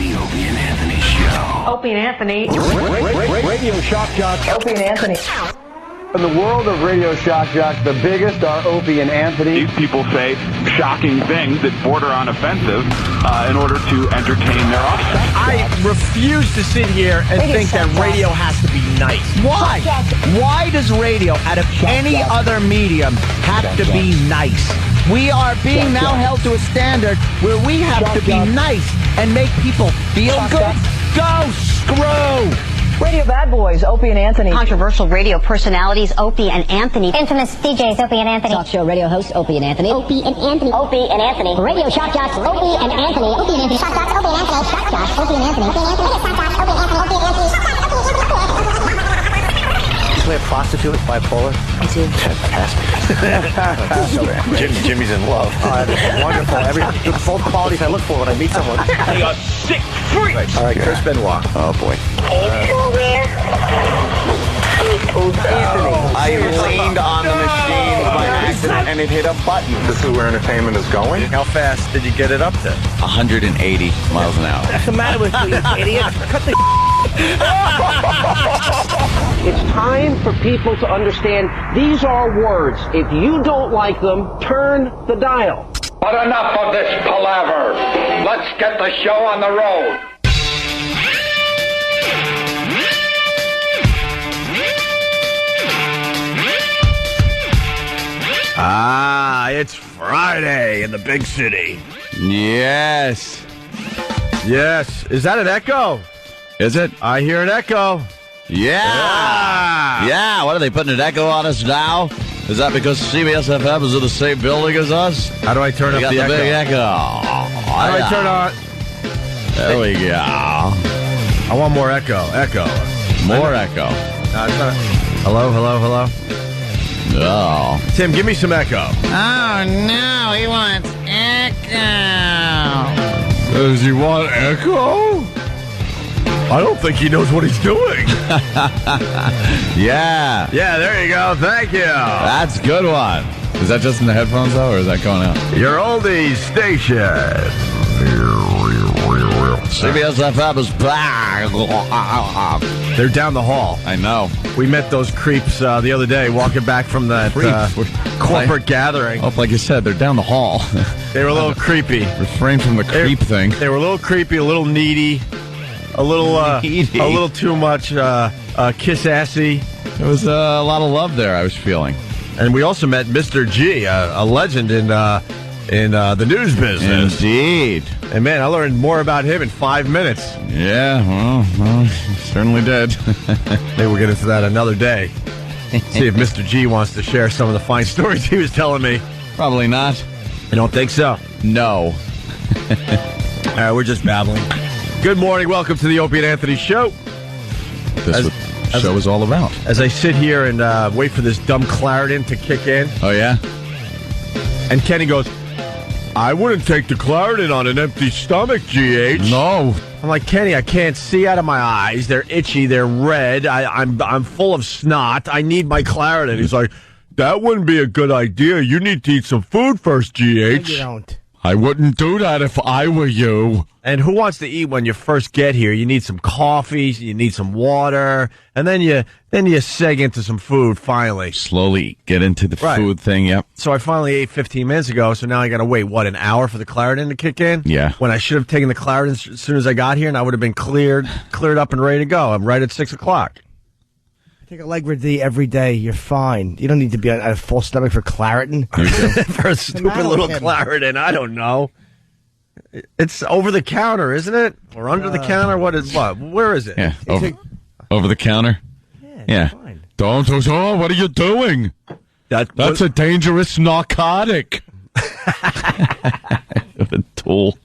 The Opie and Anthony Show. Opie and Anthony. Radio shock jocks. Opie and Anthony. In the world of radio shock jocks, the biggest are Opie and Anthony. These people say shocking things that border on offensive in order to entertain their audience. I refuse to sit here and think that radio has to be nice. Why? Why does radio, out of any other medium, have to be nice? We are being now held to a standard where we have to be nice and make people feel good. Go screw! Radio bad boys, Opie and Anthony. Controversial radio personalities, Opie and Anthony. Infamous DJs, Opie and Anthony. Talk show radio hosts, Opie and Anthony. Opie and Anthony. Opie and Anthony. Radio shock jocks, Opie and Anthony. Opie and Anthony. Shock jocks, Opie and Anthony. Shock jocks, Opie and Anthony. Opie and Anthony. Shock jocks, Opie and Anthony. Opie and Anthony. Shock jocks, Opie and Anthony. Play a prostitute with bipolar. I do. Fantastic. Jimmy's in love. Wonderful. Both qualities I look for when I meet someone. They are sick freaks. All right, Chris Benoit. Oh, boy. I leaned on the machine by accident and it hit a button. This is where entertainment is going. How fast did you get it up to? 180 miles an hour. What's the matter with you, idiot? Cut the It's time for people to understand these are words. If you don't like them, turn the dial. But enough of this palaver. Let's get the show on the road. It's Friday in the big city. Yes. Yes. Is that an echo? Is it? I hear an echo. Yeah. What are they putting an echo on us now? Is that because CBS FM is in the same building as us? How do I turn up the echo? Big echo. How do I turn on? There we go. I want more echo. Echo. More echo. No, it's not. Hello. Oh. Tim, give me some echo. Oh, no, he wants echo. Does he want echo? I don't think he knows what he's doing. Yeah. Yeah, there you go. Thank you. That's a good one. Is that just in the headphones, though, or is that going out? Your oldies station. CBS FM is back. They're down the hall. I know. We met those creeps the other day walking back from that corporate gathering. Oh, like you said, they're down the hall. They were a little creepy. Refrain from the creep thing. They were a little creepy, a little needy, a little too much kiss-assy. There was a lot of love there, I was feeling. And we also met Mr. G, a legend in the news business. Indeed. And, man, I learned more about him in 5 minutes. Yeah, well certainly did. Maybe we'll get into that another day. See if Mr. G wants to share some of the fine stories he was telling me. Probably not. You don't think so? No. We're just babbling. Good morning. Welcome to the Opie and Anthony Show. This is what the show is all about. As I sit here and wait for this dumb Claritin to kick in. Oh, yeah? And Kenny goes, I wouldn't take the Claritin on an empty stomach, GH. No. I'm like, Kenny, I can't see out of my eyes. They're itchy. They're red. I'm full of snot. I need my Claritin. He's like, that wouldn't be a good idea. You need to eat some food first, GH. No, you don't. I wouldn't do that if I were you. And who wants to eat when you first get here? You need some coffee, you need some water, and then you seg into some food finally. Slowly get into the food thing, yep. So I finally ate 15 minutes ago, so now I got to wait, an hour for the Claritin to kick in? Yeah. When I should have taken the Claritin as soon as I got here, and I would have been cleared up and ready to go. I'm right at 6 o'clock. Take a Allegra-D every day. You're fine. You don't need to be on a full stomach for Claritin. For a stupid little Claritin, I don't know. It's over the counter, isn't it? Or under the counter? What? Where is it? Yeah, over the counter. Yeah. Fine. Don't. Oh, what are you doing? That's a dangerous narcotic. A tool.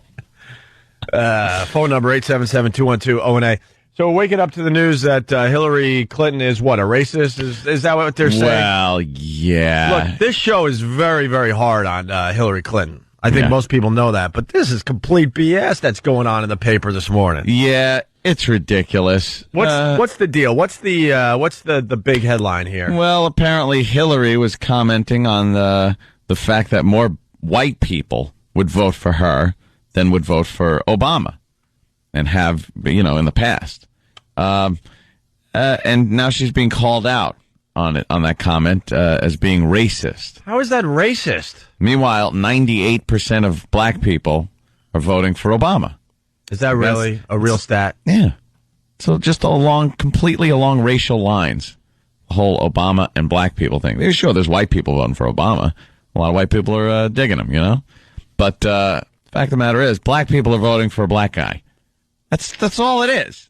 Phone number 877-212-ONA. So we're waking up to the news that Hillary Clinton is what, a racist? Is that what they're saying? Well, yeah. Look, this show is very, very hard on Hillary Clinton. I think most people know that, but this is complete BS that's going on in the paper this morning. Yeah, it's ridiculous. What's the deal? What's the big headline here? Well, apparently Hillary was commenting on the fact that more white people would vote for her than would vote for Obama. and have, in the past. And now she's being called out on that comment as being racist. How is that racist? Meanwhile, 98% of black people are voting for Obama. Is that really a real stat? Yeah. So just completely along racial lines, the whole Obama and black people thing. Sure, there's white people voting for Obama. A lot of white people are digging him, But the fact of the matter is, black people are voting for a black guy. That's all it is.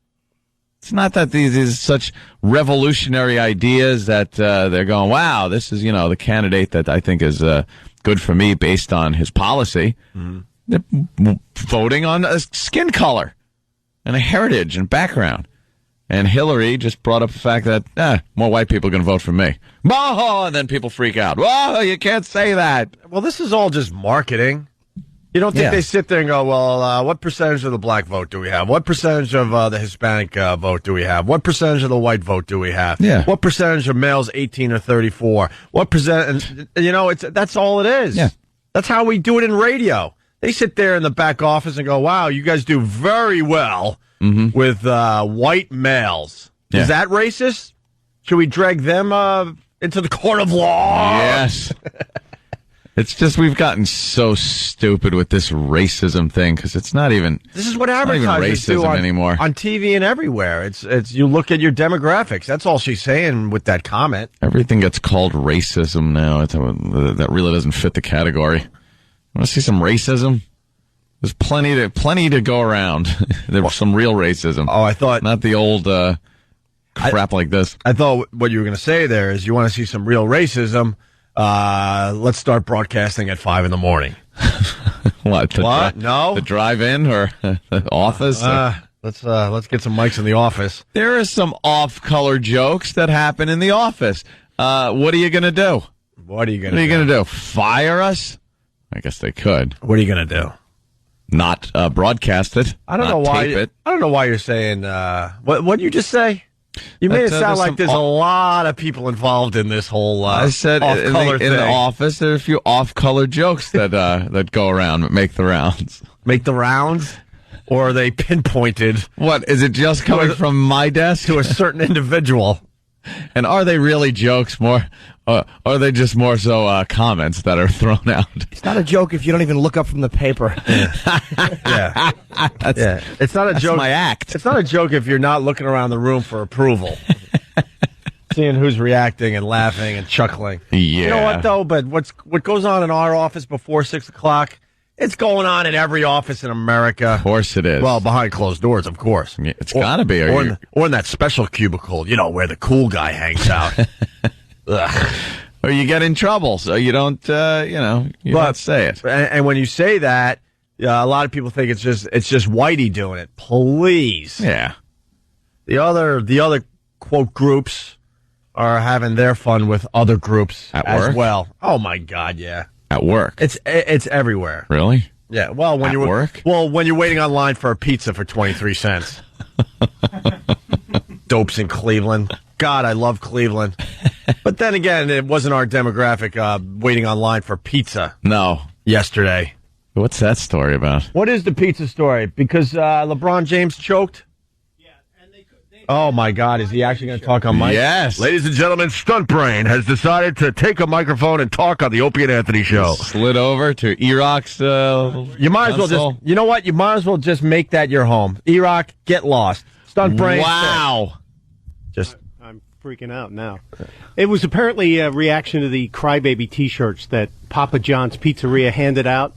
It's not that these are such revolutionary ideas that they're going, wow, this is, the candidate that I think is good for me based on his policy. Mm-hmm. They're voting on a skin color and a heritage and background. And Hillary just brought up the fact that more white people are going to vote for me. Oh, and then people freak out. Whoa, you can't say that. Well, this is all just marketing. You don't think they sit there and go, well, what percentage of the black vote do we have? What percentage of the Hispanic vote do we have? What percentage of the white vote do we have? Yeah. What percentage of males 18 or 34? What percent? That's all it is. Yeah. That's how we do it in radio. They sit there in the back office and go, wow, you guys do very well with white males. Yeah. Is that racist? Should we drag them into the court of law? Yes. It's just we've gotten so stupid with this racism thing because it's not even. This is what advertisers do anymore on TV and everywhere. It's you look at your demographics. That's all she's saying with that comment. Everything gets called racism now. That really doesn't fit the category. Want to see some racism? There's plenty to go around. There's some real racism. Oh, I thought not the old crap like this. I thought what you were going to say there is you want to see some real racism. Let's start broadcasting at 5 a.m. What? No, the drive-in or the office? Let's get some mics in the office. There are some off-color jokes that happen in the office. What are you going to do? What are you going to do? Fire us? I guess they could. What are you going to do? Not broadcast it. I don't know why. Tape it. I don't know why you're saying. What did you just say? You made it sound like there's a lot of people involved in this whole. I said in the office there are a few off-color jokes that that go around, that make the rounds. Make the rounds, or are they pinpointed? What is it? Just coming from my desk to a certain individual? And are they really jokes more? Or are they just more so comments that are thrown out? It's not a joke if you don't even look up from the paper. Yeah. It's not a joke. That's my act. It's not a joke if you're not looking around the room for approval. Seeing who's reacting and laughing and chuckling. Yeah. You know what, though? But what goes on in our office before 6 o'clock, it's going on in every office in America. Of course it is. Well, behind closed doors, of course. Yeah, it's got to be. Or in that special cubicle, where the cool guy hangs out. Ugh. Or you get in trouble, so you don't, don't say it. And when you say that, a lot of people think it's just Whitey doing it. Please. Yeah. The other quote groups are having their fun with other groups as well. Oh my God, yeah. At work. It's everywhere. Really? Yeah. Well, when you're work? Well, when you're waiting online for a pizza for 23 cents. Dopes in Cleveland. God, I love Cleveland. But then again, it wasn't our demographic waiting online for pizza. No. Yesterday. What's that story about? What is the pizza story? Because LeBron James choked? Yeah. And they oh, my God. Is he actually going to talk on mic? Yes. Ladies and gentlemen, Stunt Brain has decided to take a microphone and talk on the Opie and Anthony Show. Slid over to E-Rock's You might as well just, you know what? You might as well just make that your home. E-Rock, get lost. Stunt Brain. Wow. I'm freaking out now. It was apparently a reaction to the Crybaby T-shirts that Papa John's Pizzeria handed out,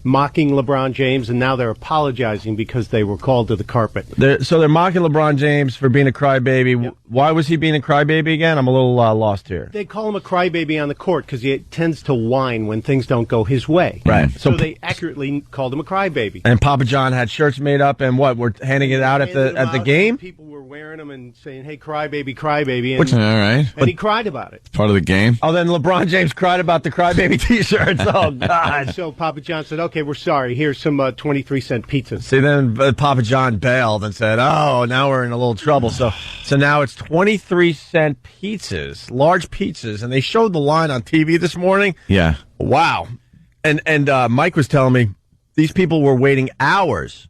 mocking LeBron James, and now they're apologizing because they were called to the carpet. So they're mocking LeBron James for being a crybaby. Yep. Why was he being a crybaby again? I'm a little lost here. They call him a crybaby on the court because he tends to whine when things don't go his way. Right. So they accurately called him a crybaby. And Papa John had shirts made up, and what? We're handing it out at the game? People were wearing them and saying, hey, crybaby, crybaby. And, all right. And he cried about it. It's part of the game. Oh, then LeBron James cried about the crybaby T-shirts. Oh, God. So Papa John said, okay, we're sorry. Here's some 23-cent pizzas. See, then Papa John bailed and said, oh, now we're in a little trouble. So now it's 23-cent pizzas, large pizzas. And they showed the line on TV this morning. Yeah. Wow. And Mike was telling me these people were waiting hours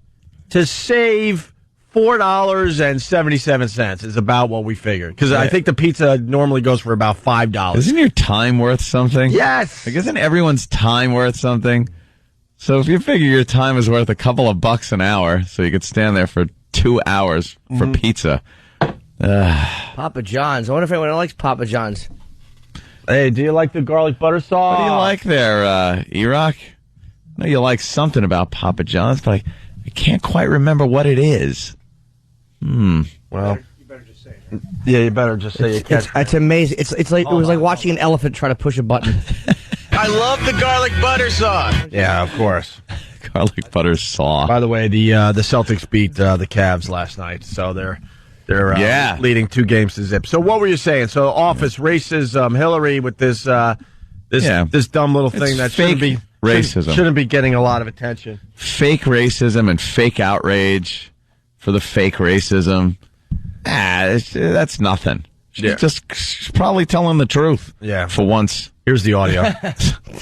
to save $4.77 is about what we figured. Because I think the pizza normally goes for about $5. Isn't your time worth something? Yes. Like, isn't everyone's time worth something? So if you figure your time is worth a couple of bucks an hour, so you could stand there for 2 hours for pizza. Papa John's. I wonder if anyone likes Papa John's. Hey, do you like the garlic butter sauce? What do you like there, E-Rock? I know you like something about Papa John's, but I can't quite remember what it is. Well, you better just say it. Yeah, you better just say it. It's amazing. It's like it was like watching an elephant try to push a button. I love the garlic butter sauce. Yeah, of course. Garlic butter sauce. By the way, the Celtics beat the Cavs last night, so they're leading 2 games to zip. So what were you saying? So office racism, Hillary with this dumb little thing that shouldn't be racism. Shouldn't be getting a lot of attention. Fake racism and fake outrage for the fake racism. That's nothing. She's probably telling the truth. Yeah. For once. Here's the audio.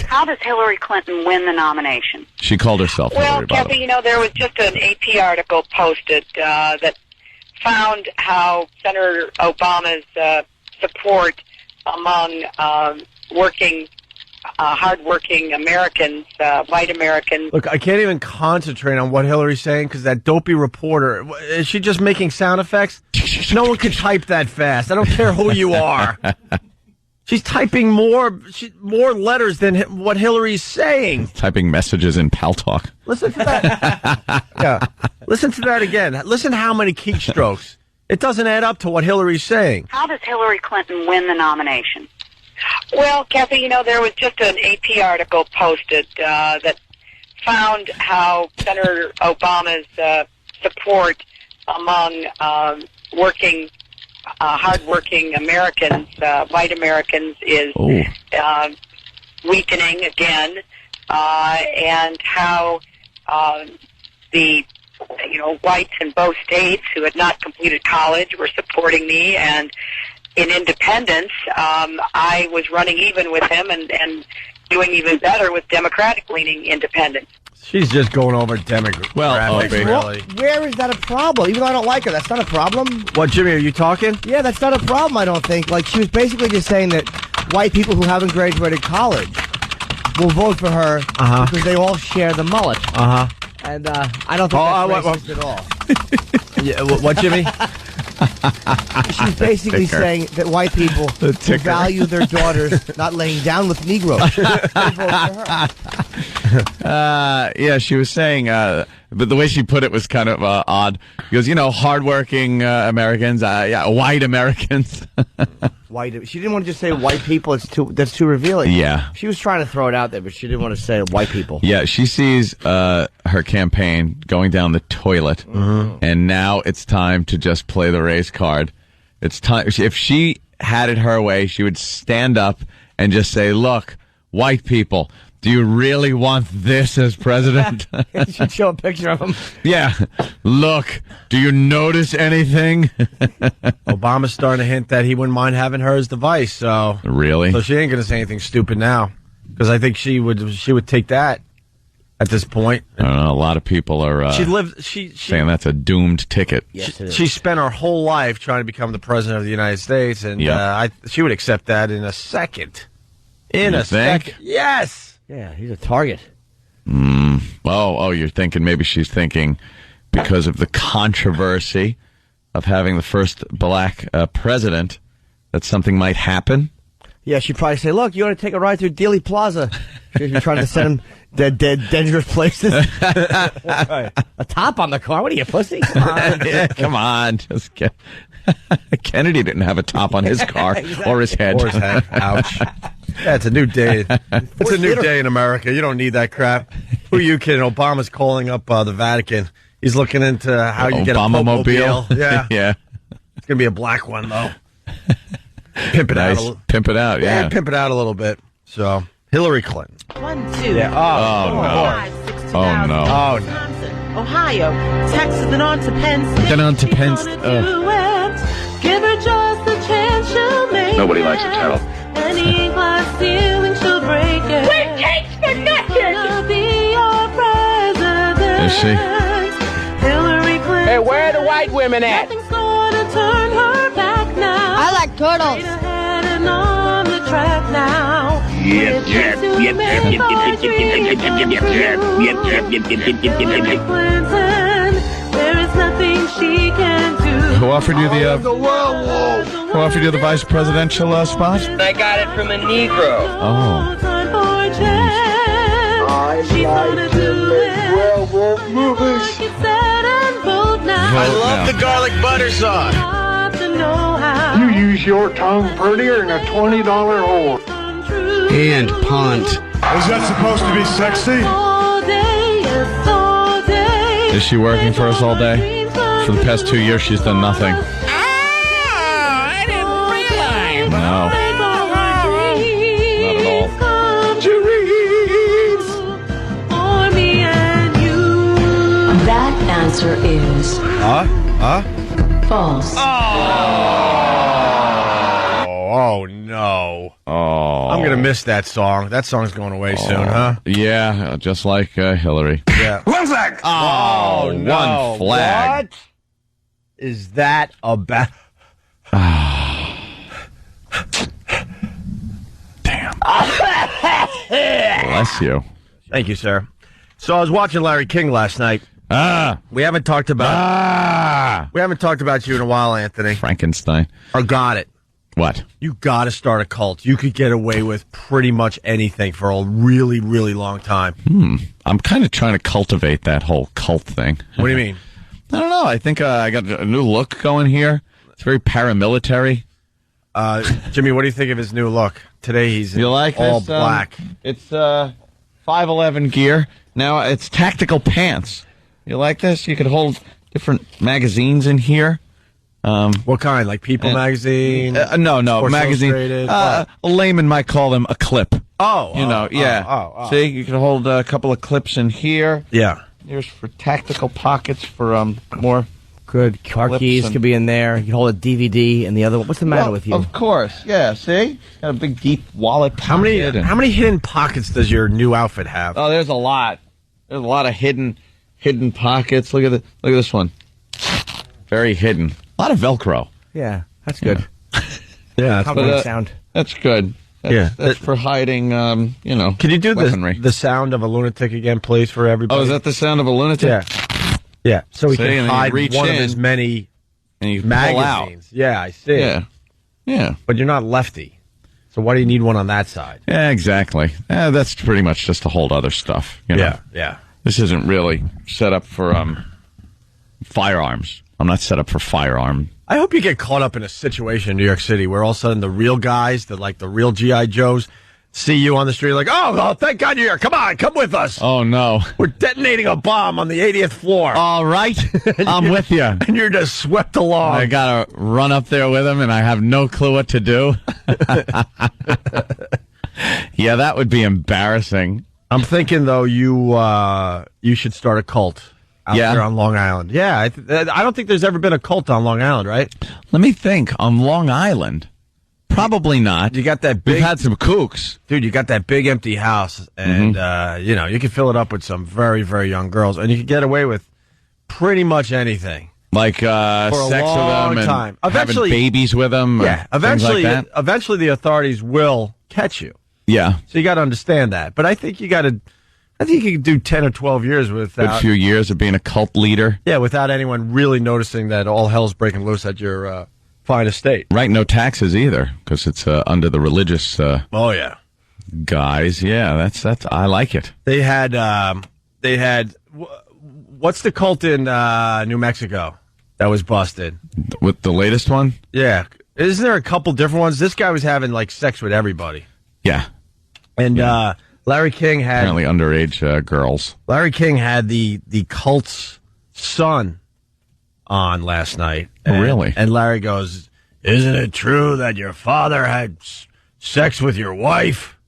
How does Hillary Clinton win the nomination? She called herself Hillary. Well, Kathy, there was just an AP article posted that found how Senator Obama's support among hardworking Americans, white Americans. Look, I can't even concentrate on what Hillary's saying because that dopey reporter, is she just making sound effects? No one can type that fast. I don't care who you are. She's typing more letters than what Hillary's saying. Typing messages in Paltalk. Listen to that. Yeah. Listen to that again. Listen how many keystrokes. It doesn't add up to what Hillary's saying. How does Hillary Clinton win the nomination? Well, Kathy, there was just an AP article posted that found how Senator Obama's support among hardworking Americans, white Americans, is weakening again, and how the whites in both states who had not completed college were supporting me, and in independence, I was running even with him and doing even better with Democratic-leaning independents. She's just going over Democrat. Well, Opie. Really. Where is that a problem? Even though I don't like her, that's not a problem. What, Jimmy, are you talking? Yeah, that's not a problem, I don't think. Like, she was basically just saying that white people who haven't graduated college will vote for her because they all share the mullet. And I don't think that's racist at all. Yeah, what, Jimmy? She's basically saying that white people who value their daughters not laying down with Negroes they vote for her. Yeah, she was saying, but the way she put it was kind of odd. She goes, hardworking Americans, white Americans. She didn't want to just say white people. That's too revealing. Yeah. She was trying to throw it out there, but she didn't want to say white people. Yeah, she sees her campaign going down the toilet, and now it's time to just play the race card. It's time. If she had it her way, she would stand up and just say, "Look, white people, do you really want this as president?" She'd show a picture of him. Yeah. Look, do you notice anything? Obama's starting to hint that he wouldn't mind having her as the vice. So really, so she ain't going to say anything stupid now, because I think she would take that at this point. I don't know. A lot of people are saying that's a doomed ticket. Yes, she spent her whole life trying to become the president of the United States, and she would accept that in a second. Second, yes. Yeah, he's a target. Oh, you're thinking maybe she's thinking because of the controversy of having the first black president that something might happen? Yeah, she'd probably say, "Look, you want to take a ride through Dealey Plaza?" You're trying to send him dangerous places. A top on the car? What are you, pussy? Come on. Yeah, come on. Just get... Kennedy didn't have a top on his car or his head. Ouch. Yeah, it's a new day. It's a new day in America. You don't need that crap. Who are you kidding? Obama's calling up the Vatican. He's looking into how you get a Pope-mobile. Yeah. Yeah. It's going to be a black one, though. Pimp it out a little. Pimp it out, yeah. Pimp it out a little bit. So, Hillary Clinton. 1, 2, yeah. Oh, no. 5, 6, Oh, no. Oh, no. Wisconsin, Ohio, Texas, and on to Penn State. Then on to Penn State. Give her just a chance, she'll make Nobody likes a turtle. Any glass ceiling, she'll break it. What takes for nothing? Be your president. Is she? white women at? Nothing's gonna turn her back now. I like turtles. Straight ahead and on the track now. Yep. There is nothing she can do. Who offered you the vice presidential spot? I got it from a Negro. Oh. She's gonna do it. werewolf movies. I love the garlic butter sauce. You use your tongue prettier than a $20 whore. And punt. Is that supposed to be sexy? Is she working for us all day? For the past 2 years, she's done nothing. I didn't realize. No. Not at all. That answer is false. Oh, no. Oh. I'm going to miss that song. That song's going away soon, huh? Yeah, just like Hillary. Yeah. One flag. Oh, no. One flag. What is that about? Damn. Bless you. Thank you, sir. So I was watching Larry King last night. We haven't talked about you in a while, Anthony. Frankenstein. I got it. What? You got to start a cult. You could get away with pretty much anything for a really, really long time. I'm kind of trying to cultivate that whole cult thing. What do you mean? I don't know. I think I got a new look going here. It's very paramilitary. Jimmy, what do you think of his new look? Today he's all black. It's 5'11" gear. Now it's tactical pants. You like this? You could hold different magazines in here. What kind? Like People magazine? No, Sports magazine. Illustrated? A layman might call them a clip. Yeah. See, you can hold a couple of clips in here. Yeah. Here's for tactical pockets for more. Good. Car keys could be in there. You can hold a DVD and the other one. What's the matter with you? Of course. Yeah, see? Got a big, deep wallet. How many hidden pockets does your new outfit have? Oh, there's a lot. There's a lot of hidden pockets. Look at this one. Very hidden. A lot of Velcro. Yeah, that's good. Yeah, that's sound. That's good. That's for hiding, Can you do weaponry. the sound of a lunatic again, please, for everybody? Oh, is that the sound of a lunatic? Yeah. Yeah, so we can hide reach one of in, his many and you magazines. Pull out. Yeah, I see. Yeah. But you're not lefty. So why do you need one on that side? Yeah, exactly. That's pretty much just to hold other stuff. You know? Yeah. This isn't really set up for firearms. I'm not set up for firearm. I hope you get caught up in a situation in New York City where all of a sudden the real guys, the real G.I. Joes, see you on the street like, oh, thank God you're here. Come on, come with us. Oh, no. We're detonating a bomb on the 80th floor. All right. I'm with you. And you're just swept along. I got to run up there with him, and I have no clue what to do. Yeah, that would be embarrassing. I'm thinking, though, you should start a cult out there on Long Island. Yeah, I don't think there's ever been a cult on Long Island, right? Let me think. On Long Island, probably not. You got that big... We've had some kooks. Dude, you got that big empty house, and, you can fill it up with some very, very young girls, and you can get away with pretty much anything. Like for a sex long with them time. and having babies with them. Yeah, eventually the authorities will catch you. Yeah. So you got to understand that. But I think you can do 10 or 12 years without... A few years of being a cult leader. Yeah, without anyone really noticing that all hell's breaking loose at your fine estate. Right, no taxes either, because it's under the religious guys. Yeah, that's I like it. They had what's the cult in New Mexico that was busted? With the latest one? Yeah. Isn't there a couple different ones? This guy was having, sex with everybody. Yeah. And Larry King had... Apparently underage girls. Larry King had the cult's son on last night. Oh, really? And Larry goes, isn't it true that your father had sex with your wife?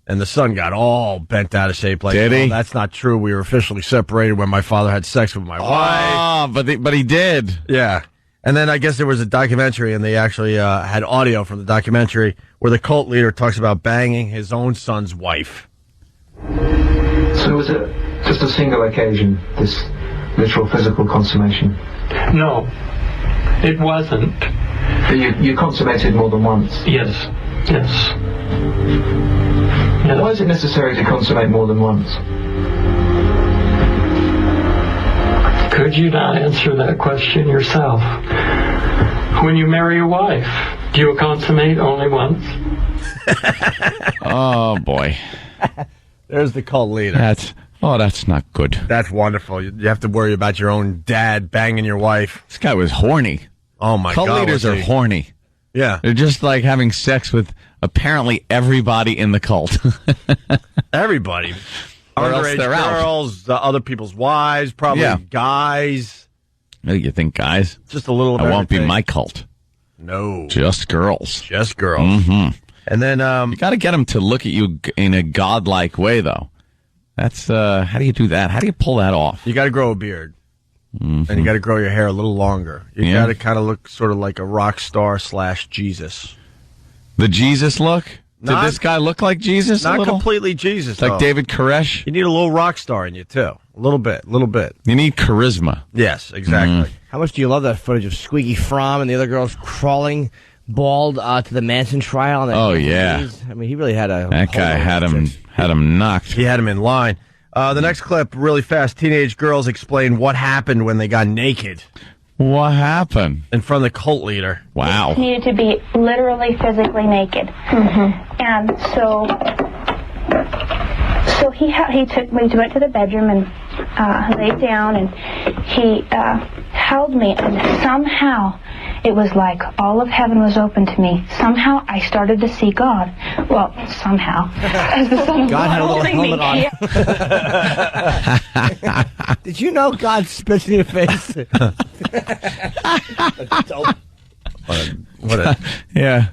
And the son got all bent out of shape. Like, did he? That's not true. We were officially separated when my father had sex with my wife. Oh, but he did. Yeah. And then I guess there was a documentary, and they actually had audio from the documentary where the cult leader talks about banging his own son's wife. So was it just a single occasion, this literal physical consummation? No, it wasn't. But you consummated more than once? Yes. Why is it necessary to consummate more than once? Could you not answer that question yourself? When you marry a wife, do you consummate only once? Oh, boy. There's the cult leader. That's not good. That's wonderful. You have to worry about your own dad banging your wife. This guy was horny. Oh, my God. Cult leaders are horny. Yeah. They're just like having sex with apparently everybody in the cult. Everybody. Or else Underage they're girls, other people's wives, probably guys. You think guys? Just a little of I won't be everything. my cult. No. Just girls. Just girls. Mm-hmm. And then you got to get them to look at you in a godlike way, though. That's how do you do that? How do you pull that off? You got to grow a beard. Mm-hmm. And you got to grow your hair a little longer. You got to kind of look sort of like a rock star / Jesus. The Jesus look? Did this guy look like Jesus? Not completely Jesus. It's like David Koresh. You need a little rock star in you too. A little bit. You need charisma. Yes, exactly. How much do you love that footage of Squeaky Fromm and the other girls crawling bald to the Manson trial? Oh yeah. Knees? I mean, he really had a. That guy had him knocked. He had him in line. The next clip, really fast. Teenage girls explain what happened when they got naked. What happened? In front of the cult leader. Wow. Needed to be literally physically naked. Mm-hmm. And so he took me, went to the bedroom and laid down, and he held me, and somehow it was like all of heaven was open to me. Somehow I started to see God. Well, somehow. As the Son of God had a little holding helmet me. on. Did you know God spits in your face? Yeah.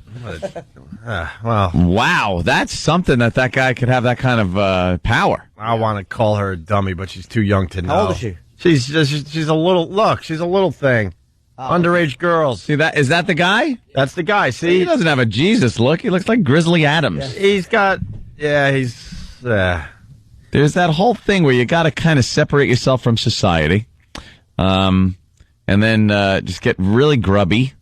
Wow, that's something that guy could have that kind of power. I want to call her a dummy, but she's too young to know. How old is she? She's a little thing. Underage girls. See that? Is that the guy? That's the guy. See, he doesn't have a Jesus look. He looks like Grizzly Adams. He's got. Yeah, he's. There's that whole thing where you got to kind of separate yourself from society, and then just get really grubby.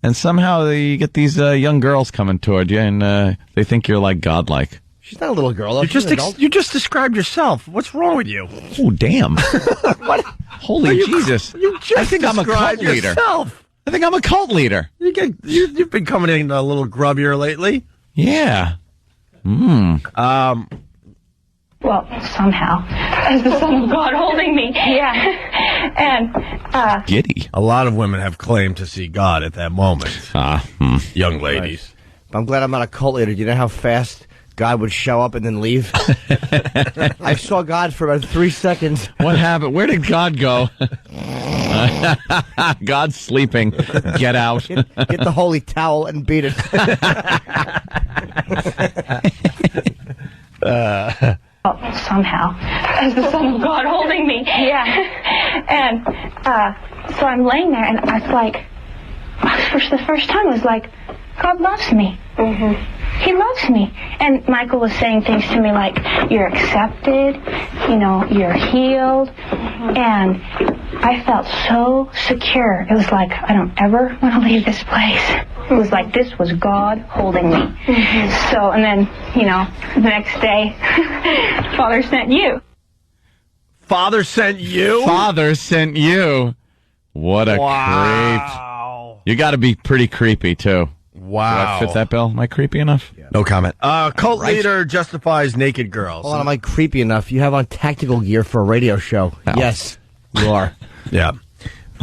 And somehow you get these young girls coming toward you, and they think you're like godlike. She's not a little girl. You just described yourself. What's wrong with you? Oh, damn. What? Holy Jesus. I think I'm a cult leader. I think I'm a cult leader. You've been coming in a little grubbier lately. Yeah. Well, somehow. As the Son of God holding me. Yeah. And, Giddy. A lot of women have claimed to see God at that moment. Young ladies. Right. I'm glad I'm not a cult leader. Do you know how fast God would show up and then leave? I saw God for about 3 seconds. What happened? Where did God go? God's sleeping. Get out. Get the holy towel and beat it. somehow. As the Son of God holding me. Yeah. And so I'm laying there, and I was like, for the first time, I was like, God loves me. Mm-hmm. He loves me. And Michael was saying things to me like, you're accepted, you're healed. Mm-hmm. And I felt so secure. It was like, I don't ever want to leave this place. It was like this was God holding me. Mm-hmm. So, and then, the next day, Father sent you. Father sent you? Father sent you. What a creep. You got to be pretty creepy, too. Wow. Do I fit that bill? Am I creepy enough? Yeah. No comment. Cult leader justifies naked girls. Hold on, am I creepy enough? You have on tactical gear for a radio show. No. Yes, you are. Yeah.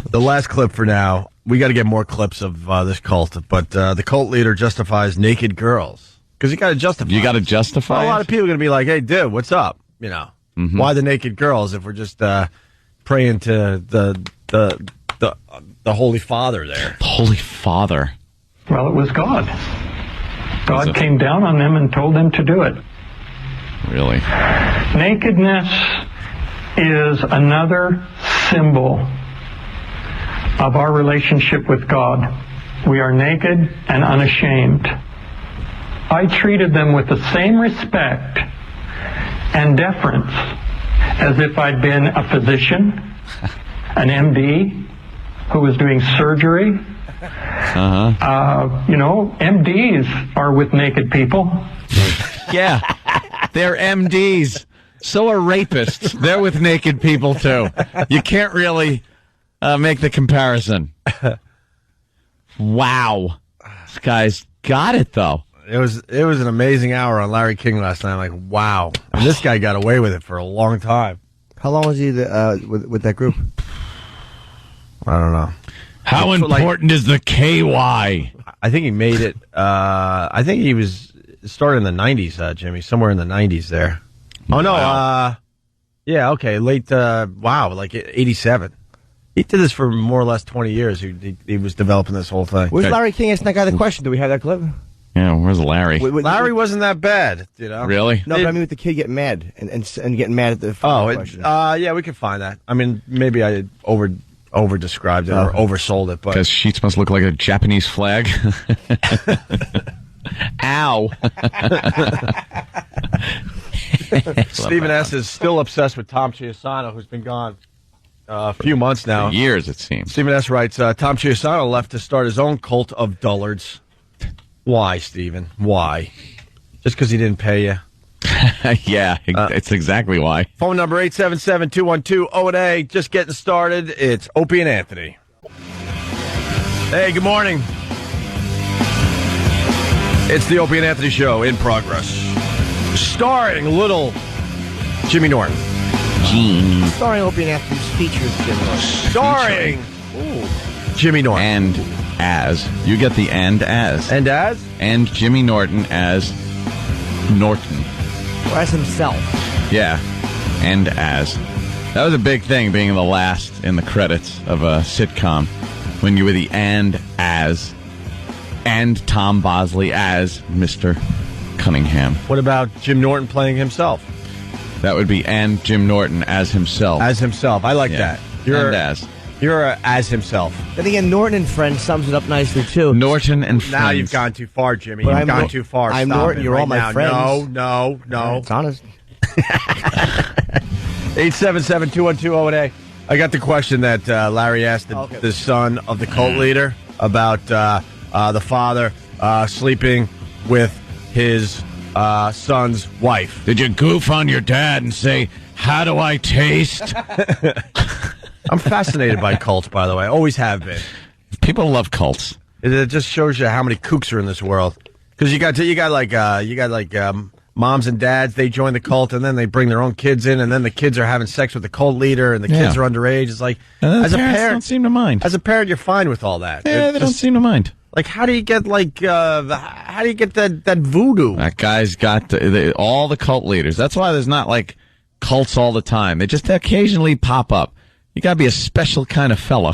The last clip for now. We got to get more clips of this cult, but the cult leader justifies naked girls. Because you got to justify. You got to justify. A lot of people are going to be like, hey, dude, what's up? Why the naked girls if we're just praying to the Holy Father there? Holy Father. Well, it was God. God came down on them and told them to do it. Really? Nakedness is another symbol of our relationship with God. We are naked and unashamed. I treated them with the same respect and deference as if I'd been a physician, an MD, who was doing surgery. MDs are with naked people. Yeah, they're MDs. So are rapists. They're with naked people, too. You can't really make the comparison. Wow. This guy's got it, though. It was an amazing hour on Larry King last night. I'm like, wow. And this guy got away with it for a long time. How long was he with that group? I don't know. How important is the KY? I think he made it. I think he started in the 90s, Jimmy, somewhere in the 90s there. Oh, no. Wow. Yeah, okay. Late, like 87. He did this for more or less 20 years. He was developing this whole thing. Where's Larry King asking that guy the question? Do we have that clip? Yeah, where's Larry? Larry wasn't that bad, you know. Really? No, but I mean with the kid getting mad and getting mad at the question. Yeah, we could find that. I mean, maybe I over-described it or oversold it. Because sheets must look like a Japanese flag. Ow. Stephen S. is still obsessed with Tom Chiusano, who's been gone a few months now. For years, it seems. Stephen S. writes, Tom Chiusano left to start his own cult of dullards. Why, Stephen? Why? Just because he didn't pay you? Yeah, it's exactly why. Phone number 877-212-0-8. Just getting started. It's Opie and Anthony. Hey, good morning. It's the Opie and Anthony Show in progress. Starring little Jimmy Norton. Starring Opie and Anthony's features, Jimmy Norton. Starring Jimmy Norton. And as. You get the and as. And as? And Jimmy Norton as Norton. Or as himself. Yeah. And as. That was a big thing, being the last in the credits of a sitcom. When you were the and as. And Tom Bosley as Mr. Cunningham. What about Jim Norton playing himself? That would be and Jim Norton as himself. As himself. I like that. And as. You're as himself. Then again, Norton and Friends sums it up nicely, too. Norton and Friends. Now you've gone too far, Jimmy. You've gone too far. I'm Stop Norton. You're all my friends. No. It's honest. 877-212-0-8. I got the question that Larry asked the son of the cult leader about the father sleeping with his son's wife. Did you goof on your dad and say, how do I taste? I'm fascinated by cults, by the way. Always have been. People love cults. It just shows you how many kooks are in this world. Because you got moms and dads. They join the cult, and then they bring their own kids in, and then the kids are having sex with the cult leader, and the kids are underage. It's like as a parent, don't seem to mind. As a parent, you're fine with all that. Yeah, they don't seem to mind. Like, how do you get that voodoo? That guy's got all the cult leaders. That's why there's not like cults all the time. They just occasionally pop up. You got to be a special kind of fella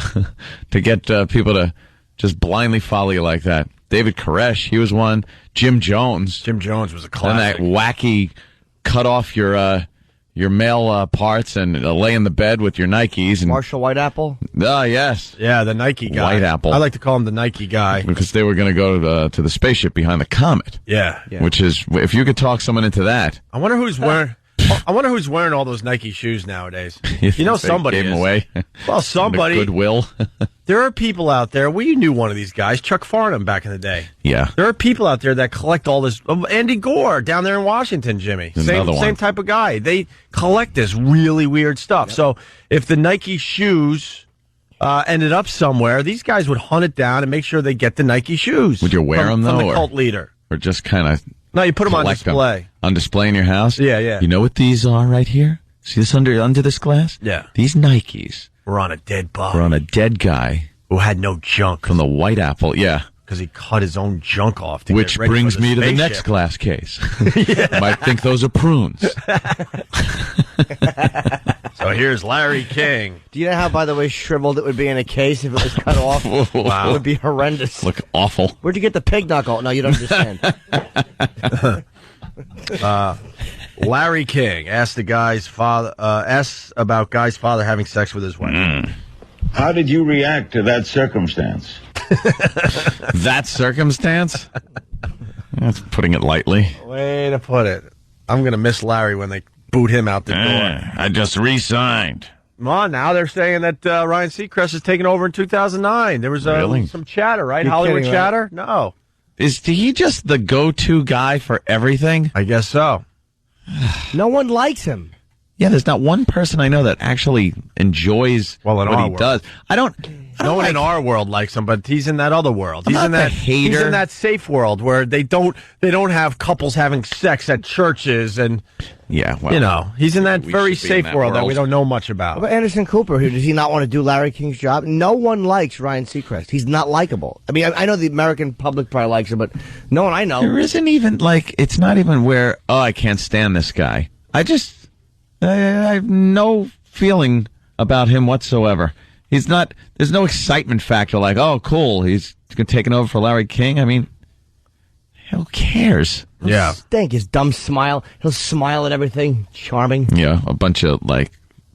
to get people to just blindly follow you like that. David Koresh, he was one. Jim Jones. Jim Jones was a classic. And that wacky cut off your male parts and lay in the bed with your Nikes. And Marshall Whiteapple? Oh, yes. Yeah, the Nike guy. Whiteapple. I like to call him the Nike guy. Because they were going to go to the spaceship behind the comet. Yeah. Which is, if you could talk someone into that. I wonder who's wearing all those Nike shoes nowadays. You know somebody gave them away. Well, somebody. Goodwill. There are people out there. We knew one of these guys, Chuck Farnham, back in the day. Yeah. There are people out there that collect all this. Andy Gore down there in Washington, Jimmy. Same type of guy. They collect this really weird stuff. Yep. So if the Nike shoes ended up somewhere, these guys would hunt it down and make sure they get the Nike shoes. Would you wear them, though? From the cult leader. Or just kind of... No, you put them on display. On display in your house? Yeah. You know what these are right here? See this under this glass? Yeah. These Nikes. We're on a dead body. We're on a dead guy. Who had no junk. From the Whiteapple, yeah. Because he cut his own junk off to Which get ready brings for the me to the spaceship. next glass case. Might think those are prunes. So here's Larry King. Do you know how, by the way, shriveled it would be in a case if it was cut off? Wow. It would be horrendous. Look awful. Where'd you get the pig knuckle? No, you don't understand. Larry King asked about guy's father having sex with his wife. How did you react to that circumstance? That circumstance? That's putting it lightly. Way to put it. I'm going to miss Larry when they boot him out the door. I just re-signed. Well, now they're saying that Ryan Seacrest is taking over in 2009. There was some chatter, right? You're Hollywood kidding, chatter? right? No. Is he just the go-to guy for everything? I guess so. No one likes him. Yeah, there's not one person I know that actually enjoys what he does. No one in our world likes him, but he's in that other world. He's in that hater. He's in that safe world where they don't have couples having sex at churches and he's in that very safe world that we don't know much about. What about Anderson Cooper? Does he not want to do Larry King's job? No one likes Ryan Seacrest. He's not likable. I mean, I know the American public probably likes him, but no one I know. There isn't even it's not even where I can't stand this guy. I have no feeling about him whatsoever. He's not. There's no excitement factor like, oh, cool, he's taking over for Larry King. I mean, who cares? He'll stink. His dumb smile. He'll smile at everything. Charming. Yeah, a bunch of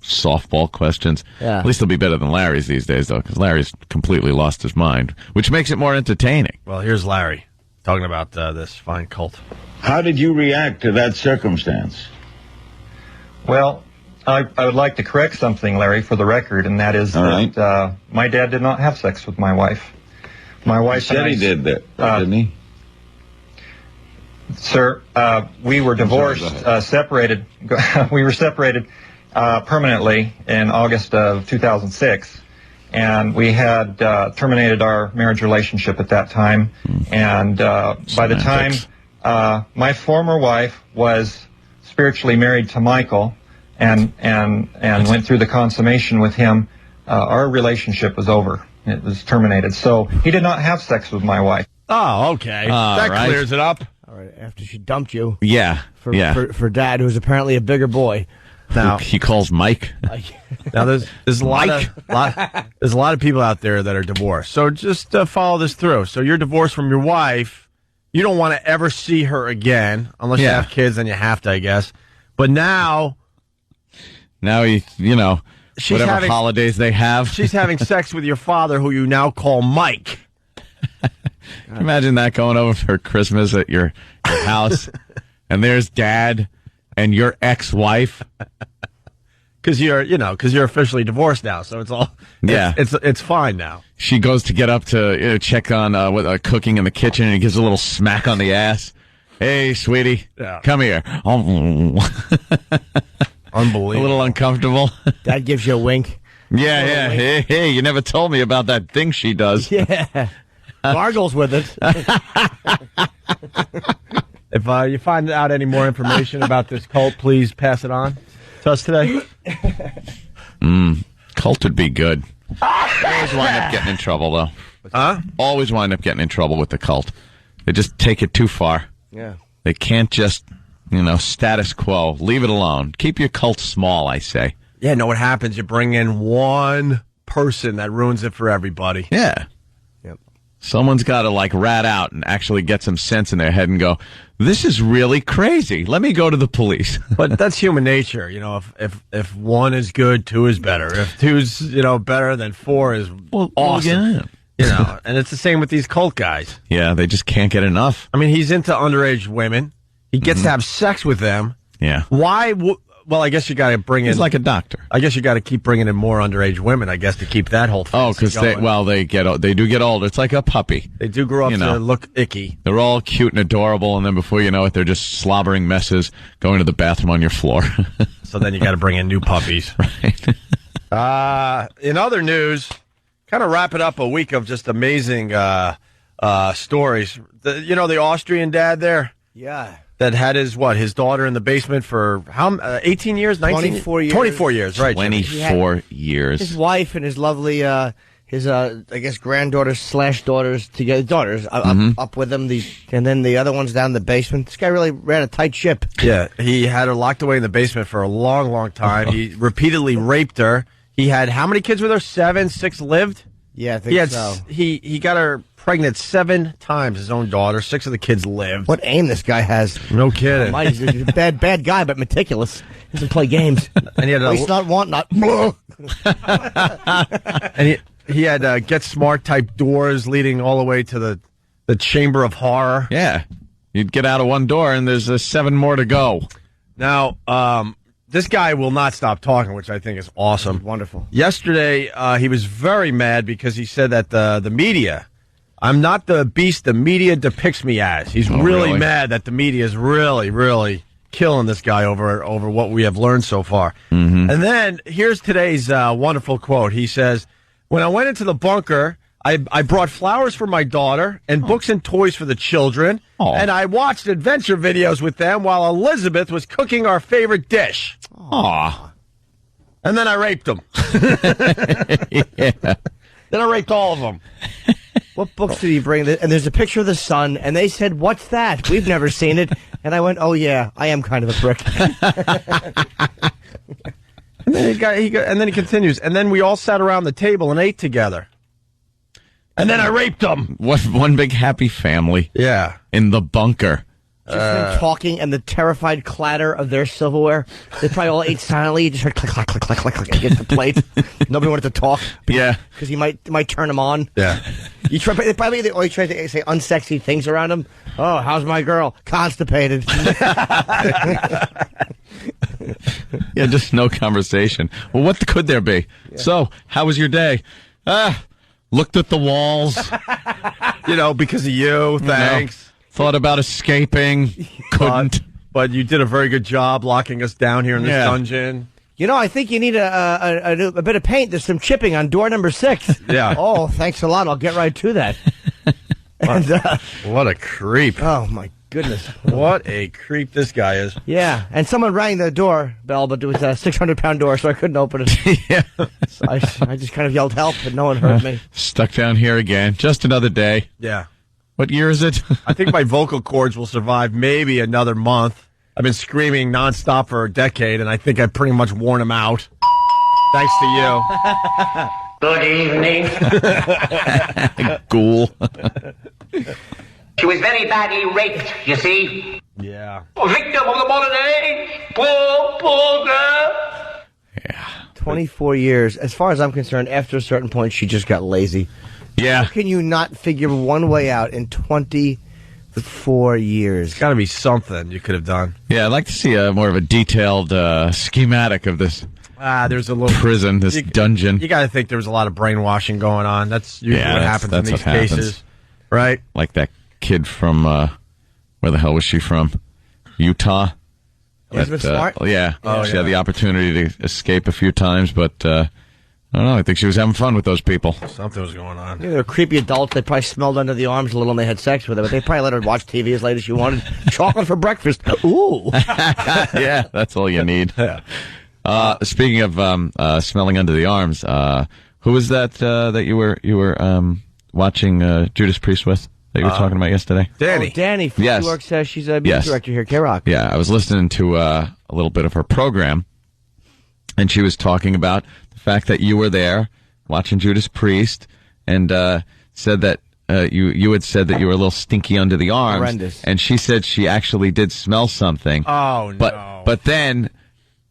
softball questions. Yeah. At least he'll be better than Larry's these days, though, because Larry's completely lost his mind, which makes it more entertaining. Well, here's Larry talking about this fine cult. How did you react to that circumstance? Well, I would like to correct something, Larry, for the record, and that is that my dad did not have sex with my wife. My wife said he did that, didn't he? Sir, we were divorced, separated. We were separated permanently in August of 2006, and we had terminated our marriage relationship at that time. And by the time my former wife was spiritually married to Michael, and went through the consummation with him, our relationship was over. It was terminated. So he did not have sex with my wife. Oh, okay. That clears it up. All right, after she dumped you. Yeah. For Dad, who's apparently a bigger boy. Now he calls Mike. Now there's a lot of people out there that are divorced. So just follow this through. So you're divorced from your wife. You don't want to ever see her again unless you have kids. Then you have to, I guess. But now whatever holidays they have. She's having sex with your father, who you now call Mike. Can you imagine that going over for Christmas at your house, and there's Dad and your ex-wife? Because you're officially divorced now, so it's all it's fine now. She goes to get up to check on cooking in the kitchen, and he gives a little smack on the ass. Hey, sweetie, come here. Unbelievable. A little uncomfortable. Dad gives you a wink. Yeah. Hey, you never told me about that thing she does. Yeah. Gargles with it. If you find out any more information about this cult, please pass it on to us today. Cult would be good. Always wind up getting in trouble, though. Huh? Always wind up getting in trouble with the cult. They just take it too far. Yeah. They can't just, status quo. Leave it alone. Keep your cult small, I say. Yeah, know what happens? You bring in one person that ruins it for everybody. Yeah. Yep. Someone's got to, rat out and actually get some sense in their head and go, this is really crazy. Let me go to the police. But that's human nature. If one is good, two is better. If two's, better, then four is awesome. Yeah. And it's the same with these cult guys. Yeah, they just can't get enough. I mean, he's into underage women. He gets to have sex with them. Yeah. Why? Well, I guess you got to bring in. He's like a doctor. I guess you got to keep bringing in more underage women. I guess to keep that whole thing. Oh, because they do get older. It's like a puppy. They do grow up to look icky. They're all cute and adorable, and then before you know it, they're just slobbering messes going to the bathroom on your floor. So then you got to bring in new puppies. Right. In other news, kind of wrapping up a week of just amazing stories. The Austrian dad there. Yeah. That had his daughter in the basement for 18 years, 19 24 years. 24 years, right? 24 years. His wife and his lovely, I guess granddaughters / daughters together, daughters up with him. And then the other one's down in the basement. This guy really ran a tight ship. Yeah, he had her locked away in the basement for a long, long time. He repeatedly raped her. He had how many kids with her? 7, 6 lived. Yeah, I think so. He got her pregnant 7 times, his own daughter. 6 of the kids lived. What aim this guy has. No kidding. He's a bad guy, but meticulous. He doesn't play games. And he had he's not not. And he had Get Smart type doors leading all the way to the Chamber of Horror. Yeah. You'd get out of one door and there's 7 more to go. Now, This guy will not stop talking, which I think is awesome. Wonderful. Yesterday, he was very mad because he said that the media, I'm not the beast the media depicts me as. He's really mad that the media is really, really killing this guy over what we have learned so far. Mm-hmm. And then here's today's wonderful quote. He says, when I went into the bunker, I brought flowers for my daughter and books and toys for the children, and I watched adventure videos with them while Elizabeth was cooking our favorite dish. Aw. And then I raped them. Yeah. Then I raped all of them. What books did he bring? And there's a picture of the sun, and they said, "What's that? We've never seen it." And I went, "Oh yeah, I am kind of a prick." And then he continues. And then we all sat around the table and ate together. And then I raped them. What one big happy family. Yeah. In the bunker. Just them talking and the terrified clatter of their silverware. They probably all ate silently. You just heard click, click, click, click, click, click against the plate. Nobody wanted to talk. Yeah. Because he might turn them on. Yeah. They always try to say unsexy things around him. Oh, how's my girl? Constipated. Yeah, just no conversation. Well, what could there be? Yeah. So, how was your day? Looked at the walls. Because of you. Thanks. Thought about escaping. Couldn't. But you did a very good job locking us down here in this dungeon. I think you need a bit of paint. There's some chipping on door number 6. Yeah. Oh, thanks a lot. I'll get right to that. And, what a creep. Oh, my goodness. What a creep this guy is. Yeah. And someone rang the doorbell, but it was a 600-pound door, so I couldn't open it. Yeah. So I just kind of yelled help, but no one heard me. Stuck down here again. Just another day. Yeah. What year is it? I think my vocal cords will survive maybe another month. I've been screaming nonstop for a decade, and I think I've pretty much worn them out. Thanks to you. Good evening. Ghoul. She was very badly raped, you see. Yeah. A victim of the modern age. Poor girl. Yeah. 24 years. As far as I'm concerned, after a certain point, she just got lazy. Yeah. How can you not figure one way out in 24 years? It's got to be something you could have done. Yeah, I'd like to see more of a detailed schematic of this. There's a little prison, this dungeon. You got to think there was a lot of brainwashing going on. That's usually what happens in these cases, right? Like that kid from where the hell was she from? Utah. Elizabeth Smart. Yeah. She had the opportunity to escape a few times, but I don't know. I think she was having fun with those people. Something was going on. Yeah, they were creepy adults. They probably smelled under the arms a little and they had sex with her, but they probably let her watch TV as late as she wanted. Chocolate for breakfast. Ooh. Yeah, that's all you need. Yeah. Speaking of smelling under the arms, who was that that you were watching Judas Priest with that you were talking about yesterday? Danny. Oh, Danny. Yes. She works. She's a music director here at K-Rock. Yeah, I was listening to a little bit of her program, and she was talking about the fact that you were there watching Judas Priest, and said that you had said that you were a little stinky under the arms. Horrendous. And she said she actually did smell something. Oh no! But then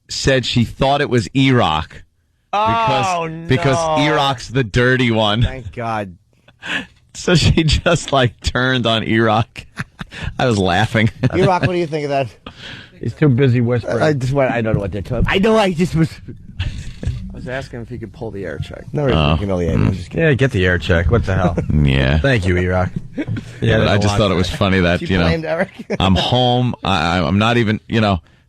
said she thought it was E-Rock. Because E-Rock's the dirty one. Thank God. So she just turned on E-Rock. I was laughing. E-Rock, what do you think of that? He's too busy whispering. I don't know what they're talking. I know. I was asking if he could pull the air check. No, humiliating. Yeah, get the air check. What the hell? Yeah. Thank you, E-Rock. Yeah, I just thought it was funny that blamed Eric? I'm home. I'm not even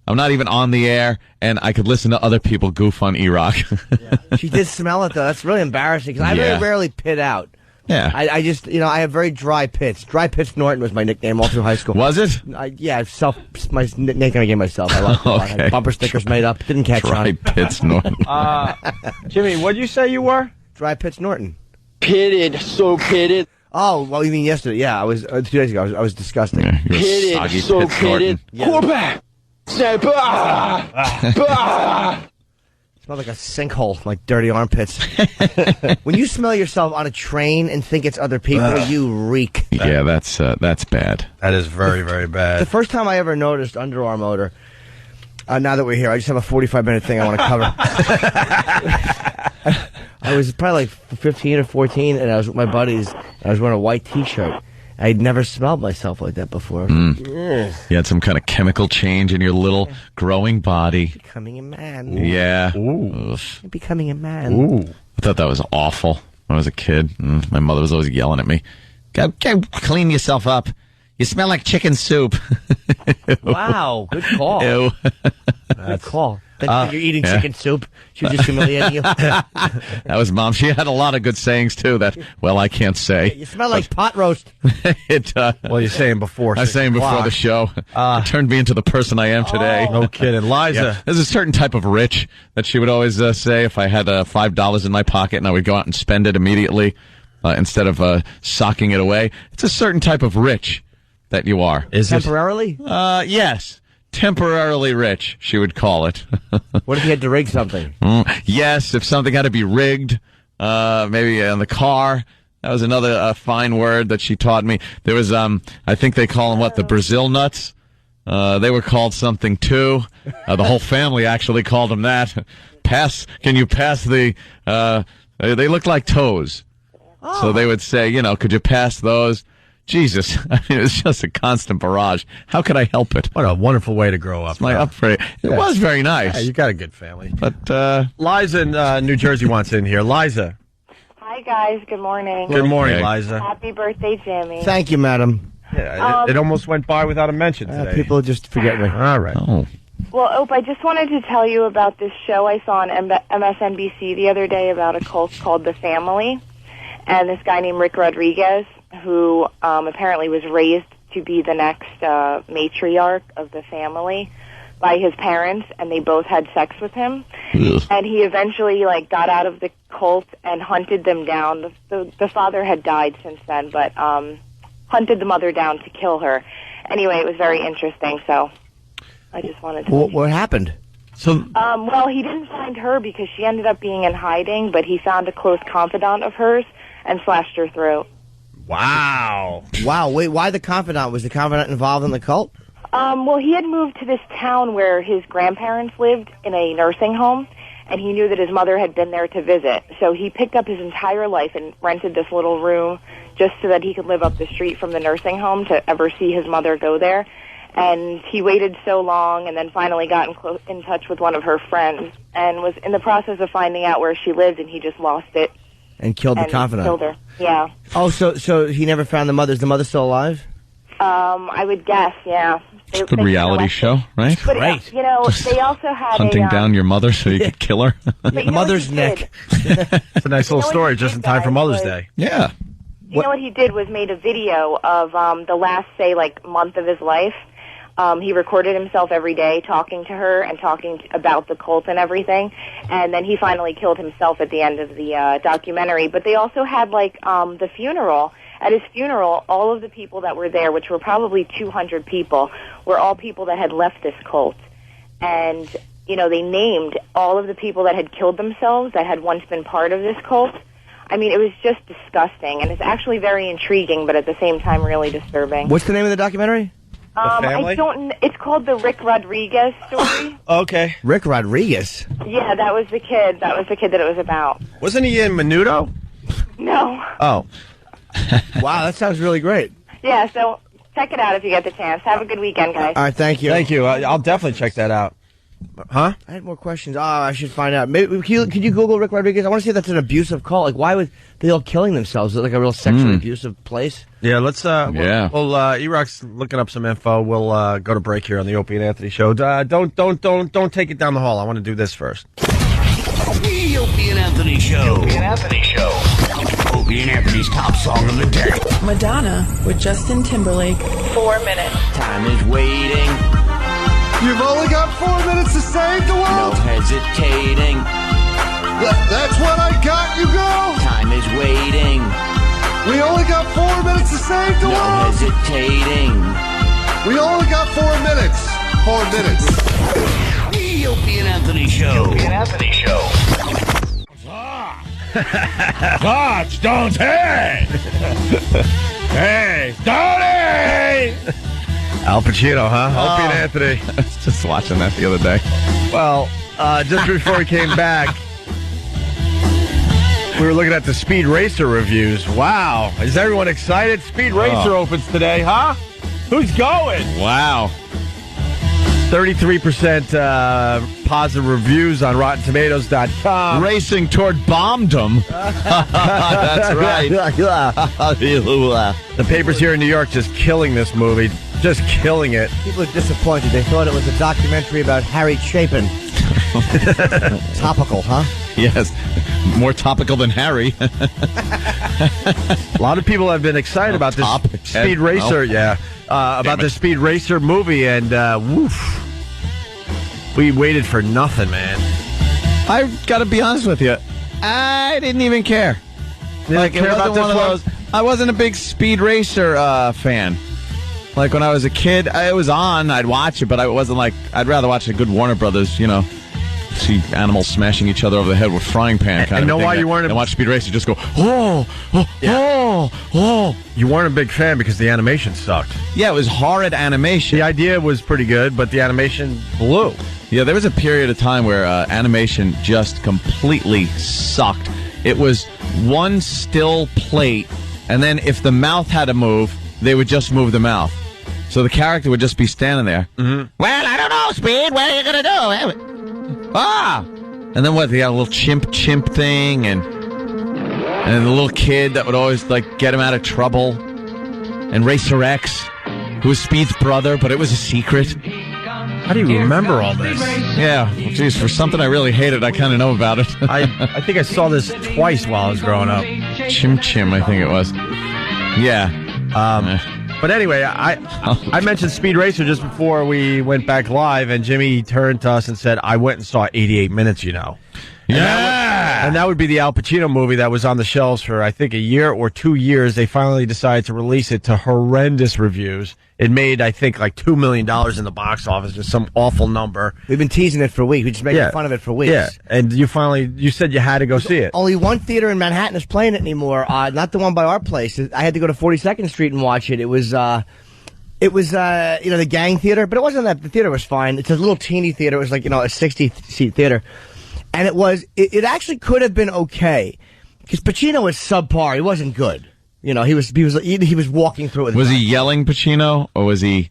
I'm not even on the air, and I could listen to other people goof on E-Rock. Yeah. She did smell it, though. That's really embarrassing, because I very rarely pit out. Yeah. I just, I have very dry pits. Dry Pits Norton was my nickname all through high school. Was it? Yeah, my nickname I gave myself. I liked it a lot. I had bumper stickers made up. Didn't catch Dry on. Pits Norton. Jimmy, what'd you say you were? Dry Pits Norton. Pitted, so pitted. Oh, well, you mean yesterday? Yeah, I was 2 days ago. I was disgusting. Yeah, pitted, so pitted. Quarterback. Snap. Smell like a sinkhole, like dirty armpits. When you smell yourself on a train and think it's other people, you reek. Yeah, that's bad. That is very, very bad. The first time I ever noticed underarm odor, now that we're here, I just have a 45-minute thing I want to cover. I was probably 15 or 14, and I was with my buddies, and I was wearing a white T-shirt. I'd never smelled myself like that before. You had some kind of chemical change in your little growing body. Becoming a man. Yeah. Ooh. Becoming a man. Ooh. I thought that was awful when I was a kid. My mother was always yelling at me. Go clean yourself up. You smell like chicken soup. Wow, good call. Ew. Good call. You're eating chicken soup. She was just humiliating you. That was Mom. She had a lot of good sayings, too, that, well, I can't say. You smell like pot roast. Well, you're saying before. I was saying before the show. It turned me into the person I am today. No kidding. Liza. Yeah. There's a certain type of rich that she would always say if I had $5 in my pocket and I would go out and spend it immediately instead of socking it away. It's a certain type of rich that you are. Is temporarily? Yes. Temporarily rich, she would call it. What if you had to rig something? Yes, if something had to be rigged, maybe in the car. That was another fine word that she taught me. There was, I think they call them, the Brazil nuts? They were called something, too. The whole family actually called them that. Can you pass the, they look like toes. Oh. So they would say, could you pass those? Jesus, I mean, it was just a constant barrage. How could I help it? What a wonderful way to grow up. It was very nice. Yeah, you got a good family. But Liza in New Jersey wants in here. Liza. Hi, guys. Good morning. Good morning, Liza. Happy birthday, Jimmy. Thank you, madam. Yeah, it almost went by without a mention today. People just forget me. All right. Oh. Well, Ope, I just wanted to tell you about this show I saw on MSNBC the other day about a cult called The Family, and this guy named Rick Rodriguez, who apparently was raised to be the next matriarch of the family by his parents, and they both had sex with him. Ugh. And he eventually got out of the cult and hunted them down. The father had died since then, but hunted the mother down to kill her. Anyway, it was very interesting, so I just wanted to... What happened? Well, he didn't find her because she ended up being in hiding, but he found a close confidant of hers and slashed her throat. Wow. Wait, why the confidant? Was the confidant involved in the cult? Well, he had moved to this town where his grandparents lived in a nursing home, and he knew that his mother had been there to visit. So he picked up his entire life and rented this little room just so that he could live up the street from the nursing home to ever see his mother go there. And he waited so long and then finally got in touch with one of her friends and was in the process of finding out where she lived, and he just lost it. And killed the confidant. Killed her. Yeah. Oh, so he never found the mother. Is the mother still alive? I would guess, yeah. It's a good reality show, right? But, right. They also had hunting down your mother so you could kill her. Mother's neck. It's a nice little story just in time for Mother's Day. Yeah. You know what he did was made a video of the last, say, month of his life. He recorded himself every day talking to her and talking about the cult and everything. And then he finally killed himself at the end of the documentary. But they also had, the funeral. At his funeral, all of the people that were there, which were probably 200 people, were all people that had left this cult. And, they named all of the people that had killed themselves that had once been part of this cult. I mean, it was just disgusting. And it's actually very intriguing, but at the same time really disturbing. What's the name of the documentary? It's called the Rick Rodriguez story. Okay. Rick Rodriguez? Yeah, that was the kid. That was the kid that it was about. Wasn't he in Menudo? No. Oh. Wow, that sounds really great. Yeah, so check it out if you get the chance. Have a good weekend, guys. All right, thank you. Thank you. I'll definitely check that out. Huh? I had more questions. Oh, I should find out. Maybe could you Google Rick Rodriguez? I want to see if that's an abusive cult. Why would they all killing themselves? Is it like a real sexually abusive place? Yeah, let's. Well, E-Rock's looking up some info. We'll go to break here on the Opie and Anthony show. Don't take it down the hall. I want to do this first. The Opie and Anthony show. Opie and Anthony show. Opie and Anthony's top song of the day. Madonna with Justin Timberlake. 4 minutes. Time is waiting. You've only got 4 minutes to save the world. No hesitating. That's what I got, you girl. Time is waiting. We only got 4 minutes to save the world. No hesitating. We only got 4 minutes. 4 minutes. The Opie and Anthony show. Opie and Anthony show. Stones, hey! Hey, Stoney! Al Pacino, huh? Opie and Anthony. I was just watching that the other day. Well, just before we came back, We were looking at the Speed Racer reviews. Wow. Is everyone excited? Speed Racer opens today, huh? Who's going? Wow. 33% positive reviews on RottenTomatoes.com. Racing toward bombdom. That's right. The papers here in New York just killing this movie. Just killing it. People are disappointed. They thought it was a documentary about Harry Chapin. Topical, huh? Yes. More topical than Harry. A lot of people have been excited about this Speed Racer. Yeah. About the Speed Racer movie, and woof. We waited for nothing, man. I've got to be honest with you. I didn't even care. Like, it wasn't one of those. I wasn't a big Speed Racer fan. Like, when I was a kid, it was on. I'd watch it, but I wasn't like, I'd rather watch a good Warner Brothers, see animals smashing each other over the head with frying pan kind of thing. Why you weren't and watch Speed Racer just go, You weren't a big fan because the animation sucked. Yeah, it was horrid animation. The idea was pretty good, but the animation blew. Yeah, there was a period of time where animation just completely sucked. It was one still plate, and then if the mouth had to move, they would just move the mouth. So the character would just be standing there. Mm-hmm. Well, I don't know, Speed. What are you going to do? And then what? They got a little chimp thing, and the little kid that would always get him out of trouble. And Racer X, who was Speed's brother, but it was a secret. How do you remember all this? Yeah, geez, for something I really hated, I kind of know about it. I think I saw this twice while I was growing up. Chim, I think it was. Yeah. But anyway, I mentioned Speed Racer just before we went back live, and Jimmy turned to us and said, I went and saw 88 Minutes, Yeah! And that would be the Al Pacino movie that was on the shelves for, I think, a year or 2 years. They finally decided to release it to horrendous reviews. It made, I think, like $2 million in the box office, just some awful number. We've been teasing it for weeks. We've just making fun of it for weeks. Yeah, and you said you had to go see it. Only one theater in Manhattan is playing it anymore, not the one by our place. I had to go to 42nd Street and watch it. It was the Gang Theater, but it wasn't that. The theater was fine. It's a little teeny theater. It was like, a 60-seat theater. And it actually could have been okay. Because Pacino was subpar. He wasn't good. He was walking through it. Was he yelling Pacino, or was he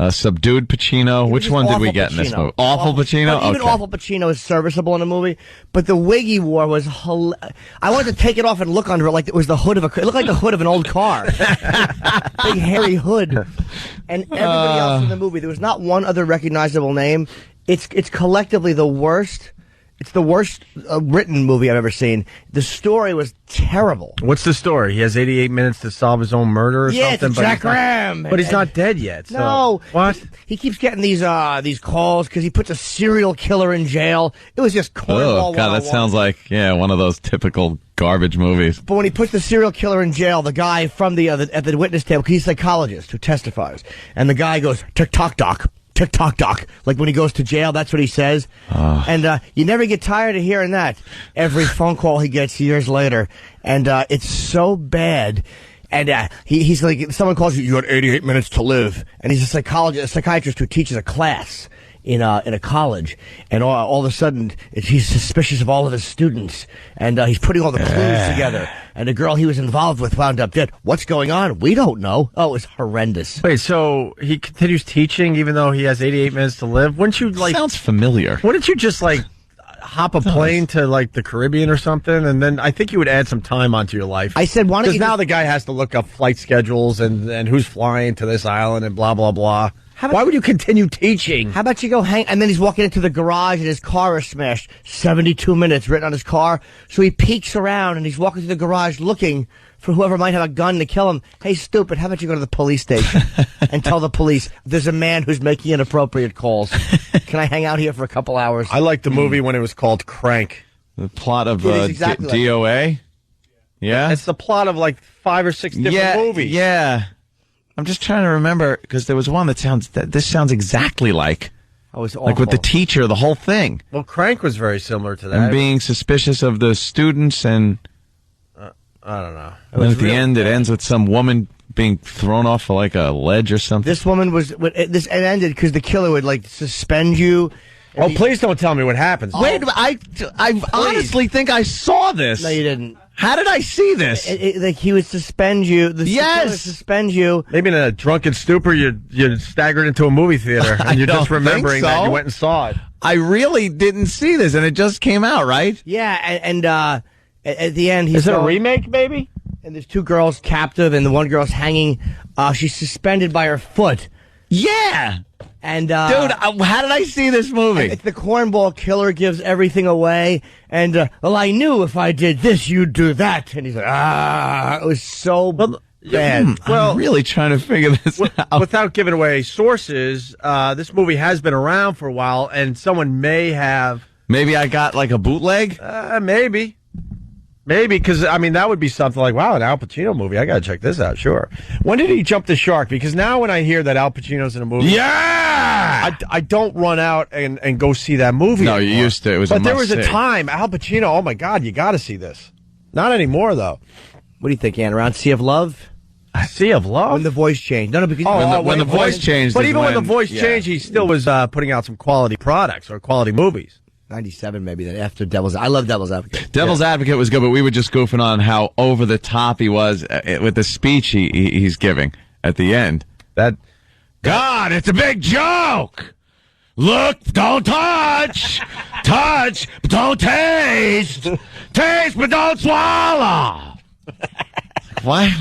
subdued Pacino? Which one did we get in this movie? Awful Pacino? Even awful Pacino is serviceable in a movie. But the wig he wore was I wanted to take it off and look under it like it was the hood of it looked like the hood of an old car. Big hairy hood. And everybody else in the movie, there was not one other recognizable name. It's collectively the worst. It's the worst written movie I've ever seen. The story was terrible. What's the story? He has 88 minutes to solve his own murder or something? It's Jack Graham. But he's not dead yet. So. No. What? He keeps getting these calls because he puts a serial killer in jail. It was just cornball. Oh, God, that sounds like, one of those typical garbage movies. But when he puts the serial killer in jail, the guy from at the witness table, he's a psychologist who testifies, and the guy goes, "Tick-tock, doc. Tick-tock, doc." Like when he goes to jail, that's what he says. And you never get tired of hearing that. Every phone call he gets years later. And it's so bad. And he's like, someone calls you got 88 minutes to live. And he's a psychiatrist who teaches a class in a college. And all of a sudden, he's suspicious of all of his students. And he's putting all the clues together. And the girl he was involved with wound up dead. What's going on? We don't know. Oh, it was horrendous. Wait, so he continues teaching even though he has 88 minutes to live? Wouldn't you Sounds familiar. Wouldn't you just hop a plane to the Caribbean or something, and then I think you would add some time onto your life? I said, why don't you? Because now the guy has to look up flight schedules and who's flying to this island and blah blah blah. Why would you continue teaching? How about you go hang? And then he's walking into the garage and his car is smashed. 72 minutes written on his car. So he peeks around and he's walking through the garage looking for whoever might have a gun to kill him. Hey, stupid, how about you go to the police station and tell the police there's a man who's making inappropriate calls. Can I hang out here for a couple hours? I liked the movie when it was called Crank. The plot of DOA? Yeah? It's the plot of 5 or 6 different movies. Yeah. I'm just trying to remember, because there was one this sounds exactly like. Oh, it's awful. Like with the teacher, the whole thing. Well, Crank was very similar to that. And being suspicious of the students and... I don't know. And then at the end, it ends with some woman being thrown off a ledge or something. This woman was... It ended because the killer would suspend you Oh, please don't tell me what happens. Wait, I honestly think I saw this. No, you didn't. How did I see this? Like he would suspend you. The killer would suspend you. Maybe in a drunken stupor, you staggered into a movie theater, and you're just remembering that you went and saw it. I really didn't see this, and it just came out, right? Yeah, and at the end, Is it a remake, maybe? And there's two girls captive, and the one girl's hanging. She's suspended by her foot. Yeah. And dude, how did I see this movie? The cornball killer gives everything away, and well, I knew if I did this, you'd do that. And he's like, it was so bad. Well, I'm really trying to figure this out. Without giving away sources, this movie has been around for a while, and someone may have. Maybe I got like a bootleg. Maybe, because I mean that would be something like, wow, an Al Pacino movie. I got to check this out. Sure. When did he jump the shark? Because now when I hear that Al Pacino's in a movie, I don't run out and go see that movie. No, anymore. you used to. It was, but there was a must-see. time Al Pacino. Oh my God, you got to see this. Not anymore though. What do you think, Ann? Around Sea of Love? Sea of Love? When the voice changed. No, because when the voice changed. But even when the voice changed, he still was putting out some quality products or quality movies. 97 maybe, then after I love Devil's Advocate. Devil's Advocate was good, but we were just goofing on how over the top he was with the speech he's giving at the end. God, it's a big joke. Look, don't touch. Touch, but don't taste. Taste, but don't swallow. Why?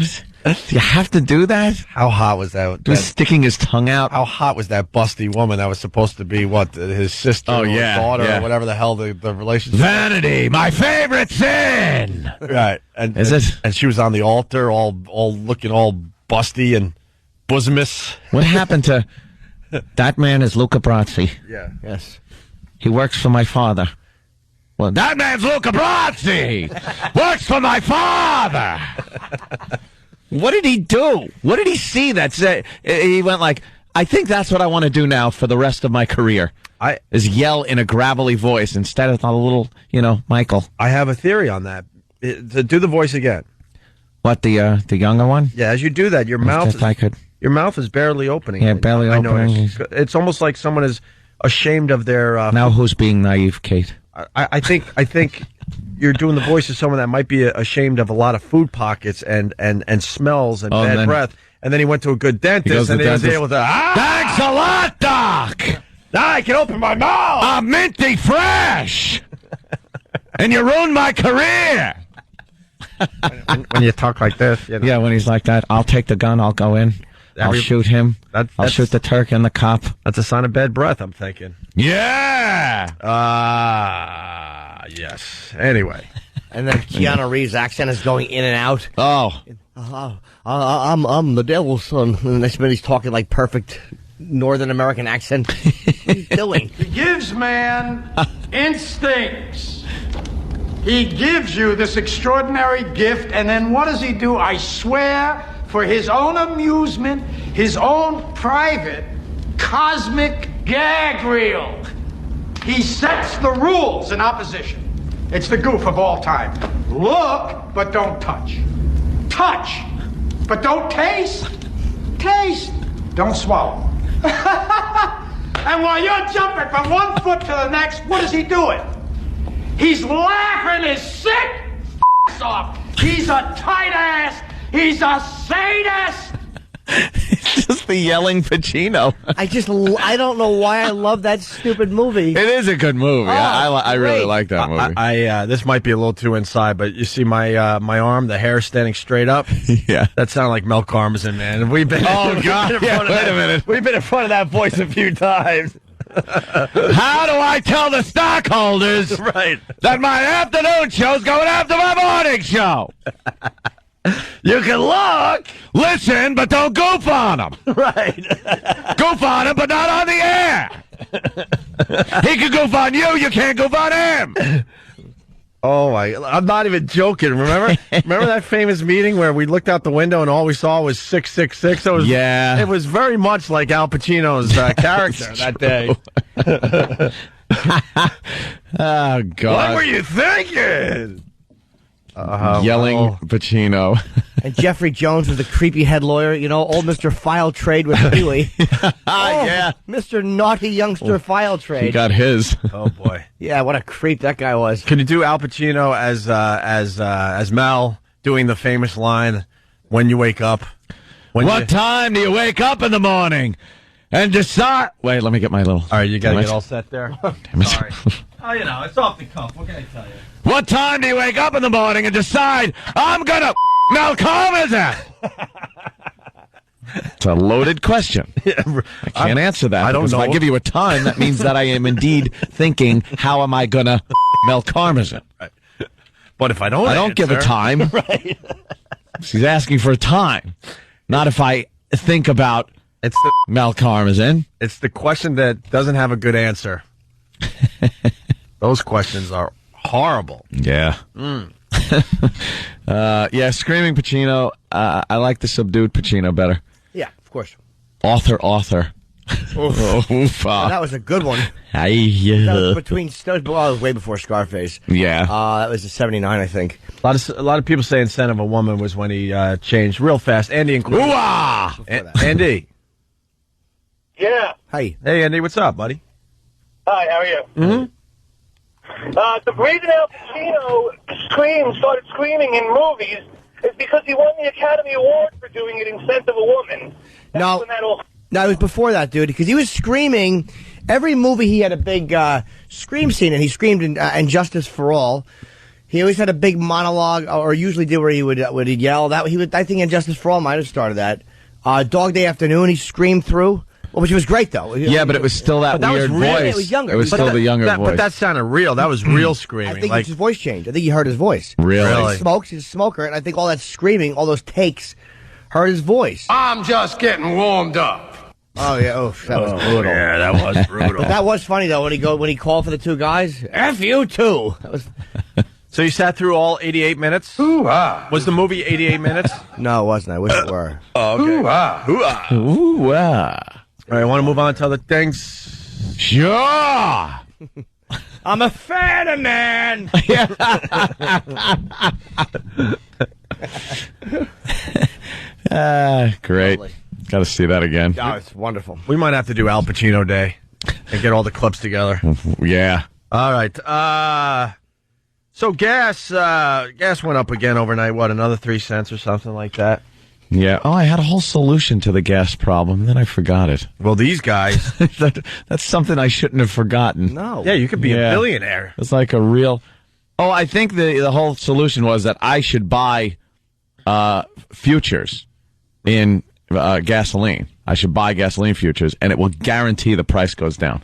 Do you have to do that? How hot was that? He was sticking his tongue out. How hot was that busty woman that was supposed to be, his sister or daughter or whatever the hell the relationship? Vanity, my favorite sin. Right. And she was on the altar, all looking all busty and bosomous. What happened to that man is Luca Brasi. Yeah. Yes. He works for my father. Well, that man's Luca Brasi. Works for my father. What did he do? What did he see that said? He went like, I think that's what I want to do now for the rest of my career. Is yell in a gravelly voice instead of a little, Michael. I have a theory on that. Do the voice again. What, the younger one? Yeah, as you do that, your mouth is barely opening. Yeah, barely opening. It's almost like someone is ashamed of their... now who's being naive, Kate? I think you're doing the voice of someone that might be ashamed of a lot of food pockets and smells and bad breath. And then he went to a good dentist and he was able to... Thanks a lot, Doc! Now I can open my mouth! I'm minty fresh! And you ruined my career! when you talk like this, Yeah, when he's like that, I'll take the gun, I'll go in, I'll shoot him, I'll shoot the Turk and the cop. That's a sign of bad breath, I'm thinking. Yeah! Yes. Anyway. And then Keanu Reeves' accent is going in and out. Oh. I'm the devil's son. And the next minute he's talking like perfect Northern American accent. What he's doing? He gives man instincts. He gives you this extraordinary gift, and then what does he do? I swear, for his own amusement, his own private cosmic gag reel, he sets the rules in opposition. It's the goof of all time. Look, but don't touch. Touch, but don't taste. Taste, don't swallow. And while you're jumping from one foot to the next, what is he doing? He's laughing his sick off. He's a tight ass. He's a sadist. It's just the yelling Pacino. I don't know why I love that stupid movie. It is a good movie. I really like that movie. This might be a little too inside, but you see my my arm, the hair standing straight up. Yeah, that sounded like Mel Karmazin, man. We've been. Oh God! Wait a minute. We've been in front of that voice a few times. How do I tell the stockholders that my afternoon show's going after my morning show? You can look, listen, but don't goof on them. Right. Goof on him, but not on the air. He can goof on you, you can't goof on him. Oh, I'm not even joking. Remember that famous meeting where we looked out the window and all we saw was 666? It was very much like Al Pacino's character that day. Oh, God. What were you thinking? Yelling Pacino. And Jeffrey Jones was the creepy head lawyer. You know, old Mr. File Trade with Pee-wee. Yeah. Mr. Naughty Youngster File Trade. He got his. Oh, boy. Yeah, what a creep that guy was. Can you do Al Pacino as Mel doing the famous line, "When you wake up"? What time do you wake up in the morning and decide? Wait, let me get my little. All right, you got to get all set there. Damn it. Sorry. Oh, you know, it's off the cuff. What can I tell you? What time do you wake up in the morning and decide I'm gonna Malcolm is that? It's a loaded question. I can't answer that. I don't know. If I give you a time, that means that I am indeed thinking, how am I gonna Malcarmazin? Right. But if I don't give a time. Right. She's asking for a time, not if I think about it's the Malcarmazin. It's the question that doesn't have a good answer. Those questions are horrible. Yeah. Yeah, screaming Pacino. I like the subdued Pacino better. Yeah, of course. Author. That was a good one. That was between it was way before Scarface. Yeah. That was a 79, I think. A lot of people say "Scent of a Woman" was when he changed real fast. Andy and Andy. Yeah. Hey, Andy, what's up, buddy? Hi, how are you? Mm-hmm. The reason Al Pacino started screaming in movies is because he won the Academy Award for doing it in Scent of a Woman. No, it was before that, dude, because he was screaming. Every movie he had a big scream scene, and he screamed in Justice for All. He always had a big monologue, or usually did, where he would yell. I think in Justice for All might have started that. Dog Day Afternoon, he screamed through. Well, which was great, though. Yeah, but it was still that weird voice. Yeah, it was younger. It was still the younger voice. But that sounded real. That was real screaming. I think his voice changed. I think he heard his voice. Really? He smokes. He's a smoker, and I think all that screaming, all those takes, hurt his voice. I'm just getting warmed up. Oh, yeah. Oh, that was brutal. Yeah, that was brutal. But that was funny, though, when he called for the two guys. F you, too. That was... So you sat through all 88 minutes? Ooh-ah. Was the movie 88 minutes? No, it wasn't. I wish it were. Oh, okay. Ooh-ah. Ooh-ah. Ooh-ah. All right, I want to move on to other things. Sure. I'm a fan of man. Great. Got to see that again. Oh, it's wonderful. We might have to do Al Pacino Day and get all the clips together. Yeah. All right. So gas went up again overnight. What, another 3 cents or something like that? Yeah. Oh, I had a whole solution to the gas problem, then I forgot it. Well, these guys... that's something I shouldn't have forgotten. No. Yeah, you could be a billionaire. It's like a real... Oh, I think the whole solution was that I should buy futures in gasoline. I should buy gasoline futures, and it will guarantee the price goes down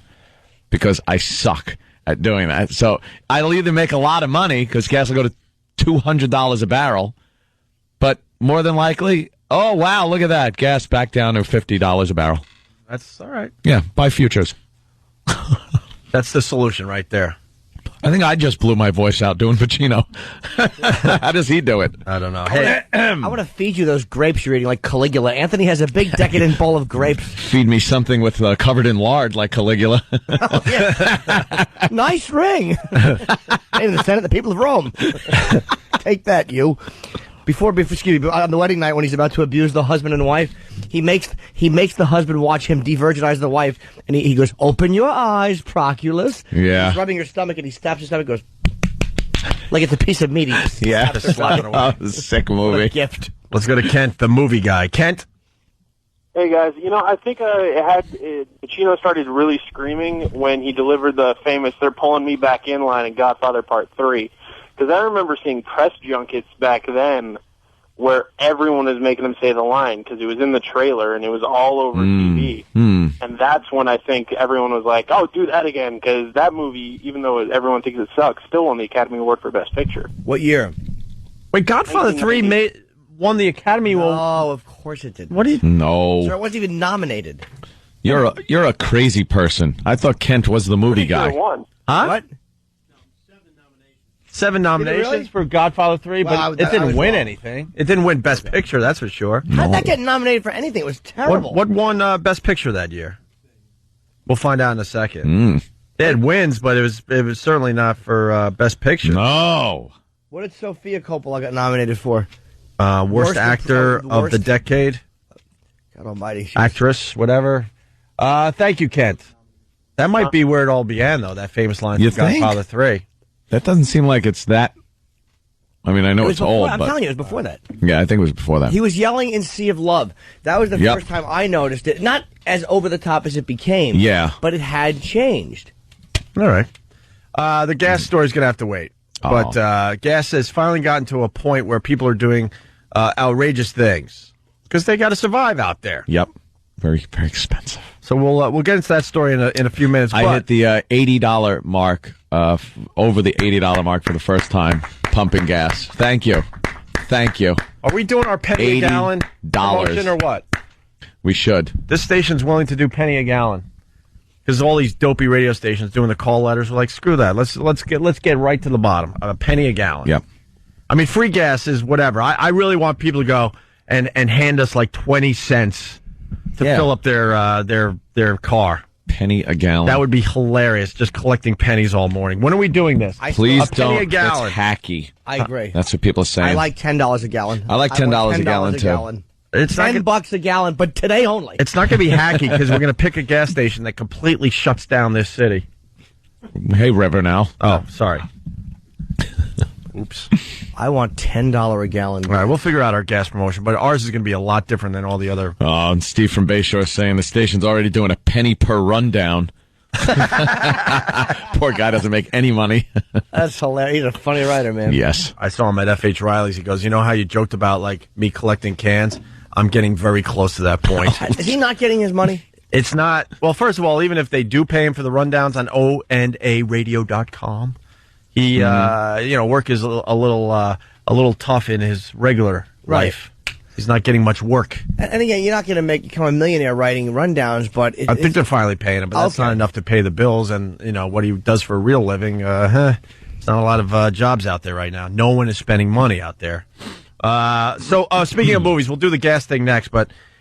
because I suck at doing that. So I'll either make a lot of money because gas will go to $200 a barrel, but more than likely, oh, wow, look at that. Gas back down to $50 a barrel. That's all right. Yeah, buy futures. That's the solution right there. I think I just blew my voice out doing Pacino. How does he do it? I don't know. Hey, I want to feed you those grapes you're eating like Caligula. Anthony has a big decadent bowl of grapes. Feed me something with covered in lard like Caligula. Oh, yeah. Nice ring. Hey, the Senate, the people of Rome. Take that, you. Before, excuse me, on the wedding night when he's about to abuse the husband and wife, he makes the husband watch him de-virginize the wife, and he goes, "Open your eyes, Proculus." Yeah. He's rubbing her stomach, and he stabs her stomach, and goes, like it's a piece of meat. Yeah. Oh, sick movie. Gift. Let's go to Kent, the movie guy. Kent? Hey, guys. I think Pacino started really screaming when he delivered the famous "They're Pulling Me Back In" line in Godfather Part 3. Because I remember seeing press junkets back then where everyone was making him say the line because it was in the trailer and it was all over TV. And that's when I think everyone was like, oh, do that again, because that movie, even though everyone thinks it sucks, still won the Academy Award for Best Picture. What year? Wait, Godfather 3 won the Academy Award? Oh, of course it did. What did? No. Sir, it wasn't even nominated. You're a crazy person. I thought Kent was the movie guy. Won. Huh? What? 7 nominations really? for Godfather 3, well, but it didn't win anything. It didn't win Best Picture, that's for sure. How did that get nominated for anything? It was terrible. What won Best Picture that year? We'll find out in a second. They had wins, but it was certainly not for Best Picture. No. What did Sofia Coppola get nominated for? Worst actor of the decade. God almighty. Actress, whatever. Thank you, Kent. That might be where it all began, though, that famous line You from Godfather 3. That doesn't seem like it's that. I mean, I know it's old, I'm but telling you, it was before that. Yeah, I think it was before that. He was yelling in Sea of Love. That was the first time I noticed it. Not as over the top as it became. Yeah. But it had changed. All right. The gas story's going to have to wait. But gas has finally gotten to a point where people are doing outrageous things because they got to survive out there. Yep. Very, very expensive. So we'll get into that story in a few minutes. I hit the $80 mark, over the $80 mark for the first time, pumping gas. Thank you. Are we doing our penny a gallon promotion or what? We should. This station's willing to do penny a gallon because all these dopey radio stations doing the call letters. We're like, screw that. Let's get right to the bottom. A penny a gallon. Yep. I mean, free gas is whatever. I really want people to go and hand us like 20 cents to fill up their car. Penny a gallon. That would be hilarious, just collecting pennies all morning. When are we doing this? Please a penny don't. A gallon. That's hacky. I agree. That's what people are saying. I like $10 a gallon. I like $10 a gallon, too. It's $10 a gallon, but today only. It's not going to be hacky because we're going to pick a gas station that completely shuts down this city. Hey, River now. Oh, sorry. Oops. I want $10 a gallon. All right, we'll figure out our gas promotion, but ours is going to be a lot different than all the other. Oh, and Steve from Bayshore is saying the station's already doing a penny per rundown. Poor guy doesn't make any money. That's hilarious. He's a funny writer, man. Yes. I saw him at F.H. Riley's. He goes, you know how you joked about like me collecting cans? I'm getting very close to that point. Is he not getting his money? It's not. Well, first of all, even if they do pay him for the rundowns on onaradio.com, he, work is a little tough in his regular life. He's not getting much work. And again, you're not going to become a millionaire writing rundowns, but I think they're finally paying him, but that's not enough to pay the bills. And what he does for a real living, it's not a lot of jobs out there right now. No one is spending money out there. So speaking of movies, we'll do the gas thing next,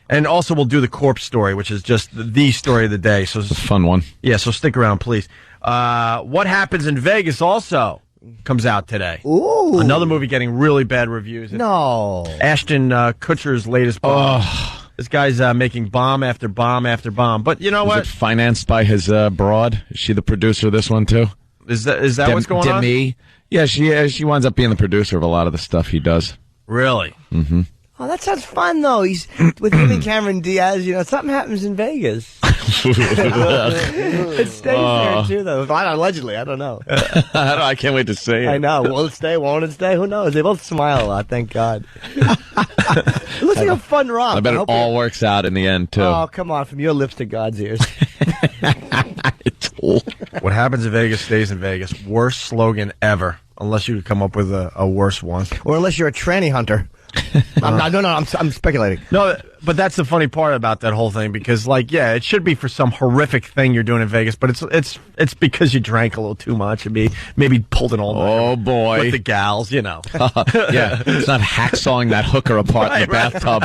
and also we'll do the corpse story, which is just the story of the day. So it's a fun one. Yeah, so stick around, please. What Happens in Vegas also comes out today. Ooh. Another movie getting really bad reviews. No. Ashton Kutcher's latest bomb. This guy's making bomb after bomb after bomb. But you know what? Is it financed by his broad? Is she the producer of this one, too? Is that what's going on? Demi? Yeah, she winds up being the producer of a lot of the stuff he does. Really? Mm-hmm. Oh, that sounds fun, though. He's with him and Cameron Diaz. Something happens in Vegas. It stays there, too, though. Allegedly, I don't know. I can't wait to see it. I know. Will it stay? Won't it stay? Who knows? They both smile a lot, thank God. It looks like a fun romp. I bet it all works out in the end, too. Oh, come on. From your lips to God's ears. What Happens in Vegas stays in Vegas. Worst slogan ever. Unless you could come up with a worse one. Or unless you're a tranny hunter. I'm speculating. No, but that's the funny part about that whole thing because, it should be for some horrific thing you're doing in Vegas, but it's because you drank a little too much and maybe pulled an all-nighter. Oh boy, with the gals, Yeah, it's not hacksawing that hooker apart in the bathtub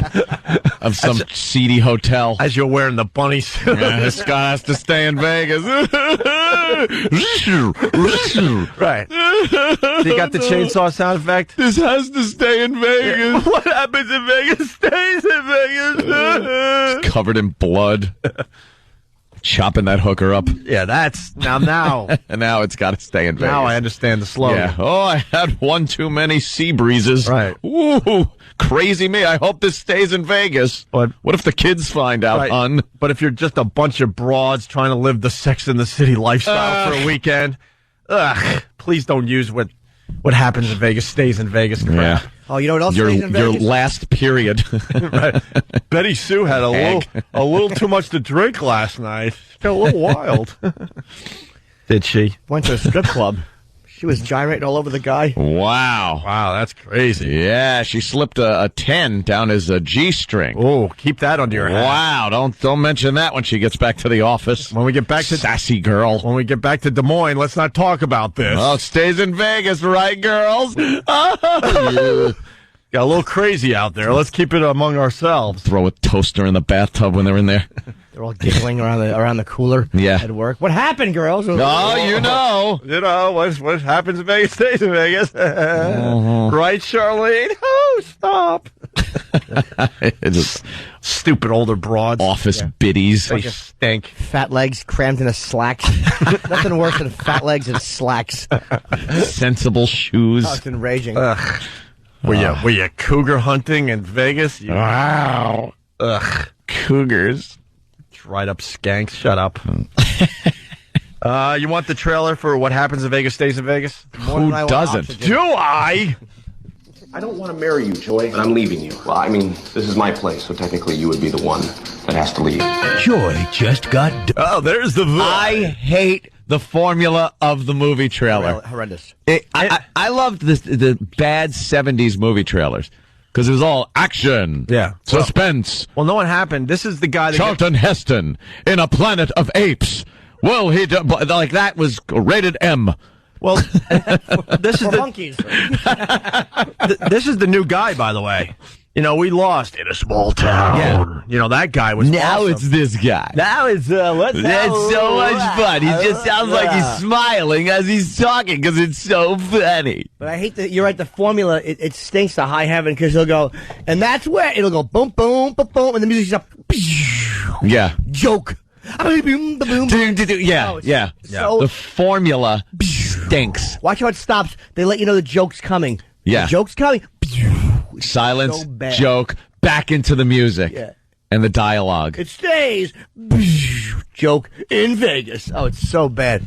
of some seedy hotel as you're wearing the bunny suit. Yeah, this guy has to stay in Vegas. Right. So you got the chainsaw sound effect. This has to stay in Vegas. What happens in Vegas stays in Vegas. It's covered in blood. Chopping that hooker up. Yeah, that's now. And now it's got to stay in Vegas. Now I understand the slogan. Yeah. Oh, I had one too many sea breezes. Right. Ooh, crazy me. I hope this stays in Vegas. But what if the kids find out, hun? But if you're just a bunch of broads trying to live the Sex in the City lifestyle for a weekend, please don't use what happens in Vegas stays in Vegas. Crap. Yeah. Oh, you know what else stays in Vegas? Your last period. Right. Betty Sue had a little too much to drink last night. She got a little wild. Did she? Went to a strip club. She was gyrating all over the guy. Wow. Wow, that's crazy. Yeah, she slipped a 10 down his G-string. Oh, keep that under your hat. Wow, don't mention that when she gets back to the office. When we get back to sassy girl. When we get back to Des Moines, let's not talk about this. Well, it stays in Vegas, right, girls? Got a little crazy out there. Let's keep it among ourselves. Throw a toaster in the bathtub when they're in there. They're all giggling around the cooler at work. What happened, girls? Oh, you know. You know, what happens in Vegas stays in Vegas. Right, Charlene? No, stop. It's just stupid older broads. Office biddies. They stink. Fat legs crammed into slacks. Nothing worse than fat legs and slacks. Sensible shoes. Oh, it's enraging. Ugh. Were you cougar hunting in Vegas? Wow. Ugh. Cougars. Dried up skanks. Shut up. You want the trailer for What Happens in Vegas Stays in Vegas? Who doesn't? Do I? I don't want to marry you, Joy, but I'm leaving you. Well, I mean, this is my place, so technically you would be the one that has to leave. Joy just got... Oh, there's the... I hate the formula of the movie trailer. Horrendous. I loved the bad 70s movie trailers. Because it was all action, suspense. Well, no one happened. This is the guy that... Charlton Heston in a planet of apes. Well, like that was rated M. Well, this is monkeys. This is the new guy, by the way. You know, we lost in a small town. Yeah. You know, that guy was Now awesome. it's this guy. Now it's, That's so much fun. He just sounds like he's smiling as he's talking because it's so funny. But I hate that you're right. The formula, it stinks to high heaven because he'll go, and that's where it'll go boom, boom, boom, boom, and the music's up. Yeah. Joke. Yeah, yeah. So, the formula stinks. Watch how it stops. They let you know the joke's coming. Yeah. The joke's coming. Silence, So bad. joke, back into the music. Yeah. And the dialogue. It stays. Joke in Vegas. Oh, it's so bad.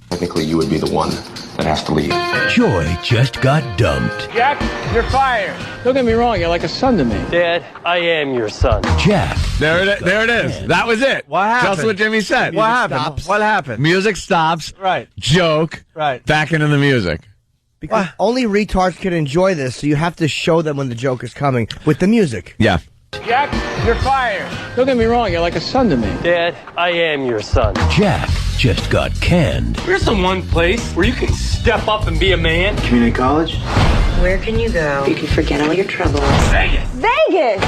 Technically you would be the one that has to leave. Joy just got dumped. Jack, you're fired. Don't get me wrong, you're like a son to me. Dad, I am your son. Jack. There it is. That was it. What happened? Just what Jimmy said. What happened? Stops. What happened? Music stops. Right. Joke. Right. Back into the music. Because only retards can enjoy this, so you have to show them when the joke is coming with the music. Yeah. Jack, you're fired. Don't get me wrong, you're like a son to me. Dad, I am your son. Jack just got canned. Where's the one place where you can step up and be a man? Community college? Where can you go? You can forget all your troubles. Vegas. Vegas!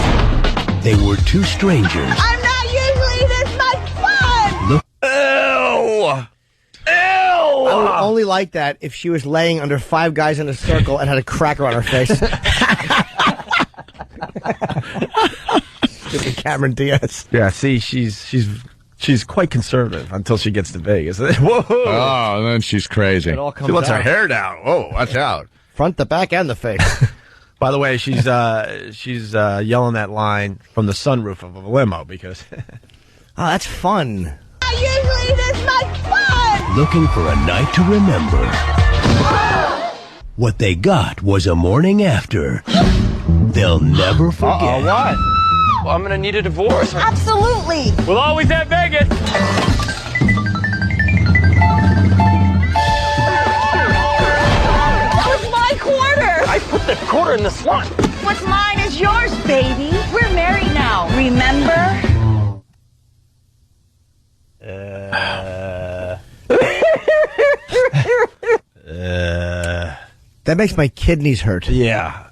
They were two strangers. I'm not usually this much fun! Ew! I would only like that if she was laying under five guys in a circle and had a cracker on her face. Stupid Cameron Diaz. Yeah, see, she's quite conservative until she gets to Vegas. Whoa! Oh, and then she's crazy. It all comes She lets her out. hair down. Whoa, watch out. Front, the back, and the face. By the way, she's yelling that line from the sunroof of a limo because... Oh, that's fun. Not usually this much fun! Looking for a night to remember. What they got was a morning after. They'll never forget. What? Well, I'm gonna need a divorce. Absolutely! We'll always have Vegas. That was my quarter! I put the quarter in the slot. What's mine is yours, baby. We're married now, remember? That makes my kidneys hurt. Yeah.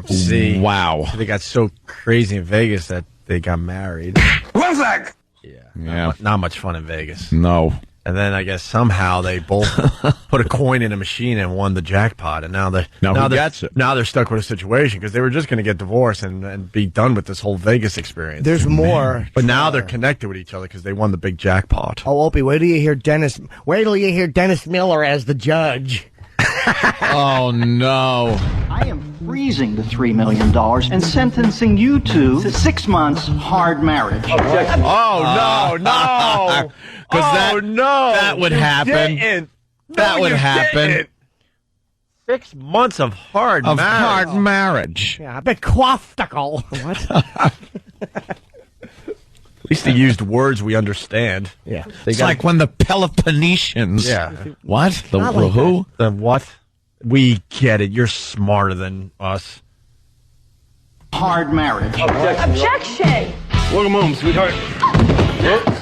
See. Wow. They got so crazy in Vegas that they got married. One sec. Yeah. Not much fun in Vegas. No. And then I guess somehow they both put a coin in a machine and won the jackpot. And now they're now they're stuck with a situation because they were just going to get divorced and be done with this whole Vegas experience. There's more. But now they're connected with each other because they won the big jackpot. Oh, Opie, wait till you hear Dennis Miller as the judge. Oh, no. I am freezing the $3 million and sentencing you two to 6 months hard marriage. Oh, no. Because that would happen. That would happen. 6 months of hard marriage. Yeah, I bet quafftuckle. What? At least they used words we understand. Yeah. It's like when the Peloponnesians. Yeah. What? The like who? The what? We get it. You're smarter than us. Hard marriage. Objection! Welcome home, sweetheart.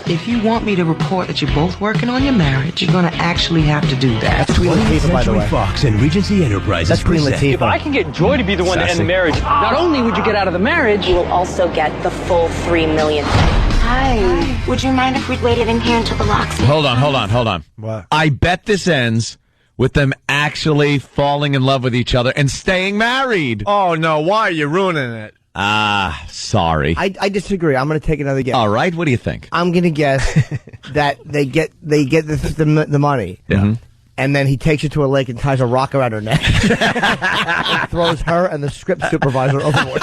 If you want me to report that you're both working on your marriage, you're going to actually have to do that. That's Queen Latifah, by the way. Fox and Regency Enterprises. That's Queen present. If I Latifah. can get Joy to be the one to end the marriage, not only would you get out of the marriage, You will also get the full $3 million. Hi. Would you mind if we waited in here until the locks? Hold on. What? I bet this ends with them actually falling in love with each other and staying married. Oh, no. Why are you ruining it? Sorry. I disagree. I'm going to take another guess. All right. What do you think? I'm going to guess that they get the money. Yeah. And then he takes her to a lake and ties a rock around her neck. And throws her and the script supervisor overboard.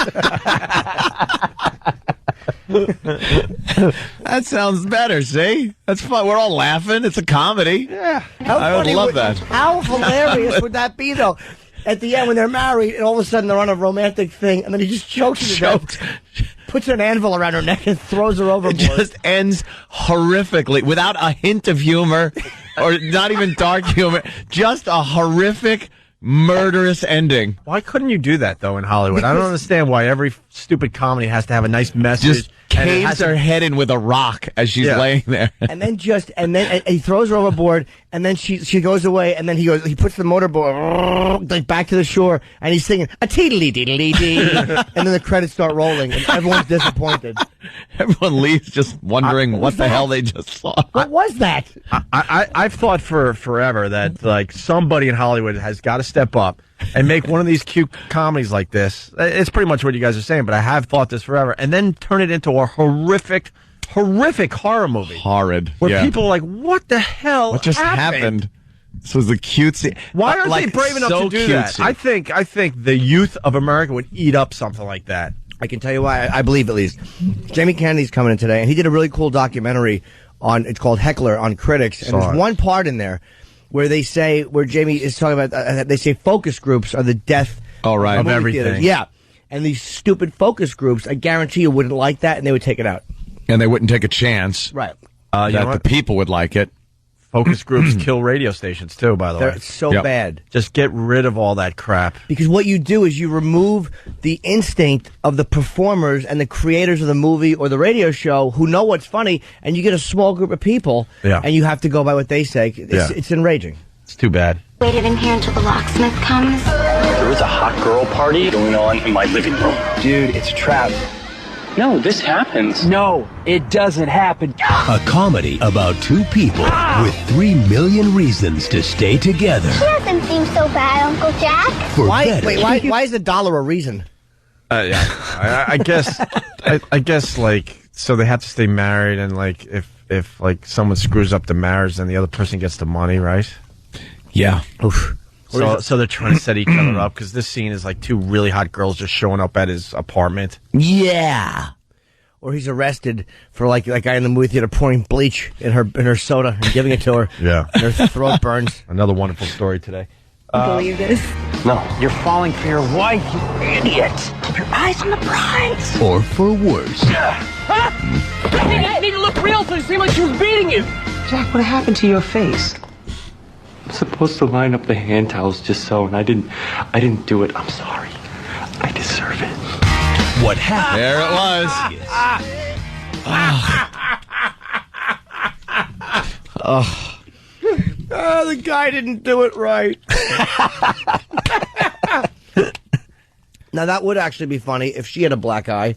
That sounds better, see? That's fun. We're all laughing. It's a comedy. Yeah. I would love that. How hilarious would that be, though? At the end, when they're married, and all of a sudden they're on a romantic thing, and then he just chokes her to death, puts an anvil around her neck, and throws her overboard. It just ends horrifically, without a hint of humor, or not even dark humor. Just a horrific, murderous ending. Why couldn't you do that, though, in Hollywood? I don't understand why every stupid comedy has to have a nice message. Just caves her head in with a rock as she's laying there. And then and he throws her overboard, and then she goes away, and then he puts the motorboat like back to the shore, and he's singing a teedly-deedly-dee, and then the credits start rolling, and everyone's disappointed. Everyone leaves just wondering what the hell they just saw. What was that? I've thought for forever that like somebody in Hollywood has got to step up and make one of these cute comedies like this. It's pretty much what you guys are saying, but I have thought this forever, and then turn it into a horrific horror movie. Horrid. Where people are like, what the hell What just happened? This was the cutesy. Why aren't they brave enough to do that? I think the youth of America would eat up something like that. I can tell you why. I believe, at least. Jamie Kennedy's coming in today, and he did a really cool documentary it's called Heckler on Critics, and there's one part in there where Jamie is talking about, they say focus groups are the death of everything. Theaters. Yeah. And these stupid focus groups, I guarantee you wouldn't like that, and they would take it out. And they wouldn't take a chance. Right. That the people would like it. Focus groups kill radio stations, too, by the way. They're so bad. Just get rid of all that crap. Because what you do is you remove the instinct of the performers and the creators of the movie or the radio show who know what's funny, and you get a small group of people, and you have to go by what they say. It's enraging. It's too bad. Waited in here until the locksmith comes. There was a hot girl party going on in my living room. Dude, it's a trap. No, this happens. No, it doesn't happen. A comedy about two people with 3 million reasons to stay together. She doesn't seem so bad, Uncle Jack. Why is $1 a reason? I guess like, so they have to stay married, and like if like someone screws up the marriage, then the other person gets the money, right? Yeah. Oof. So they're trying to set each other up, because this scene is like two really hot girls just showing up at his apartment. Yeah. Or he's arrested for like that guy in the movie theater pouring bleach in her soda and giving it to her. Yeah. And her throat burns. Another wonderful story today. Believe this? No, you're falling for your wife, you idiot. Keep your eyes on the prize. Or for worse. I need to look real so it seemed like she was beating you. Jack, what happened to your face? I'm supposed to line up the hand towels just so, and I didn't do it. I'm sorry. I deserve it. What happened? There it was. The guy didn't do it right. Now, that would actually be funny if she had a black eye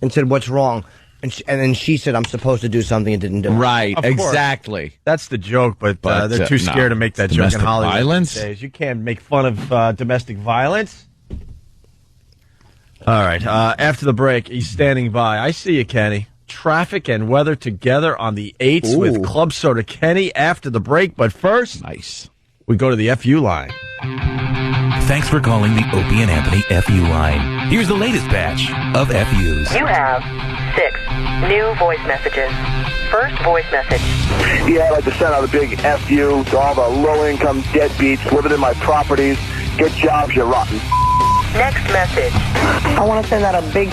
and said, "What's wrong?" And then she said, "I'm supposed to do something," and didn't do it. Right, exactly. That's the joke, but they're too scared to make that joke in Hollywood violence? these days. You can't make fun of domestic violence. All right, after the break, he's standing by. I see you, Kenny. Traffic and weather together on the 8s with Club Soda Kenny after the break. But first, we go to the FU line. Thanks for calling the Opie and Anthony FU line. Here's the latest batch of FUs. You have 6 new voice messages. First voice message. Yeah, I'd like to send out a big FU to all the low-income deadbeats living in my properties. Get jobs, you rotten. Next message. I want to send out a big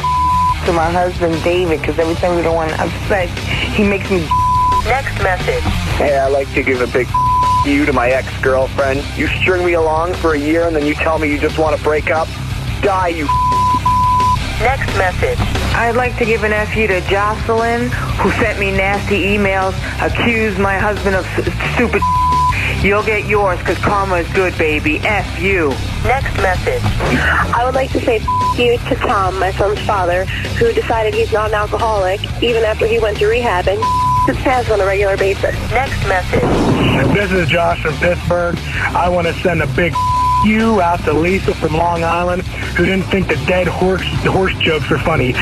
to my husband, David, because every time we don't want to upset, he makes me. Next message. Hey, I'd like to give a big you to my ex-girlfriend. You string me along for a year and then you tell me you just want to break up? Die, you. Next message. I'd like to give an FU to Jocelyn, who sent me nasty emails, accused my husband of stupid. You'll get yours, because karma is good, baby. FU. Next message. I would like to say you to Tom, my son's father, who decided he's not an alcoholic, even after he went to rehab. And that pass on a regular basis. Next message. This is Josh from Pittsburgh. I want to send a big you out to Lisa from Long Island, who didn't think the dead horse jokes were funny.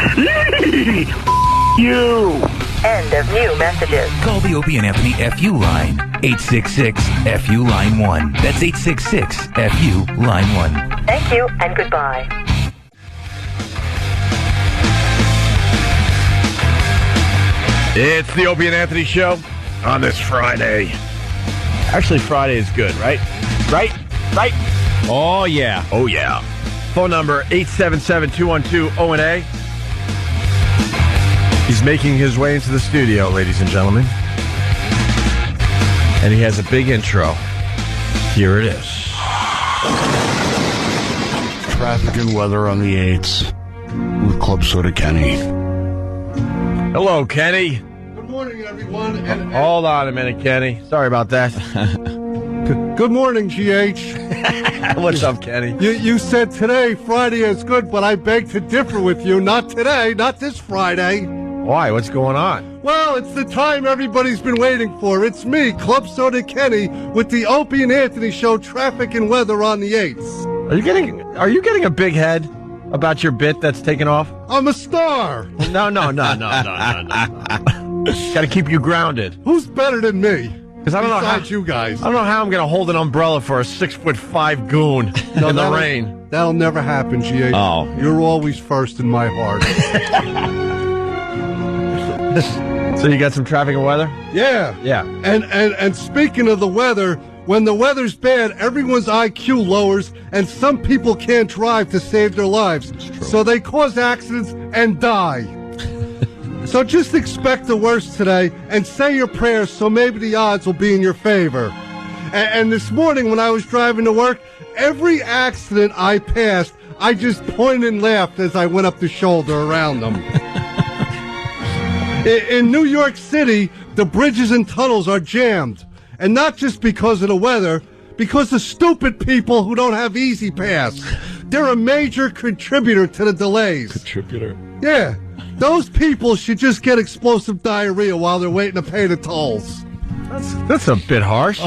You. End of new messages. Call the Opie and Anthony FU line. 866-FU line 1. That's 866-FU line 1. Thank you and goodbye. It's the Opie and Anthony Show on this Friday. Actually, Friday is good, right? Right? Oh, yeah. Oh, yeah. Phone number 877-212-ONA. He's making his way into the studio, ladies and gentlemen. And he has a big intro. Here it is. Traffic and weather on the 8s with Club Soda Kenny. Hello, Kenny. Good morning, everyone. Hold on a minute, Kenny. Sorry about that. Good morning, GH. What's up, Kenny? You said today, Friday is good, but I beg to differ with you. Not today, not this Friday. Why? What's going on? Well, it's the time everybody's been waiting for. It's me, Club Soda Kenny, with the Opie and Anthony Show, traffic and weather on the 8s. Are you getting a big head about your bit that's taken off? I'm a star. No. Got to keep you grounded. Who's better than me? Because I don't know how you guys. I don't know how I'm going to hold an umbrella for a 6'5" goon in the rain. That'll never happen, GH. Oh, you're always first in my heart. So you got some traffic and weather? Yeah. And speaking of the weather, when the weather's bad, everyone's IQ lowers, and some people can't drive to save their lives. So they cause accidents and die. So just expect the worst today and say your prayers so maybe the odds will be in your favor. And this morning when I was driving to work, every accident I passed, I just pointed and laughed as I went up the shoulder around them. In New York City, the bridges and tunnels are jammed. And not just because of the weather, because of stupid people who don't have Easy Pass. They're a major contributor to the delays. Contributor? Yeah. Those people should just get explosive diarrhea while they're waiting to pay the tolls. That's a bit harsh.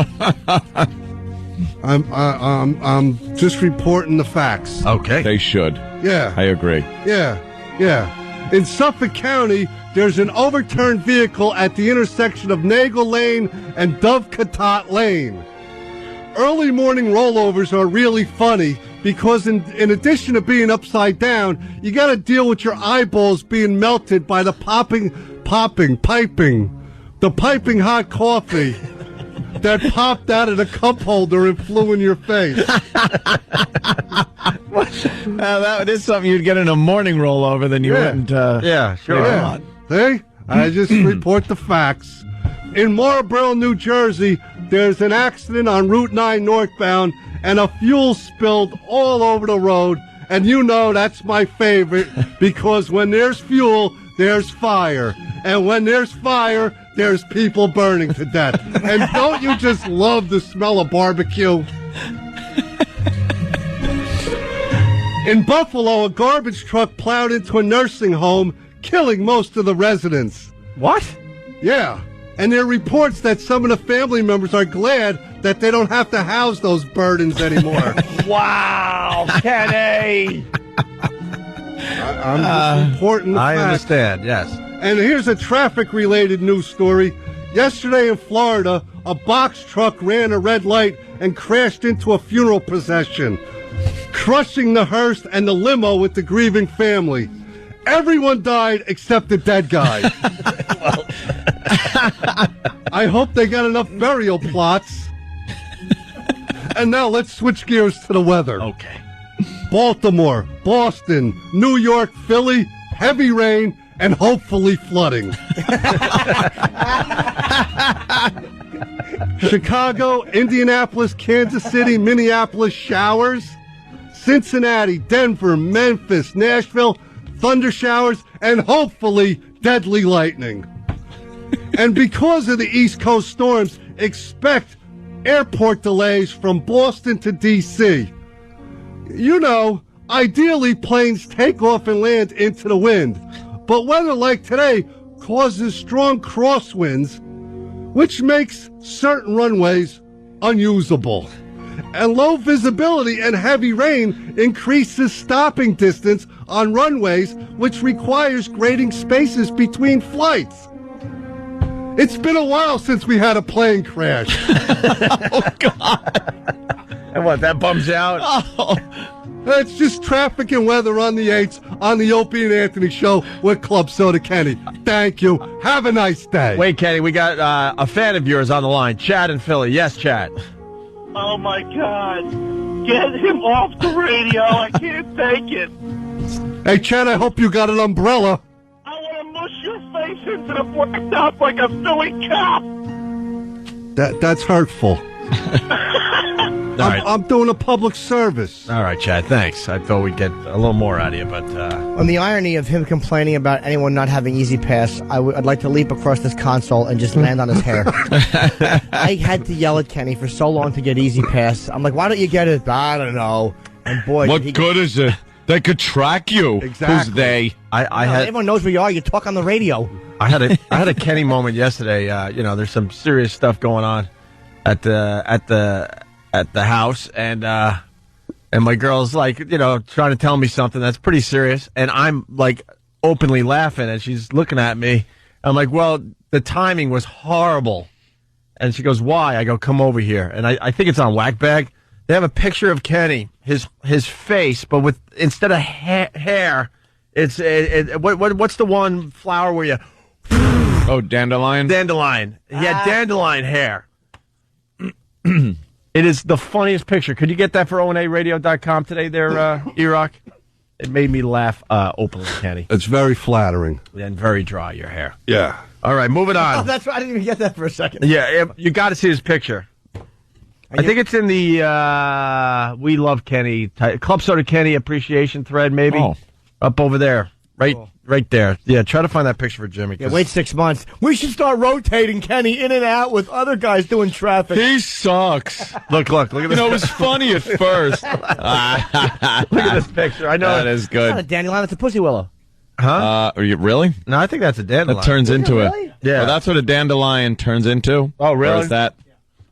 I'm just reporting the facts. Okay. They should. Yeah. I agree. Yeah. In Suffolk County, there's an overturned vehicle at the intersection of Nagel Lane and Dovecotot Lane. Early morning rollovers are really funny because in addition to being upside down, you got to deal with your eyeballs being melted by the piping hot coffee that popped out of the cup holder and flew in your face. That is something you'd get in a morning rollover, then you wouldn't. Yeah, sure. Yeah. See? I just report the facts. In Marlborough, New Jersey, there's an accident on Route 9 northbound, and a fuel spilled all over the road. And you know that's my favorite, because when there's fuel, there's fire. And when there's fire, there's people burning to death. And don't you just love the smell of barbecue? In Buffalo, a garbage truck plowed into a nursing home, killing most of the residents. What? Yeah. And there are reports that some of the family members are glad that they don't have to house those burdens anymore. Wow, Kenny! I'm just reporting the I facts. understand, yes. And here's a traffic-related news story. Yesterday in Florida, a box truck ran a red light and crashed into a funeral procession, crushing the hearse and the limo with the grieving family. Everyone died except the dead guy. I hope they got enough burial plots. And now let's switch gears to the weather. Okay. Baltimore, Boston, New York, Philly, heavy rain, and hopefully flooding. Chicago, Indianapolis, Kansas City, Minneapolis, showers. Cincinnati, Denver, Memphis, Nashville, thunder showers, and hopefully deadly lightning. And because of the East Coast storms, expect airport delays from Boston to D.C. You know, ideally planes take off and land into the wind. But weather like today causes strong crosswinds, which makes certain runways unusable. And low visibility and heavy rain increases stopping distance on runways, which requires grading spaces between flights. It's been a while since we had a plane crash. Oh, God. And what, that bums you out? Oh. It's just traffic and weather on the 8s on the Opie and Anthony Show with Club Soda Kenny. Thank you. Have a nice day. Wait, Kenny, we got a fan of yours on the line. Chad in Philly. Yes, Chad. Oh, my God. Get him off the radio. I can't take it. Hey, Chad, I hope you got an umbrella. I want to mush your face into the blacktop like a Philly cop. That's hurtful. Right. I'm doing a public service. All right, Chad, thanks. I thought we'd get a little more out of you, but... On the irony of him complaining about anyone not having Easy Pass, I'd like to leap across this console and just land on his hair. I had to yell at Kenny for so long to get Easy Pass. I'm like, why don't you get it? I don't know. And boy... What good is it? They could track you. Exactly. Who's they? Everyone knows where you are. You talk on the radio. I had a Kenny moment yesterday. There's some serious stuff going on at the house, and my girl's like, trying to tell me something that's pretty serious, and I'm like openly laughing, and she's looking at me. I'm like, well, the timing was horrible. And she goes, why? I go, come over here. And I think it's on Whackbag. They have a picture of Kenny, his face, but with instead of hair, it's what's the one flower where you? Oh, dandelion. Dandelion. He had dandelion hair. It is the funniest picture. Could you get that for onaradio.com today there, E-Rock? It made me laugh openly, Kenny. It's very flattering. And very dry, your hair. Yeah. All right, moving on. Oh, that's right. I didn't even get that for a second. Yeah, you got to see his picture. I think it's in the We Love Kenny, Club Soda Kenny appreciation thread, maybe. Oh. Up over there. Right there. Yeah, try to find that picture for Jimmy. Yeah, wait 6 months. We should start rotating Kenny in and out with other guys doing traffic. He sucks. Look at this. It was funny at first. Look at this picture. I know that is good. It's not a dandelion, it's a pussy willow. Huh? Are you really? No, I think that's a dandelion. That turns into really? it. Yeah. Well, that's what a dandelion turns into. Oh, really? Or is that?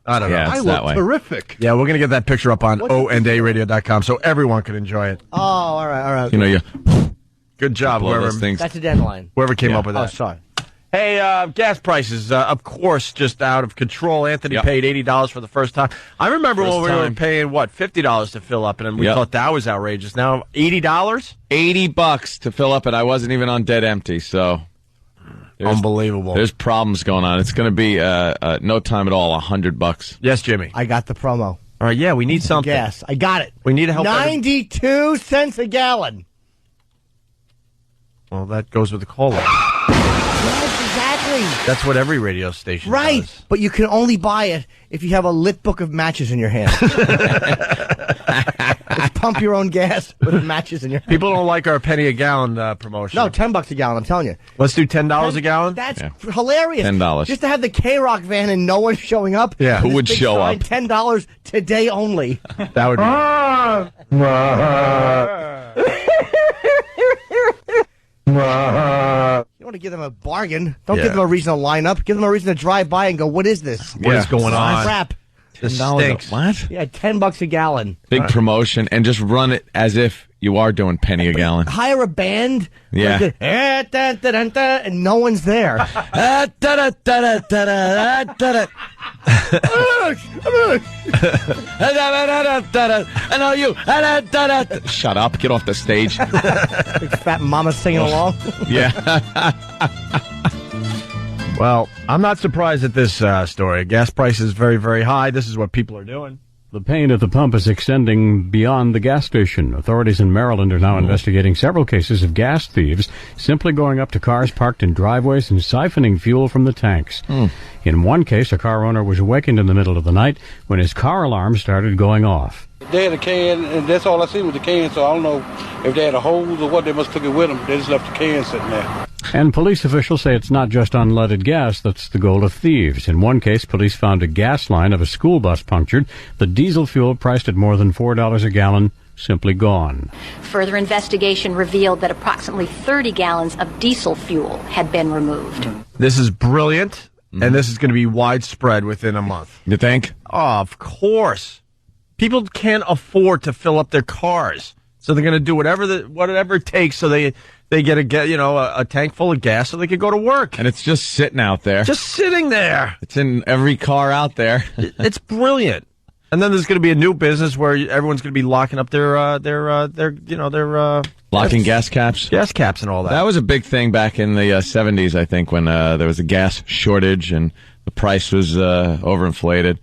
I don't know. Yeah, I it's look that way. terrific. Yeah, we're going to get that picture up on onaradio.com so everyone can enjoy it. Oh, all right. You Good job, blow whoever those things. That's a dandelion. came up with that. Oh, sorry. Hey, gas prices, of course, just out of control. Anthony paid $80 for the first time. I remember when we were paying, $50 to fill up, and we thought that was outrageous. Now, $80? $80 to fill up, and I wasn't even on dead empty, so... Unbelievable. There's problems going on. It's going to be, no time at all, $100. Yes, Jimmy. I got the promo. All right, yeah, we need something. Gas. I got it. We need to help 92 cents a gallon. Well, that goes with the COLA. Yes, exactly. That's what every radio station does. But you can only buy it if you have a lit book of matches in your hand. It's pump your own gas with matches in your hand. People don't like our penny a gallon promotion. No, $10 a gallon, I'm telling you. Let's do $10 a gallon? That's hilarious. $10. Just to have the K-Rock van and no one showing up. Yeah. Who would show up? $10 today only. That would be... You want to give them a bargain. Don't give them a reason to line up. Give them a reason to drive by and go, what is this? What is going on? Crap. This stinks. What? Yeah, $10 a gallon. Big promotion, and just run it as if you are doing penny a gallon. Hire a band. Yeah. Like and no one's there. I know you. Shut up. Get off the stage. Big fat mama singing along. Yeah. Well, I'm not surprised at this story. Gas price is very, very high. This is what people are doing. The pain at the pump is extending beyond the gas station. Authorities in Maryland are now investigating several cases of gas thieves simply going up to cars parked in driveways and siphoning fuel from the tanks. In one case, a car owner was awakened in the middle of the night when his car alarm started going off. They had a can, and that's all I seen was the can, so I don't know if they had a hose or what. They must have took it with them. They just left the can sitting there. And police officials say it's not just unleaded gas that's the goal of thieves. In one case, police found a gas line of a school bus punctured. The diesel fuel, priced at more than $4 a gallon, simply gone. Further investigation revealed that approximately 30 gallons of diesel fuel had been removed. This is brilliant, and this is going to be widespread within a month. You think? Oh, of course. People can't afford to fill up their cars, so they're going to do whatever it takes so they get a tank full of gas so they can go to work. And it's just sitting out there. Just sitting there. It's in every car out there. It's brilliant. And then there's going to be a new business where everyone's going to be locking up their locking gas caps. Gas caps and all that. That was a big thing back in the 70s, I think, when there was a gas shortage and the price was overinflated.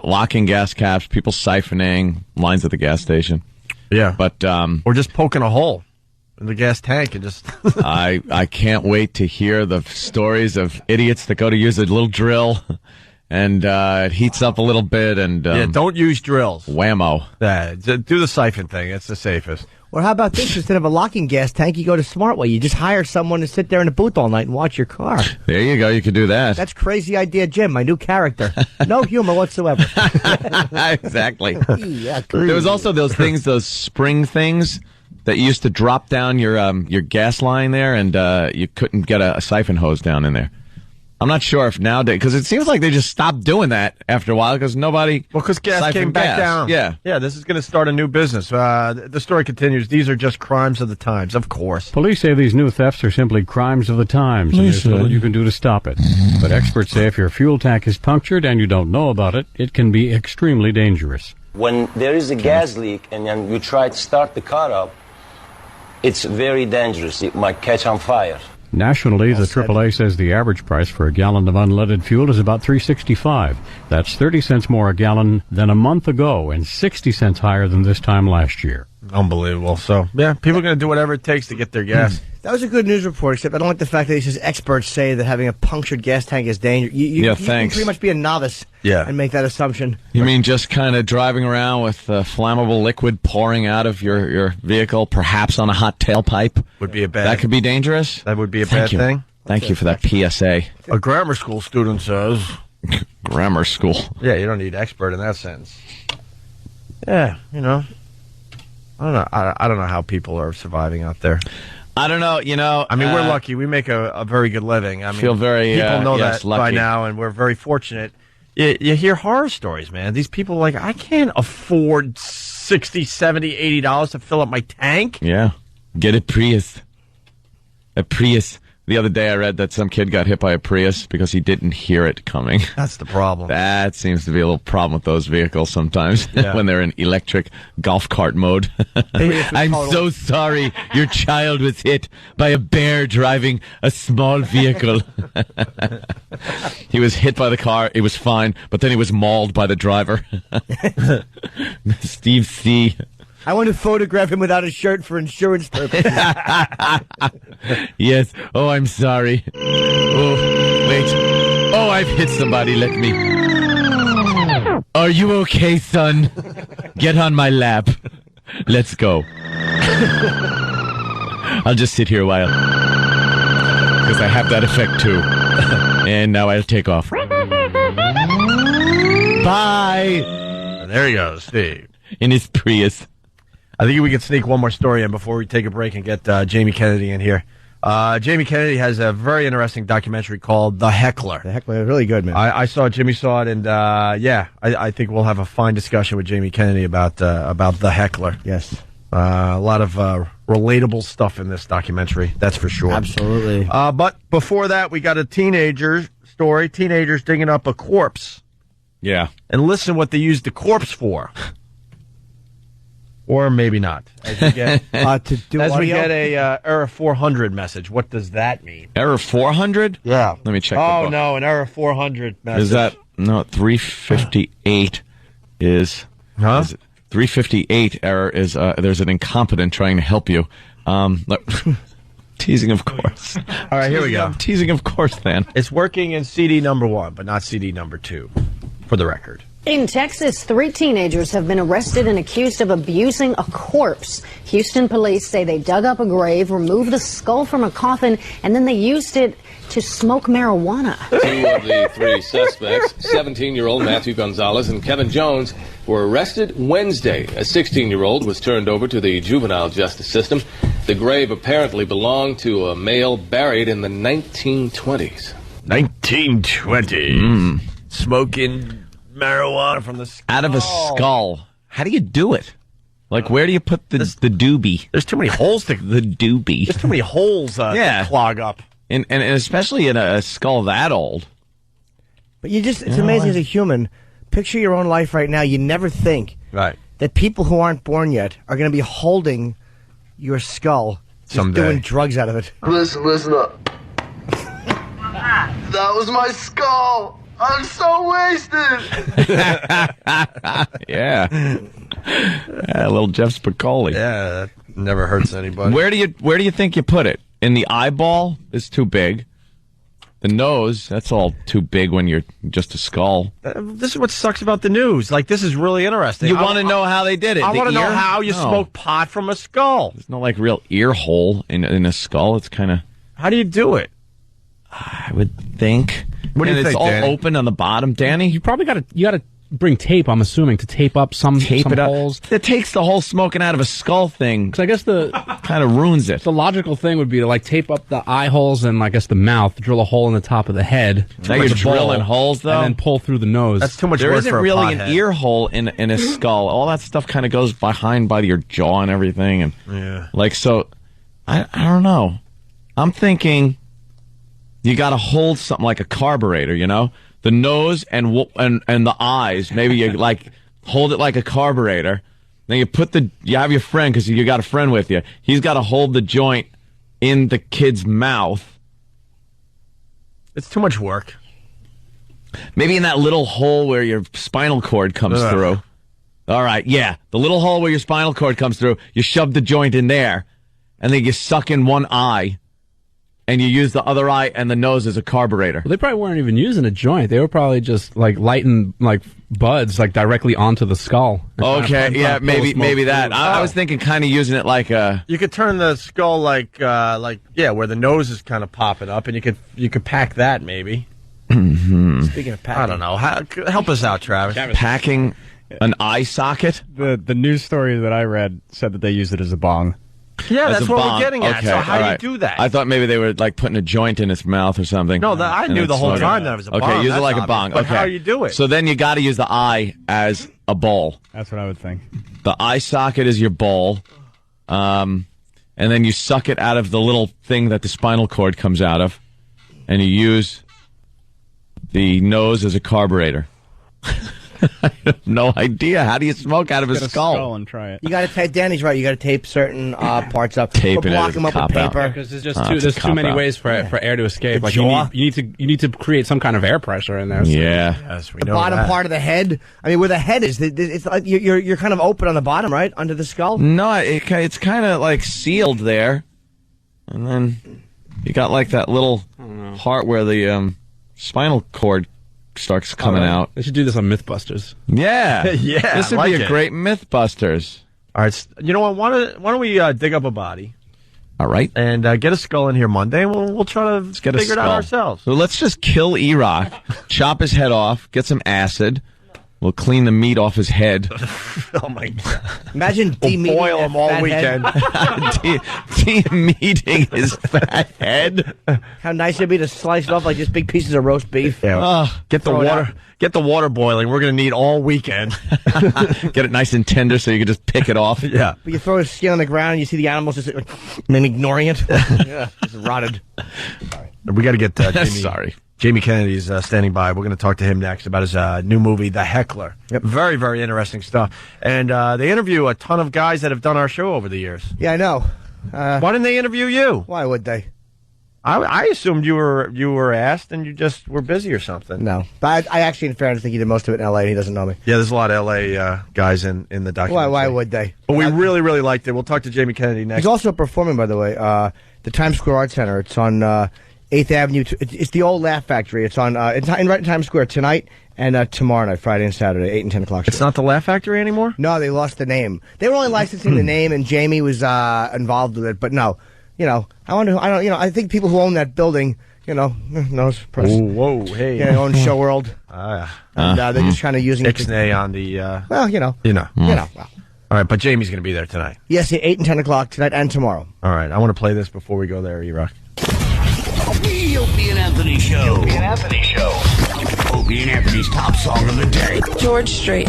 Locking gas caps, people siphoning lines at the gas station. Yeah. But or just poking a hole in the gas tank and just I can't wait to hear the stories of idiots that go to use a little drill and it heats up a little bit and don't use drills. Whammo. Do the siphon thing. It's the safest. Or how about this? Instead of a locking gas tank, you go to Smartway. You just hire someone to sit there in the booth all night and watch your car. There you go. You could do that. That's crazy idea, Jim. My new character. No humor whatsoever. Exactly. There was also those things, those spring things that you used to drop down your gas line there, and you couldn't get a siphon hose down in there. I'm not sure if nowadays, because it seems like they just stopped doing that after a while because nobody. Well, because gas came back down. Yeah. Yeah, this is going to start a new business. The story continues. These are just crimes of the times, of course. Police say these new thefts are simply crimes of the times, and there's little you can do to stop it. But experts say if your fuel tank is punctured and you don't know about it, it can be extremely dangerous. When there is a gas leak and then you try to start the car up, it's very dangerous. It might catch on fire. Nationally, the AAA says the average price for a gallon of unleaded fuel is about $3.65. That's 30 cents more a gallon than a month ago and 60 cents higher than this time last year. Unbelievable. So, yeah, people are going to do whatever it takes to get their gas. That was a good news report, except I don't like the fact that he says experts say that having a punctured gas tank is dangerous. You can pretty much be a novice and make that assumption. You mean just kind of driving around with flammable liquid pouring out of your vehicle, perhaps on a hot tailpipe? Would be a bad. That could be dangerous? That would be a bad thing? Thank you for that PSA. A grammar school student says. Grammar school. Yeah, you don't need expert in that sentence. Yeah, I don't know. I don't know how people are surviving out there. I don't know, I mean, we're lucky. We make a very good living. I mean, feel very, people know that lucky by now, and we're very fortunate. You hear horror stories, man. These people are like, I can't afford $60, $70, $80 to fill up my tank. Yeah. Get a Prius. A Prius. The other day I read that some kid got hit by a Prius because he didn't hear it coming. That's the problem. That seems to be a little problem with those vehicles sometimes when they're in electric golf cart mode. I'm so sorry your child was hit by a bear driving a small vehicle. He was hit by the car. It was fine, but then he was mauled by the driver. Steve C. I want to photograph him without a shirt for insurance purposes. Yes. Oh, I'm sorry. Oh, wait. Oh, I've hit somebody. Let me. Are you okay, son? Get on my lap. Let's go. I'll just sit here a while. Because I have that effect, too. And now I'll take off. Bye. And there he goes, Steve. In his Prius. I think we could sneak one more story in before we take a break and get Jamie Kennedy in here. Jamie Kennedy has a very interesting documentary called The Heckler. The Heckler is really good, man. I saw it, Jimmy saw it, and I think we'll have a fine discussion with Jamie Kennedy about The Heckler. Yes. A lot of relatable stuff in this documentary, that's for sure. Absolutely. But before that, we got a teenager story. Teenagers digging up a corpse. Yeah. And listen what they used the corpse for. Or maybe not. As we get, we get a error 400 message. What does that mean? Error 400? Yeah. Let me check. Oh, no, an error 400 message. Is that, no, 358 is, 358 error is, there's an incompetent trying to help you. Teasing, of course. All right, here we go. Teasing, of course, then. It's working in CD number 1, but not CD number 2, for the record. In Texas, 3 teenagers have been arrested and accused of abusing a corpse. Houston police say they dug up a grave, removed the skull from a coffin, and then they used it to smoke marijuana. 2 of the 3 suspects, 17-year-old Matthew Gonzalez and Kevin Jones, were arrested Wednesday. A 16-year-old was turned over to the juvenile justice system. The grave apparently belonged to a male buried in the 1920s. 1920. Smoking marijuana from the skull. Out of a skull. How do you do it? Like, where do you put the doobie? There's too many holes to... The doobie. There's too many holes to clog up. And especially in a skull that old. But it's amazing as a human. Picture your own life right now. You never think that people who aren't born yet are going to be holding your skull, just doing drugs out of it. Listen up. That was my skull. I'm so wasted. Yeah, little Jeff Spicoli. Yeah, that never hurts anybody. Where do you think you put it? In the eyeball is too big. The nose, that's all too big when you're just a skull. This is what sucks about the news. Like, this is really interesting. You want to know how they did it? I want to know how you smoke pot from a skull. There's no, like, real ear hole in a skull. It's kind of... How do you do it? I would think... What do you think, it's all Danny? open on the bottom, Danny? You probably got to bring tape, I'm assuming, to tape up some holes. It takes the whole smoking out of a skull thing. Because I guess kind of ruins it. The logical thing would be to, like, tape up the eye holes and, I guess, the mouth, drill a hole in the top of the head. Now you're drilling holes, though? And then pull through the nose. That's too much There work isn't for a really pothead. an ear hole in a skull. All that stuff kind of goes behind by your jaw and everything. And so, I don't know. I'm thinking you got to hold something like a carburetor, you know? The nose and the eyes. Maybe you like hold it like a carburetor. Then you have your friend, because you got a friend with you. He's got to hold the joint in the kid's mouth. It's too much work. Maybe in that little hole where your spinal cord comes through. All right, yeah. The little hole where your spinal cord comes through, you shove the joint in there, and then you suck in one eye, and you use the other eye and the nose as a carburetor. Well, they probably weren't even using a joint. They were probably just, like, lighting, like, buds, like, directly onto the skull. Okay, yeah, maybe that. I was thinking kind of using it like a... You could turn the skull like where the nose is kind of popping up, and you could pack that maybe. Mm-hmm. Speaking of packing, I don't know. Help us out, Travis. Packing an eye socket? The news story that I read said that they used it as a bong. Yeah, that's what bong. we're getting at. Okay, So how do all you do that? I thought maybe they were like putting a joint in its mouth or something. No, I knew the whole time that it was a bong. Okay, use it That's like a obvious. bong. But Okay. how do you do it? So then you got to use the eye as a bowl. That's what I would think. The eye socket is your bowl, and then you suck it out of the little thing that the spinal cord comes out of, and you use the nose as a carburetor. I have no idea. How do you smoke out of a Get skull? and try it. You got to tape. Danny's right. You got to tape certain parts up. Tape or it block as a them up with cop-out. paper. Because there's too many ways for air to escape. The Like jaw. you need to create some kind of air pressure in there. So. Yeah. Yes, we The know bottom that. part of the head. I mean, where the head is, it's like you're kind of open on the bottom, right, under the skull. No, it's kind of like sealed there, and then you got like that little part where the spinal cord starts coming out. They should do this on Mythbusters. Yeah, Yeah, This would I be like a it. great Mythbusters. All right, you know what? Why don't we dig up a body? All right, and get a skull in here Monday, and we'll try to get a figure it out skull. ourselves. So let's just kill E-Rock, chop his head off, get some acid. We'll clean the meat off his head. Oh my God! Imagine We'll boil him all weekend. De-meating his fat head. How nice it'd be to slice it off like just big pieces of roast beef. Yeah. Get the Throw it water. out. Get the water boiling. We're going to need all weekend. Get it nice and tender so you can just pick it off. Yeah. But you throw his skin on the ground and you see the animals just like, then ignoring it. Yeah, it's rotted. We got to get Jamie. Sorry. Jamie Kennedy's standing by. We're going to talk to him next about his new movie, The Heckler. Yep. Very, very interesting stuff. And they interview a ton of guys that have done our show over the years. Yeah, I know. Why didn't they interview you? Why would they? I assumed you were asked and you just were busy or something. No. But I actually, in fairness, think he did most of it in L.A. and he doesn't know me. Yeah, there's a lot of L.A. Guys in the documentary. Why would they? But we really, really liked it. We'll talk to Jamie Kennedy next. He's also performing, by the way, the Times Square Art Center. It's on 8th Avenue. It's the old Laugh Factory. It's on right in Times Square tonight And tomorrow night, Friday and Saturday, 8 and 10 o'clock. It's not the Laugh Factory anymore? No, they lost the name. They were only licensing the name, and Jamie was involved with it. But no, I think people who own that building, knows. Whoa, hey. Own Show World. And they're just kind of using Ixnay on the... Well. All right, but Jamie's going to be there tonight. Yes, 8 and 10 o'clock tonight and tomorrow. All right, I want to play this before we go there, E-Rock. The Opie and Anthony Show. Opie and Anthony Show. Opie and Anthony's top song of the day. George Strait.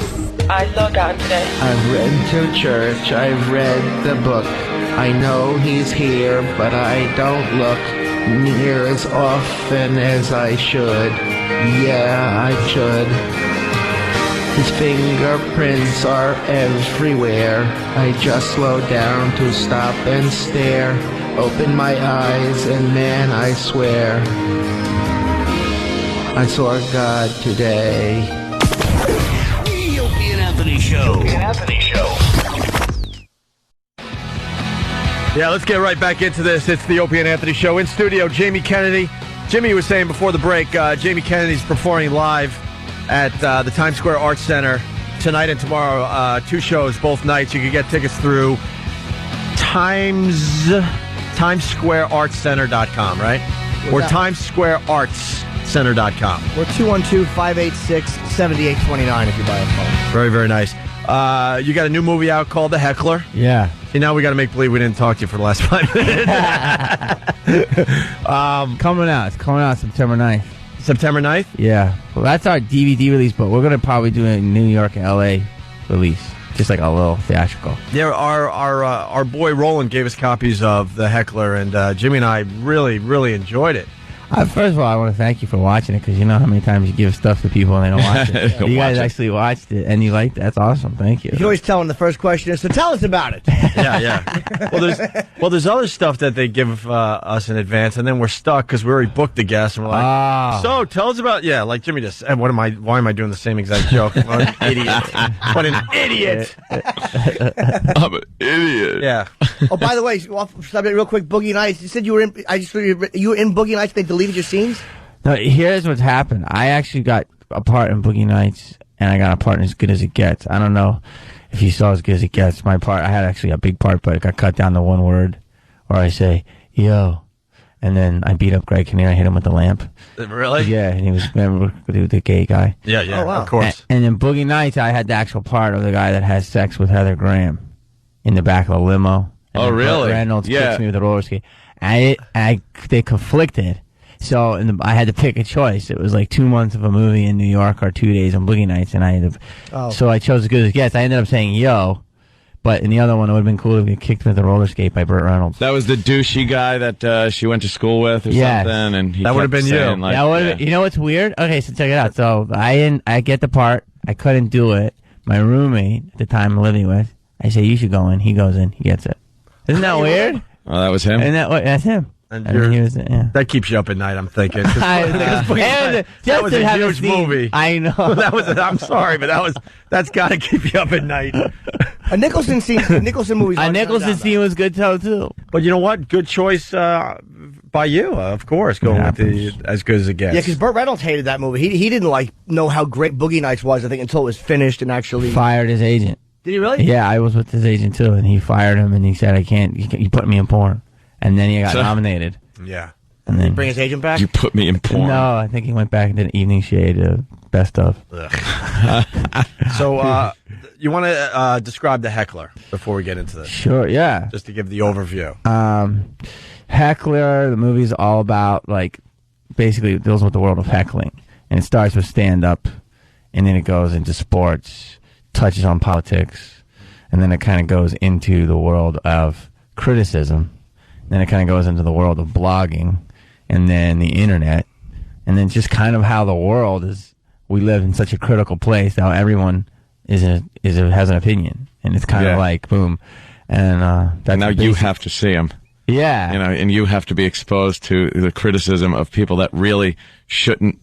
I saw God today. I've read to church, I've read the book. I know he's here, but I don't look near as often as I should. Yeah, I should. His fingerprints are everywhere. I just slow down to stop and stare. Open my eyes and man, I swear, I saw God today. The Opie and Anthony Show. Opie and Anthony Show. Yeah, let's get right back into this. It's the Opie and Anthony Show. In studio, Jamie Kennedy. Jimmy was saying before the break, Jamie Kennedy's performing live at the Times Square Arts Center tonight and tomorrow. 2 shows, both nights. You can get tickets through TimesSquareArtsCenter.com, right? Or TimesSquareArtsCenter.com. Or 212-586-7829 if you buy a phone. Very, very nice. You got a new movie out called The Heckler. Yeah. See, now we got to make believe we didn't talk to you for the last 5 minutes. Coming out. It's coming out September 9th. September 9th? Yeah. Well, that's our DVD release, but we're going to probably do a New York and L.A. release. Just like a little theatrical. There, our boy Roland gave us copies of The Heckler, and Jimmy and I really, really enjoyed it. First of all, I want to thank you for watching it, because you know how many times you give stuff to people and they don't watch it. You guys actually watched it, and you liked it. That's awesome. Thank you. You can always tell when the first question is, so tell us about it. Yeah. Well, there's other stuff that they give us in advance, and then we're stuck because we already booked the guest, and we're like, so tell us about, like Jimmy just said, why am I doing the same exact joke? What an idiot. What an idiot. I'm an idiot. Yeah. Oh, by the way, real quick, Boogie Nights. You said you were in, you were in Boogie Nights, they deleted your scenes? No, here's what's happened. I actually got a part in Boogie Nights, and I got a part in As Good as It Gets. I don't know if you saw As Good as It Gets. My part, I had actually a big part, but it got cut down to one word, where I say, yo. And then I beat up Greg Kinnear. I hit him with the lamp. Really? Yeah, and he was, remember, the gay guy? Yeah, Oh, wow. Of course. And in Boogie Nights, I had the actual part of the guy that has sex with Heather Graham in the back of the limo. And Oh, really? Reynolds Yeah. kicks me with a roller skate. They conflicted. So I had to pick a choice. It was like 2 months of a movie in New York or 2 days on Boogie Nights, and so I chose As Good as It Gets. I ended up saying yo, but in the other one, it would have been cool to get kicked with a roller skate by Burt Reynolds. That was the douchey guy that she went to school with or something, and he that would have been saying, you. Like, That would have. You know what's weird? Okay, so check it out. So I get the part. I couldn't do it. My roommate at the time I'm living with, I say you should go in. He goes in. He gets it. Isn't that weird? Oh, that was him? And that's him. And he was, yeah. That keeps you up at night, I'm thinking. That was a huge movie. I know. I'm sorry, but that's got to keep you up at night. A Nicholson scene. Nicholson movie. A Nicholson scene was good too. But you know what? Good choice by you, of course, going with the As Good as It Gets. Yeah, because Burt Reynolds hated that movie. He didn't know how great Boogie Nights was, I think, until it was finished and actually Fired his agent. Did he really? Yeah, I was with his agent too, and he fired him, and he said, "I can't. You put me in porn." And then he got nominated. Yeah. And Did then he bring his agent back? You put me in porn. No, I think he went back and did Evening Shade, best of. So, you want to describe The Heckler before we get into this? Sure, yeah. Just to give the overview. Heckler, the movie's all about, basically it deals with the world of heckling. And it starts with stand-up, and then it goes into sports, touches on politics, and then it kind of goes into the world of criticism. Then it kind of goes into the world of blogging, and then the internet, and then just kind of how the world is. We live in such a critical place now. Everyone has an opinion, and it's kind of like boom. And now you have to see them. Yeah, and you have to be exposed to the criticism of people that really shouldn't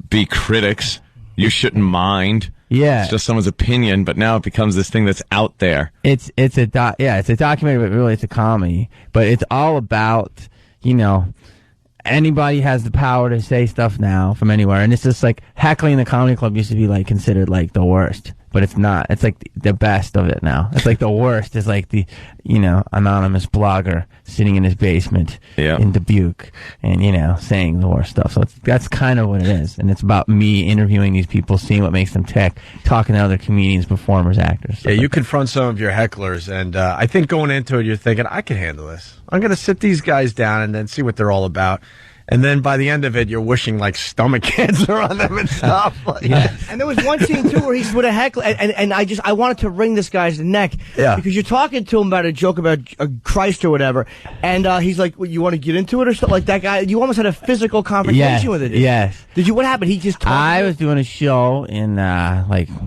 be critics. You shouldn't mind. Yeah, it's just someone's opinion, but now it becomes this thing that's out there. It's a documentary, but really it's a comedy. But it's all about anybody has the power to say stuff now from anywhere, and it's just like heckling in the comedy club used to be like considered like the worst, but it's not. It's like the best of it now. It's like the worst is like the, anonymous blogger sitting in his basement in Dubuque and, saying the worst stuff. So that's kind of what it is. And it's about me interviewing these people, seeing what makes them tick, talking to other comedians, performers, actors. Yeah, you confront some of your hecklers, and I think going into it, you're thinking, I can handle this. I'm going to sit these guys down and then see what they're all about. And then by the end of it, you're wishing like stomach cancer on them and stuff. And there was one scene too where he's with a heckler, and I wanted to wring this guy's neck because you're talking to him about a joke about Christ or whatever, and he's like, well, "You want to get into it or something?" Like that guy, you almost had a physical confrontation with it. Yes. Did you? What happened? He just. I was doing a show in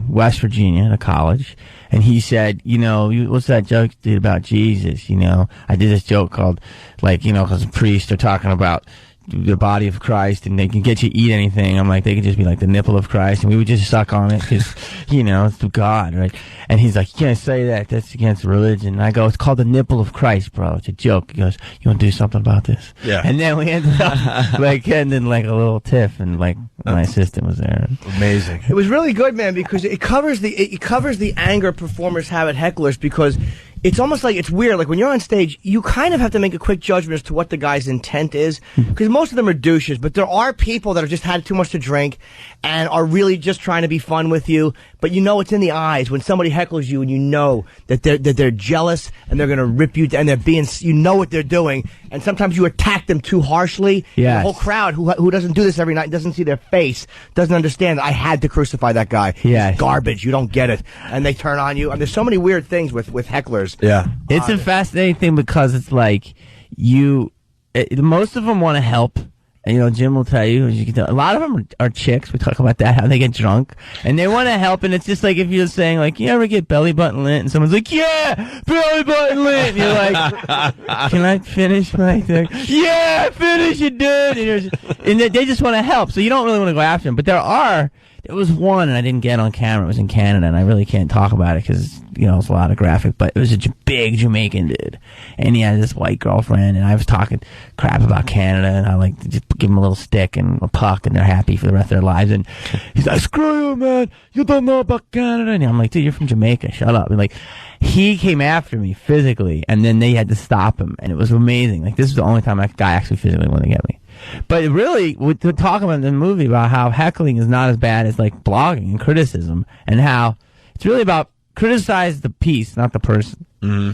West Virginia at a college. And he said, what's that joke you did about Jesus? I did this joke called, because priests are talking about the body of Christ and they can get you to eat anything. I'm like, they could just be like the nipple of Christ and we would just suck on it because, it's God, right? And he's like, you can't say that. That's against religion. And I go, it's called the nipple of Christ, bro. It's a joke. He goes, you want to do something about this? Yeah. And then we ended up ending like a little tiff and my assistant was there. Amazing. It was really good, man, because it covers the anger performers have at hecklers because it's almost like it's weird. Like when you're on stage, you kind of have to make a quick judgment as to what the guy's intent is, because most of them are douches. But there are people that have just had too much to drink and are really just trying to be fun with you. But it's in the eyes when somebody heckles you, and you know that they're jealous and they're going to rip you, and they're being, what they're doing. And sometimes you attack them too harshly. Yes. The whole crowd who doesn't do this every night, doesn't see their face, doesn't understand. I had to crucify that guy. Yes. He's garbage. You don't get it. And they turn on you. And there's so many weird things with hecklers. Yeah. It's a fascinating thing because it's like most of them want to help. And, Jim will tell you, as you can tell, a lot of them are chicks. We talk about that, how they get drunk. And they want to help, and it's just like if you're saying, like, you ever get belly button lint? And someone's like, yeah, belly button lint. And you're like, can I finish my thing? Yeah, finish it, dude. And they just want to help, so you don't really want to go after them. But there was one, and I didn't get on camera. It was in Canada, and I really can't talk about it because, it's a lot of graphic. But it was a big Jamaican dude, and he had this white girlfriend, and I was talking crap about Canada, and I just give him a little stick and a puck, and they're happy for the rest of their lives. And he's like, "Screw you, man! You don't know about Canada." And I'm like, "Dude, you're from Jamaica. Shut up!" And he came after me physically, and then they had to stop him, and it was amazing. This is the only time that guy actually physically wanted to get me. But really, we're talking about in the movie about how heckling is not as bad as blogging and criticism, and how it's really about criticize the piece, not the person. Mm-hmm.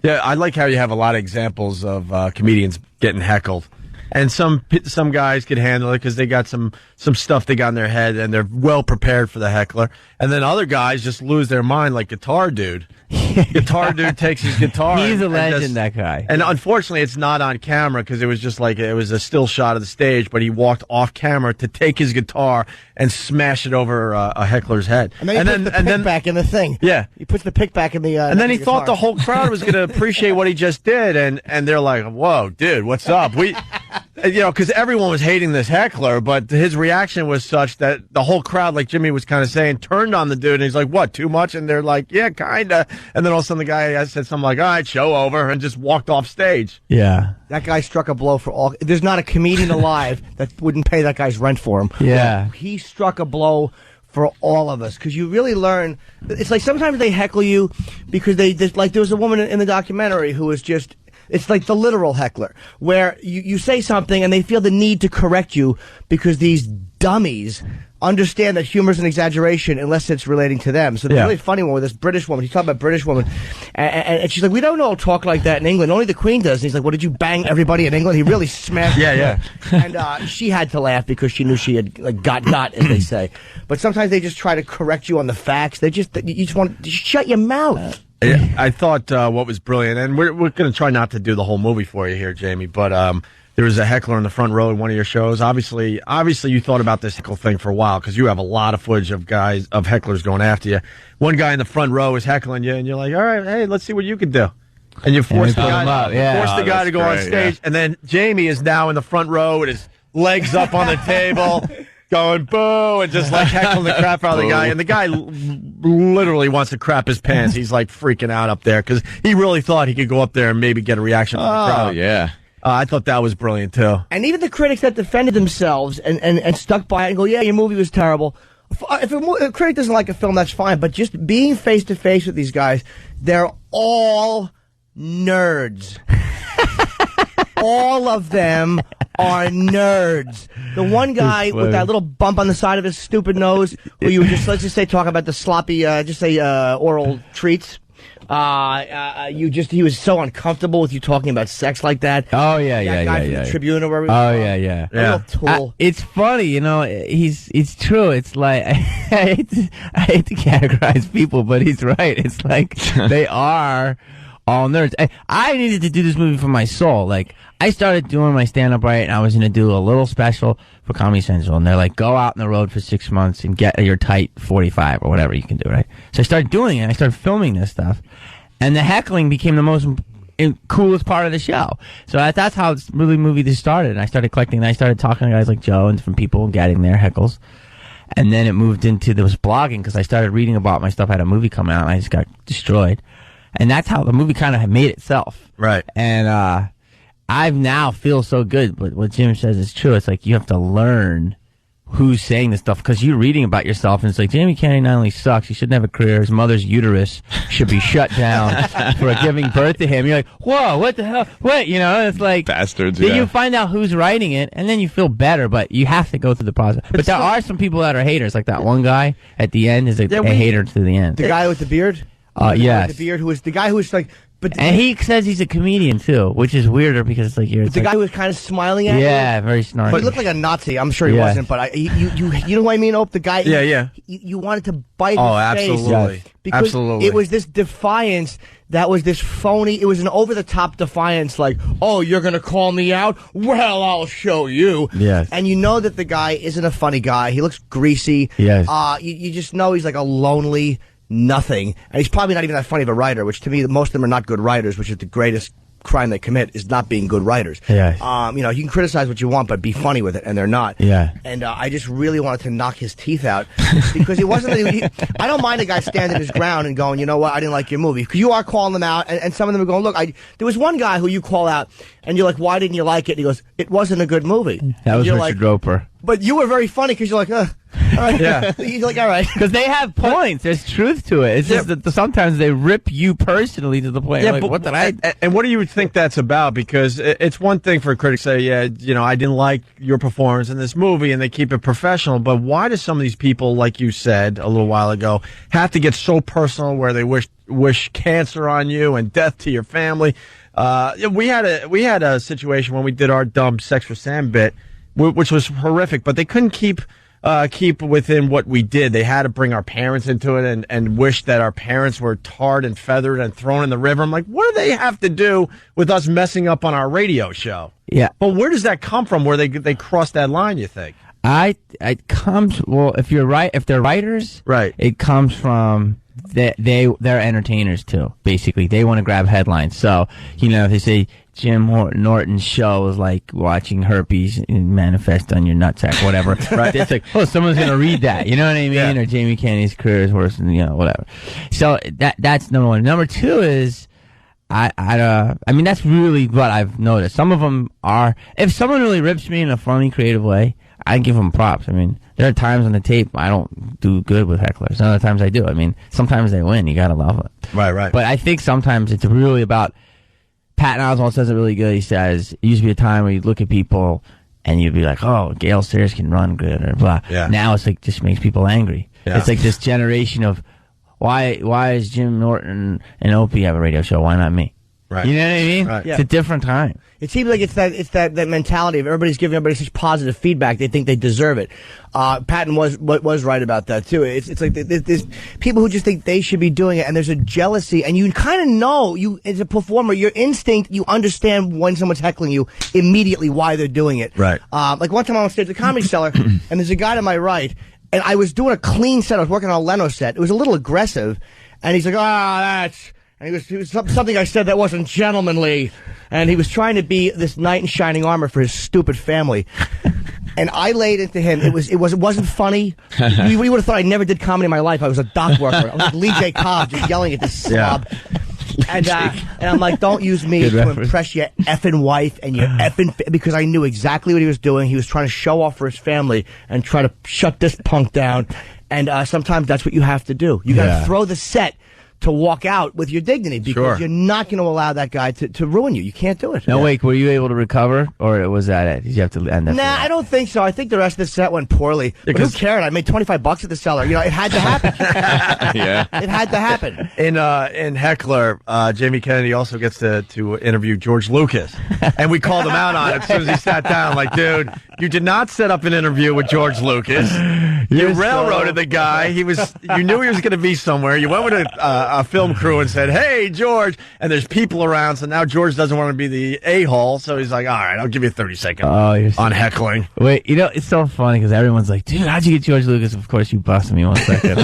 Yeah, I like how you have a lot of examples of comedians getting heckled. And some guys could handle it because they got some stuff they got in their head and they're well prepared for the heckler. And then other guys just lose their mind, like Guitar Dude. Guitar Dude takes his guitar. He's a legend, that guy. And unfortunately, it's not on camera because it was just it was a still shot of the stage, but he walked off camera to take his guitar and smash it over a heckler's head. And then he puts the pick back in the thing. Yeah. He puts the pick back in the and then he thought the whole crowd was going to appreciate what he just did, and they're like, whoa, dude, what's up? Because everyone was hating this heckler, but his reaction was such that the whole crowd, like Jimmy was kind of saying, turned on the dude, and he's like, what, too much? And they're like, yeah, kind of. And then all of a sudden the guy said something like, all right, show over, and just walked off stage. Yeah. That guy struck a blow for all. There's not a comedian alive that wouldn't pay that guy's rent for him. Yeah. He struck a blow for all of us, because you really learn. It's like sometimes they heckle you because there was a woman in the documentary who was just, it's like the literal heckler, where you say something and they feel the need to correct you because these dummies understand that humor is an exaggeration unless it's relating to them. So the really funny one with this British woman, he's talking about British woman, and she's like, we don't all talk like that in England, only the Queen does. And he's like, well, did you bang everybody in England? He really smashed her. And she had to laugh because she knew she had got, as they say. But sometimes they just try to correct you on the facts. You just want to shut your mouth. I thought what was brilliant, and we're going to try not to do the whole movie for you here, Jamie, but there was a heckler in the front row in one of your shows. Obviously you thought about this heckle thing for a while because you have a lot of footage of hecklers going after you. One guy in the front row is heckling you, and you're like, all right, hey, let's see what you can do. And you force the guy to go on stage, and then Jamie is now in the front row with his legs up on the table, going boo, and just heckling the crap out of the guy. And the guy literally wants to crap his pants. He's freaking out up there because he really thought he could go up there and maybe get a reaction from the crowd. Oh, yeah. I thought that was brilliant, too. And even the critics that defended themselves and stuck by it and go, yeah, your movie was terrible. If a critic doesn't like a film, that's fine. But just being face-to-face with these guys, they're all nerds. All of them are nerds. The one guy with that little bump on the side of his stupid nose, who you just, let's just say, talking about the sloppy, oral treats. He was so uncomfortable with you talking about sex like that. Oh yeah, that guy from the Tribune or wherever. Oh yeah. Little tool. It's funny, you know. It's true. It's like I hate to categorize people, but he's right. It's like they are all nerds. I needed to do this movie for my soul. Like, I started doing my stand-up right, and I was going to do a little special for Comedy Central, and they're like, go out on the road for 6 months and get your tight 45 or whatever you can do, right? So I started doing it. I started filming this stuff, and the heckling became the most coolest part of the show. So that's how this movie just started, and I started collecting, and I started talking to guys like Joe and different people and getting their heckles. And then it moved into this blogging, because I started reading about my stuff. I had a movie coming out, and I just got destroyed. And that's how the movie kind of made itself. Right. And I now feel so good. But what Jim says is true. It's like you have to learn who's saying this stuff, because you're reading about yourself, and it's like, Jamie Kennedy not only sucks, he shouldn't have a career. His mother's uterus should be shut down for giving birth to him. You're like, whoa, what the hell? What? You know, it's like... Bastards, Then you find out who's writing it, and then you feel better, but you have to go through the process. But there are some people that are haters. Like that one guy at the end is a hater to the end. The guy with the beard? Yes. With the beard, who was the guy who was like... And he says he's a comedian, too, which is weirder because it's like you're... The guy who was kind of smiling at you? Yeah, very snarky. But he looked like a Nazi. I'm sure he wasn't, but you know what I mean, Ope? The guy... Yeah. You wanted to bite his face. Absolutely. Yes. Because absolutely. It was this defiance that was this phony... It was an over-the-top defiance, like, oh, you're going to call me out? Well, I'll show you. Yes. And you know that the guy isn't a funny guy. He looks greasy. Yes. You just know he's like a lonely... nothing, and he's probably not even that funny of a writer, which to me, most of them are not good writers, which is the greatest crime they commit, is not being good writers. Yeah. You know, you can criticize what you want, but be funny with it, and they're not. Yeah. And I just really wanted to knock his teeth out, because it wasn't... I don't mind a guy standing his ground and going, you know what, I didn't like your movie, because you are calling them out, and some of them are going, look, there was one guy who you call out, and you're like, why didn't you like it? And he goes, it wasn't a good movie. That was Richard like, Roper. But you were very funny, because you're like, all right. Yeah. You're like, all right. Because they have points. There's truth to it. It's just that sometimes they rip you personally to the point. Yeah, like, but what did I... And what do you think that's about? Because it's one thing for a critic to say, yeah, you know, I didn't like your performance in this movie, and they keep it professional. But why do some of these people, like you said a little while ago, have to get so personal where they wish cancer on you and death to your family? We had a situation when we did our dumb Sex for Sam bit, which was horrific, but they couldn't keep within what we did. They had to bring our parents into it and wish that our parents were tarred and feathered and thrown in the river. I'm like, what do they have to do with us messing up on our radio show? Yeah. But where does that come from, where they cross that line, you think? It comes, well, if they're writers, right, it comes from they're entertainers too, basically. They want to grab headlines. So, you know, if they say Jim Norton Show is like watching herpes manifest on your nutsack, whatever. Right? It's like, oh, someone's going to read that. You know what I mean? Yeah. Or Jamie Kennedy's career is worse than, you know, whatever. So that's number one. Number two is, I mean, that's really what I've noticed. Some of them are, if someone really rips me in a funny, creative way, I give them props. I mean, there are times on the tape I don't do good with hecklers. And other times I do. I mean, sometimes they win. You got to love it. Right. But I think sometimes it's really about, Patton Oswalt says it really good. He says, it used to be a time where you'd look at people and you'd be like, oh, Gail Sayers can run good or blah. Yeah. Now it's like, just makes people angry. Yeah. It's like this generation of, why is Jim Norton and Opie have a radio show? Why not me? Right. You know what I mean? Right. It's a different time. It seems like it's that mentality of everybody's giving everybody such positive feedback, they think they deserve it. Patton was right about that too. It's like there's people who just think they should be doing it, and there's a jealousy, and you kind of know, you as a performer, your instinct, you understand when someone's heckling you immediately why they're doing it. Right. Like one time I was on stage at the Comedy Cellar, and there's a guy to my right, and I was doing a clean set. I was working on a Leno set. It was a little aggressive, and he's like, that's. And he was something I said that wasn't gentlemanly, and he was trying to be this knight in shining armor for his stupid family. And I laid into him. It wasn't funny. You would have thought I never did comedy in my life. I was a dock worker. I was like Lee J. Cobb, just yelling at this slob. And I'm like, don't use me Good to reference. impress your effing wife and your effing because I knew exactly what he was doing. He was trying to show off for his family and try to shut this punk down. And sometimes that's what you have to do. You got to throw the set to walk out with your dignity because you're not going to allow that guy to ruin you. You can't do it. No, wait, were you able to recover, or was that it? Did you have to end up? Nah, I don't think so. I think the rest of the set went poorly. But who cared? I made $25 at the cellar. You know, it had to happen. Yeah. It had to happen. In Heckler, Jamie Kennedy also gets to interview George Lucas. And we called him out on it as soon as he sat down. Like, dude, you did not set up an interview with George Lucas. You railroaded the guy. You knew he was going to be somewhere. You went with a film crew and said, hey, George. And there's people around, so now George doesn't want to be the a-hole. So he's like, all right, I'll give you a 30-second on heckling. Wait, you know, it's so funny because everyone's like, dude, how'd you get George Lucas? Of course, you busted me 1 second.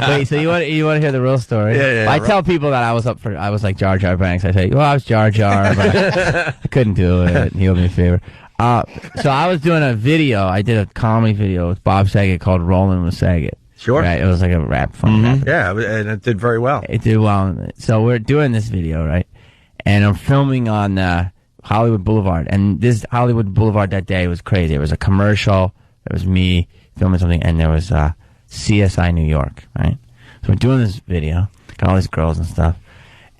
Wait, so you want to hear the real story? Yeah, I tell people that I was like Jar Jar Banks. I say, well, I was Jar Jar, but I couldn't do it. He owed me a favor. So I was doing a video. I did a comedy video with Bob Saget called Rolling with Saget. Sure. Right? It was like a rap fun. Rap. Yeah, and it did very well. It did well. So we're doing this video, right? And I'm filming on Hollywood Boulevard. And this Hollywood Boulevard that day was crazy. There was a commercial. There was me filming something. And there was CSI New York, right? So we're doing this video. Got all these girls and stuff.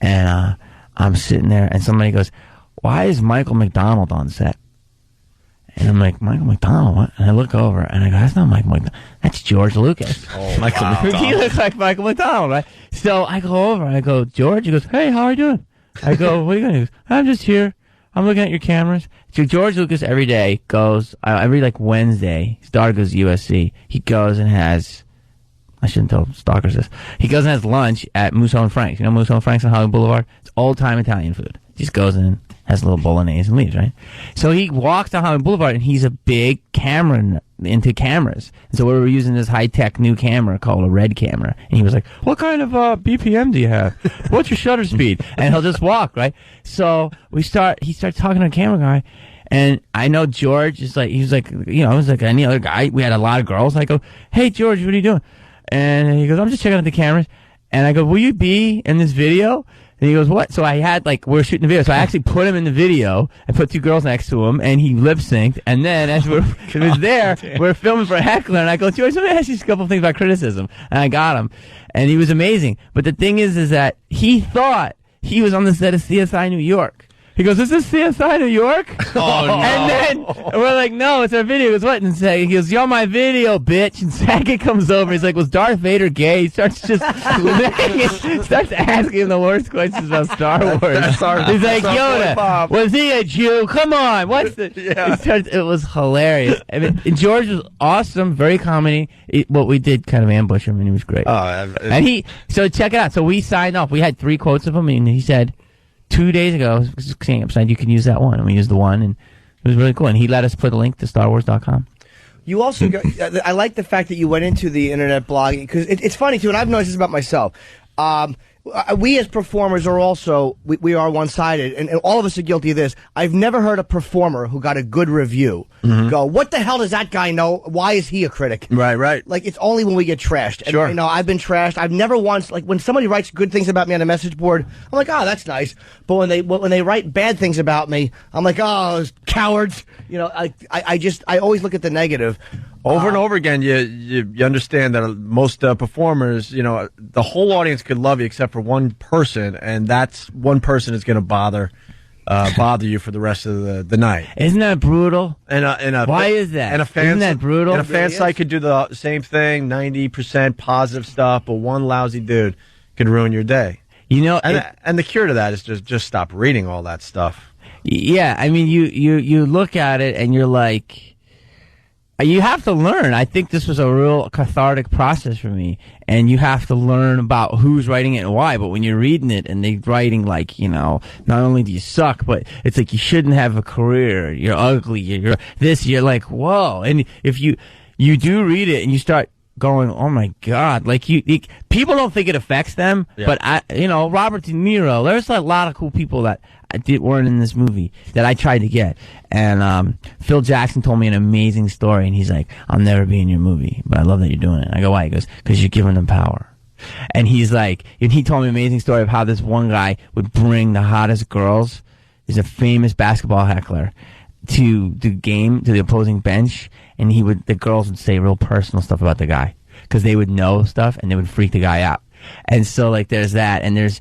And I'm sitting there. And somebody goes, why is Michael McDonald on set? And I'm like, Michael McDonald, what? And I look over, and I go, that's not Michael McDonald. That's George Lucas. Oh, Michael McDonald. He looks like Michael McDonald, right? So I go over, and I go, George? He goes, hey, how are you doing? I go, what are you doing? He goes, I'm just here. I'm looking at your cameras. So George Lucas every day goes, every like Wednesday, his daughter goes to USC. He goes and has, I shouldn't tell stalkers this. He goes and has lunch at Musso and Frank's. You know Musso and Frank's on Hollywood Boulevard? It's old-time Italian food. He just goes in, has a little bolognese and leaves, right? So he walks down Hollywood Boulevard, and he's a big camera into cameras. And so we were using this high-tech new camera called a red camera. And he was like, what kind of BPM do you have? What's your shutter speed? And he'll just walk, right? So he starts talking to the camera guy. And I know George is like, he was like, you know, I was like any other guy. We had a lot of girls. I go, hey, George, what are you doing? And he goes, I'm just checking out the cameras. And I go, will you be in this video? And he goes, what? So I had, like, we're shooting the video. So I actually put him in the video. I put two girls next to him, and he lip-synced. And then, as we're filming for Heckler, and I go, George, let me ask you a couple things about criticism. And I got him. And he was amazing. But the thing is that he thought he was on the set of CSI New York. He goes, is this CSI New York? Oh, no. And then we're like, no, it's our video. He goes, what? And he goes, you're on my video, bitch. And Saget comes over. He's like, was Darth Vader gay? He starts just starts asking him the worst questions about Star Wars. He's like, Yoda, was he a Jew? Come on. What's the... Yeah. It was hilarious. I mean, George was awesome, very comedy. What we did kind of ambush him, and he was great. So check it out. So we signed off. We had 3 quotes of him, and he said... 2 days ago, you can use that one. And we used the one, and it was really cool. And he let us put a link to StarWars.com. You also, I like the fact that you went into the internet blogging, because it's funny, too, and I've noticed this about myself. We as performers are also, we are one-sided, and all of us are guilty of this. I've never heard a performer who got a good review go, what the hell does that guy know? Why is he a critic? Right. Like, it's only when we get trashed. Sure. And, you know, I've been trashed. I've never once, like, when somebody writes good things about me on a message board, I'm like, oh, that's nice. But when they write bad things about me, I'm like, oh, those cowards. You know, I always look at the negative. Over and over again, you understand that most performers, you know, the whole audience could love you except for one person, and that's one person is going to bother you for the rest of the night. Isn't that brutal? Why is that? And a fan, Isn't that brutal? And a fan site could do the same thing, 90% positive stuff, but one lousy dude could ruin your day. You know, and the cure to that is just stop reading all that stuff. Yeah, I mean, you look at it and you're like. You have to learn. I think this was a real cathartic process for me. And you have to learn about who's writing it and why. But when you're reading it and they're writing like, you know, not only do you suck, but it's like you shouldn't have a career. You're ugly. You're this. You're like, whoa. And if you do read it and you start going, oh my God, like people don't think it affects them. Yeah. But Robert De Niro, there's a lot of cool people that weren't in this movie that I tried to get. And Phil Jackson told me an amazing story, and he's like, I'll never be in your movie, but I love that you're doing it. I go, why? He goes, because you're giving them power. And he's like, and he told me an amazing story of how this one guy would bring the hottest girls. He's a famous basketball heckler to the opposing bench, and the girls would say real personal stuff about the guy because they would know stuff and they would freak the guy out. And so, like, there's that, and there's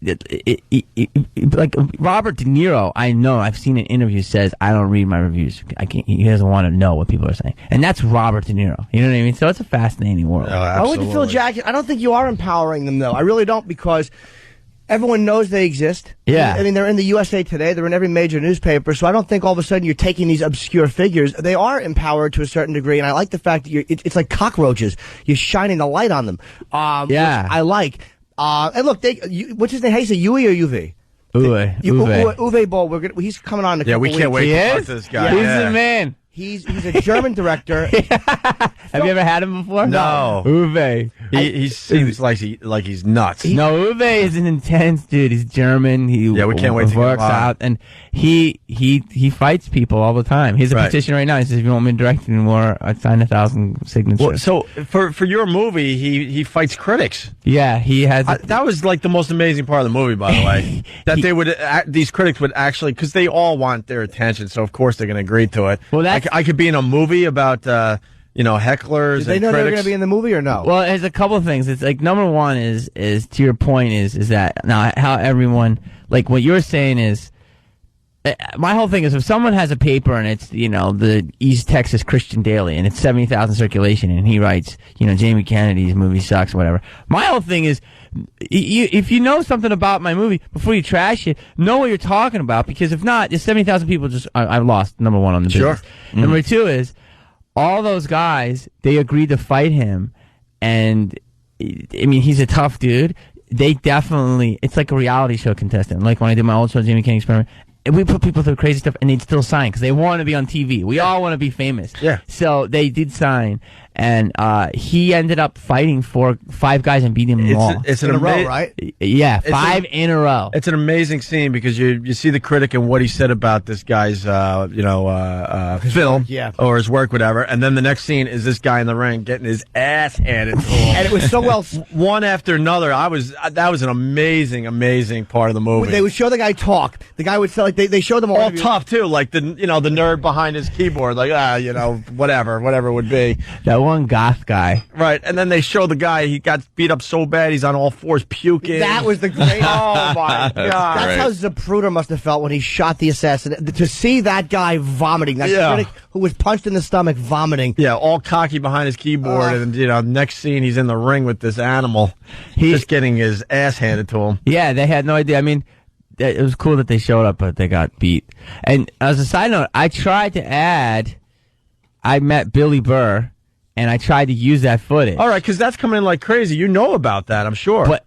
like Robert De Niro. I know I've seen an interview says I don't read my reviews. He doesn't want to know what people are saying, and that's Robert De Niro. You know what I mean? So it's a fascinating world. I would Phil Jackson. I don't think you are empowering them, though. I really don't, because everyone knows they exist. Yeah. I mean, they're in the USA Today. They're in every major newspaper. So I don't think all of a sudden you're taking these obscure figures. They are empowered to a certain degree, and I like the fact that it's like cockroaches. You're shining the light on them. Yeah. Which I like. And look, what's his name? How do you say, Uwe or UV? Uwe Ball. He's coming on in a Yeah, we couple can't weeks. wait to talk to this guy. He's the man. He's a German director. Have you ever had him before? No. Uwe. He seems like he's nuts. No, Uwe is an intense dude. He's German. He we can't wait to works get him on. out, and he fights people all the time. He has a petition right now. He says, if you want me to direct anymore, I'd sign 1,000 signatures. Well, so for your movie, he fights critics. Yeah, he has. That was like the most amazing part of the movie, by the way. That these critics would actually, because they all want their attention, so of course they're going to agree to it. Well, I could be in a movie about hecklers. Did they and know critics. they were going to be in the movie or no? Well, there's a couple of things. It's like, number one is to your point is that now how everyone, like what you're saying is, my whole thing is if someone has a paper and it's, the East Texas Christian Daily and it's 70,000 circulation and he writes, Jamie Kennedy's movie sucks, whatever. My whole thing is, if you know something about my movie before you trash it, know what you're talking about, because if not, just 70,000 people I've lost, number one, on the business. Mm-hmm. Number two is, all those guys, they agreed to fight him, and I mean, he's a tough dude. They definitely, it's like a reality show contestant. Like when I did my old show, Jamie Kennedy Experiment, and we put people through crazy stuff, and they'd still sign because they want to be on TV. We all want to be famous. Yeah. So they did sign, and he ended up fighting 5 guys and beating them all. It's in a row, right? Yeah, 5 in a row. It's an amazing scene because you see the critic and what he said about this guy's film, or his work, whatever, and then the next scene is this guy in the ring getting his ass handed to him, and it was so well one after another. That was an amazing part of the movie. They would show the guy talk. The guy would say, like, they showed them all tough too, like the nerd behind his keyboard, like whatever it would be. That one goth guy, right? And then they show the guy, he got beat up so bad he's on all fours puking. That was the great. Oh my god! That's how Zapruder must have felt when he shot the assassin. To see that guy vomiting, that critic who was punched in the stomach vomiting. Yeah, all cocky behind his keyboard, and next scene he's in the ring with this animal, just getting his ass handed to him. Yeah, they had no idea. I mean, it was cool that they showed up, but they got beat. And as a side note, I met Billy Burr, and I tried to use that footage. All right, because that's coming in like crazy. You know about that, I'm sure. But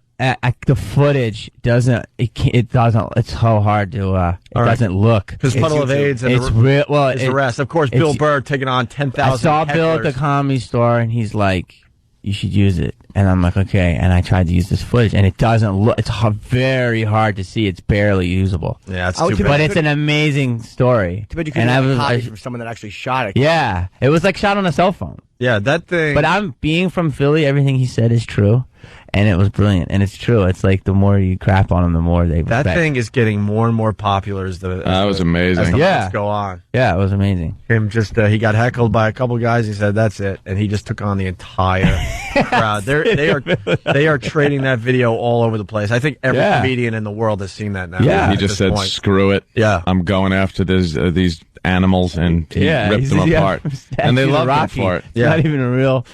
the footage doesn't. It doesn't. It's so hard to. Doesn't look. Because Puddle of AIDS and it's real. Well, the rest. Of course, Bill Burr taking on 10,000. I saw hecklers. Bill at the Comedy Store, and he's like, "You should use it." And I'm like, "Okay." And I tried to use this footage, and it doesn't look. It's very hard to see. It's barely usable. Yeah, it's too bad. But it's an amazing story. Too bad you couldn't have a copy from someone that actually shot it. Yeah, it was like shot on a cell phone. Yeah, that thing. But being from Philly, everything he said is true. And it was brilliant. And it's true. It's like the more you crap on them, the more they respect. That thing is getting more and more popular as the that was amazing. As the months go on. Yeah, it was amazing. Him just he got heckled by a couple guys. He said that's it, and he just took on the entire crowd. They are trading that video all over the place. I think every comedian in the world has seen that now. Yeah, he just said, "Screw it. Yeah, I'm going after these animals," and he ripped them apart. And they loved him for it. It's not even a real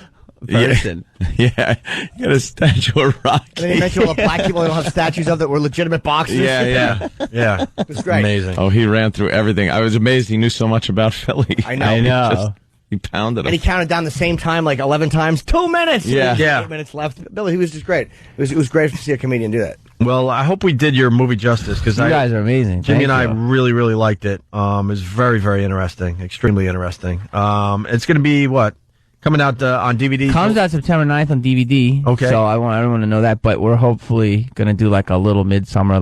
person. Yeah, he got a statue of Rocky. And then he mentioned all the black people they don't have statues of that were legitimate boxers. Yeah. It was great. Amazing. Oh, he ran through everything. I was amazed he knew so much about Philly. I know. He pounded him. And he counted down the same time, like 11 times. 2 minutes. Yeah. 8 minutes left. Billy, he was just great. It was great to see a comedian do that. Well, I hope we did your movie justice, because you guys are amazing. Jimmy and I really, really liked it. It was very, very interesting, extremely interesting. It's going to be coming out on DVD. Comes out September 9th on DVD. Okay. So I don't want to know that, but we're hopefully going to do like a little midsummer,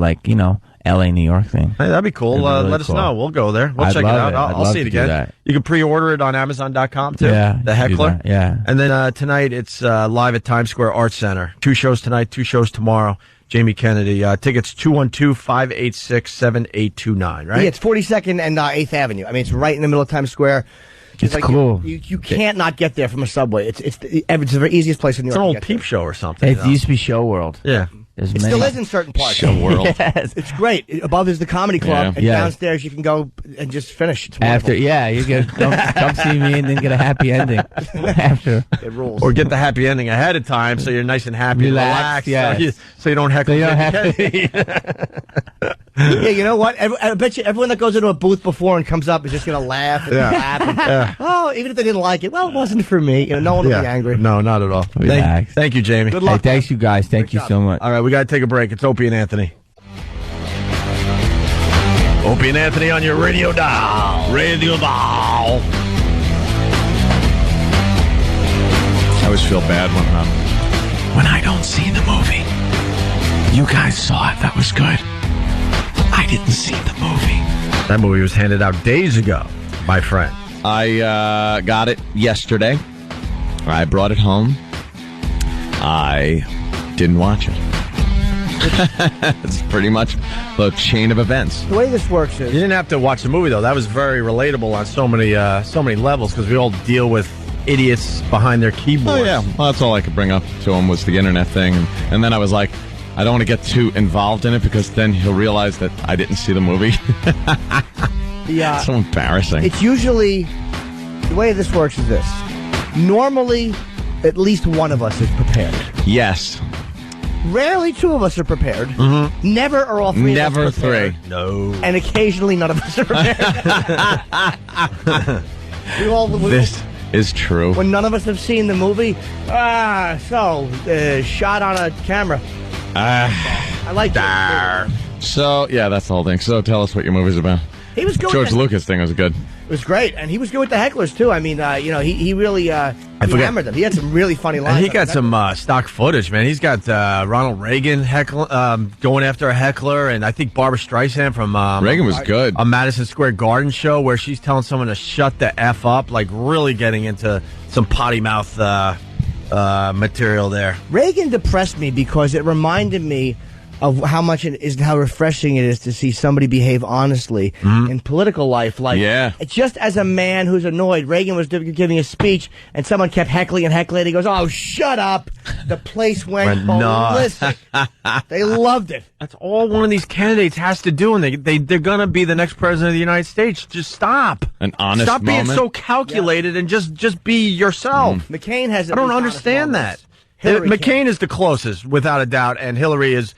L.A. New York thing. Hey, that'd be cool. Really let us cool. know. We'll go there. We'll check it out. I'll see it again. You can pre-order it on Amazon.com too. Yeah, The Heckler. Yeah. And then tonight it's live at Times Square Arts Center. 2 shows tonight, 2 shows tomorrow. Jamie Kennedy. Tickets 212-586-7829, right? Yeah, it's 42nd and 8th Avenue. I mean, it's right in the middle of Times Square. It's like cool. You can't not get there from a subway. It's the easiest place in New York. It's an old peep show or something. It used to be Show World. Yeah. It still is in certain parts. Show World. Yes. It's great. Above is the comedy club, and downstairs you can go and just finish. It's wonderful. After, you go come see me and then get a happy ending after. It rules. Or get the happy ending ahead of time so you're nice and happy, relaxed, so you don't heckle. Yeah, you know what? I bet you everyone that goes into a booth before and comes up is just going to laugh and clap. And, oh, even if they didn't like it, well, it wasn't for me. You know, no one will be angry. No, not at all. Thank you, Jamie. Good luck. Hey, thanks, you guys. Thank you so much. All right, we got to take a break. It's Opie and Anthony. Opie and Anthony on your radio dial. Radio dial. I always feel bad when I don't see the movie. You guys saw it. That was good. I didn't see the movie. That movie was handed out days ago, my friend. I got it yesterday. I brought it home. I didn't watch it. It's pretty much the chain of events. The way this works is... You didn't have to watch the movie, though. That was very relatable on so many levels, because we all deal with idiots behind their keyboards. Oh, yeah. Well, that's all I could bring up to him was the internet thing. And then I was like, I don't want to get too involved in it, because then he'll realize that I didn't see the movie. Yeah. So embarrassing. It's usually... The way this works is this. Normally, at least one of us is prepared. Yes. Rarely two of us are prepared. Mm-hmm. Never are all three Never of us prepared. three. No. And occasionally none of us are prepared. This is true. When none of us have seen the movie, shot on a camera. I like that. So, yeah, that's the whole thing. So tell us what your movie's about. He was good. George Lucas thing was good. It was great, and he was good with the hecklers too. I mean, he really hammered them. He had some really funny lines. And he got some stock footage, man. He's got Ronald Reagan going after a heckler, and I think Barbara Streisand from Reagan was good. A Madison Square Garden show where she's telling someone to shut the F up, like really getting into some potty mouth material there. Reagan depressed me because it reminded me of how refreshing it is to see somebody behave honestly in political life. Like, just as a man who's annoyed, Reagan was giving a speech, and someone kept heckling and heckling. He goes, "Oh, shut up!" The place went ballistic. They loved it. That's all one of these candidates has to do, and they're gonna be the next president of the United States. Just stop. An honest Stop moment. being so calculated and just be yourself. McCain has. I don't understand that. McCain is the closest, without a doubt, and Hillary is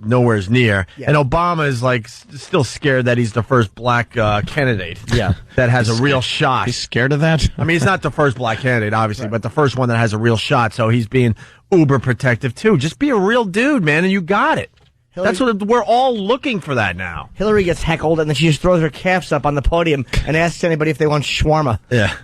nowhere near. Yeah. And Obama is like still scared that he's the first black candidate. Yeah, that has a real shot. He's scared of that? I mean, he's not the first black candidate, obviously, but the first one that has a real shot. So he's being uber protective too. Just be a real dude, man, and you got it. That's what we're all looking for that now. Hillary gets heckled, and then she just throws her calves up on the podium and asks anybody if they want shawarma. Yeah.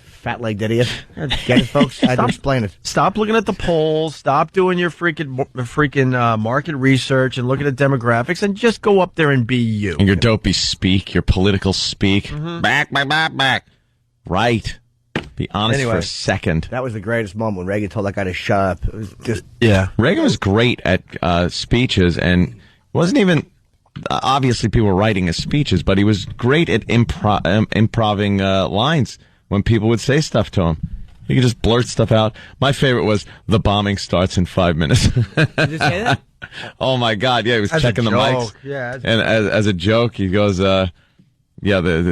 Fat-legged idiot. Get it, folks? I had to explain it. Stop looking at the polls. Stop doing your freaking market research and look at the demographics, and just go up there and be you. And your dopey speak, your political speak. Back. Right. Be honest for a second. That was the greatest moment when Reagan told that guy to shut up. It was just... Yeah. Reagan was great at speeches, and wasn't even... obviously, people were writing his speeches, but he was great at improving lines. When people would say stuff to him, he could just blurt stuff out. My favorite was, "The bombing starts in 5 minutes." Did you say that? Oh my God! Yeah, he was checking the mics. Yeah, and as a joke, he goes, they're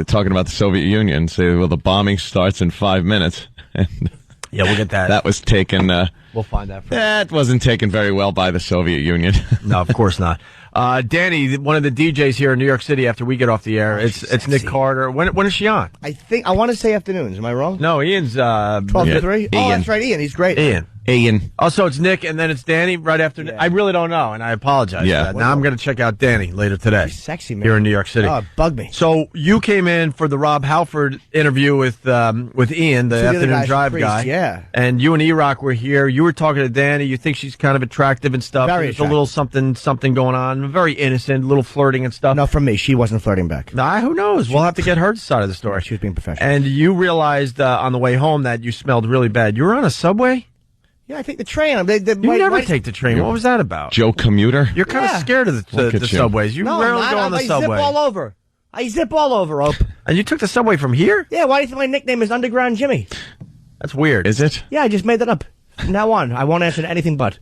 talking about the Soviet Union. Say, "Well, the bombing starts in 5 minutes." And yeah, we'll get that. That was taken. We'll find that. That wasn't taken very well by the Soviet Union. No, of course not. Danny, one of the DJs here in New York City after we get off the air, it's Nick Carter. When is she on? I want to say afternoons. Am I wrong? No, Ian's 12 to 3. Oh, Ian. that's right, Ian. He's great. Ian. Ian. Oh, so it's Nick and then it's Danny right after. I really don't know, and I apologize. Yeah. For that. Now I'm going to check out Danny later today. He's sexy, man. Here in New York City. Oh, it bugged me. So you came in for the Rob Halford interview with Ian, the afternoon drive guy. Yeah. And you and E-Rock were here. You were talking to Danny. You think she's kind of attractive and stuff. Very There's a little something going on. Very innocent, a little flirting and stuff. No, from me. She wasn't flirting back. Nah, who knows? We'll have to get her side of the story. She was being professional. And you realized on the way home that you smelled really bad. You were on a subway? Yeah, I take the train. You never take the train. What was that about? Joe Commuter? You're kind of scared of the subways. You rarely go on the subway. I zip all over. Ope. And you took the subway from here? Yeah, why do you think my nickname is Underground Jimmy? That's weird. Is it? Yeah, I just made that up. From now on, I won't answer to anything but.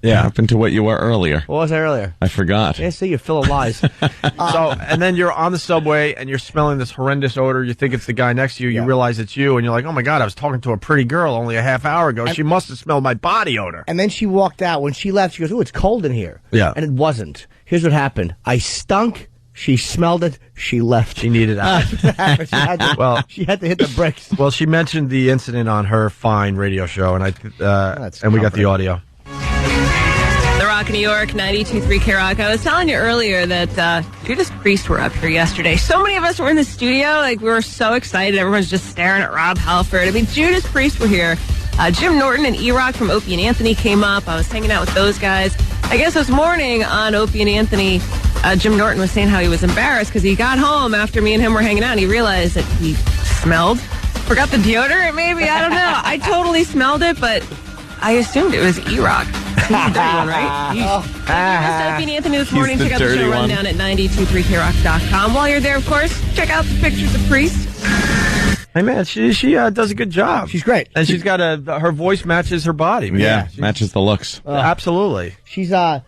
Yeah. What happened to what you were earlier? What was I earlier? I forgot. Yeah, see, you're full of lies. And then you're on the subway and you're smelling this horrendous odor. You think it's the guy next to you. You realize it's you. And you're like, oh, my God, I was talking to a pretty girl only a half hour ago. She must have smelled my body odor. And then she walked out. When she left, she goes, ooh, it's cold in here. Yeah. And it wasn't. Here's what happened. I stunk. She smelled it. She left. She needed out. She had to hit the bricks. Well, she mentioned the incident on her fine radio show, and we got the audio. The Rock New York, 92.3 K-Rock. I was telling you earlier that Judas Priest were up here yesterday. So many of us were in the studio. Like, we were so excited. Everyone's just staring at Rob Halford. I mean, Judas Priest were here. Jim Norton and E-Rock from Opie and Anthony came up. I was hanging out with those guys. I guess this morning on Opie and Anthony, Jim Norton was saying how he was embarrassed because he got home after me and him were hanging out and he realized that he smelled. Forgot the deodorant, maybe? I don't know. I totally smelled it, but I assumed it was E-Rock. He's the dirty one, right? Thank you, Opie and Anthony this morning. Check out the show rundown at 923krock.com. While you're there, of course, check out the pictures of Priest. Hey, man, she does a good job. She's great. And she's got her voice matches her body. Man. Yeah, matches the looks. Absolutely. She's, there's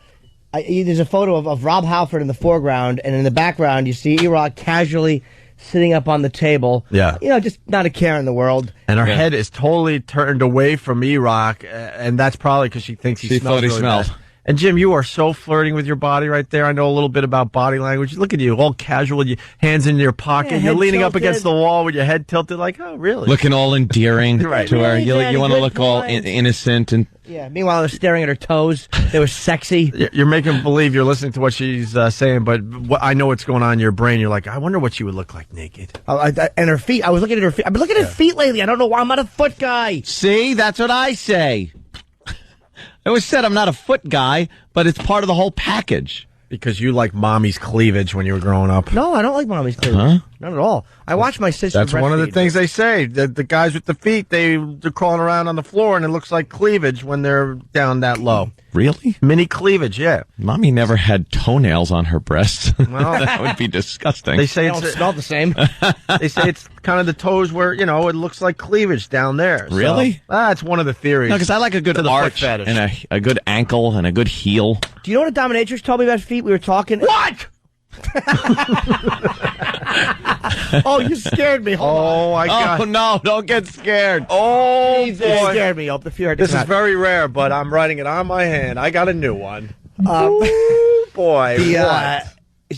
a photo of Rob Halford in the foreground, and in the background you see E-Rock casually sitting up on the table. Yeah. You know, just not a care in the world. And her head is totally turned away from E-Rock, and that's probably because she thinks he smells really bad. And Jim, you are so flirting with your body right there. I know a little bit about body language. Look at you, all casual, your hands in your pocket. Yeah, you're leaning tilted up against the wall with your head tilted like, oh, really? Looking all endearing Right. to her. Really, You Daddy, want to good look all times. innocent and... Yeah, meanwhile I was staring at her toes. They were sexy. You're making believe you're listening to what she's saying, but I know what's going on in your brain. You're like, I wonder what she would look like naked. And her feet. I was looking at her feet. I've been looking at her feet lately. I don't know why. I'm not a foot guy. See, that's what I say. I always said I'm not a foot guy, but it's part of the whole package. Because you like mommy's cleavage when you were growing up. No, I don't like mommy's cleavage. Not at all. I watch my sister That's one of the breastfeed. things they say. The guys with the feet, they're crawling around on the floor, and it looks like cleavage when they're down that low. Really? Mini cleavage, yeah. Mommy never had toenails on her breasts. Well, that would be disgusting. They say They don't smell the same. They say it's kind of the toes where, it looks like cleavage down there. Really? So, that's one of the theories. No, because I like a good arch and a good ankle and a good heel. Do you know what a dominatrix told me about feet? We were talking. What? Oh, you scared me. Hold on. my God. Oh, no, don't get scared. Oh, You boy. scared me. The fear. This is very rare, but I'm writing it on my hand. I got a new one. Um, Ooh, boy, what?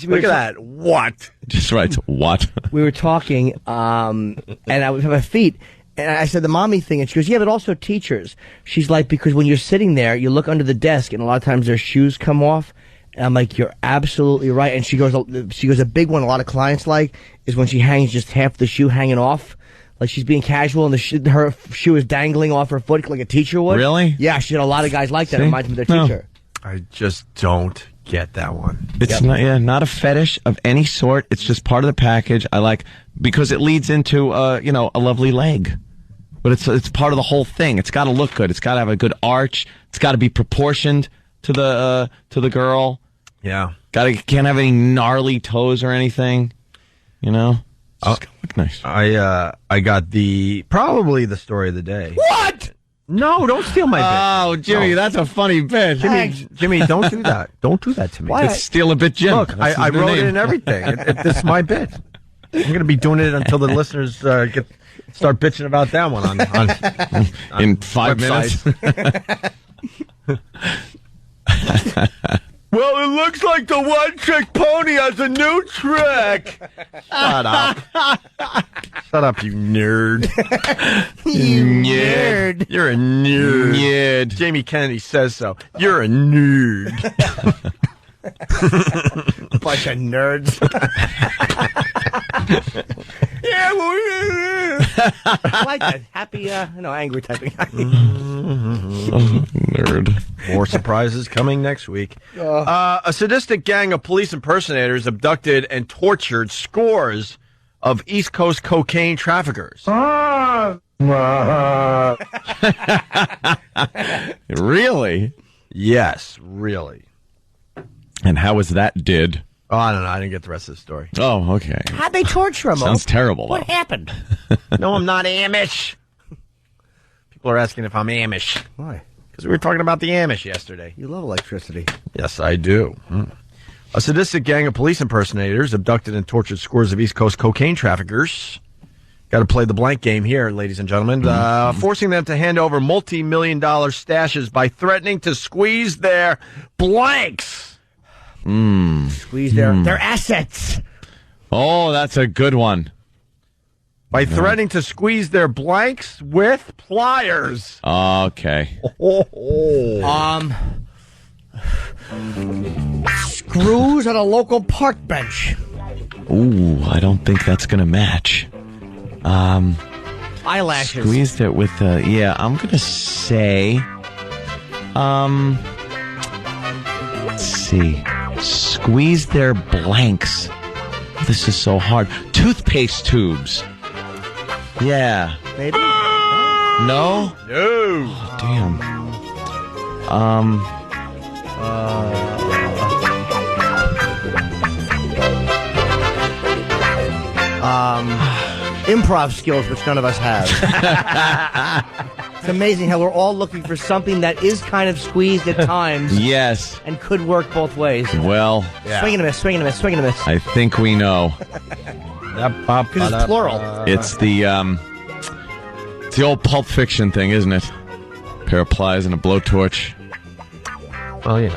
Look at that. What? Just writes what? We were talking, and I was on my feet, and I said the mommy thing, and she goes, yeah, but also teachers. She's like, because when you're sitting there, you look under the desk, and a lot of times their shoes come off. And I'm like, you're absolutely right. And she goes, a big one a lot of clients like is when she hangs just half the shoe hanging off. Like she's being casual and her shoe is dangling off her foot like a teacher would. Really? Yeah, she had a lot of guys like that. It reminds me of their teacher. I just don't get that one. It's not a fetish of any sort. It's just part of the package. I like because it leads into a lovely leg. But it's part of the whole thing. It's got to look good. It's got to have a good arch. It's got to be proportioned to the girl. Yeah. Can't have any gnarly toes or anything. It's just gotta look nice. I got probably the story of the day. What? No, don't steal my bit. Oh, Jimmy, that's a funny bit. Jimmy, don't do that. Don't do that to me. It's steal a bit, Jim. Look, I wrote it in everything. This is my bit. I'm going to be doing it until the listeners start bitching about that one on in 5 minutes. Well, it looks like the One Trick Pony has a new trick. Shut up. Shut up, you nerd. You nerd. You're a nerd. Nerd. Jamie Kennedy says so. You're a nerd. Bunch of nerds. Yeah, I like that. Happy, angry typing. Nerd. More surprises coming next week. A sadistic gang of police impersonators abducted and tortured scores of East Coast cocaine traffickers. Really? Yes, really. And how was that did? Oh, I don't know. I didn't get the rest of the story. Oh, okay. How'd they torture him? Sounds terrible, What though. happened? No, I'm not Amish. People are asking if I'm Amish. Why? Because we were talking about the Amish yesterday. You love electricity. Yes, I do. A sadistic gang of police impersonators abducted and tortured scores of East Coast cocaine traffickers. Got to play the blank game here, ladies and gentlemen. Forcing them to hand over multi-million-dollar stashes by threatening to squeeze their blanks. Squeeze their assets. Oh, that's a good one. By threatening to squeeze their blanks with pliers. Okay. Screws on a local park bench. Ooh, I don't think that's going to match. Eyelashes. Squeezed it with I'm going to say, let's see. Squeeze their blanks. This is so hard. Toothpaste tubes. Yeah. Maybe? No? No. Oh, damn. Improv skills, which none of us have. It's amazing how we're all looking for something that is kind of squeezed at times. Yes. And could work both ways. Well. Yeah. Swing and a miss, swing and a miss, swing and a miss. I think we know. Because it's plural. It's the old Pulp Fiction thing, isn't it? Pair of pliers and a blowtorch. Well, we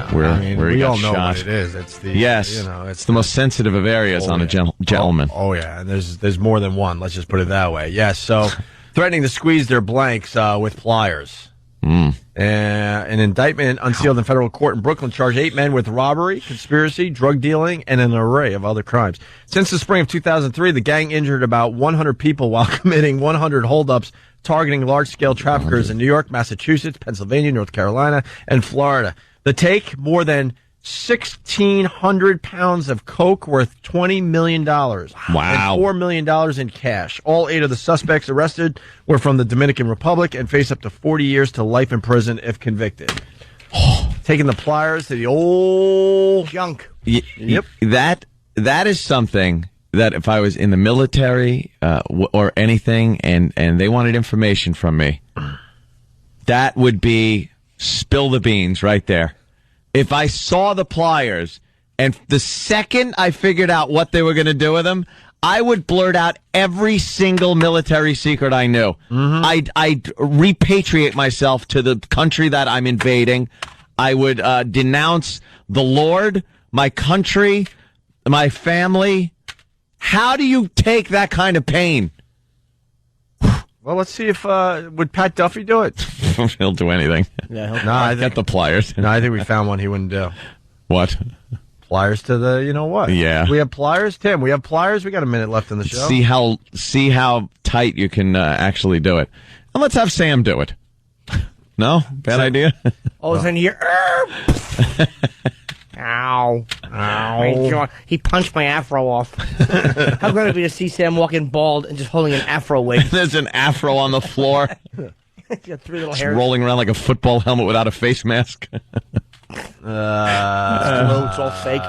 all know what it is. It's the it's the most sensitive of areas on a gentleman. Oh yeah, and there's more than one. Let's just put it that way. Yes, so threatening to squeeze their blanks with pliers. An indictment unsealed in federal court in Brooklyn charged 8 men with robbery, conspiracy, drug dealing, and an array of other crimes. Since the spring of 2003, the gang injured about 100 people while committing 100 holdups targeting large-scale traffickers in New York, Massachusetts, Pennsylvania, North Carolina, and Florida. The take, more than 1,600 pounds of coke worth $20 million. Wow. And $4 million in cash. All 8 of the suspects arrested were from the Dominican Republic and face up to 40 years to life in prison if convicted. Taking the pliers to the old junk. Yep. That is something that if I was in the military or anything and they wanted information from me, that would be spill the beans right there. If I saw the pliers and the second I figured out what they were going to do with them, I would blurt out every single military secret I knew. I'd repatriate myself to the country that I'm invading. I would denounce the Lord, my country, my family. How do you take that kind of pain? Well, let's see if would Pat Duffy do it. He'll do anything. Yeah, he'll I get the pliers. No, I think we found one he wouldn't do. What? Pliers to the, you know what? Yeah. We have pliers, Tim. We have pliers. We got a minute left in the show. See how tight you can actually do it. And let's have Sam do it. No? Bad idea? Oh, it's in here. Ow. Ow. He punched my afro off. How good it be to see Sam walking bald and just holding an afro wig? There's an afro on the floor. Got 3 little Just hairs. rolling around like a football helmet without a face mask. It's all fake.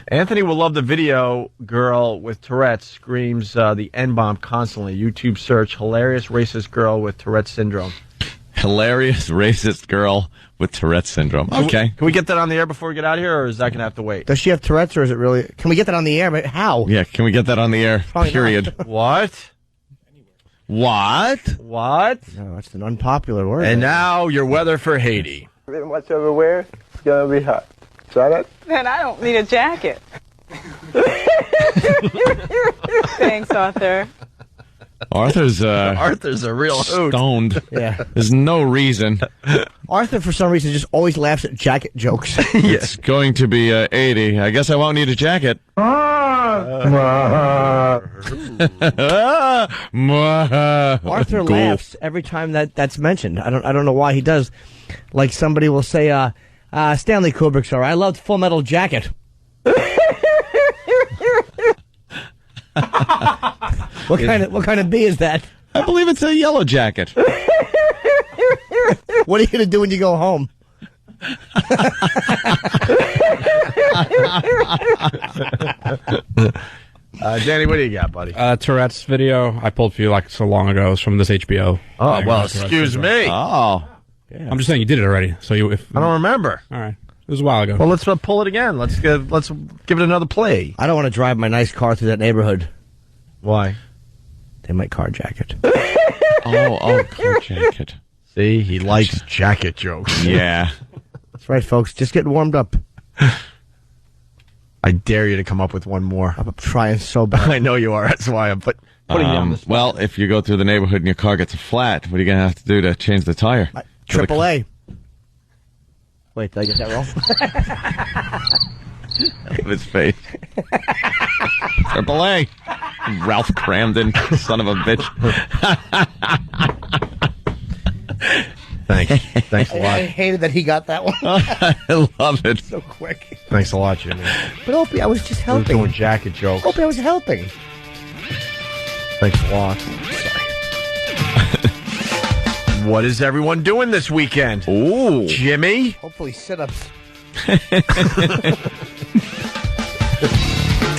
Anthony will love the video. Girl with Tourette's screams the N-bomb constantly. YouTube search hilarious racist girl with Tourette's syndrome. Hilarious racist girl with Tourette's syndrome. Okay. Can we get that on the air before we get out of here, or is that going to have to wait? Does she have Tourette's, or is it really... Can we get that on the air? But how? Yeah, can we get that on the air? Probably Period. What? What? No, that's an unpopular word. And now your weather for Haiti. Much everywhere, it's gonna be hot. Try that. Then I don't need a jacket. Thanks, Arthur. Arthur's a real hoot. Stoned. Yeah. There's no reason. Arthur, for some reason, just always laughs at jacket jokes. It's going to be 80. I guess I won't need a jacket. Arthur laughs every time that's mentioned. I don't know why he does. Like somebody will say, Stanley Kubrick, sorry, I loved Full Metal Jacket. What kind of bee is that? I believe it's a yellow jacket. What are you going to do when you go home? Danny, what do you got, buddy? Tourette's video I pulled for you like so long ago. It's from this HBO. Oh, well, excuse me. Oh. Yeah. I'm just saying you did it already. So I don't remember. All right. It was a while ago. Well, let's pull it again. Let's give it another play. I don't want to drive my nice car through that neighborhood. Why? They might carjack it. Carjack it. See, he likes jacket jokes. Yeah. That's right, folks. Just getting warmed up. I dare you to come up with one more. I'm trying so bad. I know you are. That's why I'm putting you on the spot. Well, if you go through the neighborhood and your car gets a flat, what are you going to have to do to change the tire? AAA. Wait, did I get that wrong? Look at his face. AAA. Ralph Cramden, son of a bitch. Thanks a lot. I hated that he got that one. I love it. So quick. Thanks a lot, Jimmy. But Opie, I was just helping. Doing jacket jokes. Opie, I was helping. Thanks a lot. What is everyone doing this weekend? Ooh. Jimmy? Hopefully sit-ups.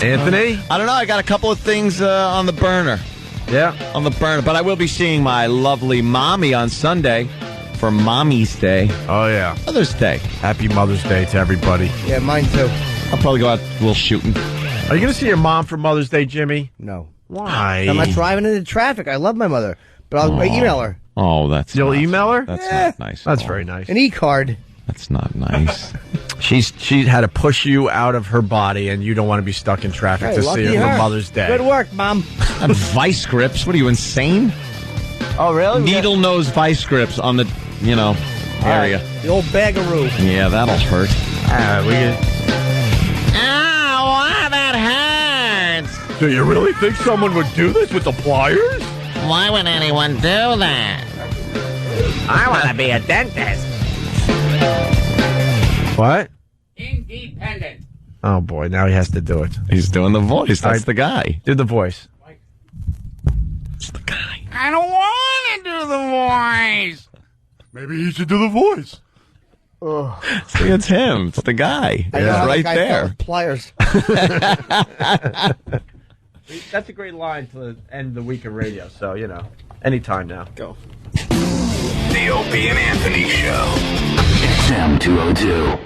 Anthony? I don't know. I got a couple of things on the burner. Yeah. On the burner. But I will be seeing my lovely mommy on Sunday for Mommy's Day. Oh, yeah. Mother's Day. Happy Mother's Day to everybody. Yeah, mine too. I'll probably go out a little shooting. Are you going to see your mom for Mother's Day, Jimmy? No. Why? I'm not driving into traffic. I love my mother. But I'll email her. Oh, that's You'll email her? That's not nice. That's very nice. An e-card. That's not nice. She had to push you out of her body, and you don't want to be stuck in traffic to see her for Mother's Day. Good work, Mom. And vice grips? What are you, insane? Oh, really? Needle nose vice grips on the, area. The old bagaroo. Yeah, that'll hurt. Ow, that hurts. Do you really think someone would do this with the pliers? Why would anyone do that? I want to be a dentist. What? Independent. Oh, boy, now he has to do it. He's doing the voice. That's the guy. Do the voice. It's the guy. I don't want to do the voice. Maybe he should do the voice. See, it's him. It's the guy. I know how right the guy felt there. with pliers. That's a great line to end the week of radio, so, anytime now. Go. The Opie and Anthony Show. XM 202.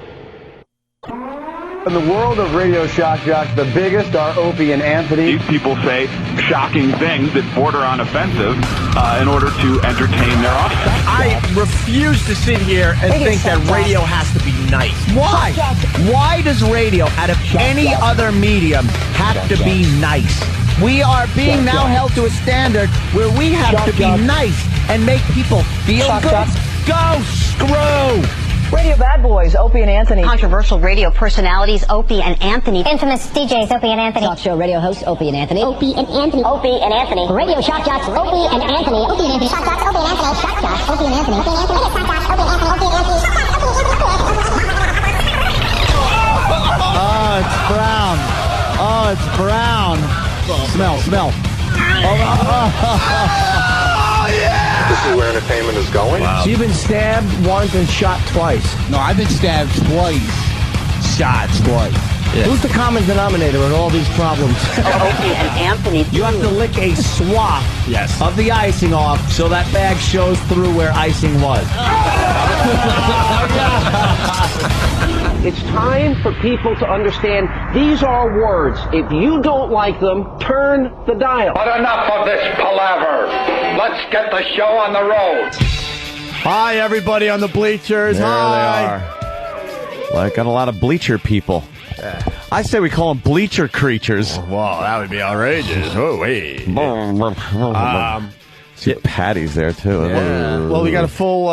In the world of radio shock jocks, the biggest are Opie and Anthony. These people say shocking things that border on offensive in order to entertain their audience. I refuse to sit here and think that radio has to be nice. Why? Why does radio, out of any other medium, have to be nice? We are being now held to a standard where we have to be nice and make people feel good. Go screw! Radio bad boys, Opie and Anthony. Controversial radio personalities, Opie and Anthony. Infamous DJs, Opie and Anthony. Talk show radio hosts, Opie and Anthony. Opie and Anthony. Opie and Anthony. Radio shock jocks, Opie and Anthony. Opie and Anthony. Shock jocks, Opie and Anthony. Shock jocks, Opie and Anthony. Opie and Anthony. Shock jocks, Opie and Anthony. Opie and Anthony. Oh, it's brown. Oh, it's brown. Smell. Oh, yeah! This is where entertainment is going. Wow. So you've been stabbed once and shot twice. No, I've been stabbed twice. Shot twice. Yeah. Who's the common denominator in all these problems? Opie and Anthony. You have to lick a swath of the icing off so that bag shows through where icing was. It's time for people to understand these are words. If you don't like them, turn the dial. But enough of this palaver. Let's get the show on the road. Hi, everybody on the bleachers. There Hi. they are. Well, I got a lot of bleacher people. I say we call them bleacher creatures. Wow, that would be outrageous. Oh, wait. See, Patty's there, too. Yeah. Well, we got a full...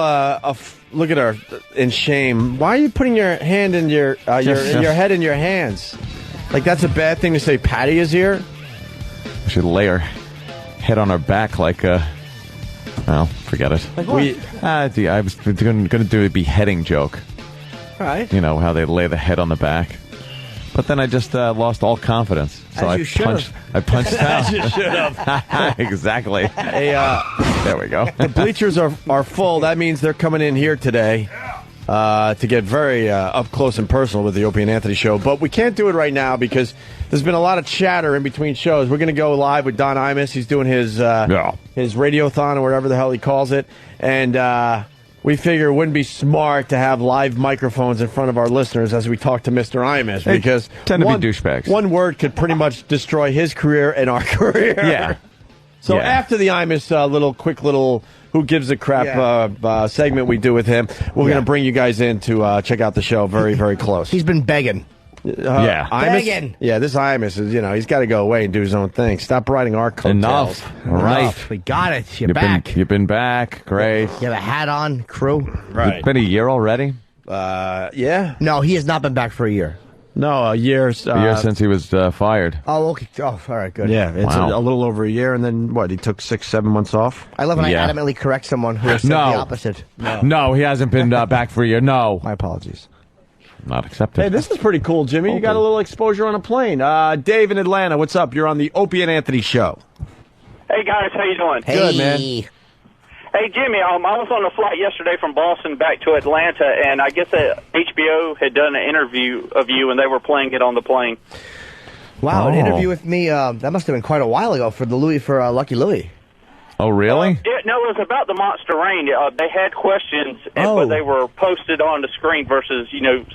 look at her in shame. Why are you putting your hand in your head in your hands? Like, that's a bad thing to say. Patty is here? We should lay her head on her back like well, forget it. Like what? I was going to do a beheading joke. All right. You know, how they lay the head on the back. But then I just lost all confidence. So I punched out. As you should have. Exactly. Hey, there we go. The bleachers are full. That means they're coming in here today to get very up close and personal with the Opie and Anthony show. But we can't do it right now because there's been a lot of chatter in between shows. We're going to go live with Don Imus. He's doing his radiothon or whatever the hell he calls it. And we figure it wouldn't be smart to have live microphones in front of our listeners as we talk to Mr. Imus because tend to be douchebags. One word could pretty much destroy his career and our career. Yeah. So after the Imus quick little who gives a crap segment we do with him, we're going to bring you guys in to check out the show very, very close. He's been begging. Imus? Begging. Yeah, this Imus is, he's got to go away and do his own thing. Stop riding our coattails. Enough. All right. We got it. You're back. You've been back. Great. You have a hat on, crew. Right. It's been a year already? Yeah. No, he has not been back for a year. No, a year. A year since he was fired. Oh, okay. Oh, all right, good. Yeah, it's a little over a year, and then, he took 6-7 months off? I love when I adamantly correct someone who has said the opposite. No, he hasn't been back for a year. No. My apologies. Not accepted. Hey, this is pretty cool, Jimmy. You got a little exposure on a plane. Dave in Atlanta, what's up? You're on the Opie and Anthony show. Hey, guys, how you doing? Hey. Good, man. Hey, Jimmy, I was on a flight yesterday from Boston back to Atlanta, and I guess HBO had done an interview of you, and they were playing it on the plane. Wow, an interview with me, that must have been quite a while ago for Lucky Louie. Oh, really? No, it was about the Monster Rain. They had questions, but they were posted on the screen versus,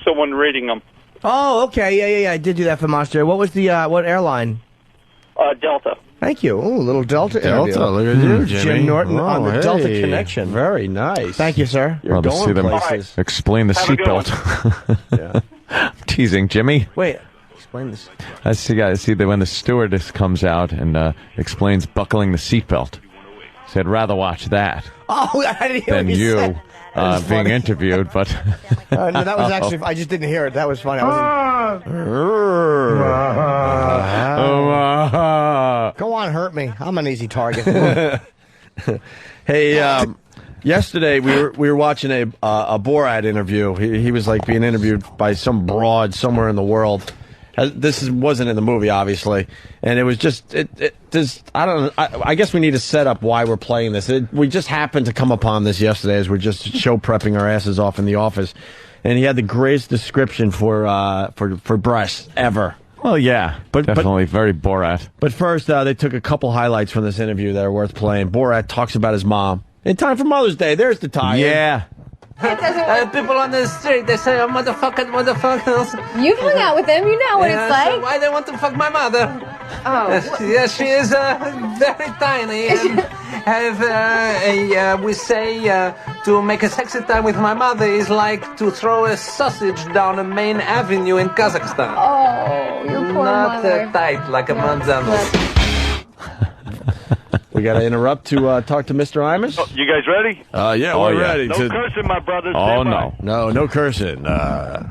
someone reading them. Oh, okay. Yeah. I did do that for Monster. What was the, what airline? Delta. Thank you. Ooh, little Delta interview. Look at you, Jimmy. Jim Norton on the Delta Connection. Very nice. Thank you, sir. You're going places. Explain the seatbelt. Yeah. Teasing, Jimmy. Wait. Explain this. I see that when the stewardess comes out and explains buckling the seatbelt. So I'd rather watch that than you being interviewed. But no, that was actually. I just didn't hear it. That was funny. Go on, hurt me. I'm an easy target. Hey, yesterday we were watching a Borat interview. He was like being interviewed by some broad somewhere in the world. This wasn't in the movie, obviously, and it was just I don't know. I guess we need to set up why we're playing this. We just happened to come upon this yesterday as we're just show prepping our asses off in the office, and he had the greatest description for breasts ever. Well, yeah, but definitely very Borat. But first, they took a couple highlights from this interview that are worth playing. Borat talks about his mom in time for Mother's Day. There's the tie. Yeah. People on the street, they say, motherfuckers. You've hung out with them. You know what it's like. Why they want to fuck my mother? Oh. Yes, she is very tiny. And we say to make a sexy time with my mother is like to throw a sausage down a main avenue in Kazakhstan. Oh, your poor mother. Not tight like a manzano. We got to interrupt to talk to Mr. Imus. You guys ready? Yeah, we're ready. No cursing, my brothers. Oh, no. No cursing. Come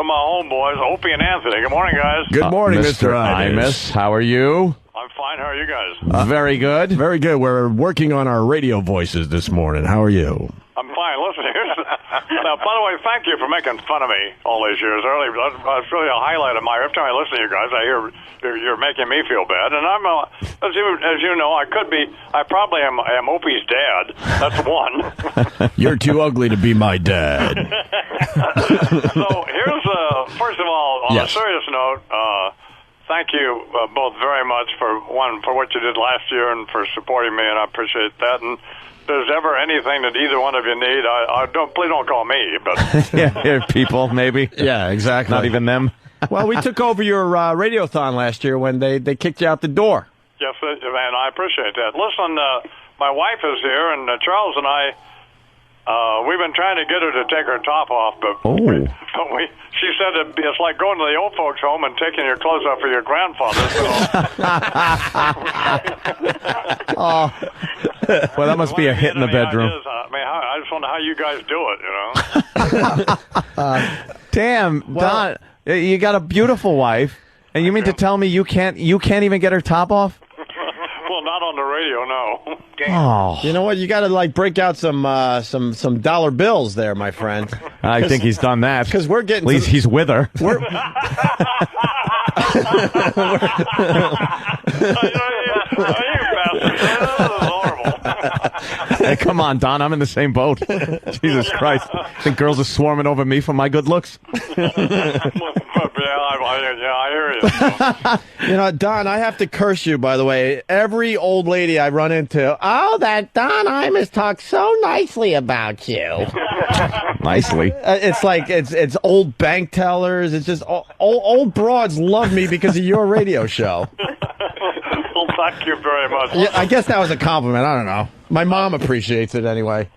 on, homeboys. Opie and Anthony. Good morning, guys. Good morning, Mr. Imus. How are you? I'm fine. How are you guys? Very good. Very good. We're working on our radio voices this morning. How are you? I'm fine. Listen, now, by the way, thank you for making fun of me all these years. That's really a highlight of every time I listen to you guys, I hear you're making me feel bad. And I'm, as you know, I probably am Opie's dad. That's one. You're too ugly to be my dad. So here's, first of all, on a serious note, thank you both very much for what you did last year and for supporting me, and I appreciate that. And if there's ever anything that either one of you need, please don't call me. But yeah, people maybe. Yeah, exactly. Not even them. Well, we took over your radiothon last year when they kicked you out the door. Yes, and I appreciate that. Listen, my wife is here, and Charles and I We've been trying to get her to take her top off, but she said it's like going to the old folks' home and taking your clothes off for your grandfather. So. Well, that must be a hit in the bedroom. I just wonder how you guys do it, Damn, Don, you got a beautiful wife, and you mean to tell me you can't even get her top off? Well, not on the radio, no. Oh. You know what? You got to break out some dollar bills there, my friend. I think he's done that. Because we're getting. At least he's with her. Hey, come on, Don. I'm in the same boat. Jesus Christ. Think girls are swarming over me for my good looks? I hear you. You know, Don, I have to curse you, by the way. Every old lady I run into, that Don Imus talks so nicely about you. Nicely? It's like, it's old bank tellers. It's just old broads love me because of your radio show. Well, thank you very much. Yeah, I guess that was a compliment. I don't know. My mom appreciates it anyway.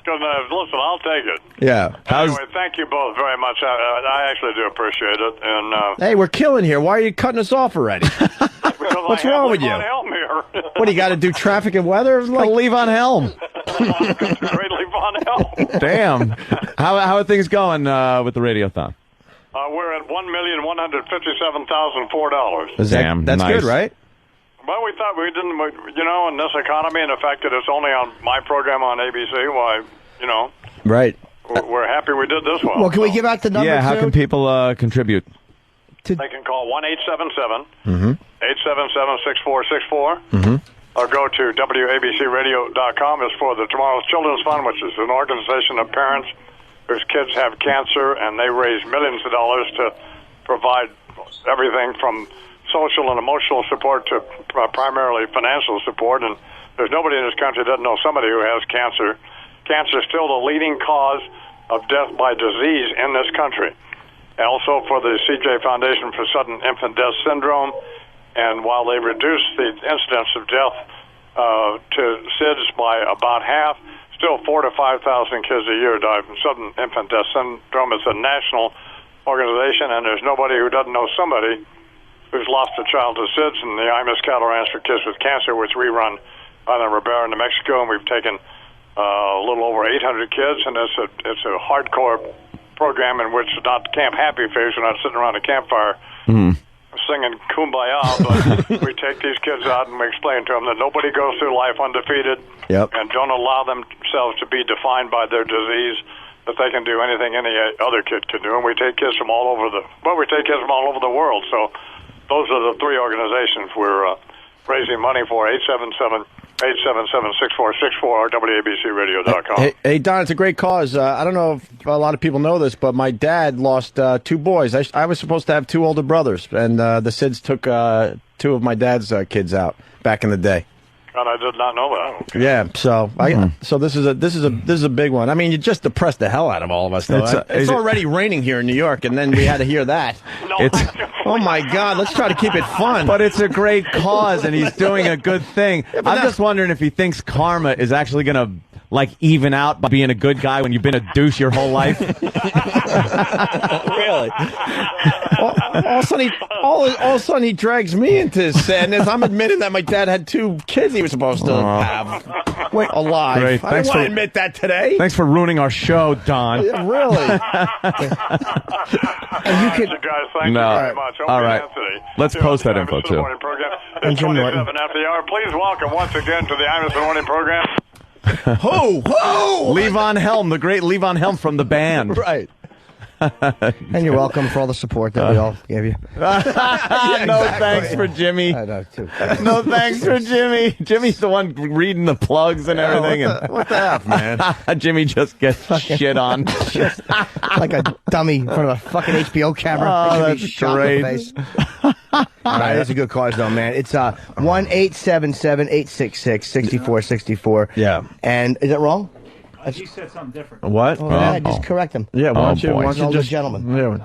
Listen, I'll take it. Yeah. Anyway, thank you both very much. I actually do appreciate it. And hey, we're killing here. Why are you cutting us off already? What's wrong with you? What, do you got to do traffic and weather? Leave on Helm. Great leave on Helm. Damn. How are things going with the Radiothon? We're at $1,157,004. Damn, that's nice. Good, right? Well, we thought we didn't, in this economy and the fact that it's only on my program on ABC, why, Right. We're happy we did this one. Well, can we give out the number, Yeah, how can people contribute? They can call 1-877-877-6464 or go to WABCRadio.com. It's for the Tomorrow's Children's Fund, which is an organization of parents whose kids have cancer, and they raise millions of dollars to provide everything from social and emotional support to primarily financial support. And there's nobody in this country that doesn't know somebody who has cancer. Cancer is still the leading cause of death by disease in this country. And also for the CJ Foundation for Sudden Infant Death Syndrome. And while they reduce the incidence of death to SIDS by about half, still 4,000 to 5,000 kids a year die from sudden infant death syndrome. It's a national organization, and there's nobody who doesn't know somebody who's lost a child to SIDS. And the Imus Cattle Ranch for Kids with Cancer, which we run on the Ribera, New Mexico, and we've taken a little over 800 kids, and it's a hardcore program in which not Camp Happy Face, we're not sitting around a campfire singing Kumbaya, but we take these kids out and we explain to them that nobody goes through life undefeated, and don't allow themselves to be defined by their disease, that they can do anything any other kid can do. And we take kids from all over the world. So those are the three organizations we're raising money for. 877-877-6464 or WABCRadio.com. Hey, Don, it's a great cause. I don't know if a lot of people know this, but my dad lost two boys. I was supposed to have two older brothers, and the SIDS took two of my dad's kids out back in the day. And I did not know that. Okay. Yeah, so so this is a big one. I mean, you just depressed the hell out of all of us, though. It's already raining here in New York, and then we had to hear that. Oh my God, let's try to keep it fun. But it's a great cause, and he's doing a good thing. I'm just wondering if he thinks karma is actually going to even out by being a good guy when you've been a douche your whole life. Really? All of a sudden he drags me into his sadness. I'm admitting that my dad had two kids he was supposed to have alive. Great. I don't want to admit that today. Thanks for ruining our show, Don. Yeah, really? You guys, thank you very much. All right. Anthony. Let's post that info, too. And Jim Norton. After the hour. Please welcome once again to the Imus Morning Program. Ho! Levon Helm, the great Levon Helm from the band. Right. And you're welcome for all the support that we all gave you. Thanks for Jimmy. I know, too. No thanks for Jimmy. Jimmy's the one reading the plugs and everything. What the F, man? Jimmy just gets shit on. Like a dummy in front of a fucking HBO camera. Oh, that's great. All right, that's a good cause, though, man. It's 1-877-866-6464. Yeah. And is it wrong? He said something different. What? Yeah, just correct him. Yeah, why don't you just... gentlemen. Yeah.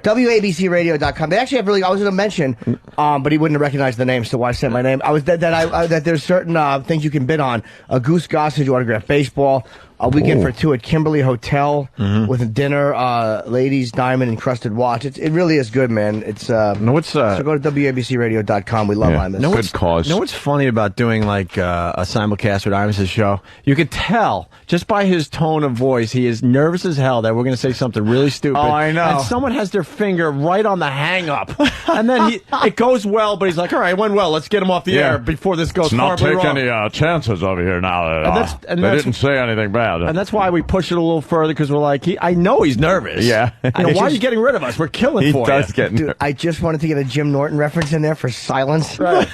WABCRadio.com. They actually have I was going to mention, but he wouldn't have recognized the name, so why send my name? That there's certain things you can bid on. A Goose Gossage autographed baseball, a weekend for two at Kimberly Hotel with a dinner, ladies, diamond encrusted watch. It really is good, man. It's so go to WABCRadio.com. We love Imus. Good cause. You know what's funny about doing like a simulcast with Imus' show? You could tell just by his tone of voice, he is nervous as hell that we're going to say something really stupid. Oh, I know. And someone has their finger right on the hang up. And then it goes well, but he's like, all right, it went well. Let's get him off the air before this goes horribly wrong. Let's not take any chances over here now. And they didn't say anything bad. And that's why we push it a little further, because we're like, I know he's nervous. Yeah. Why are you getting rid of us? We're killing for you. Dude, I just wanted to get a Jim Norton reference in there for silence. Right.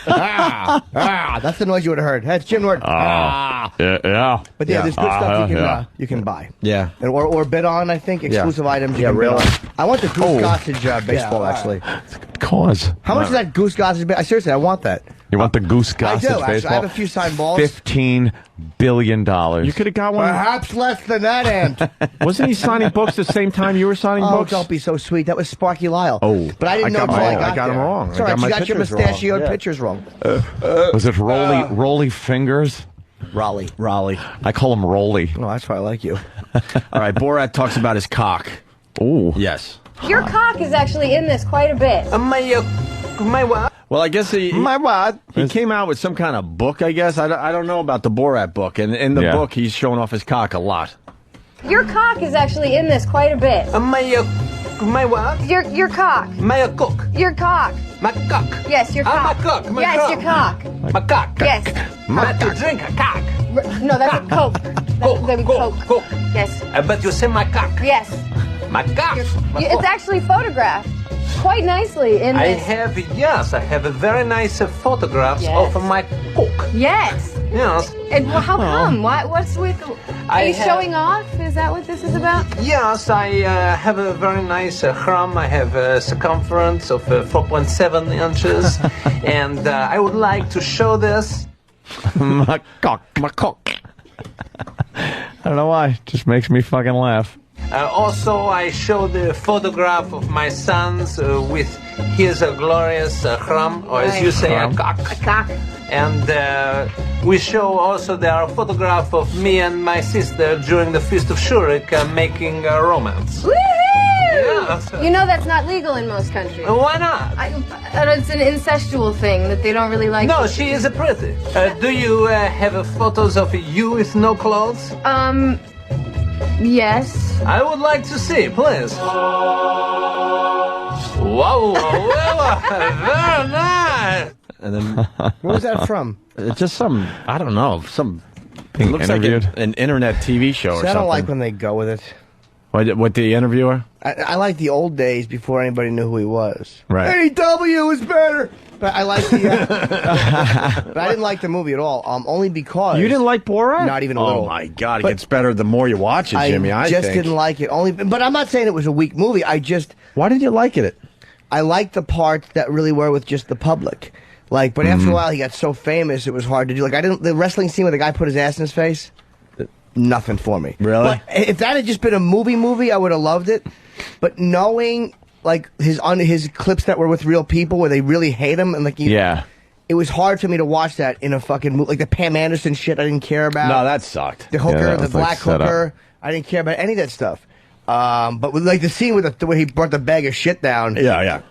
That's the noise you would have heard. That's Jim Norton. Yeah. But there's good stuff you can buy. Yeah. Or bid on, I think. Exclusive items you can bid on. I want the Goose Gossage baseball, actually. It's a good cause. How much is that Goose Gossage? Seriously, I want that. You want the Goose Gossage baseball? Actually. I have a few signed balls. $15 billion. You could have got one. Perhaps less than that, Ant. Wasn't he signing books the same time you were signing books? Don't be so sweet. That was Sparky Lyle. Oh. But I didn't know until I got him wrong. It's all right. You got your mustachioed pictures wrong. Was it Rolly Fingers? Raleigh. I call him Rolly. Oh, that's why I like you. All right, Borat talks about his cock. Oh. Yes. Your cock is actually in this quite a bit. My what? Well, I guess he came out with some kind of book, I guess. I don't know about the Borat book. And in the book, he's showing off his cock a lot. Your cock is actually in this quite a bit. My what? Your cock. My cock. Your cock. My cock. Yes, your cock. My cock. My yes, cock. your cock. My cock. Yes. My to drink a cock. No, that's a Coke. That's Coke. Yes. But you say my cock. Yes. My cock. It's actually photographed quite nicely in this. I have a very nice photographs of my cock. Yes. Yes. And how come? What's with? Are you showing off? Is that what this is about? Yes, I have a very nice hrum. I have a circumference of 4.7 inches, and I would like to show this. My cock. I don't know why. It just makes me fucking laugh. Also, I show the photograph of my sons with his glorious hrum, or as you say, a cock. A cock. And we show also their photograph of me and my sister during the Feast of Shurik making romance. Woohoo! Yes. You know that's not legal in most countries. Why not? It's an incestual thing that they don't really like. No, she is pretty. Do you have photos of you with no clothes? Yes. I would like to see, please. Wow, very nice. And then, where was that from? Just some, I don't know, it looks interviewed? Like an internet TV show or something. I don't like when they go with it. What the interviewer? I like the old days before anybody knew who he was. Right. AW is better. But I like the. But I didn't like the movie at all. Only because you didn't like Borat. Not even a little. Oh my God! It gets better the more you watch it, Jimmy. I just didn't like it. But I'm not saying it was a weak movie. Why did you like it? I liked the parts that really were with just the public. But after a while, he got so famous, it was hard to do. The wrestling scene where the guy put his ass in his face. Nothing for me. Really? But if that had just been a movie, I would have loved it. But knowing his clips that were with real people where they really hate him and it was hard for me to watch that in a fucking movie. Like the Pam Anderson shit, I didn't care about. No, that sucked. The hooker, the black hooker, I didn't care about any of that stuff. But with the scene where he brought the bag of shit down,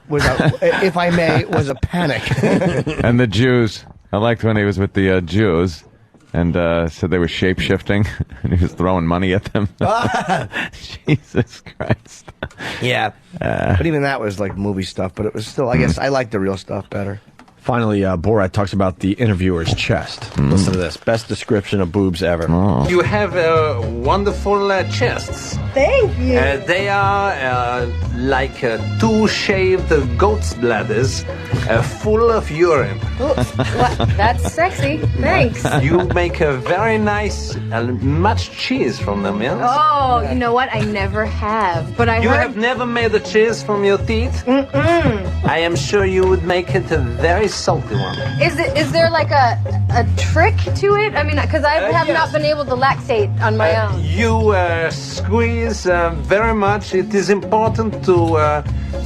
was if I may, was a panic. And the Jews, I liked when he was with the Jews. And said they were shape-shifting, and he was throwing money at them. Jesus Christ. Yeah. But even that was like movie stuff, but it was still, I guess, I like the real stuff better. Finally, Borat talks about the interviewer's chest. Listen to this. Best description of boobs ever. Oh. You have wonderful chests. Thank you. They are like two shaved goat's bladders full of urine. That's sexy. Thanks. You make a very nice and much cheese from them, yes? Oh, you know what? I never have. But You have never made the cheese from your teeth? Mm-mm. I am sure you would make it a very salty one. Is there like a trick to it? I mean, because I have not been able to lactate on my own. You squeeze very much. It is important to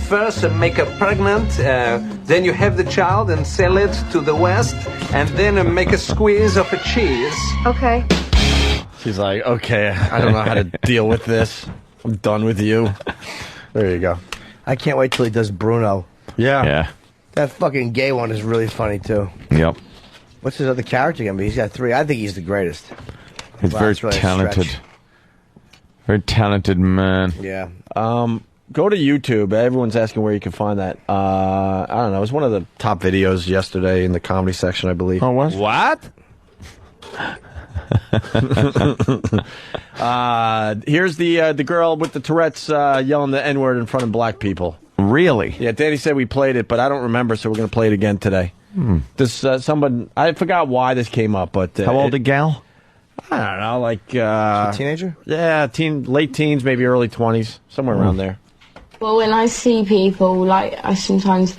first make a pregnant, then you have the child and sell it to the West, and then make a squeeze of a cheese. Okay. She's like, okay, I don't know how to deal with this. I'm done with you. There you go. I can't wait till he does Bruno. Yeah. That fucking gay one is really funny, too. Yep. What's his other character going to be? He's got 3. I think he's the greatest. He's very talented. Very talented man. Yeah. Go to YouTube. Everyone's asking where you can find that. I don't know. It was one of the top videos yesterday in the comedy section, I believe. Oh, what? What? Here's the girl with the Tourette's yelling the N-word in front of black people. Really? Yeah, Danny said we played it, but I don't remember, so we're going to play it again today. This someone, I forgot why this came up, but how old a gal? I don't know, like a teenager. Yeah, late teens, maybe early 20s, somewhere around there. Well, when I see people, like, I sometimes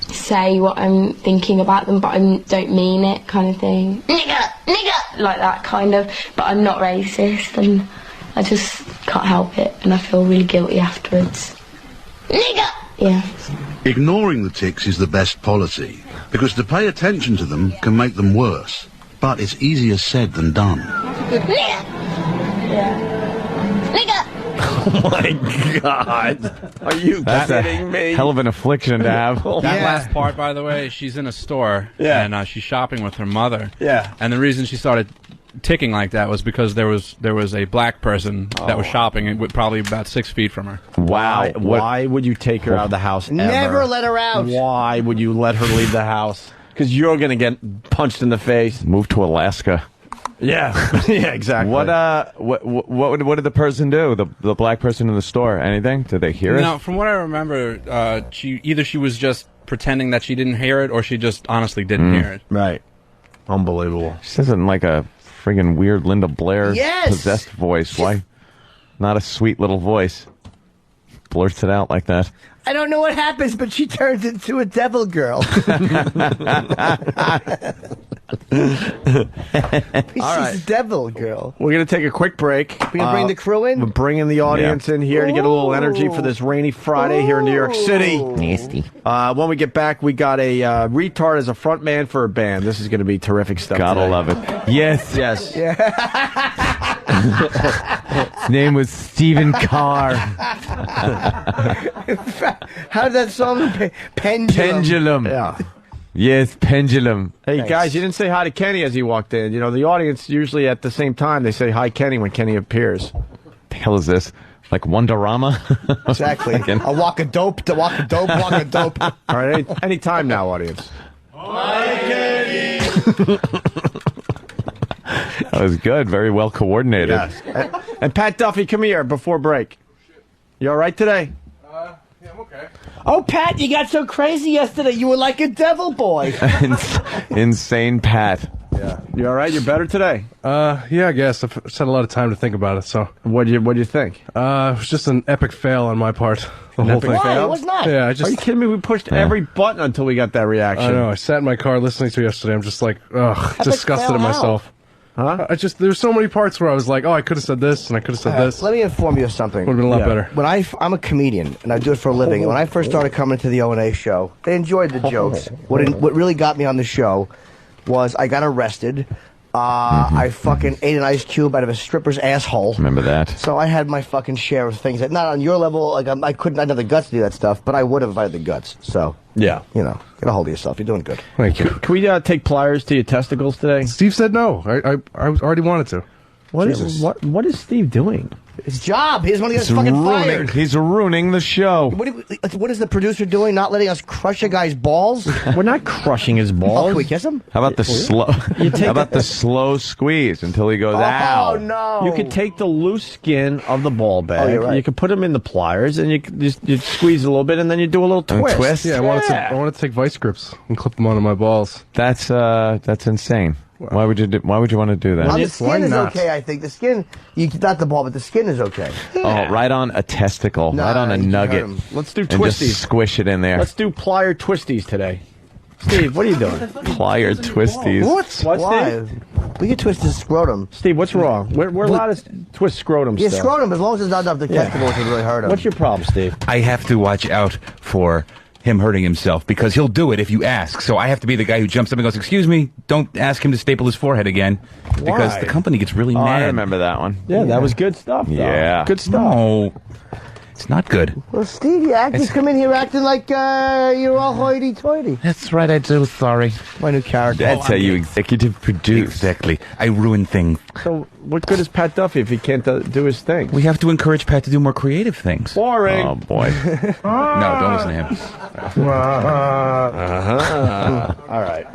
say what I'm thinking about them, but I don't mean it, kind of thing. Nigger, like that kind of. But I'm not racist, and I just can't help it, and I feel really guilty afterwards. Nigger. Yeah. Ignoring the tics is the best policy, because to pay attention to them can make them worse. But it's easier said than done. Yeah. Oh my God! Are you kidding me? Hell of an affliction to have. That last part, by the way, she's in a store and she's shopping with her mother. Yeah. And the reason she started ticking like that was because there was a black person that was shopping and probably about 6 feet from her. Wow. Why would you take her out of the house ever? Never let her out. Why would you let her leave the house? Because you're going to get punched in the face. Move to Alaska. Yeah, yeah, exactly. What did the person do? The black person in the store? Anything? Did they hear it? No, from what I remember, she was just pretending that she didn't hear it, or she just honestly didn't hear it. Right. Unbelievable. She says it in like a friggin' weird Linda Blair possessed voice. Why? Not a sweet little voice. Blurts it out like that. I don't know what happens, but she turns into a devil girl. She's a devil girl. We're going to take a quick break. We're going to bring the crew in? We're bringing the audience in here to get a little energy for this rainy Friday here in New York City. Nasty. When we get back, we got a retard as a front man for a band. This is going to be terrific stuff. Gotta today. love it. Yes. Yes. His name was Stephen Carr. How did that song? Pendulum. Yeah. Yes, Pendulum. Hey, Thanks. guys, you didn't say hi to Kenny as he walked in. You know, the audience usually at the same time, they say hi, Kenny, when Kenny appears. The hell is this? Like Wonderama? Exactly. A walk a dope, to walk a dope, walk a dope. All right, any time now, audience. Hi, Kenny. That was good. Very well coordinated. Yes. And Pat Duffy, come here before break. You all right today? Yeah, I'm okay. Oh, Pat, you got so crazy yesterday. You were like a devil boy. Insane Pat. Yeah. You all right? You're better today? Yeah, I guess. I've just had a lot of time to think about it, so. What'd you think? It was just an epic fail on my part. The whole thing. Why? It was not. Yeah, Are you kidding me? We pushed every button until we got that reaction. I know. I sat in my car listening to it yesterday. I'm just like, ugh, disgusted fail at how? myself. Huh? There's so many parts where I was like, oh, I could have said this and I could have said this. Let me inform you of something. Would have been a lot better. When I'm a comedian and I do it for a living. And when I first started coming to the O&A show, they enjoyed the jokes. What really got me on the show was I got arrested. I fucking ate an ice cube out of a stripper's asshole. Remember that? So I had my fucking share of things that not on your level. Like I couldn't. I didn't have the guts to do that stuff, but I would have if I had the guts. So yeah, you know, get a hold of yourself. You're doing good. Thank you. Can we take pliers to your testicles today? Steve said no. I already wanted to. What is Steve doing? His job. He's one of He's fucking ruining, fired. he's ruining the show. What is the producer doing? Not letting us crush a guy's balls? We're not crushing his balls. Oh, can we kiss him? How about the slow? How about the slow squeeze until he goes out? Oh no! You could take the loose skin of the ball bag. Oh, you're right. You could put them in the pliers, and you squeeze a little bit, and then you do a little twist. Yeah, I wanted to take vice grips and clip them onto my balls. That's insane. Why would you want to do that? Well, the skin is okay, I think. The skin, not the ball, but the skin is okay. Oh, right on a testicle, right on a nugget. Let's do and twisties. Just squish it in there. Let's do plier twisties today. Steve, what are you doing? Plier twisties. What, Why? Steve? We can twist his scrotum. Steve, what's wrong? We're allowed to twist scrotum Yeah, stuff. scrotum, as long as it's not enough the testicle to really hurt him. What's your problem, Steve? I have to watch out for him hurting himself because he'll do it if you ask. So I have to be the guy who jumps up and goes, "Excuse me, don't ask him to staple his forehead again," because Why? the company gets really mad. I remember that one. Yeah, that was good stuff. Though. Yeah, good stuff. No, it's not good. Well, Steve, you come in here acting like you're all hoity-toity. That's right, I do. Sorry. My new character. That's how you executive produce. Exactly. I ruin things. So, what good is Pat Duffy if he can't do his thing? We have to encourage Pat to do more creative things. Boring. Oh, boy. No, don't listen to him. All right.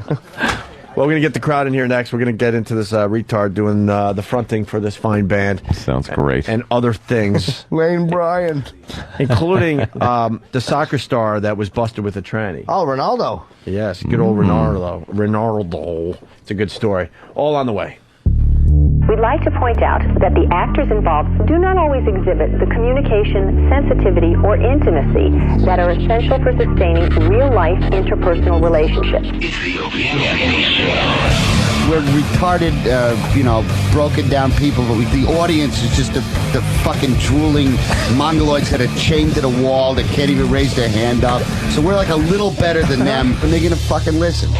Well, we're going to get the crowd in here next. We're going to get into this retard doing the fronting for this fine band. Sounds great. And other things. Lane Bryant. Including the soccer star that was busted with a tranny. Oh, Ronaldo. Yes, good old Ronaldo. It's a good story. All on the way. We'd like to point out that the actors involved do not always exhibit the communication, sensitivity, or intimacy that are essential for sustaining real-life interpersonal relationships. We're retarded, broken down people, but the audience is just the fucking drooling mongoloids that are chained to the wall that can't even raise their hand up. So we're like a little better than them, and they're gonna fucking listen.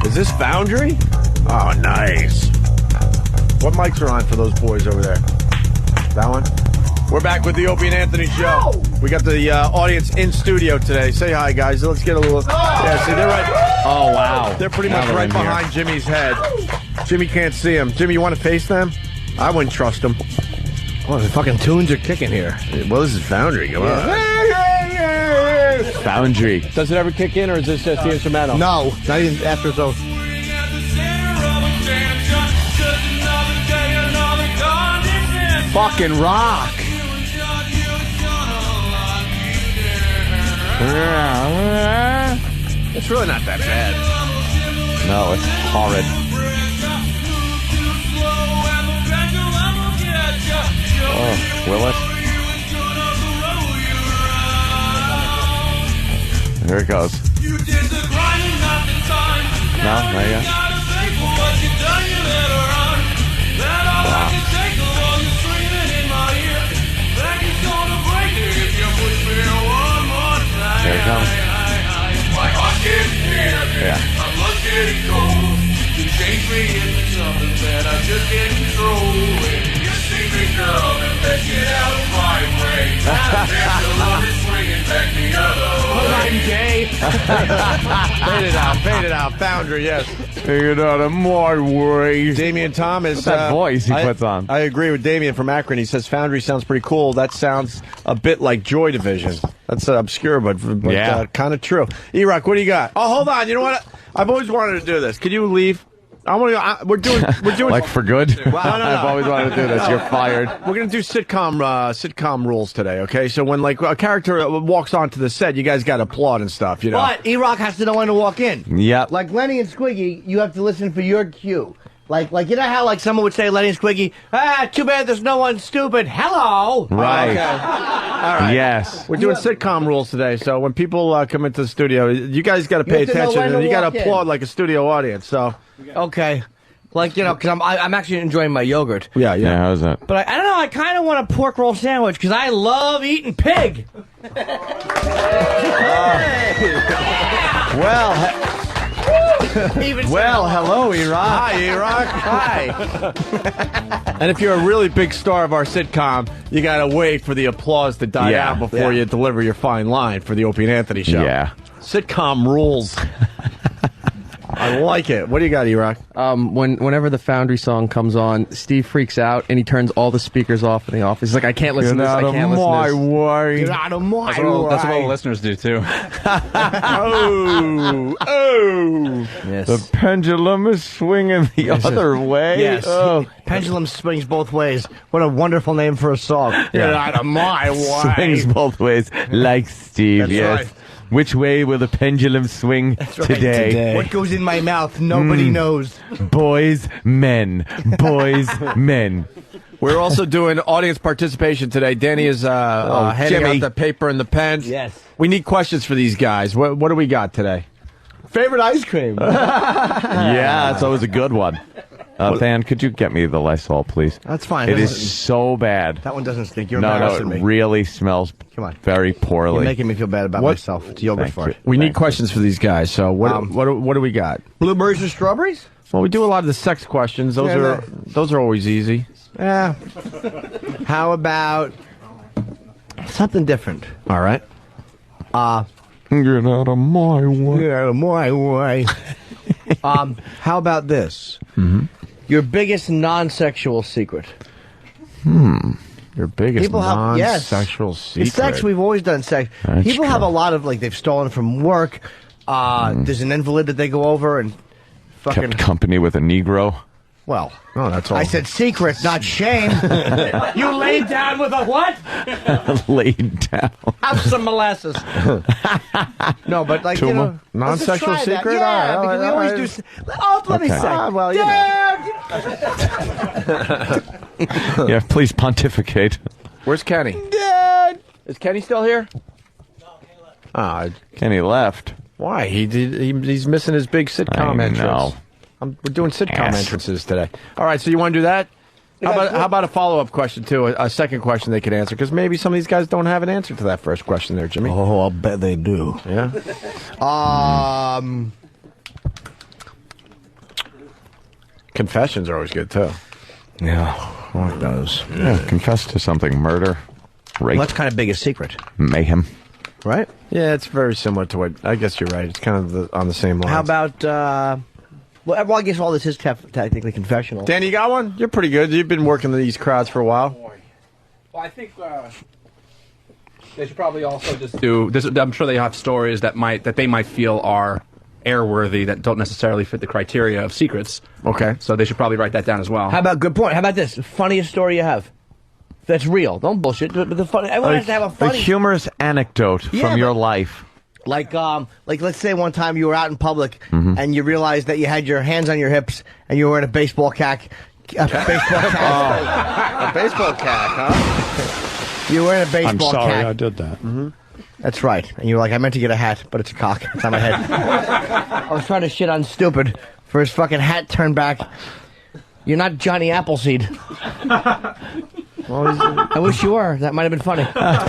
Is this Foundry? Oh, nice. What mics are on for those boys over there? That one? We're back with the Opie and Anthony Show. We got the audience in studio today. Say hi, guys. Let's get a little... Yeah, see, they're right... Oh, wow. They're pretty Now much they're right in here. behind Jimmy's head. Jimmy can't see him. Jimmy, you want to face them? I wouldn't trust them. Oh, the fucking tunes are kicking here. Well, this is Foundry. Come on. Foundry. Does it ever kick in, or is this just the instrumental? No, not even after it's over. Fucking rock. It's really not that bad. No, it's horrid. Oh, Willis. Here it goes. No, not yet. Wow. There it goes. Yeah. You change me into something that I just can't control. You see me, girl, and let's get out of my way. The love is swinging back the other way. I'm gay. Fade it out. Foundry, yes. Fade it out of my way. Damian Thomas. What's that voice he puts on? I agree with Damian from Akron. He says Foundry sounds pretty cool. That sounds a bit like Joy Division. That's obscure, but yeah, kind of true. E-Rock, what do you got? Oh, hold on. You know what? I've always wanted to do this. Could you leave? We're doing like for good. Well, no. I've always wanted to do this. You're fired. We're gonna do sitcom rules today. Okay, so when like a character walks onto the set, you guys got to applaud and stuff. You know. But E-Rock has to know when to walk in. Yep. Like Lenny and Squiggy, you have to listen for your cue. Like you know how like someone would say, Lenny and Squiggy, too bad there's no one stupid. Hello. Right. Okay. All right. Yes. We're doing sitcom rules today, so when people come into the studio, you guys got to pay attention and you got to applaud like a studio audience. So. Okay. Like, you know, because I'm actually enjoying my yogurt. Yeah. How's that? But I don't know, I kind of want a pork roll sandwich because I love eating pig. Well, hello, E-Rock. Hi, E-Rock. Hi. And if you're a really big star of our sitcom, you got to wait for the applause to die out before you deliver your fine line for the Opie and Anthony show. Yeah. Sitcom rules. I like it. What do you got, E-Rock? Whenever the Foundry song comes on, Steve freaks out and he turns all the speakers off in the office. He's like, I can't listen to this. I can't listen to this. Way. Get out of my way. That's what all the listeners do, too. Oh. Yes. The pendulum is swinging the other way. Yes. Oh. Pendulum swings both ways. What a wonderful name for a song. Get out of my way. Swings both ways, like Steve, That's yes. right. Which way will the pendulum swing today? What goes in my mouth, nobody knows. Boys, men. Boys, men. We're also doing audience participation today. Danny is handing out the paper and the pens. Yes. We need questions for these guys. What do we got today? Favorite ice cream? Yeah, that's always a good one. Than, could you get me the Lysol, please? That's fine. It is so bad. That one doesn't stink. You're no, embarrassing it me. really smells very poorly. You're making me feel bad about myself. It's yogurt fart. We need questions for these guys. So what do we got? Blueberries or strawberries? Well, we do a lot of the sex questions. Those are always easy. Yeah. How about something different? All right. Get out of my way. Get out of my way. How about this? Mm-hmm. Your biggest non-sexual secret. Your biggest non-sexual Yes. secret. It's sex. We've always done sex. That's People have true. a lot of, like, they've stolen from work. There's an invalid that they go over and fucking... Kept company with a Negro. Well, that's all. I said secret, not shame. You laid down with a what? Laid down. Have some molasses. No, but like, you know, non-sexual let's just try secret. that. Yeah, All right, because we all always right. do. Let me say. Well, you know. Yeah, please pontificate. Where's Kenny? Dad. Is Kenny still here? No, Kenny left. Why? He's missing his big sitcom I entrance. know. We're doing sitcom Yes. entrances today. All right, so you want to do that? How about a follow-up question, too? A second question they could answer, because maybe some of these guys don't have an answer to that first question there, Jimmy. Oh, I'll bet they do. Yeah? Confessions are always good, too. Yeah, I like those. Yeah, confess to something. Murder. Rape. What's kind of biggest secret? Mayhem. Right? Yeah, it's very similar to what... I guess you're right. It's kind of on the same lines. How about... well, I guess all this is technically confessional. Dan, you got one? You're pretty good. You've been working these crowds for a while. Well, I think they should probably also just do. I'm sure they have stories that they might feel are airworthy that don't necessarily fit the criteria of secrets. Okay, so they should probably write that down as well. How about good point? How about this? Funniest story you have? That's real. Don't bullshit. But the funny. Everyone has to have a funny. A humorous anecdote from your life. Like let's say one time you were out in public and you realized that you had your hands on your hips and you were wearing a baseball cap. A baseball cap. A baseball cap, huh? You were wearing a baseball cap. I'm sorry, I did that. Mm-hmm. That's right. And you were like, I meant to get a hat, but it's a cock. It's on my head. I was trying to shit on Stupid for his fucking hat turned back. You're not Johnny Appleseed. Well, I wish you were. That might have been funny. I'm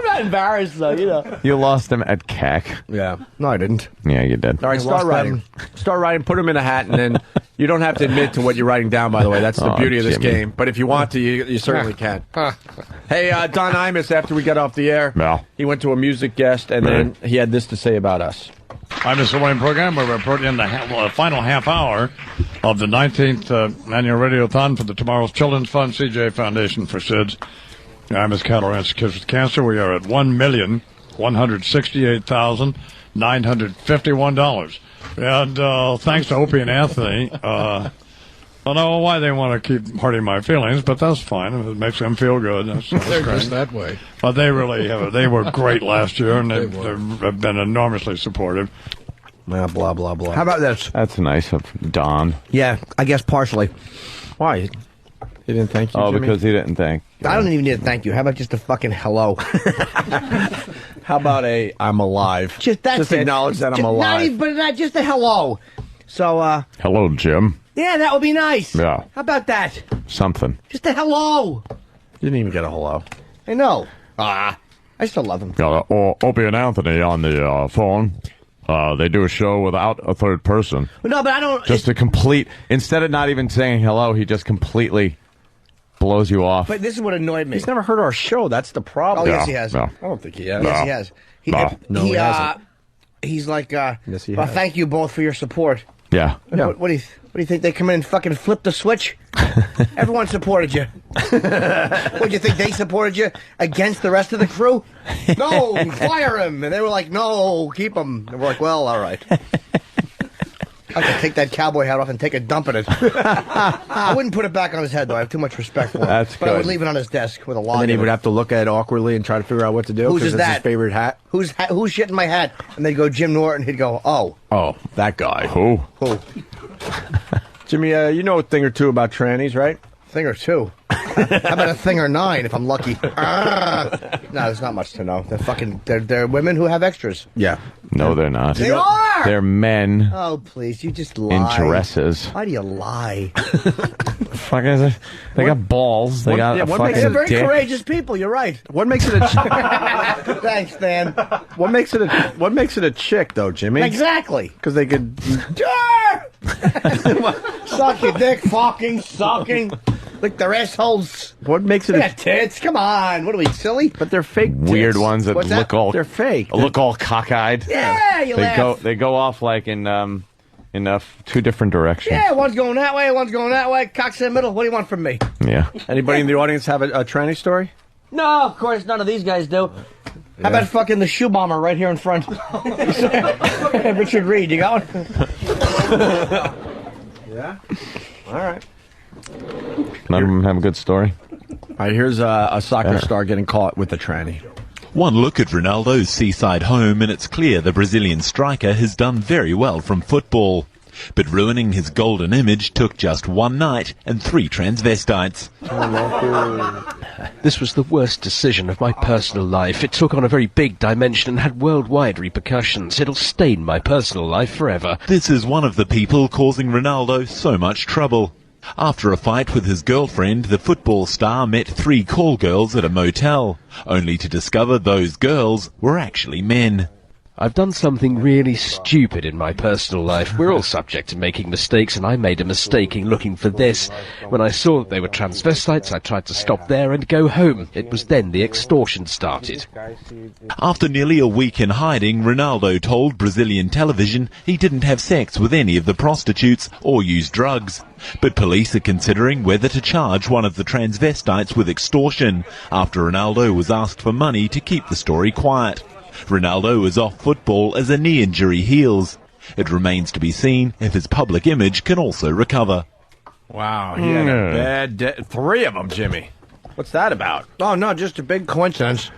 not embarrassed, though, you know. You lost him at CAC. Yeah. No, I didn't. Yeah, you did. All right, start writing. Start writing, put them in a hat, and then you don't have to admit to what you're writing down, by the way. That's the beauty of this Jimmy. game. But if you want to, you certainly can. Hey, Don Imus, after we got off the air, he went to a music guest, and then he had this to say about us. I'm Mr. Wayne Program. We're reporting the final half hour of the 19th annual radiothon for the Tomorrow's Children's Fund, CJ Foundation for SIDS. I'm Miss Cattle Ranch Kids with Cancer. We are at $1,168,951. And thanks to Opie and Anthony, I don't know why they want to keep hurting my feelings, but that's fine. It makes them feel good. That's They're great. just that way. But they really have. They were great last year, and they've been enormously supportive. Blah, blah, blah, blah. How about this? That's nice of Don. Yeah, I guess partially. Why? He didn't thank you, Oh, Jimmy? because he didn't thank. I don't even need a thank you. How about just a fucking hello? How about a I'm alive? Just acknowledge that I'm alive. But not just a hello. So, Hello, Jim. yeah, that would be nice. Yeah. How about that? Something. Just a hello. You didn't even get a hello. I know. I still love him. Opie and Anthony on the phone. They do a show without a third person. No, but I don't. Just a complete. Instead of not even saying hello, he just completely blows you off. But this is what annoyed me. He's never heard our show. That's the problem. Oh, yes, he has. No. I don't think he has. Yes, he has. No, he hasn't. He's like, Yes, he well, has. thank you both for your support. Yeah. What do you think? They come in and fucking flip the switch? Everyone supported you. What, do you think they supported you against the rest of the crew? No, fire him. And they were like, no, keep him. And we're like, well, all right. I could take that cowboy hat off and take a dump in it. I wouldn't put it back on his head, though. I have too much respect for him. That's but I would good. leave it on his desk with a log And then he in would it. have to look at it awkwardly and try to figure out what to do. Whose is that's that? his favorite hat. Who's shitting my hat? And they'd go, Jim Norton. He'd go, oh. Oh, that guy. Who? Who? Jimmy, you know a thing or two about trannies, right? Thing or two. How about a thing or 9 if I'm lucky? No, there's not much to know. They're women who have extras. Yeah. No, they're not. They are! They're men. Oh, please, you just lie. In dresses. Why do you lie? Fuck is it? They got balls. They got a fucking They're very dick. courageous people. You're right. What makes it a Thanks, Dan. What makes it a chick though, Jimmy? Exactly. Because they could. Suck your dick, fucking, sucking. Lick their assholes. What makes it They a got tits. Come on. What are we, silly? But they're fake tits. Weird ones that What's look all. They're fake. Look all cockeyed. Yeah, you laugh. They go off like in 2 different directions. Yeah, one's going that way, one's going that way. Cock's in the middle. What do you want from me? Yeah. Anybody in the audience have a tranny story? No, of course, none of these guys do. How about fucking the shoe bomber right here in front? Richard Reed, you got one? Yeah. All right. None of them have a good story. All right, here's a soccer star getting caught with a tranny. One look at Ronaldo's seaside home and it's clear the Brazilian striker has done very well from football. But ruining his golden image took just one night and 3 transvestites. This was the worst decision of my personal life. It took on a very big dimension and had worldwide repercussions. It'll stain my personal life forever. This is one of the people causing Ronaldo so much trouble. After a fight with his girlfriend, the football star met 3 call girls at a motel, only to discover those girls were actually men. I've done something really stupid in my personal life. We're all subject to making mistakes, and I made a mistake in looking for this. When I saw that they were transvestites, I tried to stop there and go home. It was then the extortion started. After nearly a week in hiding, Ronaldo told Brazilian television he didn't have sex with any of the prostitutes or use drugs. But police are considering whether to charge one of the transvestites with extortion after Ronaldo was asked for money to keep the story quiet. Ronaldo is off football as a knee injury heals. It remains to be seen if his public image can also recover. Wow, he had a bad day. 3 of them, Jimmy. What's that about? Oh, no, just a big coincidence.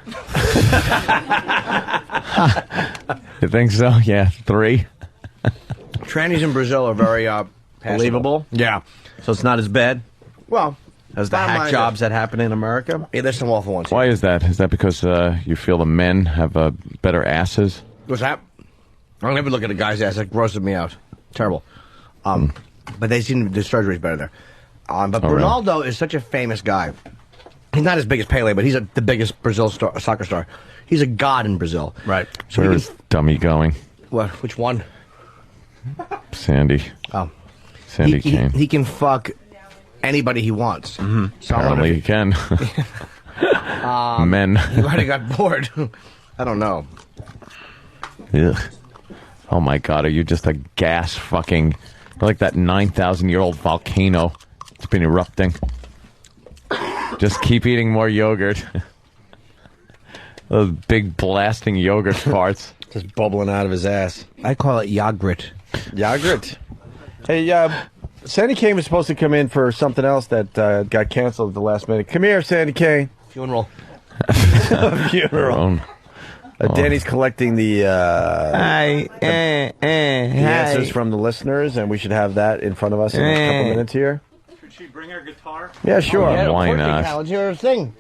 You think so? Yeah, 3. Trannies in Brazil are very believable. Yeah. So it's not as bad Well, as the hack jobs that happen in America? Yeah, there's some awful ones. Why is that? Is that because you feel the men have better asses? What's that? I'll never look at a guy's ass. That grosses me out. Terrible. But they seem the surgery's better there. But Ronaldo is such a famous guy. He's not as big as Pele, but he's the biggest Brazil soccer star. He's a god in Brazil. Right. So Where is Dummy going? What? Which one? Sandy. Oh. Sandy Kane. He can fuck anybody he wants. Mm-hmm. So Apparently he can. Men. He might have got bored. I don't know. Ugh. Oh my God, are you just a gas fucking... like that 9,000-year-old volcano that's been erupting. Just keep eating more yogurt. Those big blasting yogurt farts. Just bubbling out of his ass. I call it yogurt. Yogurt. Hey, Sandy Kane was supposed to come in for something else that got canceled at the last minute. Come here, Sandy Kane. Funeral. Funeral. Danny's collecting the answers from the listeners, and we should have that in front of us in a couple minutes here. Could she bring her guitar? Yeah, sure. Yeah, why not? Let's hear her sing.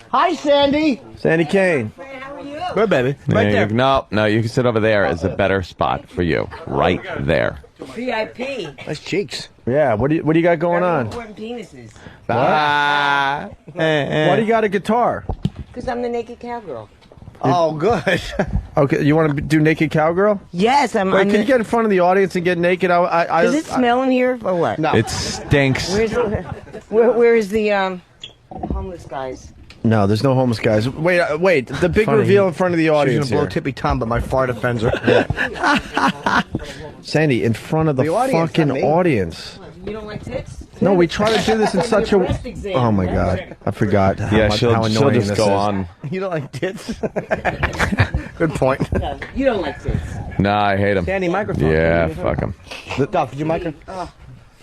Hi, Sandy. Sandy Kane. Good, baby. Right there. No, you can sit over there as a better spot for you. Right there. VIP. Nice cheeks. Yeah, what do you got going on? Important penises. Why do you got a guitar? Because I'm the naked cowgirl. Oh, good. Okay, you want to do naked cowgirl? Yes, I'm. Wait, can you get in front of the audience and get naked? Does it smell in here or what? No. It stinks. Where is the homeless guys? No, there's no homeless guys. Wait. The big reveal in front of the audience. She's going to blow Tippy Tom, but my fart offends her. Sandy, in front of the fucking audience. You don't like tits? No, we try to do this in such a... Oh, my God. I forgot how annoying she'll just this go is. on. You don't like tits? Good point. No, you don't like tits. Nah, I hate him. Sandy, microphone. Yeah, fuck him. Duff, did you microphone?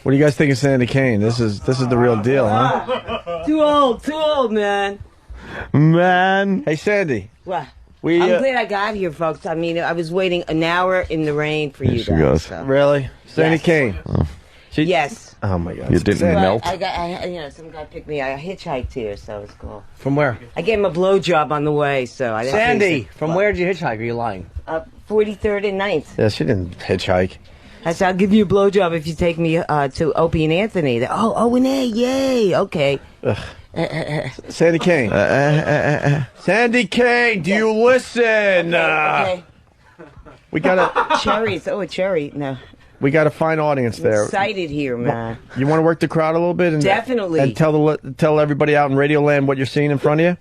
What do you guys think of Sandy Kane? This is the real deal, huh? Too old, man. Man. Hey, Sandy. What? I'm glad I got here, folks. I mean, I was waiting an hour in the rain for you guys. Really? Sandy Kane. Oh. Yes. Oh my God. You didn't melt? Some guy picked me. I hitchhiked here, so it's cool. From where? I gave him a blowjob on the way, so I didn't. Sandy, from where did you hitchhike? Are you lying? 43rd and 9th. Yeah, she didn't hitchhike. I said, I'll give you a blowjob if you take me to Opie and Anthony. Oh, and A, yay, okay. Sandy Kane. Sandy Kane, do you listen? Okay. We got a cherries. Oh, a cherry. No. We got a fine audience there. I'm excited here, man. You want to work the crowd a little bit? Definitely. And tell everybody out in Radio Land what you're seeing in front of you?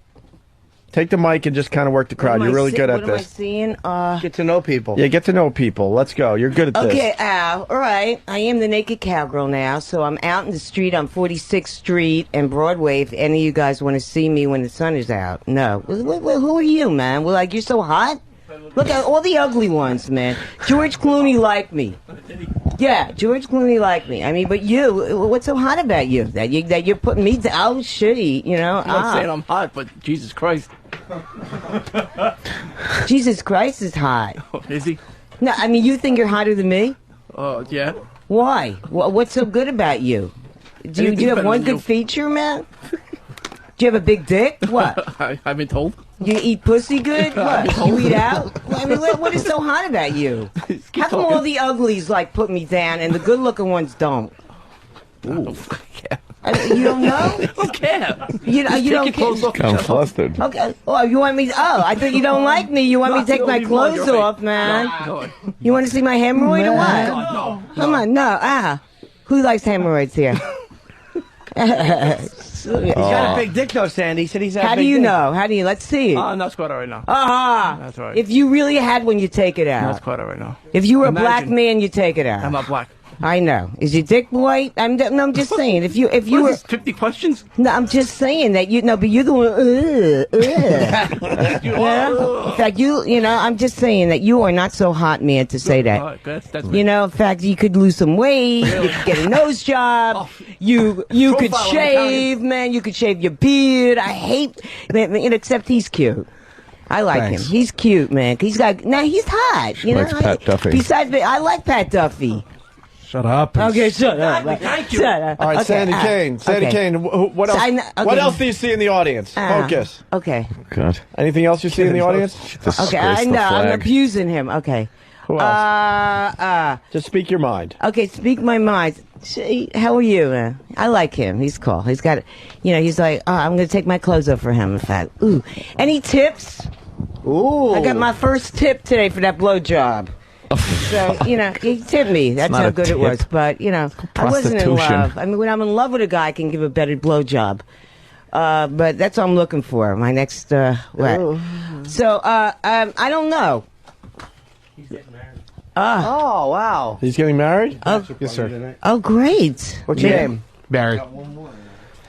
Take the mic and just kind of work the crowd. You're really good at this. What am I seeing? Get to know people. Yeah, get to know people. Let's go. You're good at this. Okay, Al. All right. I am the naked cowgirl now, so I'm out in the street on 46th Street and Broadway if any of you guys want to see me when the sun is out. No. Who are you, man? Well, like, you're so hot? Look at all the ugly ones, man. George Clooney liked me. Yeah, George Clooney liked me. I mean, but you, what's so hot about you? That you're putting me down? Oh, shitty, you know? I'm not saying I'm hot, but Jesus Christ. Jesus Christ is hot. Oh, is he? No, I mean, you think you're hotter than me? Yeah. Why? What's so good about you? Do you have one good feature, man? Do you have a big dick? What? I've been told. You eat pussy good? What? You eat out? I mean, what is so hot about you? How come all the uglies like put me down and the good-looking ones don't? Ooh. You don't know? I don't care. You don't care. Kind of flustered. Okay. Oh, you want me? I thought you don't like me. You want me to take my clothes off, man? No. You want to see my hemorrhoid or what? No. Come on, no. Who likes hemorrhoids here? He's got a big dick, though, Sandy. He said he's got a big How do you dick. know? How do you? Let's see. Not quite right now. That's right. If you really had one, you take it out. That's quite right now. If you were a black man, you take it out. I'm not black. I know. Is your dick white? I'm just saying. If you were 50 questions. No, I'm just saying that you. No, but you're the one. In fact, I'm just saying that you are not so hot, man, to say that. That's In fact, you could lose some weight. You could get a nose job. You could shave, man. You could shave your beard. I hate, except he's cute. I like him. He's cute, man. He's hot. Likes Pat Duffy. Besides, I like Pat Duffy. Shut up. Okay, shut up. Thank you. Shut up. All right, Okay, Sandy Kane. Sandy Kane, what else? What else do you see in the audience? Focus. Okay. God. Anything else you see in the audience? Okay, I know. I'm abusing him. Okay. Who else? Just speak your mind. Okay, speak my mind. How are you, man? I like him. He's cool. He's got, he's like, I'm going to take my clothes off for him, in fact. Ooh. Any tips? Ooh. I got my first tip today for that blowjob. So, he tipped me. That's how good it was. But, I wasn't in love. I mean, when I'm in love with a guy, I can give a better blowjob. But that's what I'm looking for. My next, what? So, I don't know. He's getting married. Oh, wow. He's getting married? Yes, sir. Oh, great. What's your name? Barry.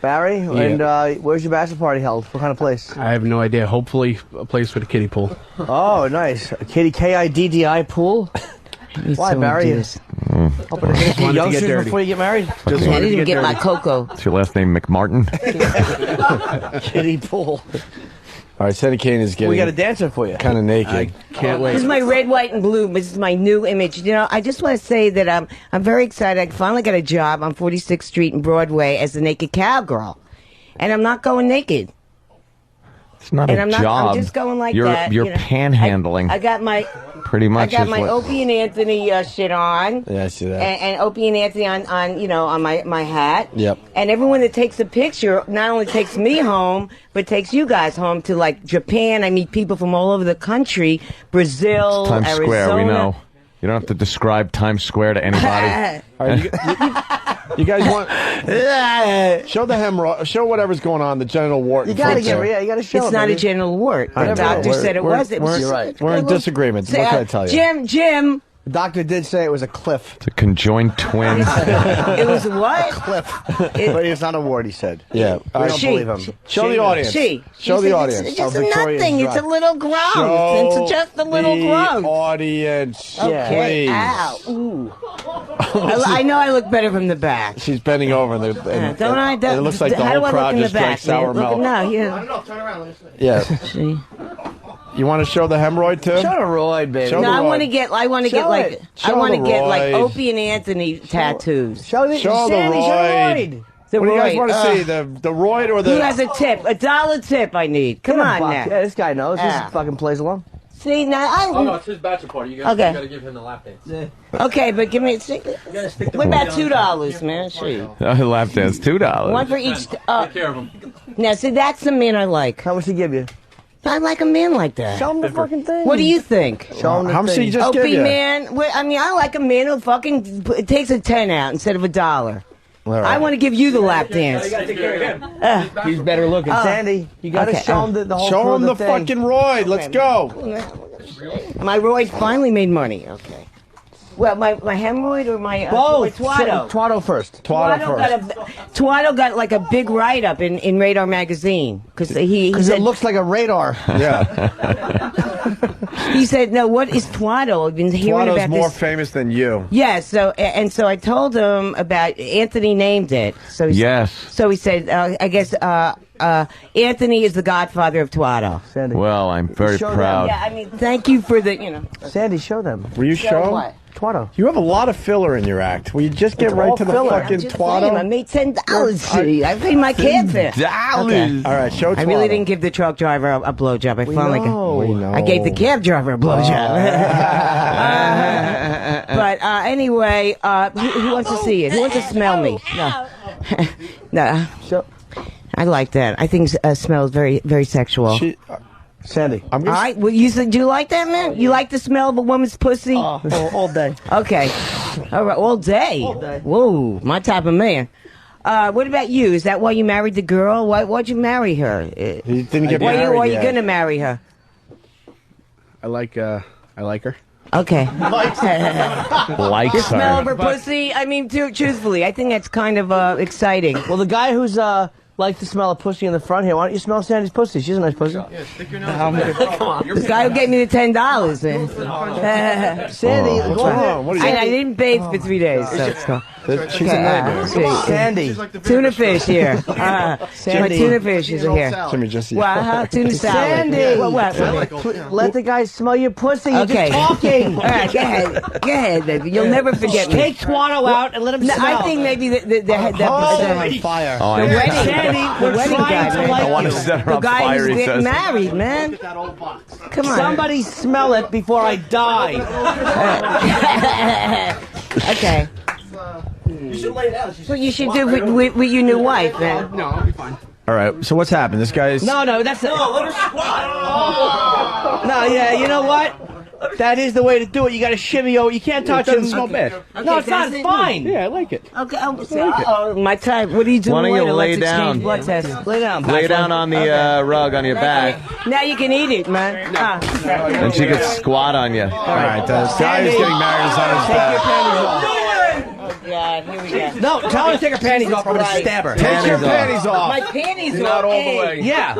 Barry? Yeah. And where's your bachelor party held? What kind of place? I have no idea. Hopefully a place with a kiddie pool. Oh, nice. A K-I-D-D-I pool? Why, Barry? Hoping to get Wanted to youngsters get dirty. before you get married? I didn't get my cocoa. What's your last name, McMartin? Kiddie pool. All right, Sandy Kane is getting... We got a dancer for you. Kind of naked. I can't wait. This is my red, white, and blue. This is my new image. I just want to say that I'm very excited. I finally got a job on 46th Street and Broadway as the naked cowgirl. And I'm not going naked. It's not and a I'm job. I'm just going like you're, that. You're panhandling. I got my... Pretty much. I got my Opie and Anthony shit on. Yeah, I see that. And Opie and Anthony on my hat. Yep. And everyone that takes a picture not only takes me home, but takes you guys home to like Japan. I meet people from all over the country, Brazil, Times Arizona. Square, we know. You don't have to describe Times Square to anybody. All right, you guys want show the hemorrhoid, show whatever's going on, the genital wart. You gotta show it's it. not baby. a genital wart. The doctor said it was. It was. You're right. We're in disagreement. What can I tell you? Jim. The doctor did say it was a cliff. It's a conjoined twin. It was what? A cliff. But it's not a wart, he said. Yeah. We don't believe him. Show the audience. Show the audience. It's just nothing. It's a little gross. It's just a little gross. Audience. Okay. Please. Ow. Ooh. I know I look better from the back. She's bending over, and don't I? it looks like the whole crowd just drank sour milk. No, I don't know. Turn around. Let me see. Yeah. See? You want to show the hemorrhoid too? Show the roid, baby. Show No, the I roid. want to get like Show the roid. Opie and Anthony tattoos. Show the roid. What do you guys want to see? The roid or the? Who has a tip? $1 tip I need. Come on now. Yeah, this guy knows. This fucking plays along. See now, Oh no, it's his bachelor party. You gotta give him the lap dance. Yeah. Okay, but give me. What about $2, man? Shoot. Lap dance, $2. One for each. Take care of him. Now, see, that's the man I like. How much he give you? I like a man like that. Show him the fucking thing. What do you think? Show him the How much thing. did he just give Opie, you? man. I mean, I like a man who fucking takes a 10 out instead of $1. Right. I want to give you the lap dance. You gotta take care of him. He's better looking. Sandy, you got to show him the whole Show him the thing. fucking roid. Let's go. My roid finally made money. Okay. Well, my hemorrhoid or my Both. Twatto. Twatto first. Twatto got like a big write up in Radar magazine because he Because said, it looks like a radar. Yeah. he said, no, what is Twatto? I've been hearing Twatto's about more this. famous than you. Yeah, so I told him about Anthony named it. So he, Yes. So he said, I guess Anthony is the godfather of Twatto. Sandy. Well, I'm very Show them. proud. Yeah, I mean, thank you for the, Sandy, show them. Will you show? what? Twatto. You have a lot of filler in your act. Will you just get It's right all to the filler. fucking I'm just saying, I Twatto? made $10. See, I paid my cab fare. $10. All right, show Twatto. I really didn't give the truck driver a blowjob. I felt like We know. I gave the cab driver a blowjob. But anyway, who wants to see it? Who wants to smell me? No. No. I like that. I think smell is very, very sexual. Sandy. All right. Well, you said, do you like that, man? You like the smell of a woman's pussy? All day. Okay. All right. All day. All day. Whoa, my type of man. What about you? Is that why you married the girl? Why'd you marry her? He didn't get Why married are you yet. gonna marry her? I like her. Okay. Likes The smell of her. her pussy. I mean, truthfully, I think that's kind of exciting. Well, the guy who's like the smell of pussy in the front here, why don't you smell Sandy's pussy? She's a nice pussy. Yeah, stick your nose. Come on. The guy who gave me the $10, man. Sandy, What's wrong? What are you? I didn't bathe for 3 days, so it's cool. She's a nightmare. Sandy. Tuna fish here. My Sandy. tuna fishes are here. Jimmy, just Wow, tuna salad. Sandy. What? Let the guy smell your pussy. You're Okay. just talking. All right, go ahead. Go ahead, baby. You'll never forget me. Take Twatto out and let him No, smell. I think maybe the on fire. Oh, the I wedding, Sandy, we're the wedding trying guy, to man. like I want to you. set her The on guy fire, who's he getting says. married, man. Come on. Somebody smell it before I die. Okay. You should lay down. What you should do with your new wife, man. No, I'll be fine. All right, so what's happened? This guy's... No, that's it. No, let her squat. No, yeah, you know what? That is the way to do it. You got to shimmy over. You can't touch him. smell bad. No, it's not. It's fine. Yeah, I like it. Okay, my type. What are you doing? Why don't you later? lay Let's exchange down? blood tests. Lay down. Lay down on the rug on your back, Now you can eat it, man. and she could squat on you. All right, this guy is getting married is on his Take your back. panties off. God, here we go. No, tell her to take her panties off. I'm going to stab her. Take your panties off. My panties are Not all the way. Yeah.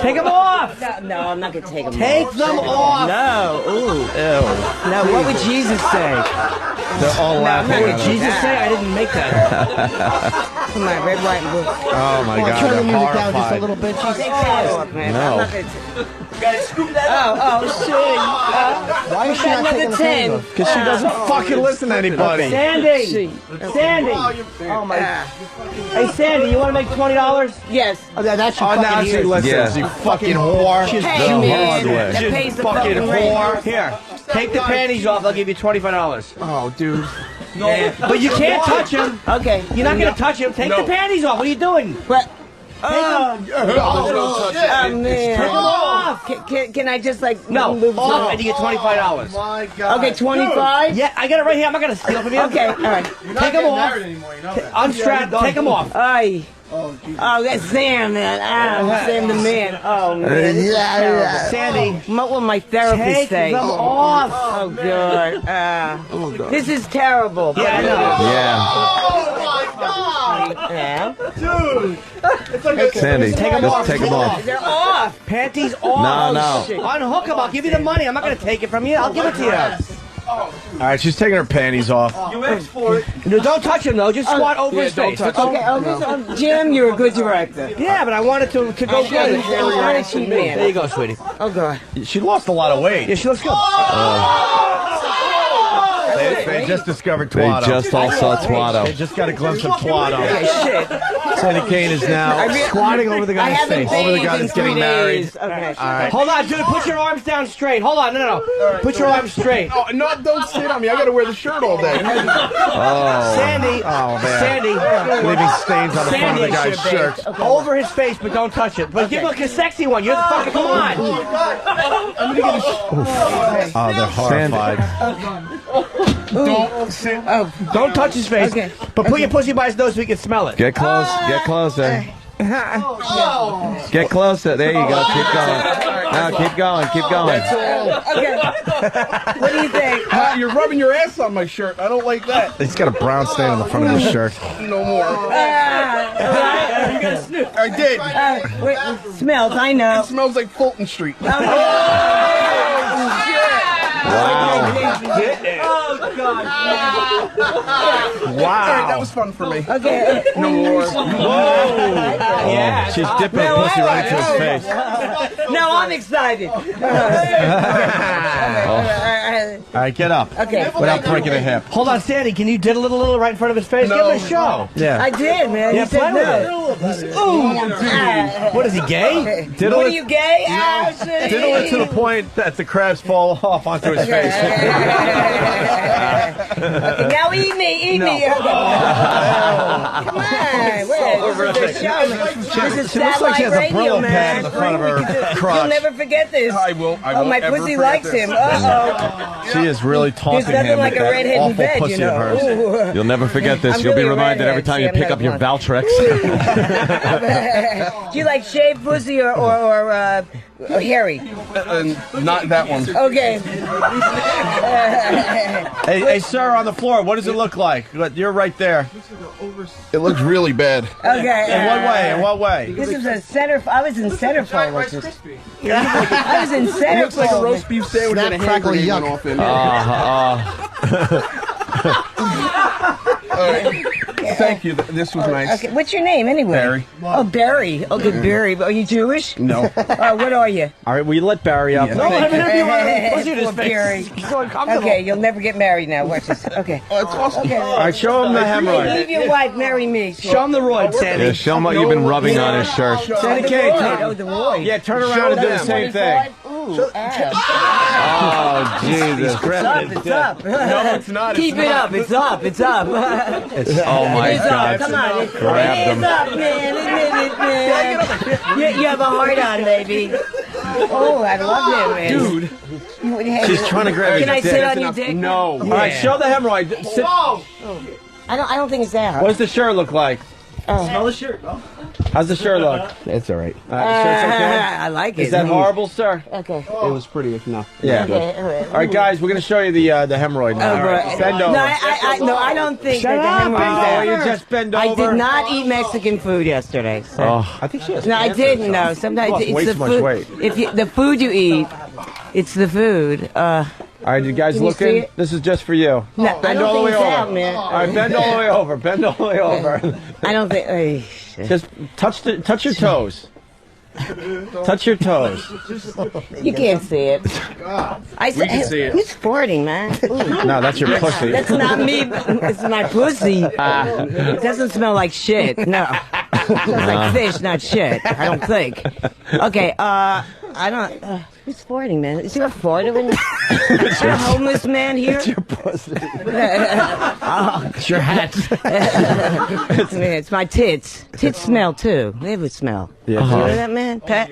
Take them off. No, I'm not gonna take them Take off. them off. No. Ooh. Ew. No, what would Jesus say? They're all laughing. What at did him. Jesus say? I didn't make that. Come on, red, white, and blue. Oh my God, Turn the they're music down just a horrified. little bit. Take that off, man. No. I'm not gonna Scoop that shit. Why is she not taking the panties off? Because she doesn't fucking listen to anybody. Sandy. Sandy. Oh my. Hey Sandy, you want to make $20? Yes. Oh, that's your Oh, now fucking she ears. listens. Yeah. You fucking whore. She's Hey, The man. hard way. That pays the fucking fucking rent. whore. Here, take the panties off. I'll give you $25. Oh, dude. No, but you can't touch him. Okay. You're not gonna touch him. Take the panties off. What are you doing? What? Oh, man. Take them off. Can I just like No, move off, and you get $25. My God. Okay, 25. Yeah, I got it right here. I'm not gonna steal from you. Okay, all right. Take them off. Unstrap. Take them off. Aye. Oh, that's Sam, man. Sam the man. Oh, man. This is terrible. Sandy, What will my therapist take say? them off. Oh, God. This is terrible. Yeah, I know. Yeah. Yeah. Sandy, Take them just off. take them off. They're off. Panties off. No. Unhook them. I'll give you the money. I'm not gonna take it from you. I'll give it to you. All right, she's taking her panties off. You asked for it. No, don't touch him, though. Just squat over his face. Okay, Jim, you're a good director. Yeah, but I wanted to go good. There you go, sweetie. Oh, God. She lost a lot of weight. Yeah, she looks good. They just discovered Twatto. They just all saw Twatto. They just got a glimpse of Twatto. Okay, shit. Sandy Kane is now squatting over the guy's face. Over the guy that's getting married. Okay. All right. Hold on, dude. Put your arms down straight. Hold on. No. Put your arms straight. No, don't sit on me. I got to wear the shirt all day. Sandy. Oh, man. Sandy. Leaving stains on the front of the guy's shirt. Okay. Over his face, but don't touch it. But give him a sexy one. You're the fucking. Come on. Oh, they're horrified. Don't touch his face. Okay. But put your pussy by his nose so we can smell it. Get close. Get closer. Get closer. There you go. Keep going. Now keep going. Keep going. Okay. What do you think? You're rubbing your ass on my shirt. I don't like that. He's got a brown stain on the front of his shirt. No more. You got a sniff. I did. Wait, smells, I know. It smells like Fulton Street. Wow. Oh, God. Wow. That was fun for me. Okay. No more. Whoa. Yeah. She's dipping her pussy right into his face. No, I'm excited. All right, get up. Okay. Without breaking a hip. Hold on, Sandy. Can you diddle it a little right in front of his face? No. Give him a show. Yeah. I did, man. Yeah, He said play no. with it. What is he, gay? Diddle What it. are you, gay? Ah, shit. Diddle it to the point that the crabs fall off onto his face. Okay, now eat me. Come on. This is a show. This is She looks like she has a satellite Brillo radio, pad man. in the front of her You'll crotch. never forget this. I will. Oh, my ever pussy forget likes this. him. Uh-oh. She is really taunting There's nothing him like with a that redhead in awful bed, pussy you know. of hers. Ooh. You'll never forget this. I'm You'll be really reminded every redhead. time you See, I'm pick not up your one. Valtrex. Do you like shaved pussy or hairy? Not that one. Okay. Hey, sir, on the floor, what does it look like? You're right there. It looks really bad. Okay. In what way? In what way? This is a center. I was in centerfold. I was in centerfold. It looks like a roast beef sandwich and a hand grenade went off in there. Thank you. This was nice. Okay, what's your name anyway? Barry. Oh, Barry. Oh, good Barry. Are you Jewish? No. What are you? All right, we let Barry up. Yeah, No, thank you. Poor Barry. Okay, you'll never get married now. Watch this. Okay. Oh, it's awesome. Okay. All right, show him the hemorrhoid. Leave your wife, marry me. Show him the roid, Sandy. Yeah, show him what you've been rubbing on his shirt. Sandy Kane, Oh, the roid. yeah, turn around and do the same thing. Ooh, Oh, Jesus. It's up. No, it's not. Keep it up. It's up. Oh, my It's up. God. Come on. It Grabbed is him. up, man. Admit it, man. You have a heart on, baby. Oh, I love him, man. Dude. She's trying to grab his Can I dick. sit on your dick? No. All right, show the hemorrhoid. Sit. I don't think it's that hard. What does the shirt look like? Smell the shirt. How's the shirt look? It's all right. The shirt's okay? I like it. Is that horrible, sir? Okay. It was pretty. No. Yeah. Okay. All right, guys, we're going to show you the hemorrhoid now. Oh, right. Bend over. No, I don't think Shut that up, the hemorrhoid's oh, that. you just bend over. I did not eat Mexican food yesterday. So. Oh, I think she has No, I cancer didn't. or No, something. sometimes Lost it's way the too much food. weight. If the food you eat, it's the food. All right, you guys Can you see looking? it? This is just for you. No, I Bend don't all the think way it's over. out, man. All right, bend all the way over. Bend all the way over. I don't think. Just touch your toes. Touch your toes. You can't see it. I said, can see it. Who's farting, man? Ooh. No, that's your pussy. That's not me. It's my pussy. It doesn't smell like shit. No. It smells like fish, not shit. I don't think. Okay, I don't. Who's farting, man? Is there a fart over there? Is there a homeless man here? It's your pussy. Oh, It's your hat. it's my tits. Tits smell too. They would smell. Yeah. You know that, man? Pat,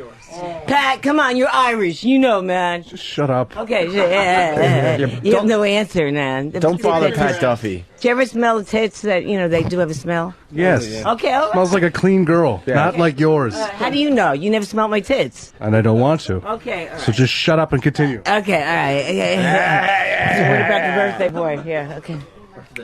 come on, you're Irish. You know, man. Shut up. Okay, you have no answer, man. Don't bother Pat Duffy. Do you ever smell the tits that, they do have a smell? Yes. Okay, all right. Smells like a clean girl, not Okay. like yours. How do you know? You never smelled my tits. And I don't want to. Okay, all right. So just shut up and continue. Okay, all right. So what about the birthday boy? Yeah, okay.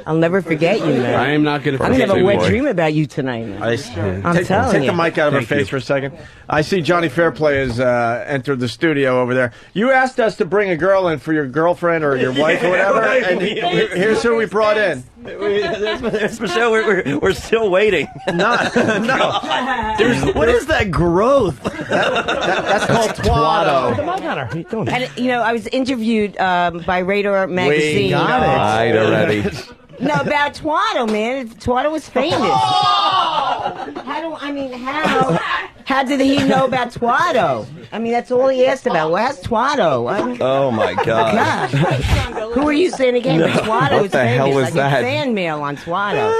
I'll never forget you, man. I am not going to I'm forget gonna have a you, wet boy. dream about you tonight, man. I'm telling take you. the mic out of her face for a second. I see Johnny Fairplay has entered the studio over there. You asked us to bring a girl in for your girlfriend or your wife or whatever, and here's who we brought in. That's Michelle. We're still waiting. No. What is that growth? That's called twatto. Come on, Connor. How you doing? And, I was interviewed by Radar Magazine. We got it. Right already. No, about Twatto, man. Twatto was famous. How did he know about Twatto? I mean, that's all he asked about. Well, how's Twatto? Oh my God. Who are you saying again? No. Twatto What is the famous. hell was I get that? fan mail on Twatto.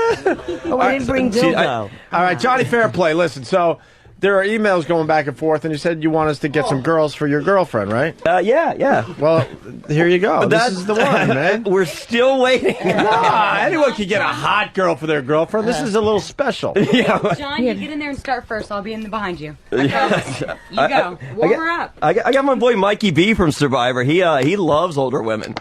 Oh, I didn't bring dildo. All right, Johnny Fairplay, listen, so there are emails going back and forth, and you said you want us to get some girls for your girlfriend, right? Yeah. Well, here you go. This is the one, man. We're still waiting. Anyone can get a hot girl for their girlfriend. This is a little special. John, you get in there and start first. I'll be in behind you. You go. Warm her up. I got my boy Mikey B from Survivor. He loves older women.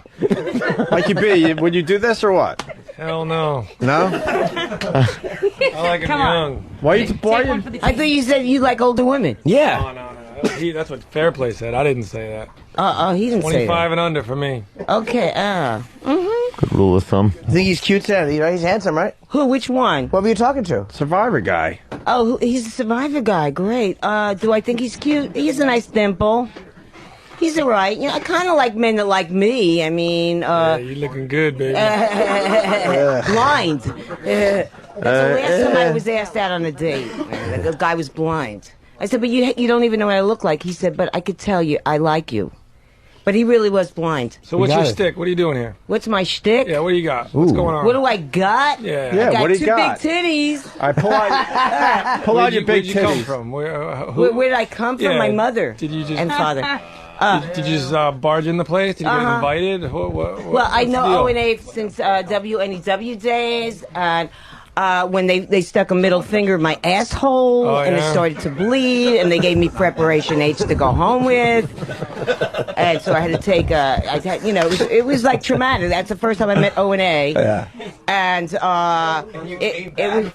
Mikey B, would you do this or what? Hell no. No? I like him Come on. young. Why you? I thought you said you like older women. Yeah. No. That's what Fairplay said. I didn't say that. He didn't say 25 and under for me. Okay, Good rule of thumb. You think he's cute, Sandy? He's handsome, right? Who? Which one? What were you talking to? Survivor guy. Oh, he's a Survivor guy. Great. Do I think he's cute? He has a nice dimple. He's all right. I kind of like men that like me. I mean, Yeah, you looking good, baby. blind. That's the last time I was asked out on a date. The guy was blind. I said, but you don't even know what I look like. He said, but I could tell you, I like you. But he really was blind. So what's your shtick? What are you doing here? What's my shtick? Yeah, what do you got? What's going on? What do I got? Yeah. I got what do you two got? big titties. All right, pull out your big Where'd you come titties. from? Where did I come from? Yeah. My mother Did you just and father. Did you just barge in the place? Did you get invited? Well, I know O&A since WNEW days, and when they stuck a middle finger in my asshole, and it started to bleed, and they gave me Preparation H to go home with, and so I had to take it was like traumatic. That's the first time I met O&A. Yeah. And it was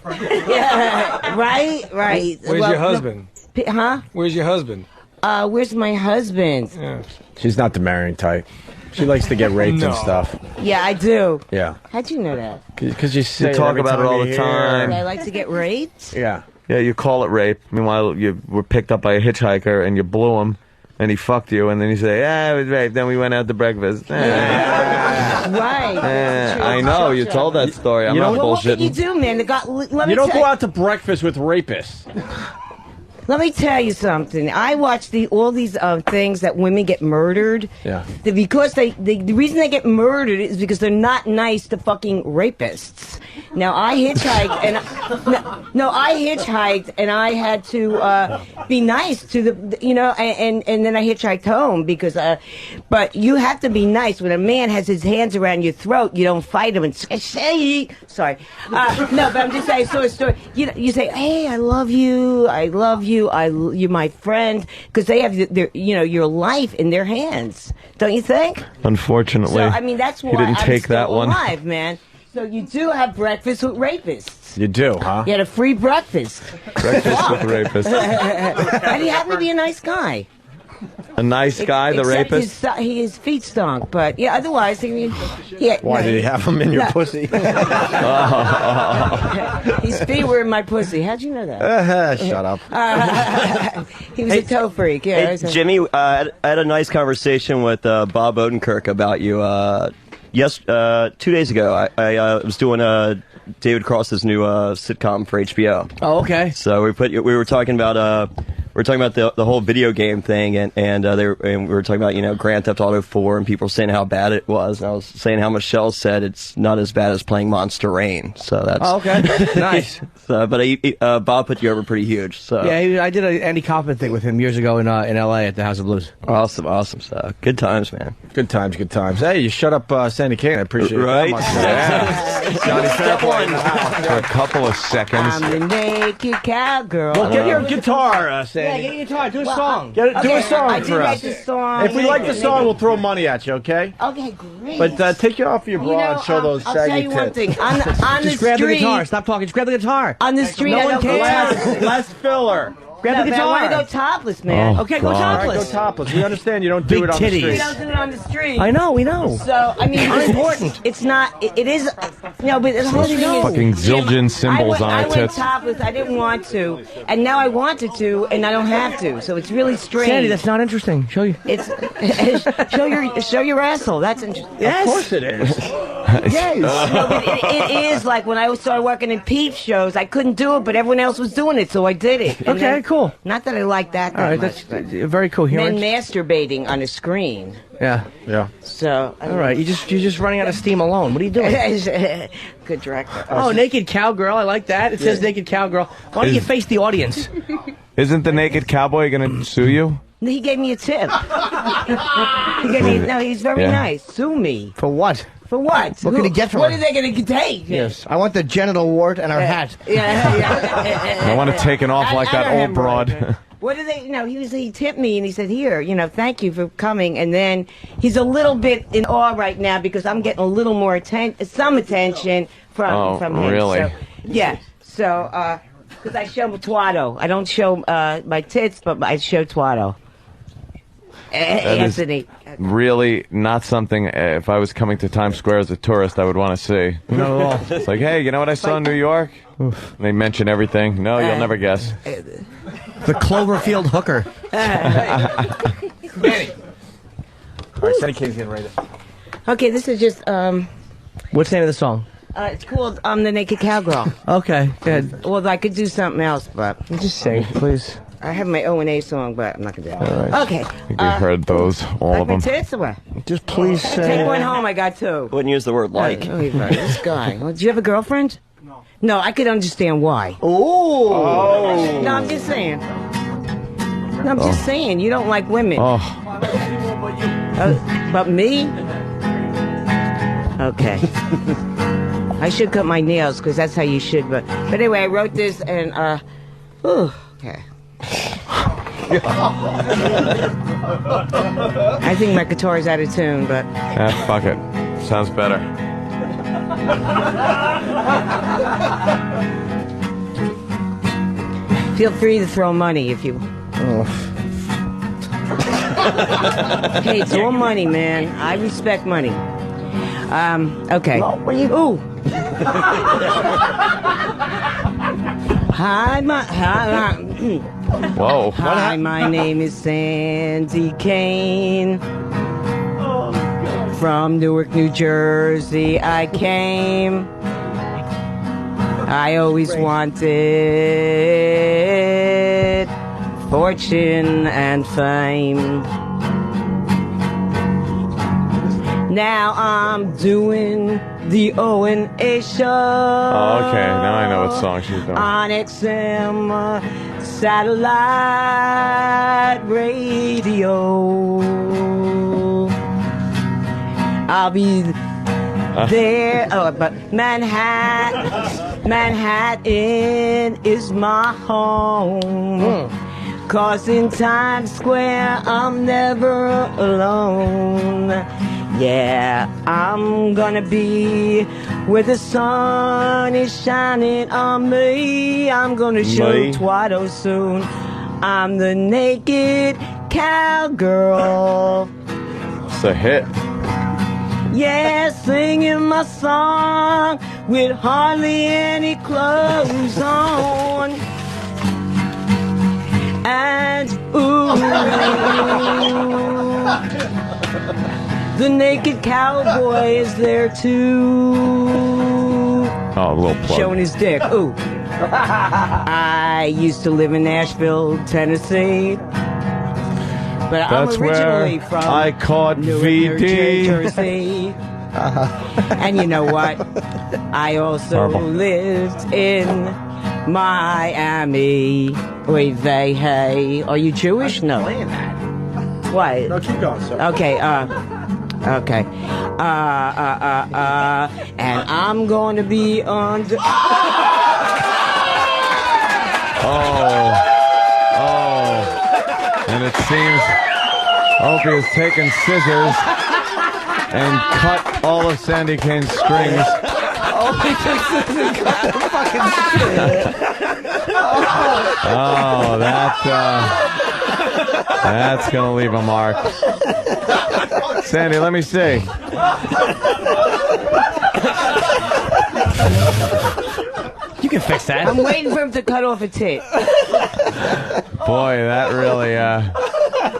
right. Where's your husband? Huh? Where's your husband? Where's my husband? Yeah. She's not the marrying type. She likes to get raped and stuff. Yeah, I do. Yeah. How'd you know that? Because you say talk about it all the time. I like to get raped? Yeah. Yeah, you call it rape. Meanwhile, you were picked up by a hitchhiker and you blew him, and he fucked you, and then you say, it was rape. Then we went out to breakfast. Right. I know, you told that story. I'm not What can you bullshitting. do, man? You don't go out to breakfast with rapists. Let me tell you something. I watch all these things that women get murdered. Yeah. Because the reason they get murdered is because they're not nice to fucking rapists. Now I hitchhiked and I had to be nice to and then I hitchhiked home because but you have to be nice when a man has his hands around your throat. You don't fight him and say sorry. No, but I'm just saying. I saw a story. You say, hey, I love you. You're my friend, because they have your life in their hands, don't you think? Unfortunately, So I mean that's why he didn't I'm take still that one. alive, man. So you do have breakfast with rapists. You do, huh? You had a free breakfast. Breakfast with rapists. And he happened to be a nice guy. A nice guy, the Except rapist. his feet stunk, but yeah, otherwise, I mean, Why did he have them in your No. pussy? His feet were in my pussy. How'd you know that? Shut up. He was a toe freak. Yeah. Hey, Jimmy, I had a nice conversation with Bob Odenkirk about you. 2 days ago, I was doing David Cross's new sitcom for HBO. Oh, okay. So we were talking about the whole video game thing, and we were talking about Grand Theft Auto 4, and people were saying how bad it was. And I was saying how Michelle said it's not as bad as playing Monster Rain. So that's okay. Nice. But Bob put you over pretty huge. So Yeah, I did an Andy Kaufman thing with him years ago in L.A. at the House of Blues. Awesome. So good times, man. Good times. Hey, you shut up Sandy Kane. I appreciate Right? it. Yeah. Johnny Fairplay. For a couple of seconds. I'm the naked cowgirl. Well, get your guitar, Sandy. Yeah, get your guitar. Do a song. Do a song I for did us. write the song. If we like the song, we'll throw money at you, okay? Okay, great. But take you off your bra and show those I'll saggy tell you one tits. thing. On the Just grab the street, guitar. Stop talking. Just grab the guitar. On the street, No I one don't cares. Less filler. Grab the Man, I want to guitar. go topless, man. Oh, Okay, go God. All right, topless. go topless. We understand you don't do Big it on the titties. We street. don't do it on the street. I know, we know. So, I mean, Unimportant. It's not. It is. No, but the whole thing is. Fucking zildjian symbols on I our went tits. topless. I didn't want to, and now I wanted to, and I don't have to. So it's really strange. Sandy, that's not interesting. Show you. It's show your asshole. That's interesting. Yes. Of course it is. Yes. No, but it is like when I started working in peep shows, I couldn't do it, but everyone else was doing it, so I did it. And Okay, then- cool. Not that I like that. All right, much, that's but very coherent. men masturbating on a screen. Yeah. Yeah. So. All right, you're just running out of steam alone. What are you doing? Good director. Oh, naked cowgirl. I like that. It says naked cowgirl. Why don't you face the audience? Isn't the naked cowboy going to sue you? He gave me a tip. He gave me. No, he's very Yeah. nice. Sue me. For what? For what? What could he get from What her? are they going to take? Yes, I want the genital wart and her hat. Yeah. I want it taken off like that old broad. What did they? No, he tipped me and he said, "Here, thank you for coming." And then he's a little bit in awe right now because I'm getting a little more some attention from him. Really? So, yeah. So, because I show Twaddle, I don't show my tits, but I show Twaddle. That is Anthony. really not something, if I was coming to Times Square as a tourist, I would want to see. Not at all. It's like, hey, you know what I saw in New York? And they mention everything. No, you'll never guess. The Cloverfield hooker. Manny. All right, Sandy King's getting ready. Okay, this is just What's the name of the song? it's called The Naked Cowgirl. Okay, good. Well, I could do something else, but Just sing, please. I have my O&A song, but I'm not gonna do it. All right. Okay. I think we heard those, all Like of my them. tits or what? Just please Take one home. I got two. Wouldn't use the word like. Oh, this guy. Well, do you have a girlfriend? No. No, I could understand why. Oh. No, I'm just saying. No, I'm just saying. You don't like women. Oh, But me? Okay. I should cut my nails because that's how you should. But anyway, I wrote this and okay. I think my guitar is out of tune, but fuck it. Sounds better. feel free to throw money if you. Hey, it's all money, man. I respect money. Okay. Ooh. Hi, Whoa. Hi, my name is Sandy Kane. From Newark, New Jersey, I came. I always wanted fortune and fame. Now I'm doing the O&A show. Oh, okay. Now I know what song she's doing. On XM satellite radio. I'll be there. Oh, but Manhattan is my home. 'Cause in Times Square I'm never alone. Yeah, I'm gonna be where the sun is shining on me. I'm gonna show Twaddle soon. I'm the naked cowgirl. It's a hit. Yeah, singing my song with hardly any clothes on. And ooh, the naked cowboy is there too. Oh, a little plug. Showing his dick. Ooh. I used to live in Nashville, Tennessee. But That's I'm originally where from I caught Newark, VD. New Jersey. And you know what? I also lived in Miami. Wait, hey. Are you Jewish? No. What? No, keep going, sir. Okay, okay. And I'm going to be on... Oh. And it seems Opie has taken scissors and cut all of Sandy Kane's strings. Opie took scissors and cut the fucking strings. Oh, that's going to leave a mark. Sandy, let me see. You can fix that. I'm waiting for him to cut off a tit. Boy, that really,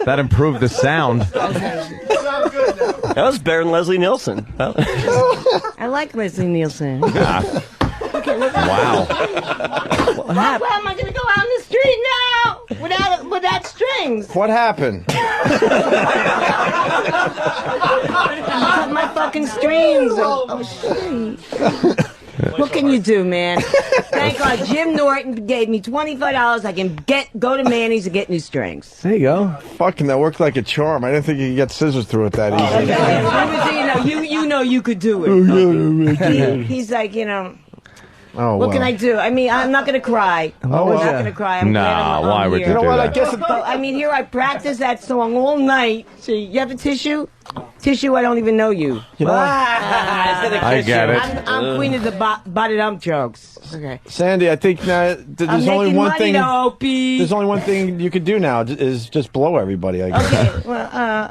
that improved the sound. That was better than Leslie Nielsen. I like Leslie Nielsen. Okay, look. Wow. How am I going to go out in the street now without strings? What happened? Cut my fucking strings. Oh shit. What can you do, man? Thank God Jim Norton gave me $25. I can go to Manny's and get new strings. There you go. Fucking, that worked like a charm. I didn't think you could get scissors through it that easy. You know you could do it. He's like, Oh, what can I do? I mean, I'm not going to cry. I'm not going to cry. I'm glad why would you here. do that? I guess I mean, here I practice that song all night. See, you have a tissue? Tissue, I don't even know you. I get it. I'm queen of the botted up jokes. Okay. Sandy, I think now there's only one thing. Opie. There's only one thing you could do now is just blow everybody. I guess. Okay. Well, I'm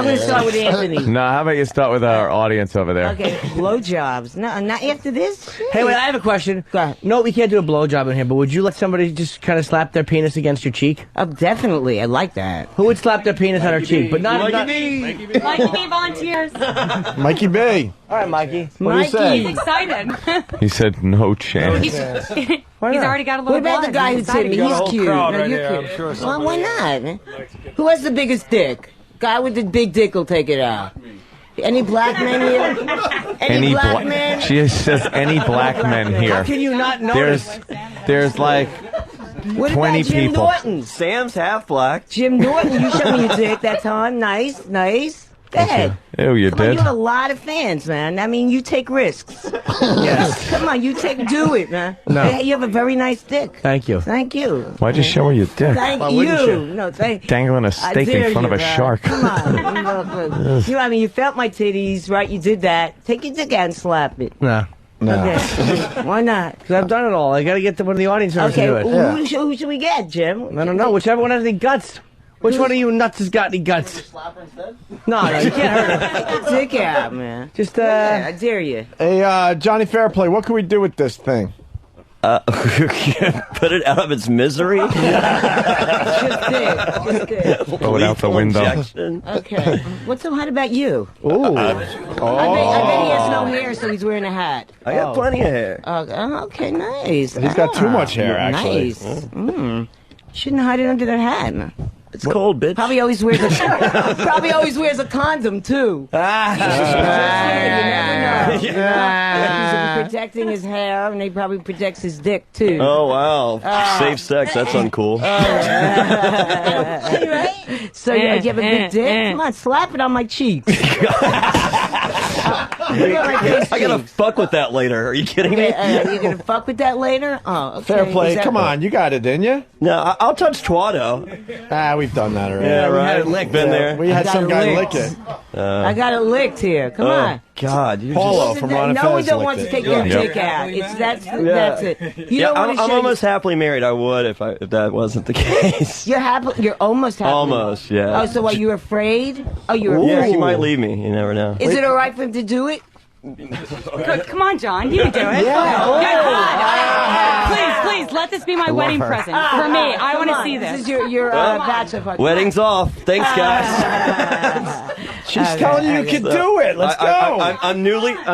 going to start with Anthony. No, how about you start with our audience over there? Okay, blowjobs. No, not after this. Hey, wait, I have a question. Go ahead. No, we can't do a blowjob in here, but would you let somebody just kind of slap their penis against your cheek? Oh, definitely. I like that. Who would slap their penis on her cheek? But not Mikey B volunteers. Mikey B. All right, Mikey. What do you say? He's excited. He said no chance. He's already got a little. What about blood. the guy who's hit me? He's cute. No, you're cute. Sure Well, why not? Man? Who has the biggest dick? Guy with the big dick will take it out. Any black men here? Any black men? She says any black men here. How can you not notice? There's like What 20 about Jim people. Norton? Sam's half black. Jim Norton, you showed me your dick that time. Nice. Go ahead. Ew, you Come on, did? you have a lot of fans, man. I mean, you take risks. Yes. Come on, do it, man. No. Hey, you have a very nice dick. Thank you. Thank you. Why'd you show her your dick? Thank Why wouldn't you. you? No, thank. Dangling a steak in front of a shark. Come on. I mean, you felt my titties, right? You did that. Take your dick out and slap it. No. Okay. Why not? Because I've done it all. I got to get to one of the audience members Okay, to do it. who should we get, Jim? I don't know. Whichever one has any guts. Which one of you nuts has got any guts? No, you can't hurt him. Take your dick out, man. Just, I dare you. Hey, Johnny Fairplay, what can we do with this thing? Put it out of its misery. Just dick. Throw it out the window. Okay. What's so hot about you? Ooh. I bet he has no hair, so he's wearing a hat. I got plenty of hair. Okay, nice. He's got too much hair, actually. Nice. Shouldn't hide it under that hat, man. It's cold, bitch. Probably always wears a condom too. You never know. He's protecting his hair, and he probably protects his dick too. Oh wow, safe sex. That's uncool. So you have a big dick? Come on, slap it on my cheeks. I gotta fuck with that later. Are you kidding me? You're gonna fuck with that later? Oh, okay. Fair play. Come on, you got it, didn't you? No, I'll touch Twado. We've done that already. Yeah, we right. had it licked. Been there. We had some guy lick it. I got it licked here. Come on. God, Paulo from Ron and No one Fez don't licked want to it. take your dick out. That's it. You don't want to I'm show almost happily married. I would if that wasn't the case. You're almost happy. Almost, yeah. Oh, so are you afraid? Oh, you're afraid. Yeah, he might leave me. You never know. Is it all right for him to do it? Come on, John. You can do it. Yeah. Please, let this be my wedding present for me. I want to see this. This is your bachelor party. Wedding's off. Thanks, guys. She's telling you can do it. Let's go. I'm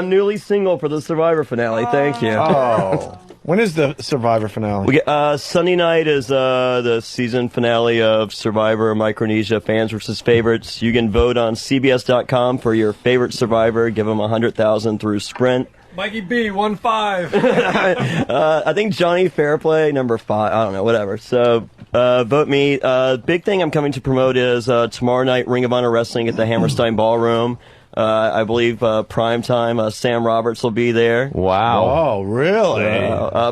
newly single for the Survivor finale. Thank you. Oh. When is the Survivor finale? We get, Sunday night is the season finale of Survivor Micronesia Fans vs. Favorites. You can vote on CBS.com for your favorite Survivor. Give them 100,000 through Sprint. Mikey B, 1-5. I think Johnny Fairplay, number 5. I don't know, whatever. So vote me. Big thing I'm coming to promote is tomorrow night Ring of Honor Wrestling at the Hammerstein Ballroom. I believe primetime Sam Roberts will be there. Wow! Oh, really?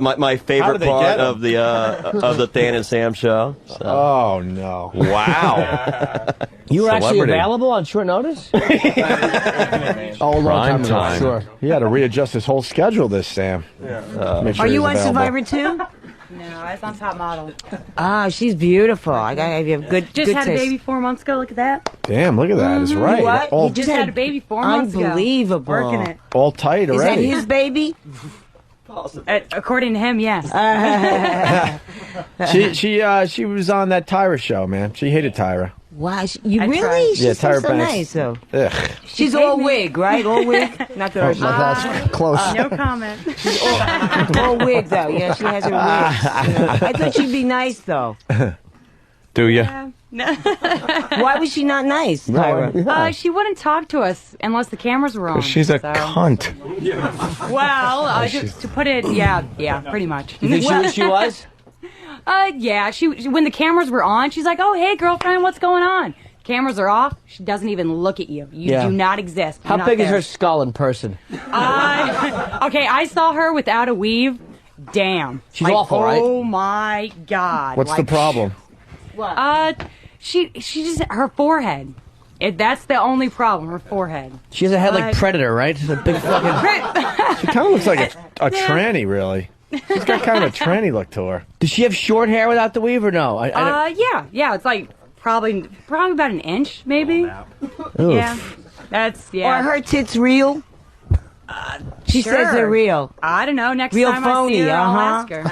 My favorite part of the Than and Sam show. So. Oh no! Wow! You were actually available on short notice? A long time ago, sure. He had to readjust his whole schedule. This Sam. Are you on Survivor too? No, I was on Top Model. Ah, she's beautiful. I got you have good. Just good had a taste. baby 4 months ago. Look at that. Damn! Look at that. It's right. What? All, He just had a baby 4 months ago. Unbelievable. Working it. all tight Is that already. his baby? According to him, yes. She was on that Tyra show, man. She hated Tyra. Wow, you I really? tried. She's Yeah, so Tyra Banks. nice, though. Ugh. She's all wig, right? All wig. Not that That's close. No comment. all wig, though. Yeah, she has her wigs. I thought she'd be nice, though. Do you? Why was she not nice, Tyra? She wouldn't talk to us unless the cameras were on. She's a so. cunt. Well, to put it, yeah, pretty much. You think she was? Yeah. She when the cameras were on, she's like, "Oh, hey, girlfriend, what's going on?" Cameras are off. She doesn't even look at you. You do not exist. You're How not big is there. her skull in person? Okay, I saw her without a weave. Damn. She's awful, right? Oh my God. What's the problem? She just her forehead. That's the only problem. Her forehead. She has a head like Predator, right? A big fucking. She kind of looks like a tranny, really. She's got kind of a tranny look to her. Does she have short hair without the weave or no? Yeah. It's like probably about an inch, maybe. Yeah. That's Are her tits real? She says they're real. I don't know. Next Real time phony, I see her, I'll ask her.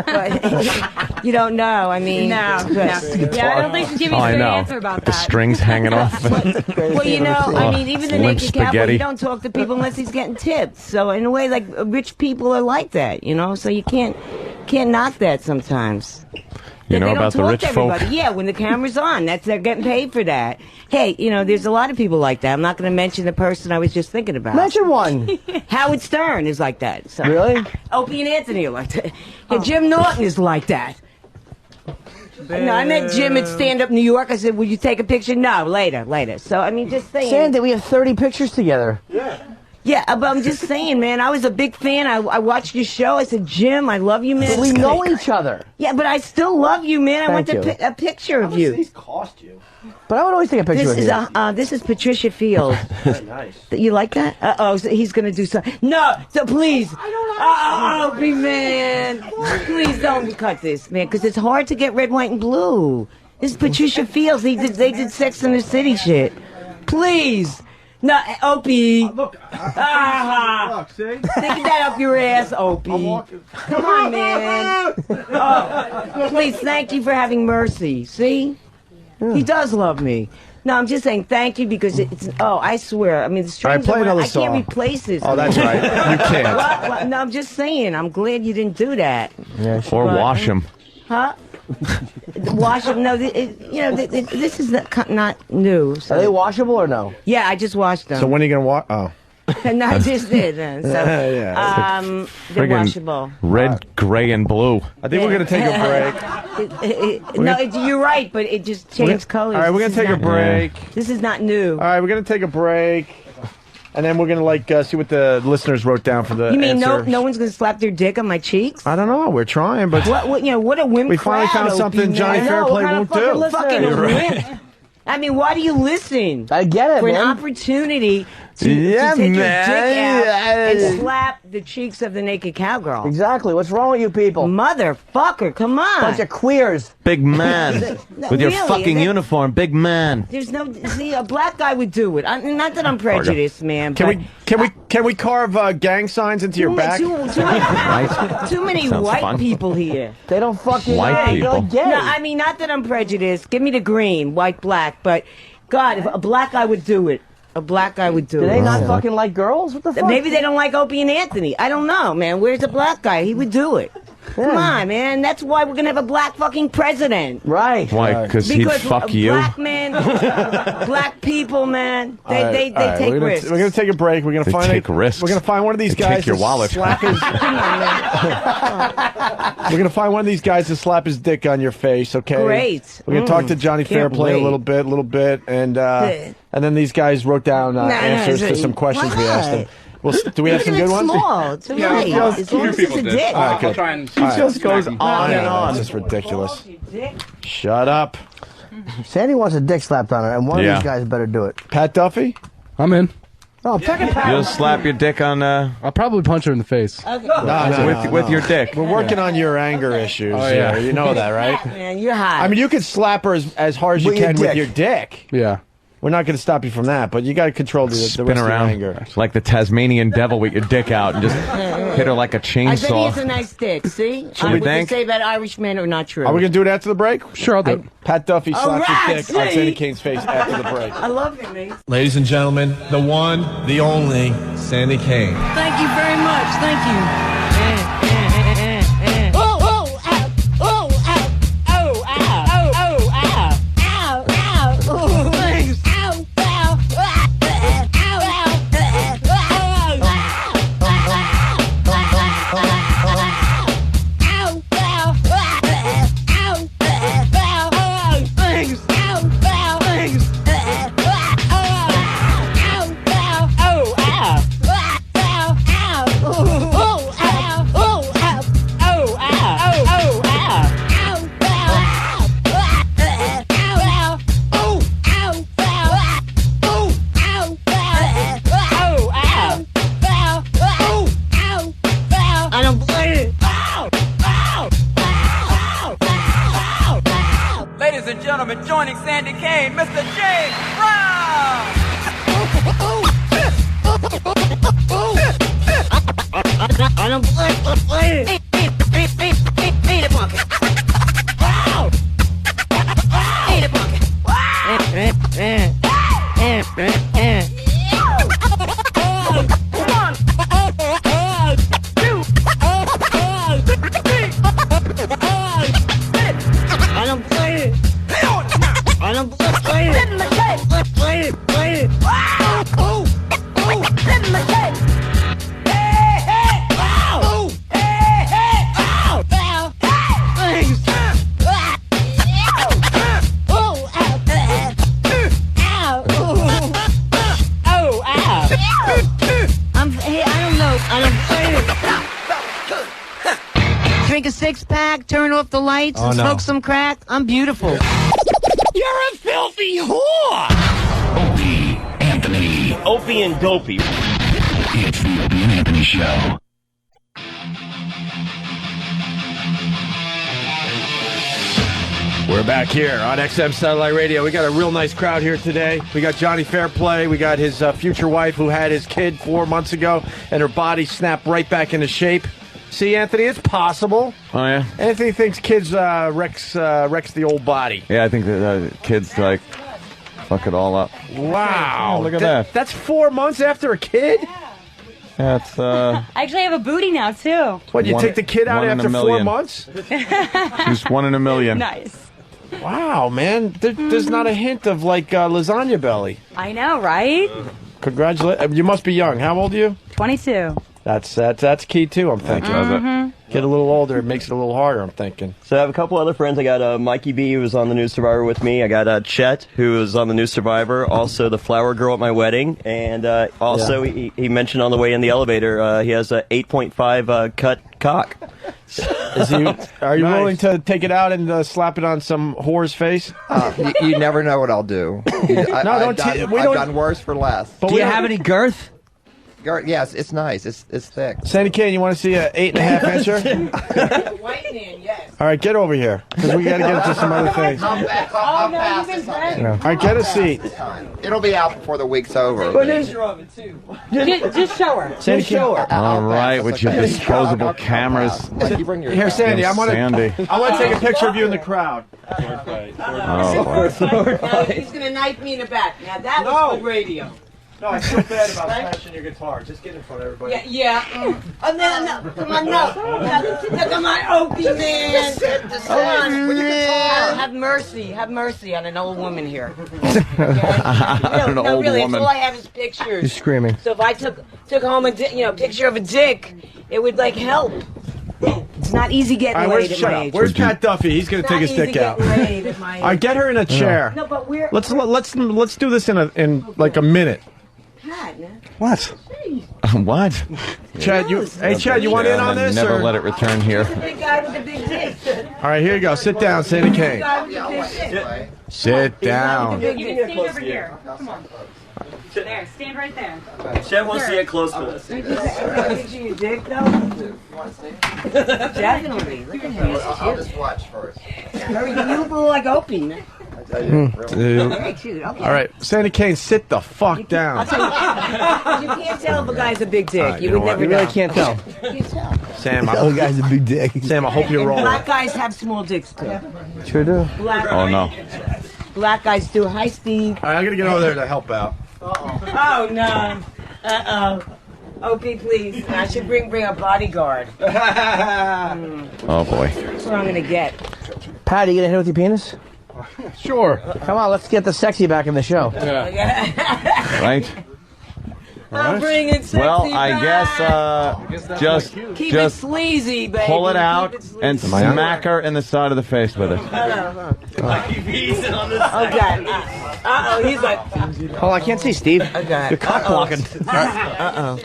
But you don't know. I mean, No. Yeah, I don't think she'll give me a straight answer about The that. strings hanging off. Well, you know, I mean, even the Limp naked cowboy, spaghetti. you don't talk to people unless he's getting tips. So in a way, like rich people are like that, you know. So you can't knock that sometimes. You They know don't about the talk rich to folk? everybody. Yeah, when the camera's on, they're getting paid for that. Hey, you know, there's a lot of people like that. I'm not going to mention the person I was just thinking about. Mention one. Howard Stern is like that. So. Really? Opie and Anthony are like that. Yeah, Jim Norton is like that. No, I met Jim at Stand Up New York. I said, "Will you take a picture?" No, later. So I mean, just saying. Sandy, we have 30 pictures together. Yeah, but I'm just saying, man. I was a big fan. I watched your show. I said, Jim, I love you, man. But we know each other. Yeah, but I still love you, man. I want Thank a picture of you. These cost you. But I would always take a picture This of you. is this is Patricia Field. Very nice. You like that? So he's gonna do something. No, so please. Opie, man. Please don't cut this, man, because it's hard to get red, white, and blue. This is Patricia Fields. They did Sex and the City shit. Please. No, Opie. Look, see? Stick that up your ass, Opie. Come on, man. Oh, please, thank you for having mercy. See? He does love me. No, I'm just saying thank you because it's. Oh, I swear. I mean, the strings. All right, play another I song. can't replace this. Oh, that's right. You can't. What? No, I'm just saying. I'm glad you didn't do that. Or wash them. Huh? Wash them? No, this is not new. So. Are they washable or no? Yeah, I just washed them. So when are you gonna wash? Oh. No, I just did. So, Yeah. they're Friggin' washable. Red, gray, and blue. I think we're gonna take a break. You're right, but it just changed colors. All right, we're This gonna is take a not- break. This is not new. All right, we're gonna take a break, and then we're gonna see what the listeners wrote down for the. You mean answers. no one's gonna slap their dick on my cheeks? I don't know. We're trying, but What a wimp we finally crowd, found something Opie, Johnny man. Fairplay What won't kind of do. fucking You're wimp. I mean, why do you listen? I get it, For an man. opportunity to Yeah, take your man. dick out and Yeah. slap the cheeks of the naked cowgirl. Exactly. What's wrong with you people? Motherfucker, come on. Bunch of queers. Big man. With your Really? fucking uniform. Big man. There's no see a black guy would do it. Not that I'm prejudiced, man. But Can we carve gang signs into your back? Too many Sounds white fun. people here. They don't fucking White know. people. They're gay. No, I mean not that I'm prejudiced. Give me the green, white, black. But God, if a black guy would do it. A black guy would do Do it. they not fucking like girls? What the fuck? Maybe they don't like Opie and Anthony. I don't know, man. Where's the black guy? He would do it. Come on, man. That's why we're gonna have a black fucking president. Right. Why? Because he'd fuck you? Black men, black people, man. They take risks. We're gonna take a break. We're gonna They find take risks. We're gonna find one of these They guys. take your to wallet. Slap his, we're gonna find one of these guys to slap his dick on your face. Okay. Great. We're gonna talk to Johnny Can't Fairplay wait. a little bit, and then these guys wrote down answers to some questions we asked them. Well, do we have some good ones? Small. It's right. As long as it's a dick. All right, good. I'll try and. All right. just goes on and on. This is ridiculous. Shut up. Sandy wants a dick slapped on her, and one of these guys better do it. Pat Duffy? I'm in. Oh, fucking Pat. You'll slap your dick on I'll probably punch her in the face. with your dick. We're working on your anger issues. Oh, yeah. You know that, right? Man, you're hot. I mean, you could slap her as hard as you With your can with dick. your dick. Yeah. We're not going to stop you from that, but you got to control the rest Spin of your around anger. like the Tasmanian devil with your dick out and just hit her like a I bet he has a chainsaw. nice dick. See? we What they think? say about Irish men are not true. Are we going to do it after the break? Sure, I'll do it. Pat Duffy slaps right, his dick on see? Sandy Kane's face after the break. I love him, mate. Ladies and gentlemen, the one, the only, Sandy Kane. Thank you very much. Thank you. Oh, oh, ow. Oh, ow. Oh, ow. Oh, oh, ow. Ow, ow. Oh, thanks. Ow, ow. I don't blame it. Ladies and gentlemen, joining Sandy Kane, Mr. James Brown! I don't blame it. Eat a bucket. Eat a bucket. I don't play it. I don't play it. Play it. Play it. Oh. Sit in the cake. Hey, hey. Oh. Hey, hey. Oh. Thanks. Oh. Ow. Ow. Hey, I don't know. I don't play it. Drink a six-pack, turn off the lights, and smoke some crack. I'm beautiful. You're a filthy whore! Opie, Anthony. Opie and Dopey. It's the Opie and Anthony Show. We're back here on XM Satellite Radio. We got a real nice crowd here today. We got Johnny Fairplay. We got his future wife who had his kid 4 months ago, and her body snapped right back into shape. See, Anthony, it's possible. Oh, yeah? Anthony thinks kids wrecks the old body. Yeah, I think that kids, like, fuck it all up. Wow. Oh, look at that. That's 4 months after a kid? Yeah, it's, I actually have a booty now, too. What, you take the kid out one in a after 4 million. months? Just 1 in a million. Nice. Wow, man. There's not a hint of, like, lasagna belly. I know, right? Congratulations. You must be young. How old are you? 22. That's key, too, I'm thinking. Mhm. Get a little older, it makes it a little harder, I'm thinking. So I have a couple other friends. I got Mikey B, who was on The New Survivor with me. I got Chet, who was on The New Survivor. Also, the flower girl at my wedding. And also, he mentioned on the way in the elevator, he has a 8.5 cut cock. Are you willing to take it out and slap it on some whore's face? You never know what I'll do. I've done worse for less. Do you have any girth? Yes, it's nice. It's thick. Sandy Kane, you want to see an 8.5 incher? White man, yes. All right, get over here, because we got to get into some other things. I'm past this. All right, get a seat. It'll be out before the week's over. Just show her. Sandy Kane. All right, with your disposable cameras. Here, Sandy, I want Sandy. to take a picture of you in the crowd. Oh, boy. Now, he's going to knife me in the back. Now, that was good radio. No, I feel bad about smashing your guitar. Just get in front of everybody. Yeah. Oh, no. Come on, no. Come on, Opie, man. Come on. With your guitar. Have mercy on an old woman here. An old really, woman. all I have is pictures. You're screaming. So if I took home a picture of a dick, it would like help. It's not easy getting laid at my age. Where's Pat Duffy? He's going to take his dick out. All right, get her in a chair. No, but we're Let's do this in like a minute. Pat, man. What? What? Chad, you want in on this? Never or? let it return here. The big guy with the big dick. All right, here you go. Sit down, Sandy Kane. Sit down. You can stand over here. Come on. There, stand right there. Chad wants to get close to us. Picture your dick, though? Definitely. Look at him. I'll just watch first. Very beautiful like Opie, man. Very cute. Okay. All right, Sandy Kane, sit the fuck down. You can't tell if a guy's a big dick. Right, you you would know what? never You know. really can't tell. You tell. Sam, Oh, guy's a big dick. Sam, I hope you're And rolling. black guys have small dicks, too. Sure do. Oh, no. Black guys do. Hi, Steve. All right, I'm going to get over there to help out. Oh, no. Uh-oh. Opie, please. I should bring a bodyguard. Oh, boy. That's what I'm going to get. Pat, are you going to hit with your penis? Sure. Come on, let's get the sexy back in the show. Right? I'm bringing sexy Well, I back. guess just Keep it sleazy, baby. pull it out Keep it sleazy. and smack her in the side of the face with it. Oh, God. Uh-oh, he's like... Oh, I can't see, Steve. Okay. You're cock blocking. Uh-oh.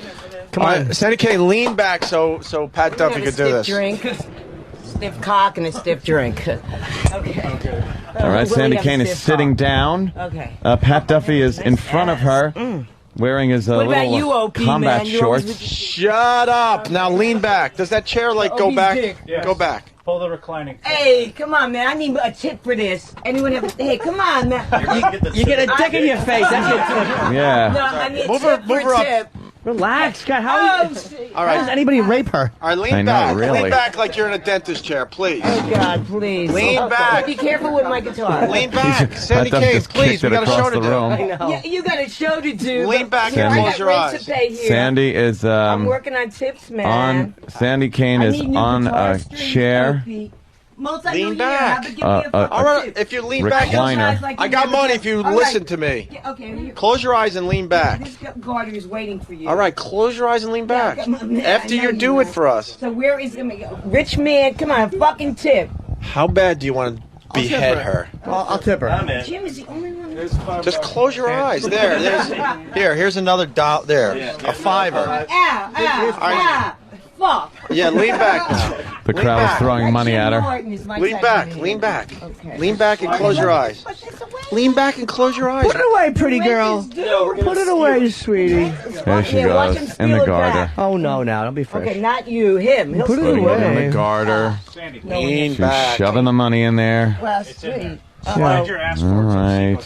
Come on, Sandy Kane, lean back so Pat Duffy could do this. Drink. Stiff cock and a stiff drink. Okay. All right, Sandy Kane is sitting down. Okay. Pat Duffy is in front of her, wearing his What about little you, Opie, combat man? You're always shorts. with- Shut up. Now lean back. Does that chair go Opie's back? dick. Go back. Pull the reclining. Hey, come on, man. I need a tip for this. Anyone have a... Hey, come on, man. You get a dick in your face. That's your tip. Yeah. No, I need Move tip her for up. tip. Relax, God. Oh, How right. does anybody rape her? All right, lean I know, back. really. Lean back like you're in a dentist chair, please. Oh, God, please. Lean back. Be careful with my guitar. Lean back. Sandy Pat Duffy Kane, just please. kicked We it got a show across to the do. room. I know. Yeah, you got a show to do. Lean back and Sandy. close your I got eyes. rent to pay here. Sandy is I'm working on tips, man. Sandy Kane I is need new on guitar a strings, chair. Opie. Lean Multi-millionaire. back. How about give me a fucking All right, tip? if you lean back, Recliner. I got money if you All right. listen to me. Yeah, okay. Close your eyes and lean back. This garter is waiting for you. All right, close your eyes and lean back. come on, man, After I know you you do will. it for us. So where is it going to go? Rich man, come on, fucking tip. How bad do you want to behead her? I'll tip her. Jim is the only one. Just close your eyes. Here's another dollar. There, a $5. Ow. Fuck. Yeah, lean back now. The crowd is throwing money at her. Lean back. Lean back. Lean back and close your eyes. Lean back and close your eyes. Put it away, pretty girl. Put it away, sweetie. There she watch him goes, steal in the it garter. back. Oh, no, don't be fresh. Okay, not you, him. He'll Put it steal away. back. In the garter. Lean She's back. shoving the money in there. Well, sweet. All right.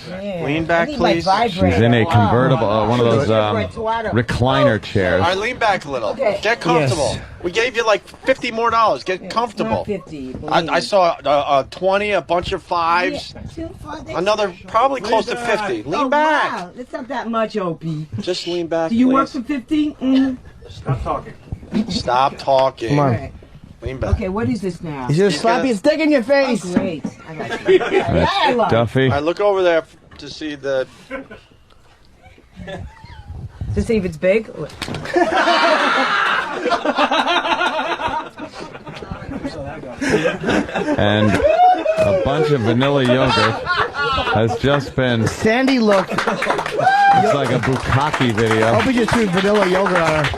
Lean back, please. She's in a convertible, one of those recliner chairs. All right, lean back a little. Okay. Get comfortable. Yes. We gave you like $50 more. Get comfortable. Not 50. I saw a 20, a bunch of 5s, another probably close to 50. Lean back. Wow. That's not that much, Opie. Just lean back. Do you please. work for 50? Mm. Stop talking. Stop talking. Come on. Okay. Lean back. Okay, what is this now? He's just slap his dick in your face. Oh, great. I like it. That I love. Duffy. All right, look over there to see the. To see if it's big? And a bunch of vanilla yogurt has just been. Sandy looked. It's like a bukkake video. Hope we just threw vanilla yogurt on her.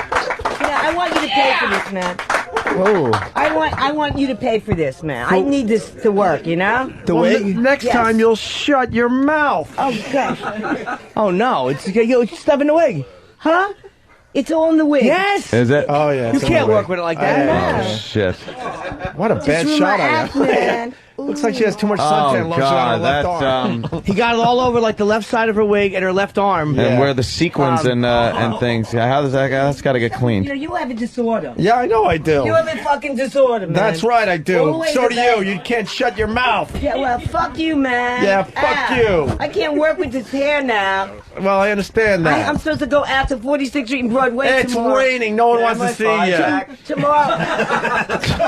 Yeah, I want you to pay for this, man. Whoa. I want you to pay for this, man. I need this to work, you know? The wig? Next time you'll shut your mouth. Oh, gosh. Oh, no. It's stuff in the wig. Huh? It's all in the wig. Yes. Is it? Oh, yeah. You can't work with it like that. Oh, shit. What a bad Just shot my I act, got. man. Looks like she has too much suntan lotion on her left arm. He got it all over like the left side of her wig and her left arm. And where the sequins and things. Yeah, how does that? That's got to get cleaned. You know, you have a disorder. Yeah, I know I do. You have a fucking disorder, man. That's right, I do. Always So do about- you. You can't shut your mouth. Yeah, well, fuck you, man. Yeah, fuck you. I can't work with this hair now. Well, I understand that. I'm supposed to go out to 46th Street and Broadway It's tomorrow. raining. No one wants to see you.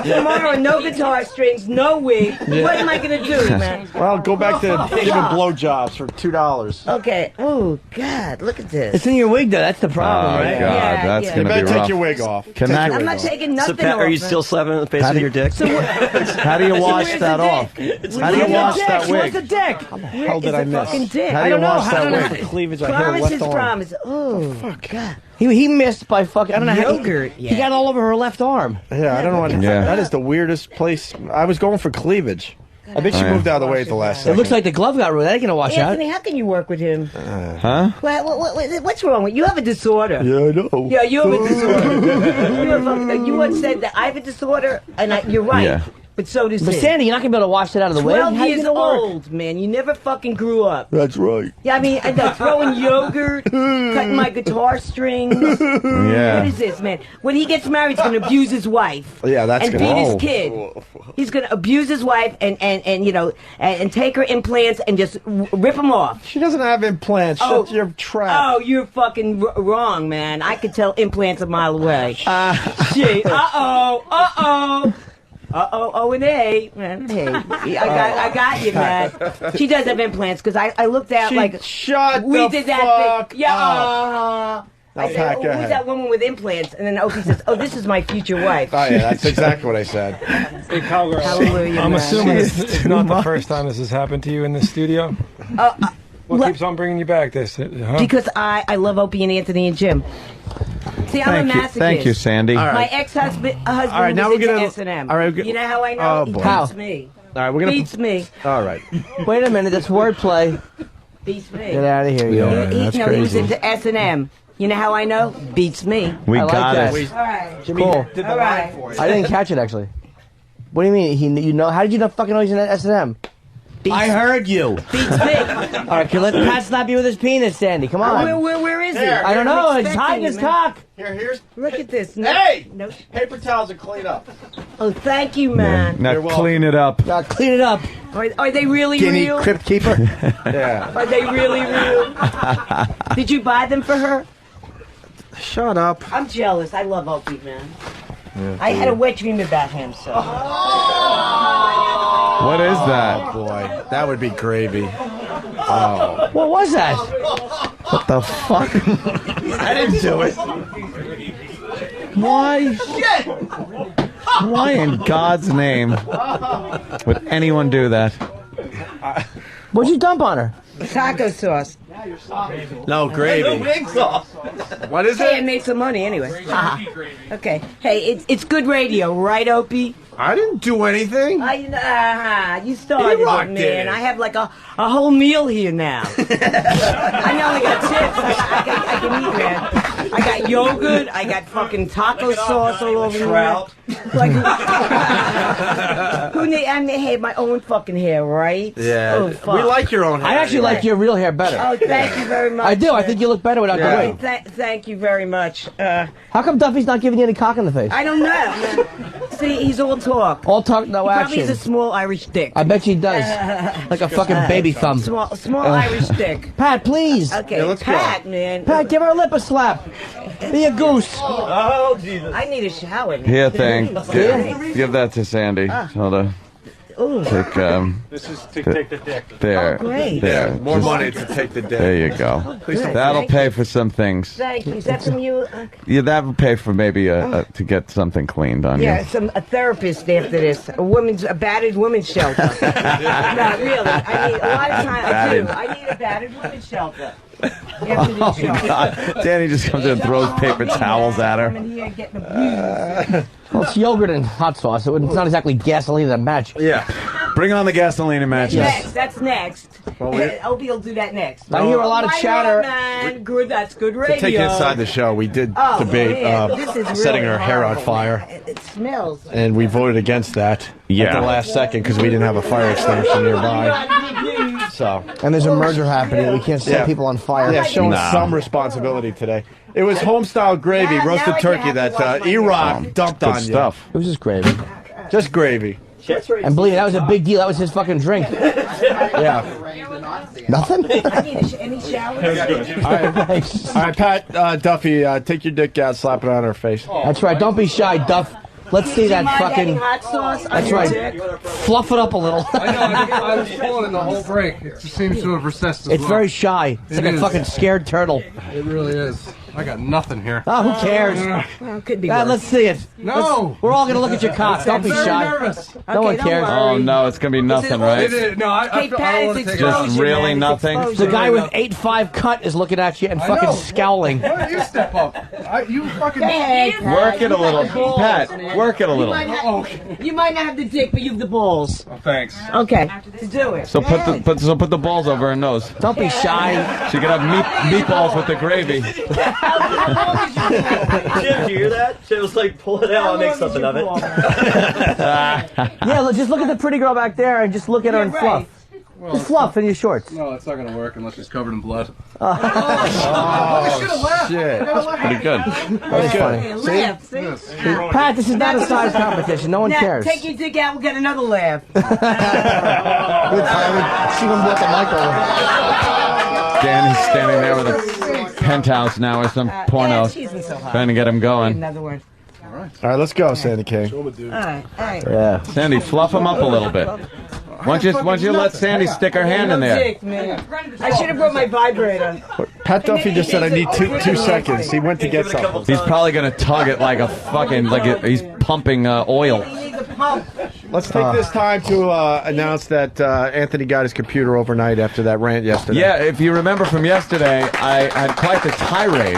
Tomorrow, no guitar strings, no wig. Yeah. What am I going to do, man? Well, go back to giving blowjobs for $2. Okay. Oh, God, look at this. It's in your wig, though. That's the problem, right? God, that's yeah. going to be You rough. better take your wig off. Can that- I'm not taking So, nothing Pat, off. are you man. still slapping the face with your dick? How do you wash where's that the off? dick? How do you wash that Where's the wig? dick? How the hell did I miss? Fucking dick. How do I you don't know. wash I that don't know. wig? For cleavage, I hit her Promise left is arm. promise. Oh, God. He missed by fucking. I don't know Yogurt, how. yeah. He got all over her left arm. Yeah, I don't know what. Yeah. That is the weirdest place. I was going for cleavage. I bet she Oh, yeah. moved out of the way at the last It second. looks like the glove got ruined. That ain't gonna wash Anthony, how can you work with him? Huh? What's wrong with you? You have a disorder. Yeah, I know. Yeah, you have a disorder. You once said that I have a disorder, and you're right. Yeah. But so does But he. Sandy, you're not gonna be able to wash that out of the way. 12 How you years gonna work? old, man. You never fucking grew up. That's right. Yeah, I mean, and throwing yogurt, cutting my guitar strings. Yeah. What is this, man? When he gets married, he's going to abuse his wife. Yeah, that's and gonna- beat Oh. his kid. He's going to abuse his wife and you know, and take her implants and just rip them off. She doesn't have implants. Oh. Shut your trap. Oh, you're fucking wrong, man. I could tell implants a mile away. Shit. Uh-oh, O and A, man. Hey, I got you, man. She does have implants because I looked out like shut we the did that fuck thing. Yeah. up. I Now, said, Pat, oh, go who's ahead. that woman with implants? And then Opie says, oh, this is my future wife. Oh yeah, that's exactly what I said. Hey, Cowgirl. Hallelujah, I'm man. assuming it's not the first time this has happened to you in the studio. What keeps on bringing you back? This, huh? Because I love Opie and Anthony and Jim. See, I'm a masochist. Thank you, Sandy. All right. My ex-husband All right, now was we're into gonna- S&M. all right, You know how I know? Oh, He boy. beats How? me. All right, we're gonna. Beats me. All right. Wait a minute. That's wordplay. Beats me. Get out of here, yo. He was into S&M. You know how I know? Beats me. We I like got that. it. All right. Jimmy Cool. did the All line right. for you. I didn't catch it actually. What do you mean? You know? How did you not fucking know he's in S&M? I heard you. Beats me. All right, okay, let Pat slap you with his penis, Sandy. Come on. Where is he? Here. I don't know. I'm It's expecting hiding you, his man. cock. Here's. Look at this. No, Hey! No. Paper towels and clean up. Oh, thank you, man. Now clean it up. Now clean it up. Are they really Guinea real? crypt keeper. Yeah. Are they really real? Did you buy them for her? Shut up. I'm jealous. I love Opie, man. I had a wet dream about him, so. What is that? Boy, that would be gravy. Oh. What was that? What the fuck? I didn't do it. Why? Why in God's name would anyone do that? What'd you dump on her? Taco sauce. No, gravy. What is Hey, I it? made some money anyway. Okay. Hey, it's good radio, right, Opie? I didn't do anything. You started it, rocked man. it. I have like a whole meal here now. I only got chips. I can eat, man. I got yogurt. I got fucking taco sauce all over me. Like, I have my own fucking hair, right? Yeah. Oh, fuck. We like your own hair. I actually like your real hair better. Oh, thank you very much. I do. I man. think you look better without the Yeah. wig. Thank you very much. How come Duffy's not giving you any cock in the face? I don't know. See, he's all talk. All talk, no Probably action. has a small Irish dick. I bet she does. Like a fucking baby thumb. Small Irish dick. Pat, please. Okay, Yeah, let's Pat, man. Pat, give her a lip a slap. Be a goose. Oh, Jesus. I need a shower. man. Here, thing. Give that to Sandy. Hold on. Ooh. Take, This is to take the dick. there. Oh, great. There. More Just- money to take the day. There you go. That'll pay for some things. Thank you. Is that from you? Yeah, that'll pay for maybe to get something cleaned on Yeah, you. a therapist after this. A battered women's shelter. No, really. I need a lot of time. I need a battered women's shelter. After Oh, this show. God. Danny just comes in and throws paper towels at I'm her. in here getting abused. Well, it's yogurt and hot sauce. It's not exactly gasoline that match. Yeah. Bring on the gasoline matches. Next, that's next. Well, Opie will do that next. I hear a lot of chatter. Man, good, that's good radio. To take you inside the show, we did debate this is setting really her hair on horrible. fire. It smells. And we voted against that at Yeah. the last second because we didn't have a fire extinguisher nearby. So, And there's a merger happening. We can't set people on fire. Yeah, showing some responsibility today. It was home-style gravy, roasted turkey that E-Rock dumped on stuff. It was just gravy. Just gravy. And believe me, that was a big deal. That was his fucking drink. Yeah. Nothing? Any showers? All right, Pat Duffy, take your dick out, slap it on her face. That's right. Don't be shy, Duff. Let's see that fucking. hot sauce? That's right. Fluff it up a little. I was pulling it the whole break. It just seems to have recessed as It's well. very shy. It's like a fucking scared turtle. It really is. I got nothing here. Oh, who cares? Well, it could be God, worse. let's see it. No. We're all going to look at your cock. Don't be I'm very shy. nervous. No one don't cares. worry. Oh no, it's gonna be nothing, right? No, I Hey, don't Pat, want it's to take exposure, Just really man. It's nothing? exposure. The guy with 8'5" cut is looking at you and I fucking know. scowling. Why don't you step up? You fucking. Hey, Pat, Work it a you little, got the balls, Pat. man. Work it a little. You might not have the dick, but you have the balls. Oh, thanks. Okay, to do it. So put the balls over her nose. Don't be shy. She can have meatballs with the gravy. Jim, did you hear that? She was like, pull it out, I'll make something of it. Yeah, just look at the pretty girl back there and just look at her and fluff. Just fluff in your shorts. No, it's not going to work unless she's covered in blood. Oh, shit. Pretty good. That's good. Laugh, see? Pat, this is not a size competition. No one Now, cares. take your dick out, we'll get another laugh. See them with the mic over. Danny's standing there with a penthouse now or some porno, she's so hot. trying to get him going. Another one. All right, let's go, Sandy King. All right. Yeah, Sandy, fluff him up a little bit. Why don't you let Sandy stick her hand in there? Dick, man. I should have brought my vibrator. Pat Duffy just said I need two seconds. He went to get something. He's probably gonna tug it like a fucking he's pumping oil. He needs a pump. Let's take this time to announce that Anthony got his computer overnight after that rant yesterday. Yeah, if you remember from yesterday, I had quite the tirade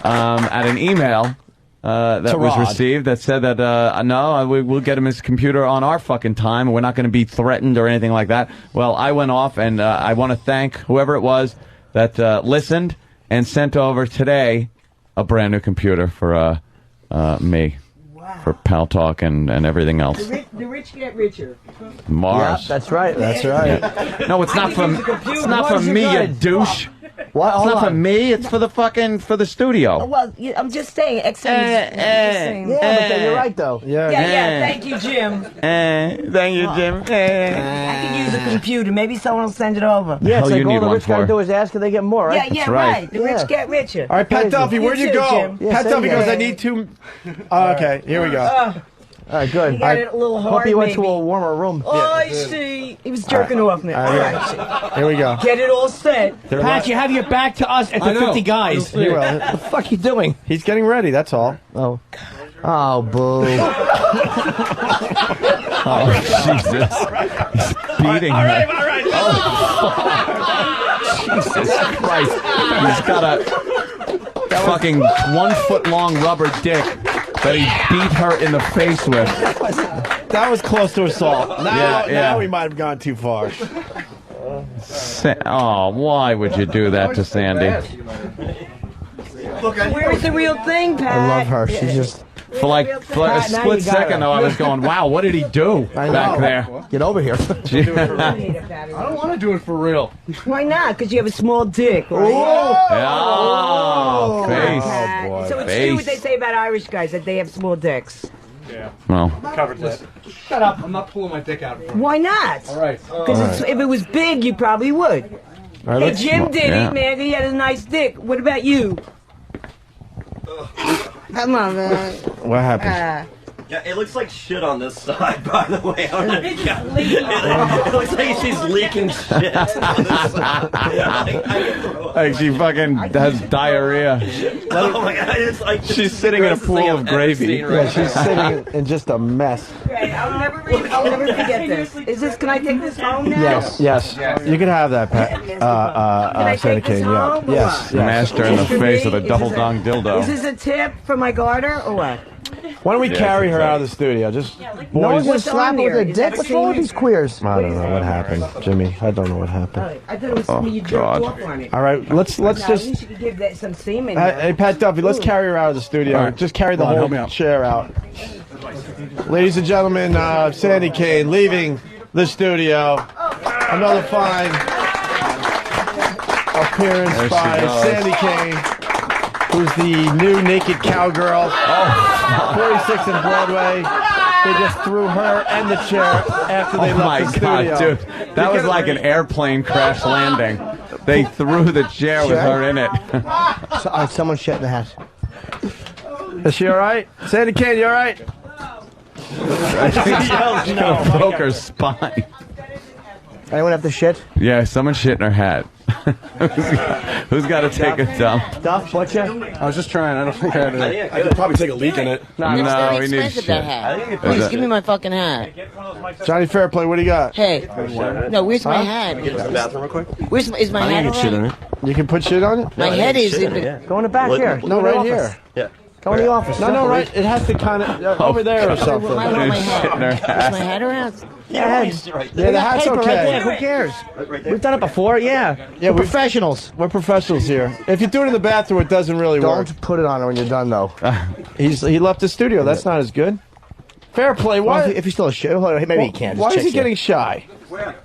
at an email that was received that said that no, we'll get him his computer on our fucking time. We're not going to be threatened or anything like that. Well, I went off, and I want to thank whoever it was that listened and sent over today a brand new computer for me. For Pal Talk and everything else. The rich get richer. Mars. Yeah, that's right. That's right. Yeah. No, it's not from me, you douche. What? It's not for me. It's for the studio. Well, I'm just saying. I'm just saying. Yeah, but then you're right, though. Yeah. Thank you, Jim. Thank you, Jim. I could use a computer. Maybe someone will send it over. Yeah, it's you like need all the one rich gotta for? do is ask and they get more, right? Yeah, right. right. The rich get richer. All right, Pat Duffy, where'd you You too, go? Jim. Yeah, Pat same Duffy here. goes, I need two. Okay, here we go. All right, good. He got it a little hard, Hope you went to maybe. a warmer room. Oh, I see. He was jerking off me. All right. Here we go. Get it all set. Pat, you have your back to us at the 50 guys. He will. What the fuck you doing? He's getting ready, that's all. Oh. Oh, boo. Oh, Jesus. He's beating her. Jesus Christ. He's got a fucking 1 foot long rubber dick that he beat her in the face with. That was close to assault. Now Yeah. we might have gone too far. Oh, why would you do that to Sandy? Where's the real thing, Pat? I love her. She's just... For a split second, though, I was going, wow, what did he do back there? Get over here. I don't want to do it for real. Why not? Because you have a small dick. Oh, face. So it's true what they say about Irish guys, that they have small dicks. Yeah. Well, Covered lip. Shut up. I'm not pulling my dick out. Why not? All right. Because if it was big, you probably would. Right, Hey, Jim did it, man. He had a nice dick. What about you? Come on, man. What happened? Yeah, it looks like shit on this side, by the way. It looks like she's leaking shit on this side. like she fucking has diarrhea. Oh my god, it's like She's sitting in a pool of gravy. Yeah, she's sitting in just a mess. Right, I'll never forget this. Can I take this home now? Yes. You can have that, Pat. Can I Santa take this King. Yeah. home? Yes. Smashed her in the face with a double dong dildo. Is this a tip for my garter or what? Why don't we carry her out of the studio? Just No one's boys. gonna slap her with their dick. What's wrong with these queers? I don't know what happened, Jimmy. I don't know what happened. I thought it was something you jerked off on it. All right, let's No, just. you should give that some semen. Hey, Pat Duffy, let's carry her out of the studio. All right. Just carry the Ron, help me whole out. chair out. Ladies and gentlemen, Sandy Kane leaving the studio. Another fine appearance There she by goes. Sandy Kane, who's the new naked cowgirl. 46 in Broadway. They just threw her and the chair after they Oh my left the God, studio. dude. That was like an airplane crash landing. They threw the chair with her in it. Someone shit in the hat. Is she all right? Sandy Kane, you all right? I think she broke her spine. Anyone have to shit? Yeah, someone shit in her hat. Who's got to take a dump? Duff, Butcher? I was just trying. I don't think I had a... I could probably take a leak in it. No, we need shit. That hat. Please give me my fucking hat. Johnny Fairplay, what do you got? Hey, no, where's my hat? Get to the bathroom real quick. Is my hat around? You can put shit on it? My head is in Yeah. Go in the back here. No, right here. Yeah. Go in the office. No, right. It has to kind of over there or something. Why would my Shit in her hat? Is my hat. hat around? Yeah, Yeah, the hat's paper okay. right there. Who cares? We've done it before. Yeah. Yeah, We're professionals. We're professionals here. If you do it in the bathroom, it doesn't really work. Don't put it on her when you're done, though. He left the studio. That's not as good. Fair play. Well, Why? if he's still a shit, maybe he can. Why is he getting shy? Where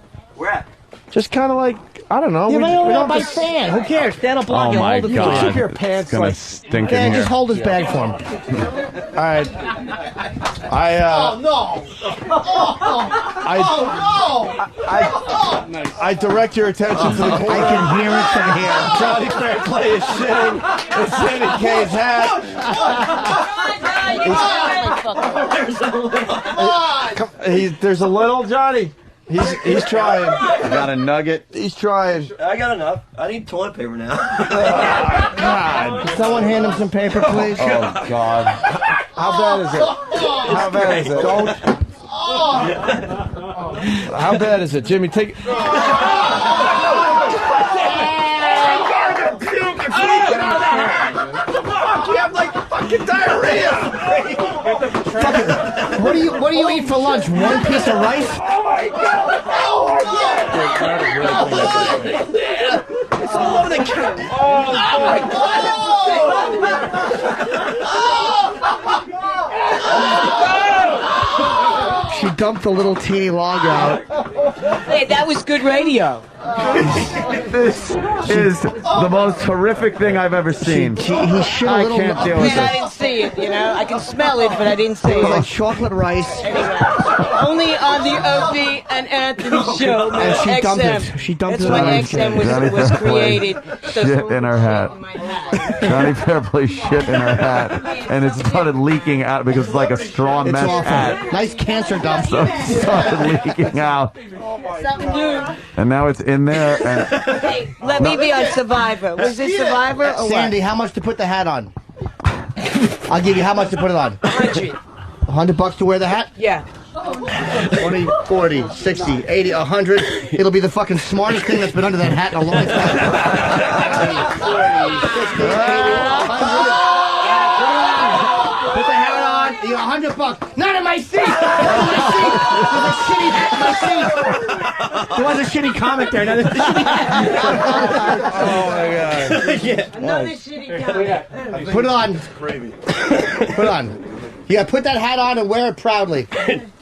at? Just kind of like I don't know. You we may don't only have by to- stand. Who cares? Stand up, block Oh it, my hold it. God. Keep your It's pants gonna like. stink Dan, in just here. hold his bag for him. All right. I direct your attention to the corner. I can hear it from here. Johnny Fairplay is shitting in Sandy Kane's hat. There's a little Johnny. He's trying. I got a nugget. He's trying. I got enough. I need toilet paper now. God. Can someone hand him some paper, please? Oh God. How bad is it? How bad is it? Don't. How bad is it, Jimmy? Take. You have like fucking diarrhea. What do you eat for lunch? One piece of rice? Oh my God! Oh my God! It's all over the couch. Oh my God! She dumped a little teeny log out. Hey, that was good radio. This is the most horrific thing I've ever seen. He shit a I little. can't deal with Man, I this. didn't see it, you know? I can smell it, but I didn't see It was like it. chocolate rice. Anyway, only on the Opie and Anthony show, man. And she dumped XM. it. She dumped That's it why on XM Johnny was Fairplay created. So shit someone in her could hat. shit in my hat. Johnny Fairplay shit in her hat, and it started leaking out because it's like a straw It's mesh awful. hat. Nice cancer dump. So it started leaking out, Something new. and now it's in there. And Hey, let me be on Survivor. Was it Survivor or Sandy, what? how much to put the hat on? I'll give you how much to put it on. 100. $100 to wear the hat? Yeah. 20, 40, 60, 80, 100. It'll be the fucking smartest thing that's been under that hat in a long time. 40, 60, 80, 100. Put the hat on. You got $100. Not in my seat. Not in my seat. There's a shitty hat in my seat. There was a shitty comic there. Now there's a shitty hat. Oh my God. Yeah. Another shitty comment. Put it on. Put it on. Yeah, put that hat on and wear it proudly.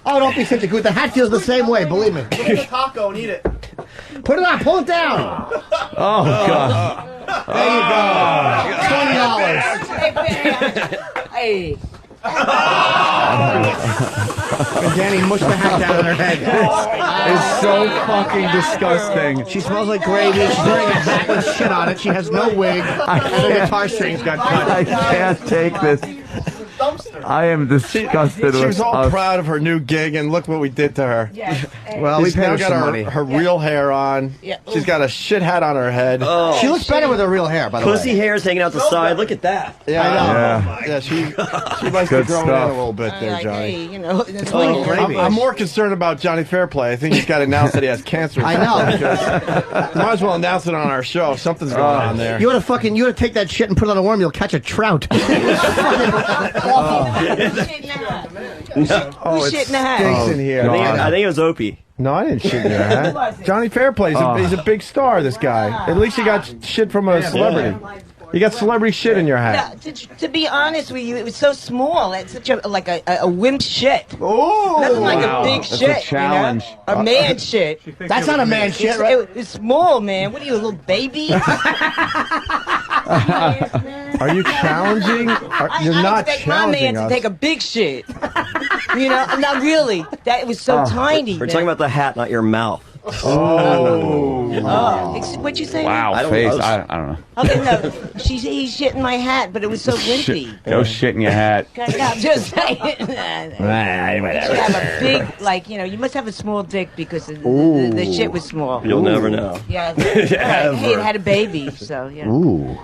Oh, don't be such a good. The hat feels the same way, believe me. Get a taco and eat it. Put it on, pull it down. oh God, There you go. $20. Hey. And Danny mushed the hat down on her head. it's so fucking disgusting. She smells like gravy. She's wearing a hat with shit on it. She has no wig. And the guitar strings got cut. I can't take this. I am disgusted She with was all us. proud of her new gig, and look what we did to her. Well, we She's paid now her got some her, money. her real hair on. Yeah. She's got a shit hat on her head. Oh. She looks better with her real hair, by the Pussy way. hair's hanging out the side. Look at that. Yeah, I know. Yeah. Yeah, she likes to Good grow in stuff. a little bit there, Like, Johnny. hey, you know, that's Oh, what great. I'm more concerned about Johnny Fairplay. I think he's got to announce that he has cancer. I know. Might as well announce it on our show. Something's going on there. You ought to take that shit and put it on a worm. You'll catch a trout. Who's shit in the hat? Stinks in here. I think it was Opie. No, I didn't shit in your hat. Johnny Fairplay, he's a big star, this guy. At least he got shit from a celebrity. You got celebrity shit in your hat. No, to be honest with you, it was so small. It's such a wimp shit. Oh, nothing like a big That's shit. a challenge. You know? A man shit. That's not a man shit, right? It's small, man. What are you, a little baby? Are you challenging? You're I not expect my challenging man to us. take a big shit. You know, not really. That was so tiny. We're talking about the hat, not your mouth. What'd you say? Wow, I don't face. know. I don't know. Okay, no. He's shit in my hat, but it was so wimpy. Go shit in your hat. I'm just saying. You should have a big, you must have a small dick because the shit was small. You'll never know. Yeah. Hey, it had a baby, so, yeah. Ooh.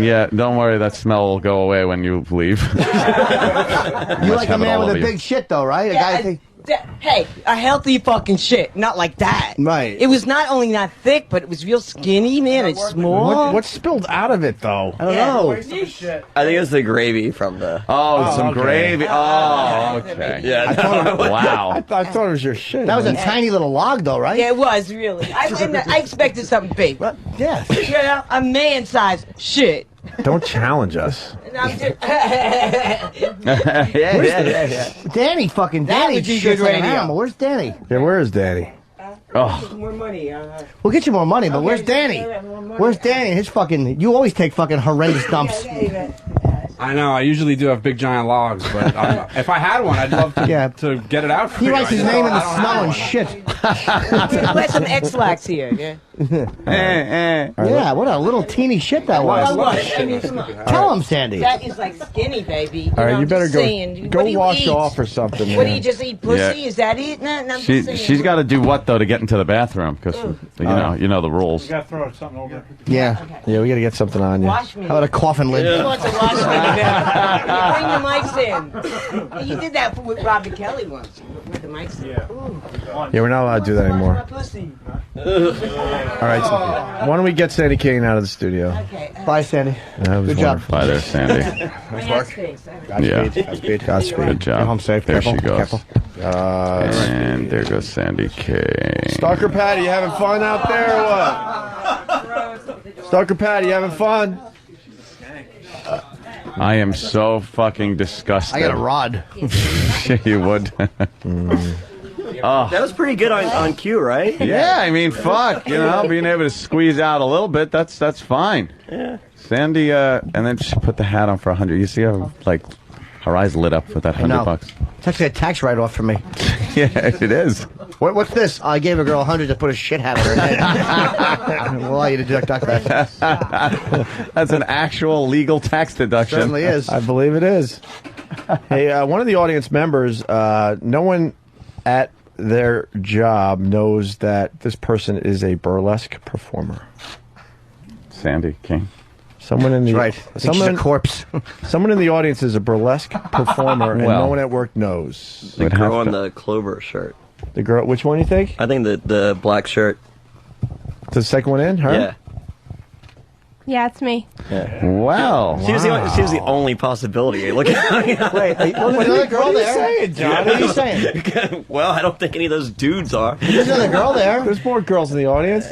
Yeah, don't worry. That smell will go away when you leave. You like a man with a big shit, though, right? Hey, a healthy fucking shit, not like that. Right. It was not only not thick, but it was real skinny, man. It's small. What spilled out of it, though? I don't know. I think it was the gravy from the... some gravy. Oh, okay. Yeah. Wow. I thought it was your shit. That was a tiny little log, though, right? Yeah, it was, really. I expected something big. Yeah. You know, a man-sized shit. Don't challenge us. Yeah. Danny, fucking Danny. Shit's like an animal. Where's Danny? Yeah, where is Danny? More money. We'll get you more money, but where's Danny? Where's Danny? His fucking. You always take fucking horrendous dumps. I know. I usually do have big giant logs, but if I had one, I'd love to get it out for He you. writes his name in the snow and shit. Let's some X-Lax here, yeah? Yeah, what a little teeny shit that was. Tell him, Sandy. That is like skinny, baby. All right, you better go What do you wash eat? off or something. What do man. you just eat? Pussy? Yeah. Is that it? No, I'm just saying. She's got to do what though to get into the bathroom? Because you know the rules. You gotta throw something over. Yeah. Yeah, we got to get something on you. Wash me. How about a coffin lid? He wants to wash me now. Bring the mics in. You did that with Robert Kelly once. With the mics in. Yeah, we're not allowed to do that anymore. Pussy. All right, so why don't we get Sandy Kane out of the studio? Okay. Bye, Sandy. That was Good job. wonderful. Bye there, Sandy. Nice work. Yeah. Godspeed. Godspeed. Good job. Get home safe. There Careful. she goes. Careful. And there goes Sandy Kane. Stalker Patty, you having fun out there or what? Stalker Patty, you having fun? I am so fucking disgusted. I got a rod. You would. Oh. That was pretty good on cue, right? Yeah, I mean, fuck, being able to squeeze out a little bit, that's fine. Yeah. Sandy, and then she put the hat on for $100. You see how, her eyes lit up with that $100. It's actually a tax write-off for me. Yeah, it is. What's this? I gave a girl $100 to put a shit hat on her head. We'll allow you to deduct that. That's an actual legal tax deduction. Certainly is. I believe it is. Hey, one of the audience members, no one at their job knows that this person is a burlesque performer. Sandy King. Someone in the That's right. I think she's a corpse. Someone in the audience is a burlesque performer, and no one at work knows. The girl on the Clover shirt. The girl. Which one you think? I think the black shirt. The second one in her. Yeah. Yeah, it's me. Yeah. Wow. She was the only possibility. Look at Wait, another girl there? What are you saying, John? What are you saying? Well, I don't think any of those dudes are. There's another girl there. There's more girls in the audience.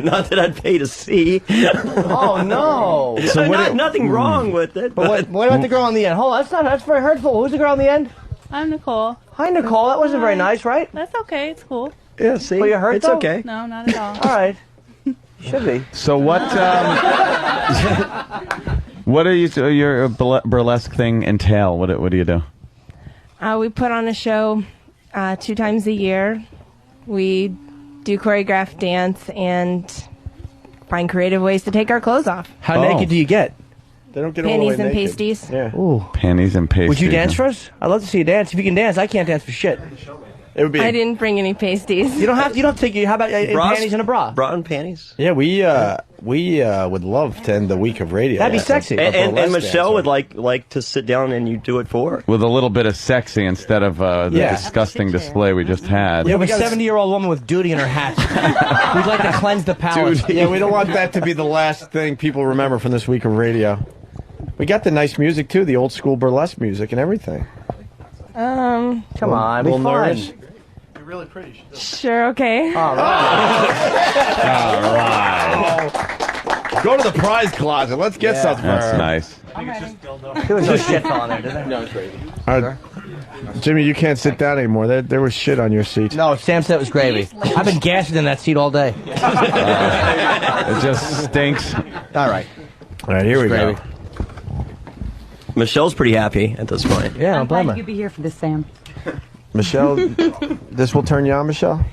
Not that I'd pay to see. Oh no! So nothing wrong with it. But what about the girl on the end? Hold on, that's very hurtful. Who's the girl on the end? I'm Nicole. Hi, Nicole. That wasn't very nice, right? That's okay. It's cool. Yeah, see, But you hurt it's though? okay. No, not at all. All right. Should be. So what? What are your burlesque thing entail? What do you do? We put on a show 2 times a year. We do choreographed dance and find creative ways to take our clothes off. How naked do you get? They don't get all the way Panties and naked. pasties. Yeah. Ooh. Panties and pasties. Would you dance for us? I'd love to see you dance. If you can dance, I can't dance for shit. It would be. I didn't bring any pasties. You don't have to take you. How about panties and a bra? Bra and panties. Yeah, we would love to end the week of radio. That'd be sexy. And Michelle would like to sit down and you do it for her. With a little bit of sexy instead of the disgusting display we just had. We have a 70-year-old woman with duty in her hat. We'd like to cleanse the palate. Yeah, we don't want that to be the last thing people remember from this week of radio. We got the nice music too, the old school burlesque music and everything. Come on, little be fun. nerves. You're really pretty. Sure, okay. All right. Go to the prize closet. Let's get something. That's nice. There was no shit on there, did there? No, it's crazy. Jimmy, you can't sit down anymore. There was shit on your seat. No, Sam said it was gravy. I've been gassing in that seat all day. It just stinks. All right. All right, here we go. Michelle's pretty happy at this point. Yeah, I'm glad you could be here for this, Sam. Michelle, this will turn you on, Michelle?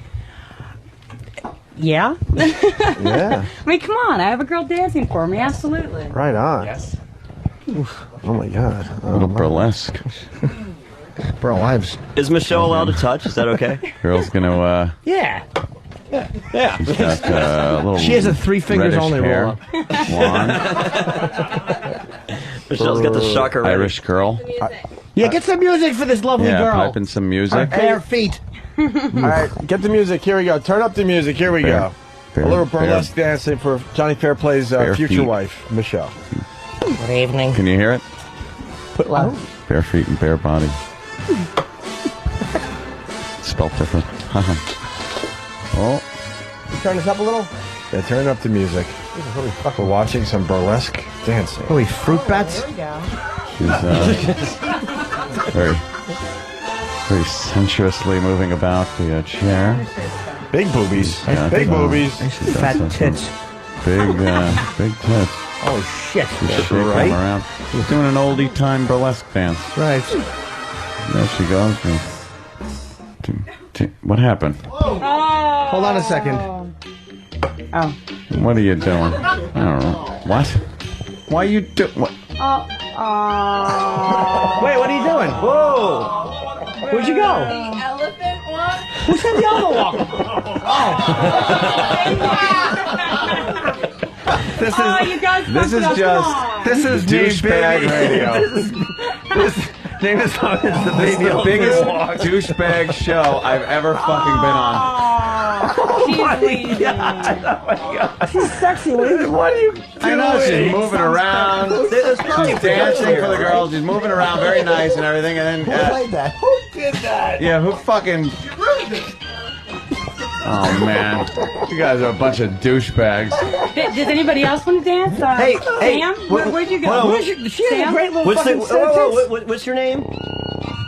Yeah? Yeah. I mean, come on. I have a girl dancing for me. Absolutely. Right on. Yes. Oh, my God. A little burlesque. Bro, Is Michelle allowed to touch? Is that okay? Girl's gonna, Yeah. she's got a little She has a 3 fingers reddish only hair. roll. Blonde. Michelle's got the shocker ready. Irish girl. Yeah, get some music for this lovely Yeah, girl. pipe in some music. Bare feet. All right, get the music. Here we go. Turn up the music. Here we go. A little burlesque dancing for Johnny Fairplay's future feet. wife, Michelle. Good evening. Can you hear it? Put loud. Bare feet and bare body. Spelled different. Oh. You turn this up a little? Yeah, turn up the music. We're watching some burlesque dancing. Are we fruit bats? She's very sensuously moving about the chair. Big boobies. Yeah, Big boobies. She's got Fat some tits. Big tits. Oh, shit. She's shaking them around. She's doing an oldie time burlesque dance. Right. There she goes. What happened? Hold on a second. Oh. What are you doing? I don't know. What? Why are you doing? What? Wait, what are you doing? Whoa. Where'd you go? The elephant one? Who said the other one? This is you guys this is just this is douchebag radio. Name is on This is the biggest douchebag show I've ever fucking been on. She's leaving. Oh my God. She's sexy. What are you doing? I know, she's moving around. She's dancing for the girls. She's moving around very nice and everything. And then, Who played that? Who did that? yeah, who fucking... Oh, man. You guys are a bunch of douchebags. Does anybody else want to dance? Hey, Sam, where'd you go? She has a great little What's fucking what's your name?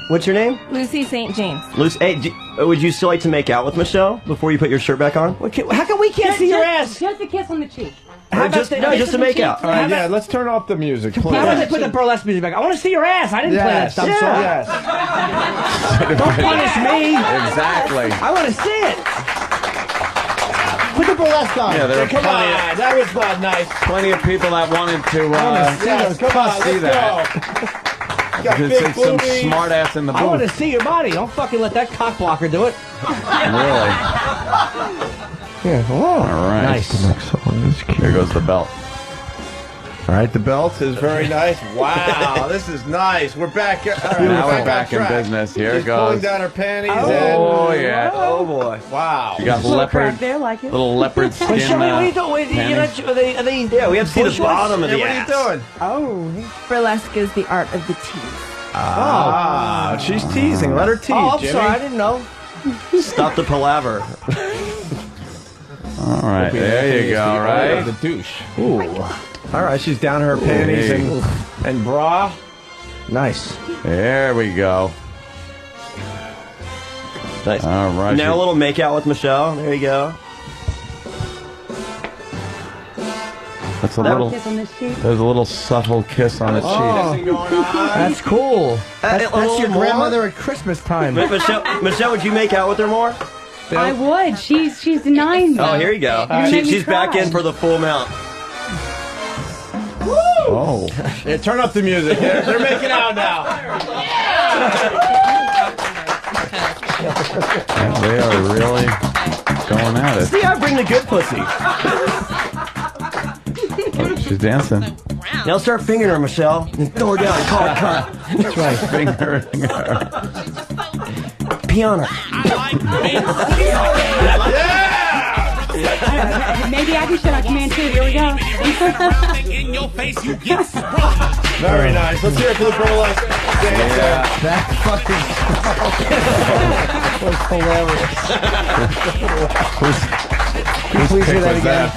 What's your name? Lucy St. James. Lucy. Hey, would you still like to make out with Michelle before you put your shirt back on? How come we can't see your ass? Just a kiss on the cheek. Just to make out. All right, yeah, let's turn off the music. Please. How about they put the burlesque music back? I want to see your ass. I didn't play that stuff. Yes. Don't punish me. Exactly. I want to see it. Put the burlesque on. Yeah, there are Come plenty, on, that was not nice. plenty of people that wanted to Yes, come on, see let's that. go. Got big There's some boobies. smart ass in the I want to booth. see your body. Don't fucking let that cock blocker do it. Really? Yeah, All right. Nice. Here goes the belt. All right, the belt is very nice. Wow, this is nice. We're back. All right, Now we're back on in track. business. Here She's it goes. pulling down her panties. Oh, yeah. Oh boy. Wow. You got Little leopard, crack there, like it. little leopard skin. Wait, show me. What are you doing? Wait, panties. are they Yeah, we have to see the bush bottom of the What ass. are you doing? Oh. Burlesque is the art of the tease. Ah, she's teasing. Let her tease, Oh, I'm Jimmy. sorry. I didn't know. Stop the palaver. All right, there you go, right? The douche. Ooh. All right, she's down her panties and bra. Nice. There we go. Nice. All right. Now a little make out with Michelle. There you go. That's a little. Kiss on this cheek. There's a little subtle kiss on the cheek. That's cool. That's your more? grandmother at Christmas time. Michelle, would you make out with her more? I would. She's denying me. Oh, here you go. She's back in for the full mount. Oh. Yeah, turn up the music. They're making out now. They are really going at it. See, I bring the good pussy. Oh, she's dancing. Now start fingering her, Michelle. And throw her down and call it cut. That's right. Fingering her. Piano. Maybe I can shut up command too. Here we go. Very nice. Let's hear it for the burlesque. That fucking was hilarious. Please do that again.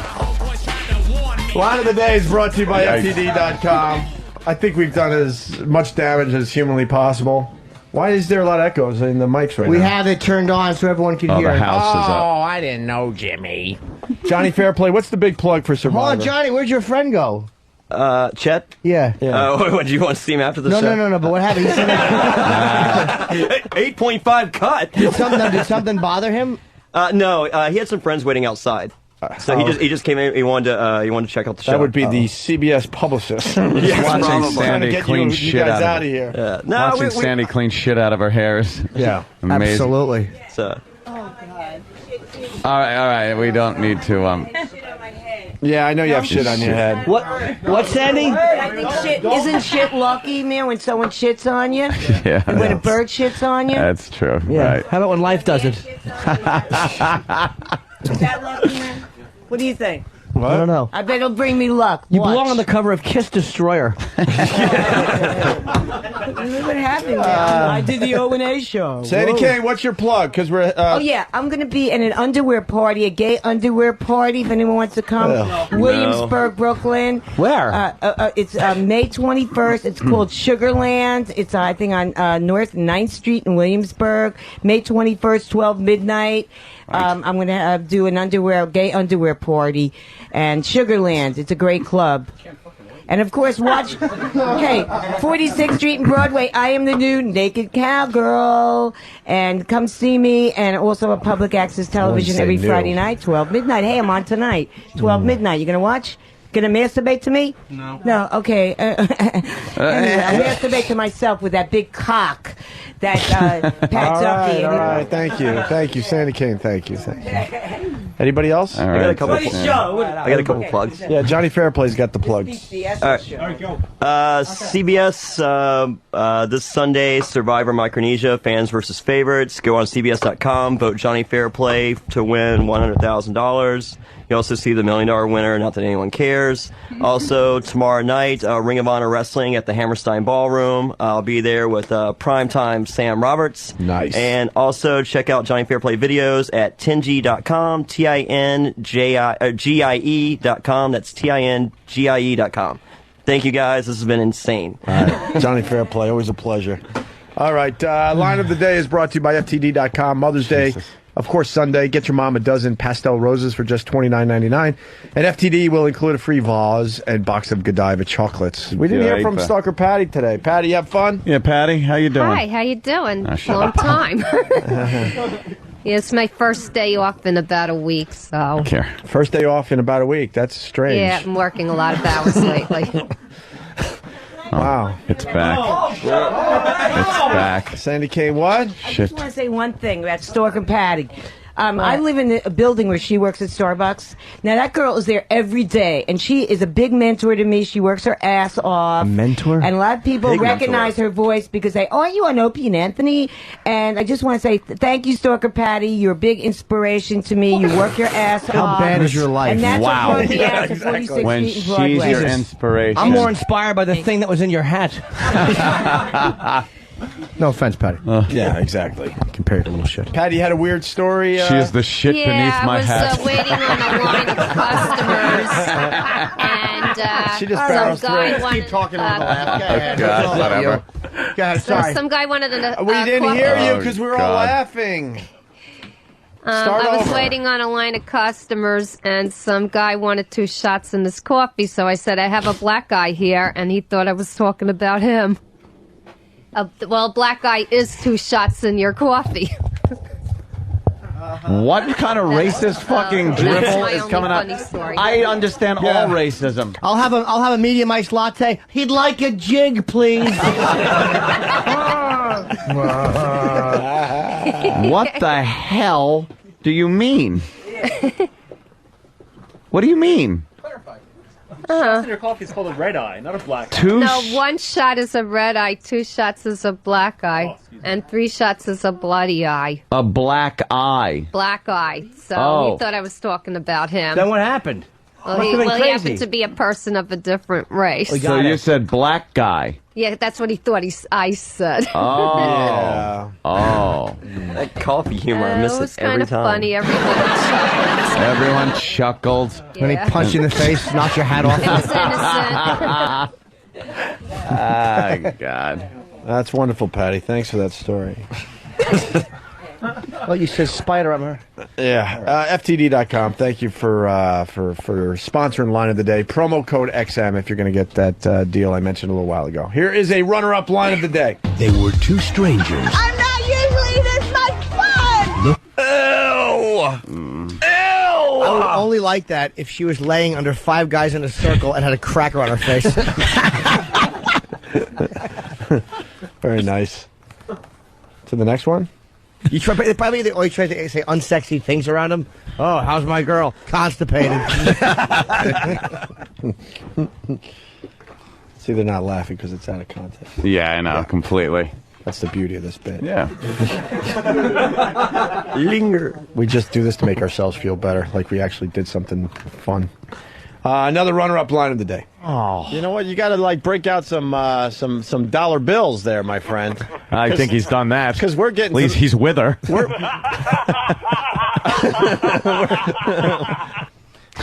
Line of the Day is brought to you by FTD.com. I think we've done as much damage as humanly possible. Why is there a lot of echoes in the mics right now? We have it turned on so everyone can hear. The house is up. Oh, I didn't know, Jimmy. Johnny Fairplay, what's the big plug for Survivor? Hold on, Johnny, where'd your friend go? Chet? Yeah. What, do you want to see him after the show? No, but what happened? He said 8.5 cut. Did something bother him? No, he had some friends waiting outside. So he just came in. He wanted to check out the show. That would be the CBS publicist. Watching Sandy clean shit out of here. Yeah. Watching Sandy clean shit out of her hair is amazing. Absolutely. So. All right. We don't need to. Yeah, I know you have shit on your head. What, Sandy? I think isn't shit lucky, man, when someone shits on you? Yeah. When a bird shits on you? That's true. Yeah. Right. How about when life does it? Is that lucky, man? What do you think? What? I don't know. I bet it'll bring me luck. You Watch. belong on the cover of Kiss Destroyer. Look what happened, man. I did the O&A show. Sandy Kane, what's your plug? Because we're. Oh, yeah. I'm going to be in an underwear party, a gay underwear party, if anyone wants to come. Williamsburg, Brooklyn. Where? It's May 21st. It's called Sugarland. It's, I think, on North 9th Street in Williamsburg. May 21st, 12 midnight. I'm going to do an gay underwear party. And Sugarland. It's a great club. And of course, watch, 46th Street and Broadway. I am the new Naked Cowgirl. And come see me. And also a public access television every Friday night, 12 midnight. Hey, I'm on tonight, 12 midnight. You going to watch? Gonna masturbate to me? No. No, okay. I masturbate to myself with that big cock that Pat Duffy. All right, thank you, Sandy Kane. Thank you. Anybody else? All right. I got a couple plugs. Yeah, Johnny Fairplay's got the plugs. All right. CBS this Sunday, Survivor Micronesia, fans versus favorites. Go on CBS.com, vote Johnny Fairplay to win $100,000. You also see the $1 Million winner, not that anyone cares. Also, tomorrow night, Ring of Honor Wrestling at the Hammerstein Ballroom. I'll be there with primetime Sam Roberts. Nice. And also, check out Johnny Fairplay videos at tingie.com, TINGIE.com. That's TINGIE.com. Thank you, guys. This has been insane. All right. Johnny Fairplay, always a pleasure. All right. Line of the Day is brought to you by FTD.com. Mother's Day. Of course, Sunday, get your mom a dozen pastel roses for just $29.99. And FTD will include a free vase and box of Godiva chocolates. We didn't hear from Stalker Patty today. Patty, you have fun? Yeah, Patty, how you doing? Hi, how you doing? Long time. It's my first day off in about a week, so. First day off in about a week. That's strange. Yeah, I'm working a lot of hours lately. Wow. It's back. It's back. Sandy K, what? I just want to say one thing about Stalker Patty. I live in a building where she works at Starbucks. Now, that girl is there every day, and she is a big mentor to me. She works her ass off. A mentor? And a lot of people recognize her voice because they, aren't you on Opie and Anthony? And I just want to say thank you, Stalker Patty. You're a big inspiration to me. You work your ass off. How bad is your life? And that's Wow. what brought me out to 46th When Street and Broadway. she's your inspiration. I'm more inspired by the thing that was in your hat. No offense, Patty. Yeah, exactly. Compared to little shit. Patty had a weird story. She is the shit beneath my hat. I was waiting on a line of customers, and she just some guy wanted. Keep talking on the laugh. Go ahead. God, whatever. Go ahead, So sorry. some guy wanted a We didn't coffee. hear you because we were all God. laughing. I was over. waiting on a line of customers, and some guy wanted 2 shots in his coffee. So I said, I have a black guy here, and he thought I was talking about him. Well, black guy is 2 shots in your coffee. What kind of racist fucking That's dribble my is only coming out? funny story. I understand all racism. I'll have a medium iced latte. He'd like a jig, please. What the hell do you mean? What do you mean? Uh-huh. Your coffee is called a red eye, not a black eye. No, one shot is a red eye, 2 shots is a black eye, and 3 shots is a bloody eye. A black eye. Black eye. So Oh. he thought I was talking about him. Then what happened? Well, Must he, have been well, he crazy. happened to be a person of a different race. So you said black guy. Yeah, that's what he thought I said. Oh. Yeah. Oh. That coffee humor, I miss it was it every kind of time. funny. Everyone chuckled. When he punched you in the face, knocked your hat off. Ah, God. That's wonderful, Patty. Thanks for that story. Well, you said spider on her. Yeah. FTD.com. Thank you for sponsoring Line of the Day. Promo code XM if you're going to get that deal I mentioned a little while ago. Here is a runner-up Line of the Day. They were two strangers. I'm not usually this much fun! I would only like that if she was laying under 5 guys in a circle and had a cracker on her face. Very nice. To the next one? They always try to say unsexy things around him. Oh, how's my girl? Constipated. See, they're not laughing because it's out of context. Yeah, I know, completely. That's the beauty of this bit. Yeah. Linger. We just do this to make ourselves feel better, like we actually did something fun. Another runner-up Line of the Day. Oh, you know what? You got to break out some dollar bills there, my friend. I think he's done that. Because we're getting. At least he's with her.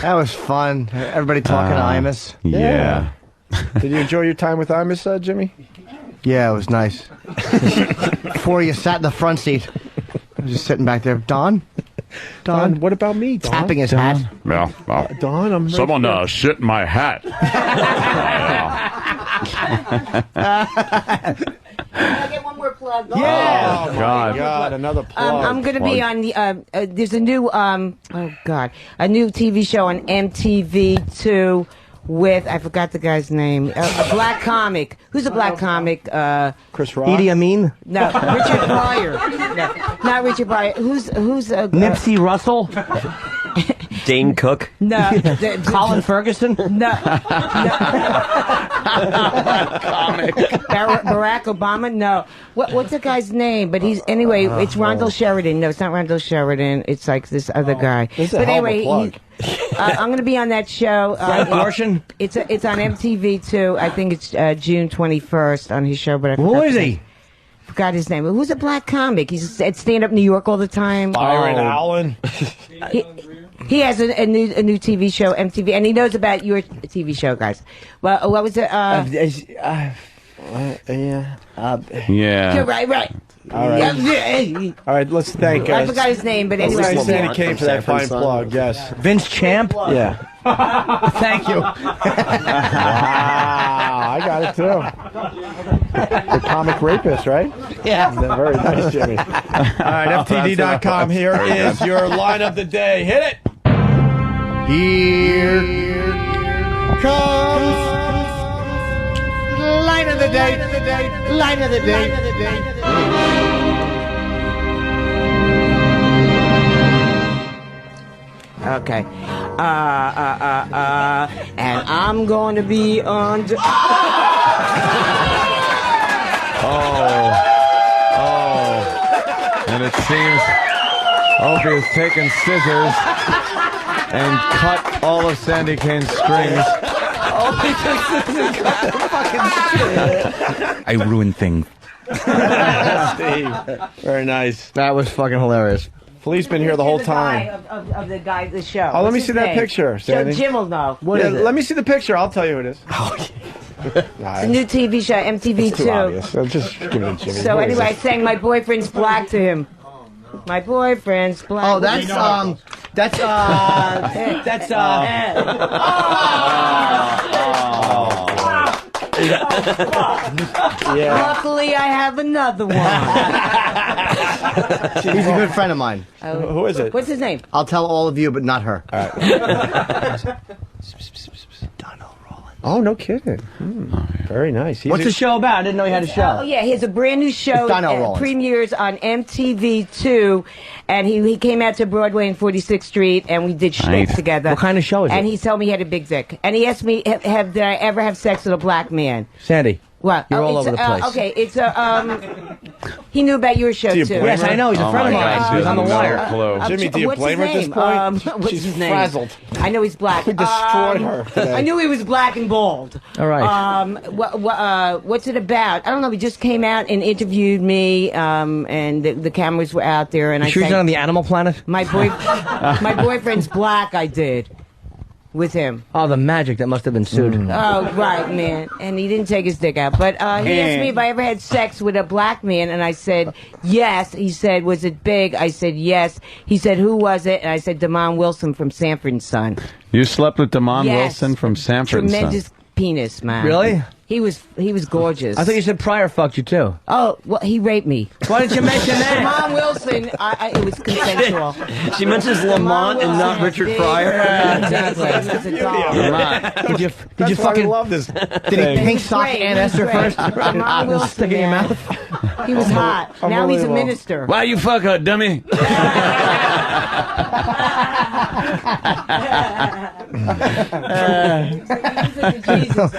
That was fun. Everybody talking to Imus. Yeah. Did you enjoy your time with Imus, Jimmy? Yeah, it was nice. Before you sat in the front seat, I was just sitting back there. Don, what about me? Don? Tapping his hat. Yeah. Don, I'm Someone shit in my hat. Can I get one more plug? Yeah. Oh, my God. God. Another plug. I'm going to be on the. There's a new. A new TV show on MTV2 with I forgot the guy's name. A black comic. Who's a black comic? Chris Rock. Idi Amin. No, Richard Pryor. No, not Richard Pryor. Who's Nipsey Russell. Dane Cook. No. Colin Ferguson. No. Barack Obama? No. What's the guy's name? But he's anyway. It's Rondell Sheridan. No, it's not Rondell Sheridan. It's like this other guy. This is but a hell of a anyway, plug. I'm going to be on that show. Abortion. It's on MTV too. I think it's June 21st on his show. But I Who is he? Forgot his name. Who's a black comic? He's at Stand Up New York all the time. Byron Allen. He has a new TV show, MTV, and he knows about your TV show, guys. Well, what was it? Yeah. You're right. All right. Yeah. All right, let's thank I forgot his name, but anyway. Thanks, Sandy Kane, for that fine plug. Yes. Vince Champ. Yeah. Thank you. Wow, I got it too. The comic rapist, right? Yeah. Very nice, Jimmy. All right, FTD.com. Here is your line of the day. Hit it. Here comes line of the day. Line of the day. Okay. And I'm going to be on. And it seems Opie has taken scissors and cut all of Sandy Kane's strings. I ruined things. Steve. Very nice. That was fucking hilarious. Felice's been here the whole time. Of the guy of the show. Oh, let me What's see his that name? picture, So Sandy. Jim will know. Let me see the picture. I'll tell you who it is. It's a new TV show, It's too MTV2. obvious. So just give it to Jimmy. So What is anyway, I it? sang "My Boyfriend's Black" to him. My boyfriend's black. Oh, that's Yeah. Luckily, I have another one. He's a good friend of mine. Who is it? What's his name? I'll tell all of you, but not her. All right. Oh, no kidding. Very nice. What's the show about? I didn't know he had a show. Oh, yeah, he has a brand new show. It's Donnell Rollins. Premieres on MTV2, and he came out to Broadway and 46th Street, and we did shit together. What kind of show is it? And he told me he had a big dick. And he asked me, did I ever have sex with a black man? Sandy. What? You're all over the place. Okay, it's he knew about your show, too. Yes, I know. He's a friend of mine. He's on the wire. Jimmy, do you blame her at this point? What's his name? Frazzled. I know he's black. We destroyed her today. I knew he was black and bald. All right. What's it about? I don't know. He just came out and interviewed me, and the cameras were out there. And You sure he's not on the Animal Planet? My boyfriend's black. I did. With him. Oh, the magic that must have been sued. Oh, right, man. And he didn't take his dick out. But he asked me if I ever had sex with a black man, and I said, yes. He said, was it big? I said, yes. He said, who was it? And I said, Damon Wilson from Sanford & Son. You slept with Damon Yes. Wilson from Sanford & Son. Tremendous penis, man. Really? He was gorgeous. I thought you said Pryor fucked you too. Oh, well, he raped me. Why didn't you mention that? Damon Wilson, it was consensual. She mentions Lamont and not Richard Pryor. Yeah, exactly. It was a doll. Did you fucking love this? Did he pink sock Aunt Esther first? Damon Wilson, Stick it in your man. mouth? He was hot. Now he's a minister. Why you fuck her, dummy?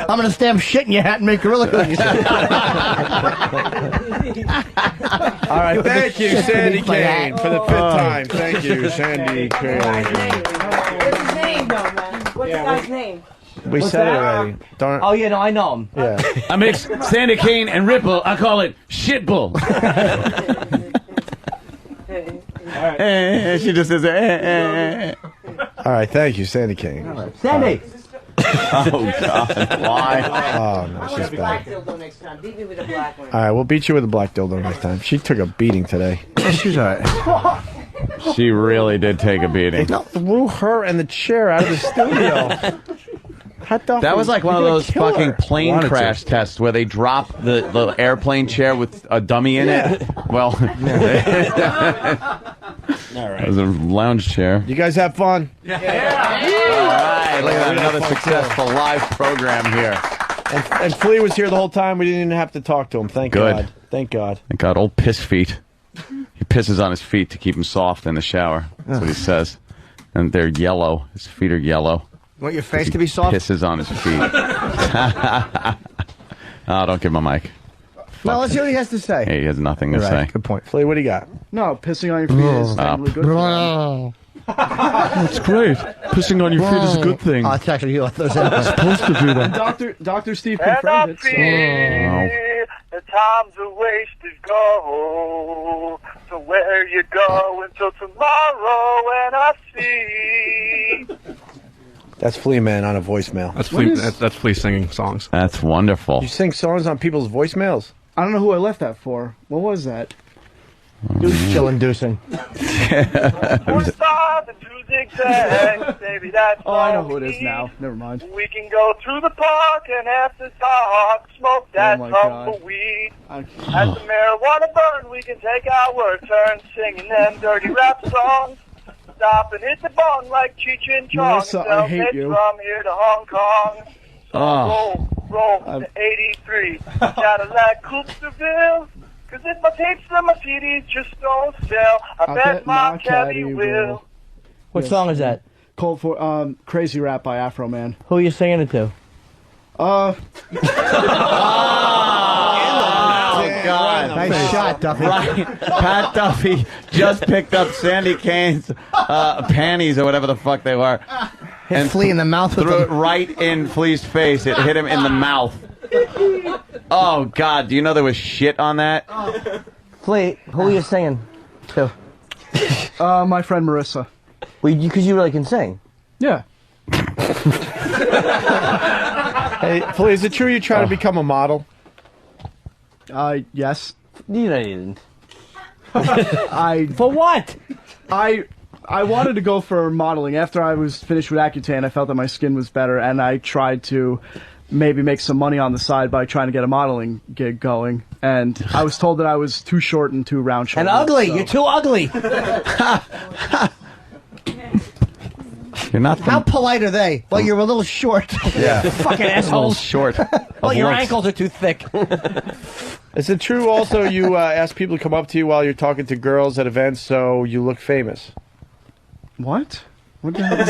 I'm gonna stamp shit in your hat and make gorilla cookies. All right, thank you, Sandy Kane, for the fifth time. Thank you, Sandy Kane. What's his name, though, man? What's the guy's name? We said it already. Don't. Oh yeah, no, I know him. Yeah. I mix Sandy Kane and Ripple. I call it Shitbull. She just says, All right, thank you, Sandy Kane. Sandy. Oh, God. Why? Oh, no, she's Black bad. dildo next time. Beat me with a black one. All right, we'll beat you with a black dildo next time. She took a beating today. She's all right. She really did take a beating. They threw her and the chair out of the studio. That was like one of those fucking plane crash tests where they drop the airplane chair with a dummy in it. Well, All right. it was a lounge chair. You guys have fun? All right, look at that, another successful live program here. And Flea was here the whole time. We didn't even have to talk to him. Thank Good. God. Thank God. Thank God, old piss feet. He pisses on his feet to keep them soft in the shower. That's what he says. And they're yellow. His feet are yellow. You want your face to be soft? Pisses on his feet. Oh, don't give him a mic. No, let's hear what he has to say. He has nothing to say. Good point. Flea, what do you got? No, pissing on your feet is technically good. That's great. Pissing on your feet is a good thing. Oh, it's actually you. Those are supposed to do that. Dr. Steve confirmed it. The time's a wasted go. So where you go until tomorrow when I see. That's Flea Man on a voicemail. That's Flea. That's Flea singing songs. That's wonderful. You sing songs on people's voicemails? I don't know who I left that for. What was that? It was chill-inducing. Baby, that's Oh, I know who it is now. Never mind. We can go to the park and after dark smoke that my God. tumbleweed. As the marijuana burn, we can take our turn singing them dirty rap songs. Stop and hit the bong like Cheech and Chong. Marissa, I hate you. From here to Hong Kong. Oh. Roll to 83. Cadillac Coupe de Ville. Cause if my tapes and my CDs just don't sell, I bet my caddy will. What song is that? Called for Crazy Rap by Afro Man. Who are you singing it to? Oh, God. Nice shot, Duffy. Right. Pat Duffy just picked up Sandy Kane's panties or whatever the fuck they were. Hit Flea in the mouth with threw it them. right in Flea's face. It hit him in the mouth. Oh, God. Do you know there was shit on that? Flea, who are you singing to? My friend Marissa. Because you really can sing. Yeah. Hey, Flea, is it true you try to become a model? Yes. You didn't. For what? I wanted to go for modeling. After I was finished with Accutane, I felt that my skin was better, and I tried to maybe make some money on the side by trying to get a modeling gig going. and I was told that I was too short and too round shouldered. And ugly. so- You're too ugly. You're not. How polite are they? Well, you're a little short. Yeah. Fucking assholes. Short. Well, your ankles are too thick. Is it true also you ask people to come up to you while you're talking to girls at events so you look famous? What? What the hell is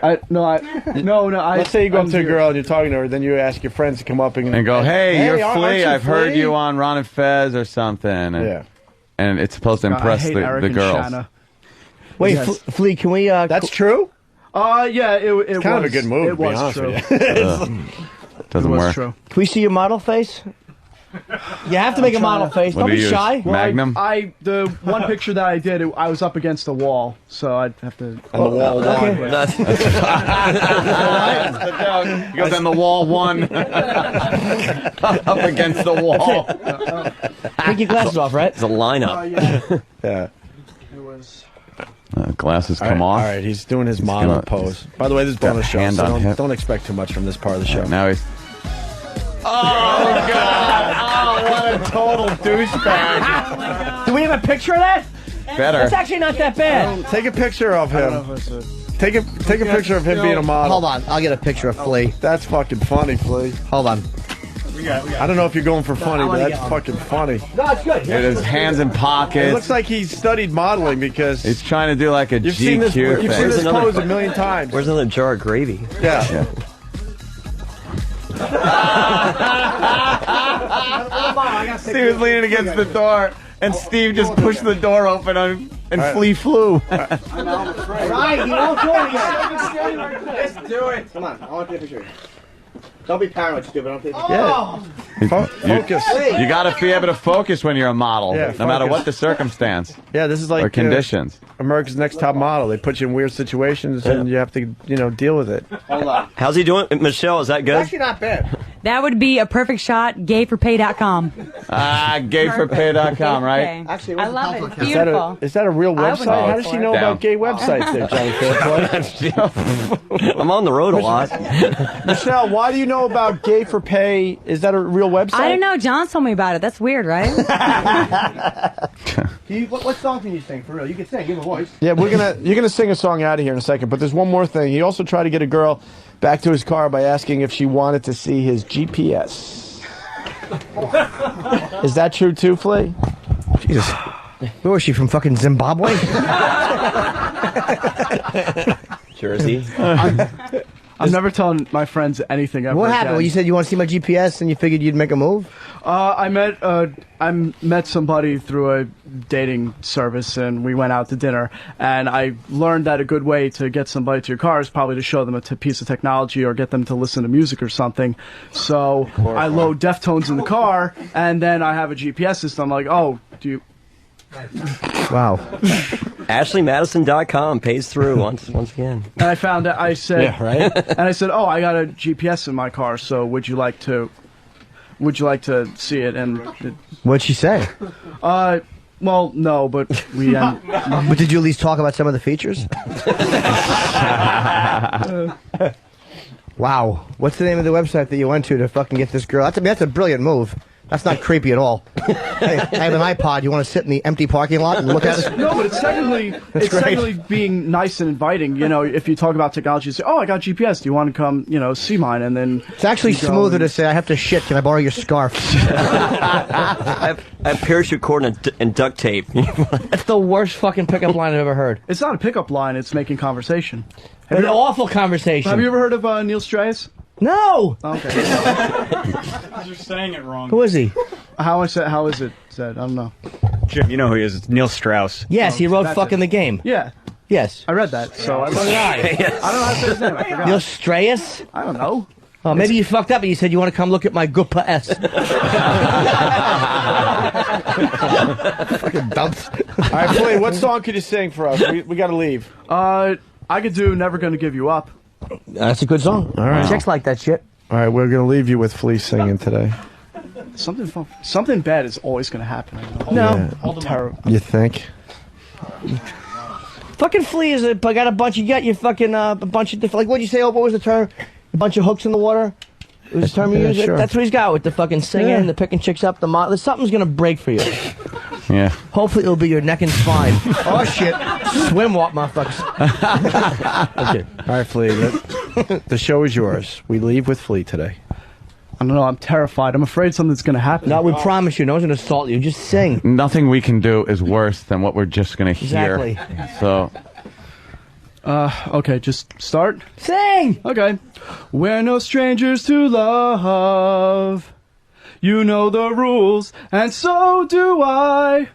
that? No. Let's say you go up to a girl and you're talking to her, then you ask your friends to come up and go, hey, you're aren't Flea. you I've heard Flea?" you on Ron and Fez or something. And, Yeah. And it's supposed to impress I hate Eric the and girls. Shanna. Wait, Yes. Flea, can we... That's true? Yeah, it was kind of a good move, It to be was honest true. with you. Doesn't It was work. true. Can we see your model face? You have to make a model face. Don't be shy. Magnum? The one picture that I did, I was up against a wall, so I'd have to. On the wall okay. one. That's the joke. He goes on the wall one. Up against the wall. Take your glasses off, right? It's a lineup. Yeah. It was. Glasses come off. All right, he's doing his model pose. By the way, this is bonus show, hand so on hip. don't expect too much from this part of the show. Now he's. Oh, God. Oh, what a total douchebag. Do we have a picture of that? Better. It's actually not that bad. Take a picture of him. Take a picture of him being a model. Hold on, I'll get a picture of Flea. That's fucking funny, Flea. Hold on. I don't know if you're going for funny, but that's fucking funny. No, it's good. It is hands in pockets. It looks like he studied modeling because He's trying to do like a you've GQ seen this. You've thing. seen this pose a million times. Where's another jar of gravy? Yeah. Steve was leaning against the door, and Steve just pushed the door open on, and Flea flew. Right, you don't do it yet. Let's do it. Come on, I want to take a picture. Don't be paranoid, stupid. Don't take a Yeah. Focus. You got to be able to focus when you're a model, Yeah, no matter focus. what the circumstance Yeah, this is like or conditions. America's Next Top Model. They put you in weird situations, and you have to, deal with it. Hold on. How's he doing? Michelle, is that It's good? actually not bad. That would be a perfect shot. Gayforpay.com. Gayforpay.com, right? Actually, I love it. It's Is that, beautiful. is that a real I would website? go How does for she it. know Down. about gay websites there, Johnny Fairplay? I'm on the road a lot. Michelle, why do you know about Gay for Pay? Is that a real website? I don't know. John told me about it. That's weird, right? What song can you sing for real? You can sing. Give a voice. Yeah, you're gonna sing a song out of here in a second. But there's one more thing. He also tried to get a girl back to his car by asking if she wanted to see his GPS. Is that true too, Flea? Jesus. Where was she from? Fucking Zimbabwe? Jersey. I'm never telling my friends anything ever. What happened? again. Well, you said you want to see my GPS and you figured you'd make a move? I met somebody through a dating service, and we went out to dinner. And I learned that a good way to get somebody to your car is probably to show them a piece of technology or get them to listen to music or something. So I load Deftones in the car, and then I have a GPS system. I'm like, oh, do you? Wow. AshleyMadison.com pays through once again. And I found that I said, Yeah, right? And I said, oh, I got a GPS in my car, so would you like to see it? And What'd she say? well, no, but we. But did you at least talk about some of the features? Wow. What's the name of the website that you went to fucking get this girl? That's a brilliant move. That's not creepy at all. Hey, I have an iPod. You want to sit in the empty parking lot and look at it? No, but it's technically being nice and inviting. You know, if you talk about technology, you say, "Oh, I got GPS. Do you want to come? See mine?" And then it's actually smoother to say, "I have to shit. Can I borrow your scarf?" I have parachute cord and duct tape. That's the worst fucking pickup line I've ever heard. It's not a pickup line. It's making conversation. An awful conversation. Have you ever heard of Neil Strauss? No. Okay. You're saying it wrong. Who is he? How is it said? I don't know. Jim, you know who he is. It's Neil Strauss. Yes, he wrote that's fucking the game. Yeah. Yes. I read that. So I don't know how to say his name. I forgot. Neil Strauss? I don't know. Oh, maybe you fucked up and you said you want to come look at my Gupa S. Fucking dumps. All right, Flea, what song could you sing for us? We got to leave. I could do "Never Gonna Give You Up." That's a good song. All right. Chicks like that shit. All right, we're going to leave you with Flea singing today. Something bad is always going to happen. No. I'm terrible. You think? Fucking Flea is got a bunch. You got your fucking a bunch of different. Like what'd you say? Oh, what was the term? A bunch of hooks in the water. It was the term you used. sure. That's what he's got with the fucking singing, the picking chicks up, something's gonna break for you. Yeah. Hopefully it'll be your neck and spine. Oh shit! Swim walk, motherfuckers. Okay. All right, Flea. The show is yours. We leave with Flea today. I don't know. I'm terrified. I'm afraid something's going to happen. No, we promise you. No one's going to assault you. Just sing. Nothing we can do is worse than what we're just going to hear. Exactly. So. Okay, just start. Sing! Okay. We're no strangers to love. You know the rules, and so do I.